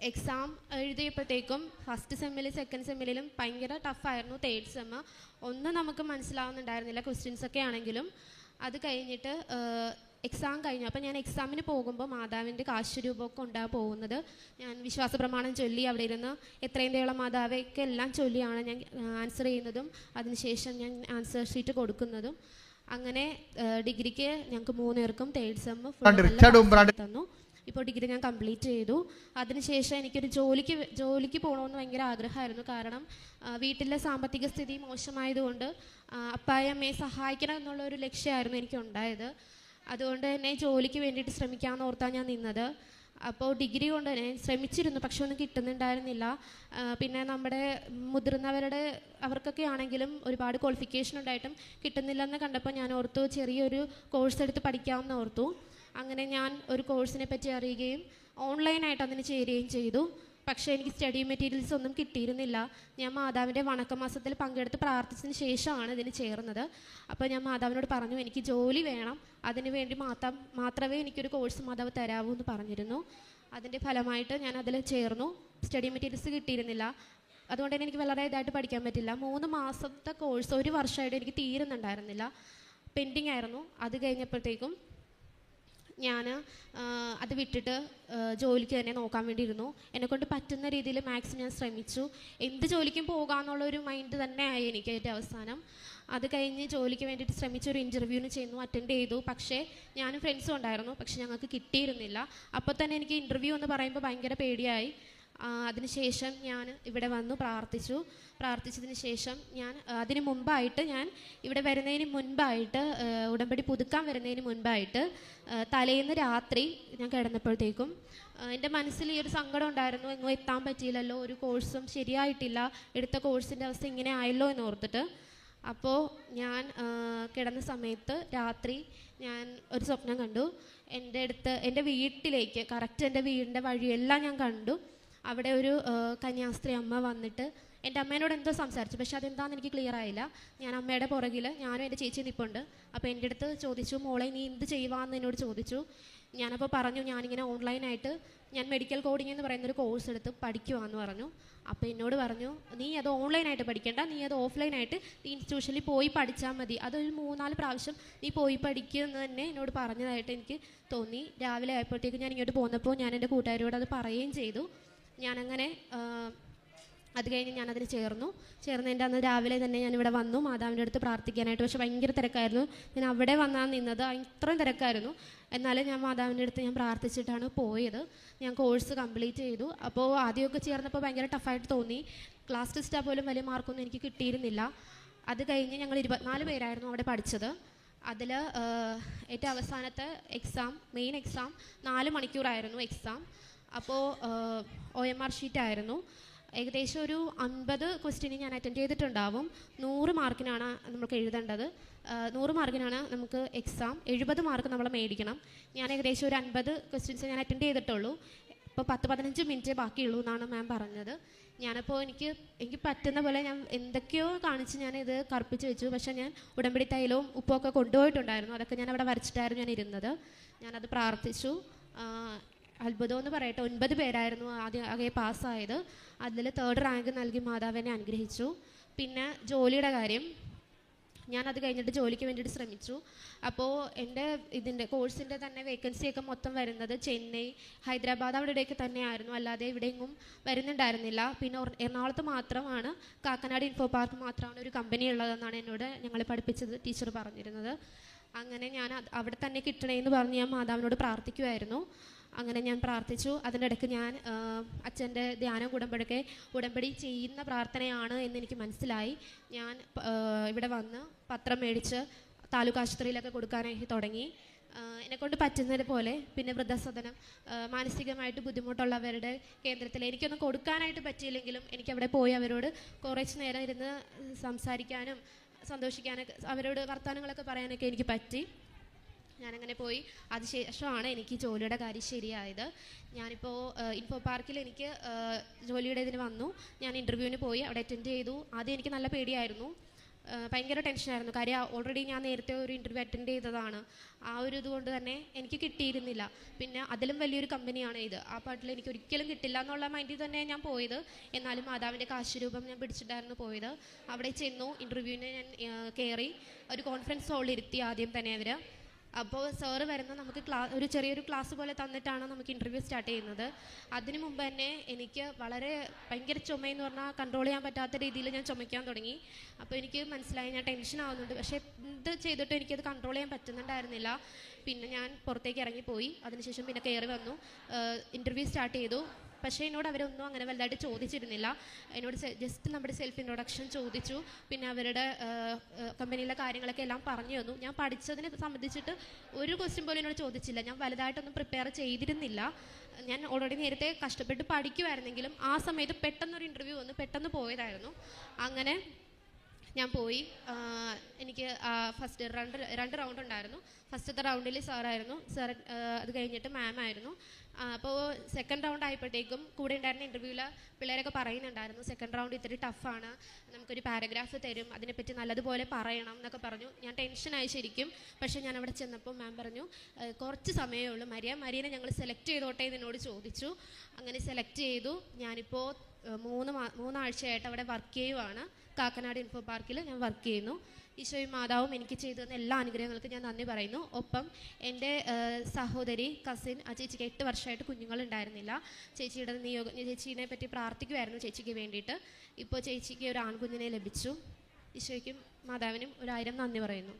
Speaker 2: എക്സാം എഴുതിയപ്പോഴത്തേക്കും ഫസ്റ്റ് സെമ്മിൽ സെക്കൻഡ് സെമ്മിലും ഭയങ്കര ടഫായിരുന്നു. തേർഡ് സെമ്മ് ഒന്നും നമുക്ക് മനസ്സിലാവുന്നുണ്ടായിരുന്നില്ല, ക്വസ്റ്റ്യൻസൊക്കെ ആണെങ്കിലും. അത് കഴിഞ്ഞിട്ട് എക്സാം കഴിഞ്ഞു. അപ്പോൾ ഞാൻ എക്സാമിന് പോകുമ്പോൾ മാതാവിൻ്റെ കാശുരൂപമൊക്കെ ഉണ്ടാകാൻ പോകുന്നത്. ഞാൻ വിശ്വാസ പ്രമാണം ചൊല്ലി അവിടെ ഇരുന്ന് എത്രയും ദയുള്ള മാതാവൊക്കെ എല്ലാം ചൊല്ലിയാണ് ഞാൻ ആൻസർ ചെയ്യുന്നതും അതിനുശേഷം ഞാൻ ആൻസർ ഷീറ്റ് കൊടുക്കുന്നതും. അങ്ങനെ ഡിഗ്രിക്ക് ഞങ്ങൾക്ക് 3 പേർക്കും തേർഡ് സെമ്മ് ഫുൾ തന്നു. ഇപ്പോൾ ഡിഗ്രി ഞാൻ കംപ്ലീറ്റ് ചെയ്തു. അതിനുശേഷം എനിക്കൊരു ജോലിക്ക് പോകണമെന്ന് ഭയങ്കര ആഗ്രഹമായിരുന്നു. കാരണം വീട്ടിലെ സാമ്പത്തിക സ്ഥിതി മോശമായതുകൊണ്ട് അപ്പായും അമ്മയെ സഹായിക്കണം എന്നുള്ളൊരു ലക്ഷ്യമായിരുന്നു എനിക്കുണ്ടായത്. അതുകൊണ്ട് തന്നെ ജോലിക്ക് വേണ്ടിയിട്ട് ശ്രമിക്കാമെന്ന് ഓർത്താണ് ഞാൻ നിന്നത്. അപ്പോൾ ഡിഗ്രി കൊണ്ട് തന്നെ ശ്രമിച്ചിരുന്നു, പക്ഷെ ഒന്നും കിട്ടുന്നുണ്ടായിരുന്നില്ല. പിന്നെ നമ്മുടെ മുതിർന്നവരുടെ അവർക്കൊക്കെ ആണെങ്കിലും ഒരുപാട് ക്വാളിഫിക്കേഷൻ ഉണ്ടായിട്ടും കിട്ടുന്നില്ലെന്ന് കണ്ടപ്പോൾ ഞാൻ ഓർത്തു ചെറിയൊരു കോഴ്സ് എടുത്ത് പഠിക്കാമെന്ന് ഓർത്തു. അങ്ങനെ ഞാൻ ഒരു കോഴ്സിനെ പറ്റി അറിയുകയും ഓൺലൈനായിട്ട് അതിന് ചേരുകയും ചെയ്തു. പക്ഷേ എനിക്ക് സ്റ്റഡി മെറ്റീരിയൽസ് ഒന്നും കിട്ടിയിരുന്നില്ല. ഞാൻ മാതാവിൻ്റെ വണക്കമാസത്തിൽ പങ്കെടുത്ത് പ്രാർത്ഥിച്ചതിന് ശേഷമാണ് ഇതിന് ചേർന്നത്. അപ്പോൾ ഞാൻ മാതാവിനോട് പറഞ്ഞു എനിക്ക് ജോലി വേണം, അതിന് വേണ്ടി മാത്രമേ എനിക്കൊരു കോഴ്സ് മാതാവ് തരാവൂ എന്ന് പറഞ്ഞിരുന്നു. അതിൻ്റെ ഫലമായിട്ട് ഞാൻ അതിൽ ചേർന്നു. സ്റ്റഡി മെറ്റീരിയൽസ് കിട്ടിയിരുന്നില്ല, അതുകൊണ്ട് തന്നെ എനിക്ക് വളരെ ഇതായിട്ട് പഠിക്കാൻ പറ്റില്ല. 3 മാസത്തെ കോഴ്സ് 1 വർഷമായിട്ട് എനിക്ക് തീരുന്നുണ്ടായിരുന്നില്ല, പെൻഡിങ് ആയിരുന്നു. അത് കഴിഞ്ഞപ്പോഴത്തേക്കും ഞാൻ അത് വിട്ടിട്ട് ജോലിക്ക് തന്നെ നോക്കാൻ വേണ്ടിയിരുന്നു. എന്നെക്കൊണ്ട് പറ്റുന്ന രീതിയിൽ മാക്സിമം ഞാൻ ശ്രമിച്ചു. എന്ത് ജോലിക്കും പോകാമെന്നുള്ളൊരു മൈൻഡ് തന്നെ ആയി എനിക്ക് ഏറ്റവും അവസാനം. അത് കഴിഞ്ഞ് ജോലിക്ക് വേണ്ടിയിട്ട് ശ്രമിച്ചൊരു ഇൻ്റർവ്യൂവിന് ചെന്നു, അറ്റൻഡ് ചെയ്തു. പക്ഷേ ഞാനും ഫ്രണ്ട്സും ഉണ്ടായിരുന്നു, പക്ഷെ ഞങ്ങൾക്ക് കിട്ടിയിരുന്നില്ല. അപ്പോൾ തന്നെ എനിക്ക് ഇൻ്റർവ്യൂ എന്ന് പറയുമ്പോൾ ഭയങ്കര പേടിയായി. അതിനുശേഷം ഞാൻ ഇവിടെ വന്നു പ്രാർത്ഥിച്ചതിന് ശേഷം ഞാൻ അതിന് മുമ്പായിട്ട് ഞാൻ ഇവിടെ വരുന്നതിന് മുൻപായിട്ട് ഉടമ്പടി പുതുക്കാൻ വരുന്നതിന് മുൻപായിട്ട് തലേന്ന് രാത്രി ഞാൻ കിടന്നപ്പോഴത്തേക്കും എൻ്റെ മനസ്സിൽ ഈ ഒരു സങ്കടം ഉണ്ടായിരുന്നു. എങ്ങും എത്താൻ പറ്റിയില്ലല്ലോ, ഒരു കോഴ്സും ശരിയായിട്ടില്ല, എടുത്ത കോഴ്സിൻ്റെ അവസ്ഥ ഇങ്ങനെ ആയല്ലോ എന്ന് ഓർത്തിട്ട്. അപ്പോൾ ഞാൻ കിടന്ന സമയത്ത് രാത്രി ഞാൻ ഒരു സ്വപ്നം കണ്ടു. എൻ്റെ വീട്ടിലേക്ക് കറക്റ്റ് എൻ്റെ വീടിൻ്റെ വഴിയെല്ലാം ഞാൻ കണ്ടു. അവിടെ ഒരു കന്യാസ്ത്രീ അമ്മ വന്നിട്ട് എൻ്റെ അമ്മേനോട് എന്തോ സംസാരിച്ചു, പക്ഷെ അതെന്താണെന്ന് എനിക്ക് ക്ലിയർ ആയില്ല. ഞാൻ അമ്മയുടെ പുറകിൽ ഞാനും എൻ്റെ ചേച്ചി നിൽപ്പുണ്ട്. അപ്പോൾ എൻ്റെ അടുത്ത് ചോദിച്ചു, മോളെ നീ എന്ത് ചെയ്യുവാന്ന് എന്നോട് ചോദിച്ചു. ഞാനപ്പോൾ പറഞ്ഞു, ഞാനിങ്ങനെ ഓൺലൈനായിട്ട് ഞാൻ മെഡിക്കൽ കോഡിംഗ് എന്ന് പറയുന്നൊരു കോഴ്സ് എടുത്ത് പഠിക്കുവാന്ന് പറഞ്ഞു. അപ്പോൾ എന്നോട് പറഞ്ഞു, നീ അത് ഓൺലൈനായിട്ട് പഠിക്കേണ്ട, നീ അത് ഓഫ്ലൈനായിട്ട് ഇൻസ്റ്റിറ്റ്യൂഷനിൽ പോയി പഠിച്ചാൽ മതി, അതൊരു 3-4 പ്രാവശ്യം നീ പോയി പഠിക്കുമെന്ന് തന്നെ എന്നോട് പറഞ്ഞതായിട്ട് എനിക്ക് തോന്നി. രാവിലെ ആയപ്പോഴത്തേക്ക് ഞാൻ ഇങ്ങോട്ട് പോന്നപ്പോൾ ഞാൻ എൻ്റെ കൂട്ടുകാരോട് അത് പറയുകയും ചെയ്തു. ഞാനങ്ങനെ അത് കഴിഞ്ഞ് ഞാനതിന് ചേർന്നതിൻ്റെ അന്ന് രാവിലെ തന്നെ ഞാനിവിടെ വന്നു മാതാവിൻ്റെ അടുത്ത് പ്രാർത്ഥിക്കാനായിട്ട്. പക്ഷെ ഭയങ്കര തിരക്കായിരുന്നു. ഞാൻ അവിടെ വന്നാണ് നിന്നത്, ഇത്രയും തിരക്കായിരുന്നു. എന്നാലും ഞാൻ മാതാവിൻ്റെ അടുത്ത് ഞാൻ പ്രാർത്ഥിച്ചിട്ടാണ് പോയത്. ഞാൻ കോഴ്സ് കംപ്ലീറ്റ് ചെയ്തു. അപ്പോൾ ആദ്യമൊക്കെ ചേർന്നപ്പോൾ ഭയങ്കര ടഫായിട്ട് തോന്നി. ക്ലാസ് ടെസ്റ്റാൽ പോലും വലിയ മാർക്കൊന്നും എനിക്ക് കിട്ടിയിരുന്നില്ല. അത് കഴിഞ്ഞ് ഞങ്ങൾ 24 പേരായിരുന്നു അവിടെ പഠിച്ചത്. അതിൽ ഏറ്റവും അവസാനത്തെ മെയിൻ എക്സാം 4 മണിക്കൂറായിരുന്നു എക്സാം. അപ്പോൾ OMR ഷീറ്റായിരുന്നു. ഏകദേശം ഒരു 50 ക്വസ്റ്റ്യന് ഞാൻ അറ്റൻഡ് ചെയ്തിട്ടുണ്ടാവും. 100 മാർക്കിനാണ് നമുക്ക് എഴുതേണ്ടത്. 100 മാർക്കിനാണ് നമുക്ക് എക്സാം. 70 മാർക്ക് നമ്മൾ മേടിക്കണം. ഞാൻ ഏകദേശം ഒരു 50 ക്വസ്റ്റ്യൻസ് ഞാൻ അറ്റൻഡ് ചെയ്തിട്ടുള്ളൂ. ഇപ്പോൾ 10-15 മിനിറ്റേ ബാക്കിയുള്ളൂ എന്നാണ് മാം പറഞ്ഞത്. ഞാനപ്പോൾ എനിക്ക് പറ്റുന്ന പോലെ ഞാൻ എന്തൊക്കെയോ കാണിച്ച് ഞാനിത് കറുപ്പിച്ച് വെച്ചു. പക്ഷേ ഞാൻ ഉടമ്പടി തൈലവും ഉപ്പൊക്കെ കൊണ്ടുപോയിട്ടുണ്ടായിരുന്നു. അതൊക്കെ ഞാൻ അവിടെ വരച്ചിട്ടായിരുന്നു ഞാൻ ഇരുന്നത്. ഞാനത് പ്രാർത്ഥിച്ചു. അത്ഭുതം എന്ന് പറയട്ടെ, 9 പേരായിരുന്നു ആകെ പാസ്സായത്. അതിൽ 3rd റാങ്ക് നൽകി മാതാവിനെ അനുഗ്രഹിച്ചു. പിന്നെ ജോലിയുടെ കാര്യം, ഞാനത് കഴിഞ്ഞിട്ട് ജോലിക്ക് വേണ്ടിയിട്ട് ശ്രമിച്ചു. അപ്പോൾ എൻ്റെ ഇതിൻ്റെ കോഴ്സിൻ്റെ തന്നെ വേക്കൻസിയൊക്കെ മൊത്തം വരുന്നത് ചെന്നൈ, ഹൈദരാബാദ് അവിടെയൊക്കെ തന്നെയായിരുന്നു. അല്ലാതെ ഇവിടെയെങ്ങും വരുന്നുണ്ടായിരുന്നില്ല. പിന്നെ എറണാകുളത്ത് മാത്രമാണ്, കാക്കനാട് ഇൻഫോ പാർക്ക് മാത്രമാണ് ഒരു കമ്പനി ഉള്ളതെന്നാണ് എന്നോട് ഞങ്ങളെ പഠിപ്പിച്ചത് ടീച്ചർ പറഞ്ഞിരുന്നത്. അങ്ങനെ ഞാൻ അവിടെ തന്നെ കിട്ടണേന്ന് പറഞ്ഞ് ഞാൻ മാതാവിനോട് പ്രാർത്ഥിക്കുമായിരുന്നു. അങ്ങനെ ഞാൻ പ്രാർത്ഥിച്ചു. അതിനിടയ്ക്ക് ഞാൻ അച്ഛൻ്റെ ധ്യാനം ഉടമ്പടി ചെയ്യുന്ന പ്രാർത്ഥനയാണ് എന്നെനിക്ക് മനസ്സിലായി. ഞാൻ ഇവിടെ വന്ന് പത്രം മേടിച്ച് താലൂക്ക് ആശുപത്രിയിലൊക്കെ കൊടുക്കാനായി തുടങ്ങി. എന്നെക്കൊണ്ട് പറ്റുന്നത് പോലെ. പിന്നെ വൃദ്ധസദനം, മാനസികമായിട്ട് ബുദ്ധിമുട്ടുള്ളവരുടെ കേന്ദ്രത്തിൽ എനിക്കൊന്നും കൊടുക്കാനായിട്ട് പറ്റിയില്ലെങ്കിലും എനിക്കവിടെ പോയി അവരോട് കുറച്ച് നേരം ഇരുന്ന് സംസാരിക്കാനും സന്തോഷിക്കാനൊക്കെ, അവരോട് വർത്തമാനങ്ങളൊക്കെ പറയാനൊക്കെ എനിക്ക് പറ്റി. ഞാനങ്ങനെ പോയി. അതിനുശേഷമാണ് എനിക്ക് ജോലിയുടെ കാര്യം ശരിയായത്. ഞാനിപ്പോൾ ഇൻഫോ പാർക്കിൽ എനിക്ക് ജോലിയുടെ ഇതിന് വന്നു. ഞാൻ ഇൻ്റർവ്യൂവിന് പോയി, അവിടെ അറ്റൻഡ് ചെയ്തു. ആദ്യം എനിക്ക് നല്ല പേടിയായിരുന്നു, ഭയങ്കര ടെൻഷനായിരുന്നു. കാര്യം ഓൾറെഡി ഞാൻ നേരത്തെ ഒരു ഇൻ്റർവ്യൂ അറ്റൻഡ് ചെയ്തതാണ്. ആ ഒരു ഇതുകൊണ്ട് തന്നെ എനിക്ക് കിട്ടിയിരുന്നില്ല. പിന്നെ അതിലും വലിയൊരു കമ്പനിയാണ് ഇത്. ആ പാട്ടിൽ എനിക്ക് ഒരിക്കലും കിട്ടില്ല എന്നുള്ള മൈൻഡിൽ തന്നെ ഞാൻ പോയത്. എന്നാലും മാതാവിൻ്റെ കാശുരൂപം ഞാൻ പിടിച്ചിട്ടായിരുന്നു പോയത്. അവിടെ ചെന്നു, ഇൻ്റർവ്യൂവിന് ഞാൻ കയറി. ഒരു കോൺഫറൻസ് ഹാളിൽ ഇരുത്തി ആദ്യം തന്നെ അവർ. അപ്പോൾ സാറ് വരുന്ന നമുക്ക് ഒരു ചെറിയൊരു ക്ലാസ് പോലെ തന്നിട്ടാണ് നമുക്ക് ഇൻ്റർവ്യൂ സ്റ്റാർട്ട് ചെയ്യുന്നത്. അതിനു മുമ്പ് തന്നെ എനിക്ക് ഭയങ്കര ചുമയെന്ന് പറഞ്ഞാൽ കൺട്രോൾ ചെയ്യാൻ പറ്റാത്ത രീതിയിൽ ഞാൻ ചുമയ്ക്കാൻ തുടങ്ങി. അപ്പോൾ എനിക്ക് മനസ്സിലായി ഞാൻ ടെൻഷൻ ആവുന്നുണ്ട്. പക്ഷേ എന്ത് ചെയ്തിട്ടും എനിക്കത് കൺട്രോൾ ചെയ്യാൻ പറ്റുന്നുണ്ടായിരുന്നില്ല. പിന്നെ ഞാൻ പുറത്തേക്ക് ഇറങ്ങിപ്പോയി. അതിനുശേഷം പിന്നെ കയറി വന്നു, ഇൻ്റർവ്യൂ സ്റ്റാർട്ട് ചെയ്തു. പക്ഷേ എന്നോട് അവരൊന്നും അങ്ങനെ വലുതായിട്ട് ചോദിച്ചിരുന്നില്ല. എന്നോട് ജസ്റ്റ് നമ്മുടെ സെൽഫ് ഇൻട്രൊഡക്ഷൻ ചോദിച്ചു. പിന്നെ അവരുടെ കമ്പനിയിലെ കാര്യങ്ങളൊക്കെ എല്ലാം പറഞ്ഞു തന്നു. ഞാൻ പഠിച്ചതിനെ സംബന്ധിച്ചിട്ട് ഒരു ക്വസ്റ്റ്യൻ പോലും എന്നോട് ചോദിച്ചില്ല. ഞാൻ വലുതായിട്ടൊന്നും പ്രിപ്പയർ ചെയ്തിരുന്നില്ല. ഞാൻ ഓൾറെഡി നേരത്തെ കഷ്ടപ്പെട്ട് പഠിക്കുമായിരുന്നെങ്കിലും ആ സമയത്ത് പെട്ടെന്നൊരു ഇൻ്റർവ്യൂ വന്ന് പെട്ടെന്ന് പോയതായിരുന്നു. അങ്ങനെ ഞാൻ പോയി. എനിക്ക് ഫസ്റ്റ് 2 റൗണ്ട് ഉണ്ടായിരുന്നു. ഫസ്റ്റത്തെ റൗണ്ടിൽ സാറായിരുന്നു. അത് കഴിഞ്ഞിട്ട് മാം ആയിരുന്നു. അപ്പോൾ സെക്കൻഡ് റൗണ്ട് ആയപ്പോഴത്തേക്കും കൂടെ ഉണ്ടായിരുന്ന ഇൻ്റർവ്യൂവിൽ പിള്ളേരൊക്കെ പറയുന്നുണ്ടായിരുന്നു, സെക്കൻഡ് റൗണ്ട് ഇത്തിരി ടഫാണ്, നമുക്കൊരു പാരഗ്രാഫ് തരും, അതിനെപ്പറ്റി നല്ലതുപോലെ പറയണം എന്നൊക്കെ പറഞ്ഞു. ഞാൻ ടെൻഷനായി ശരിക്കും. പക്ഷേ ഞാൻ അവിടെ ചെന്നപ്പോൾ മാം പറഞ്ഞു, കുറച്ച് സമയമേ ഉള്ളൂ മരിയനെ ഞങ്ങൾ സെലക്ട് ചെയ്തോട്ടെ എന്നോട് ചോദിച്ചു. അങ്ങനെ സെലക്ട് ചെയ്തു. ഞാനിപ്പോൾ 3 ആഴ്ചയായിട്ട് അവിടെ വർക്ക് ചെയ്യുവാണ്. കാക്കനാട് ഇൻഫോ പാർക്കിൽ ഞാൻ വർക്ക് ചെയ്യുന്നു. ഈശോയും മാതാവും എനിക്ക് ചെയ്തു തന്ന എല്ലാ അനുഗ്രഹങ്ങൾക്കും ഞാൻ നന്ദി പറയുന്നു. ഒപ്പം എൻ്റെ സഹോദരി കസിൻ, ആ ചേച്ചിക്ക് 8 വർഷമായിട്ട് കുഞ്ഞുങ്ങളുണ്ടായിരുന്നില്ല. ചേച്ചീനെ പറ്റി പ്രാർത്ഥിക്കുമായിരുന്നു ചേച്ചിക്ക് വേണ്ടിയിട്ട്. ഇപ്പോൾ ചേച്ചിക്ക് ഒരു ആൺകുഞ്ഞിനെ ലഭിച്ചു. ഈശോയ്ക്കും മാതാവിനും 1000 നന്ദി പറയുന്നു.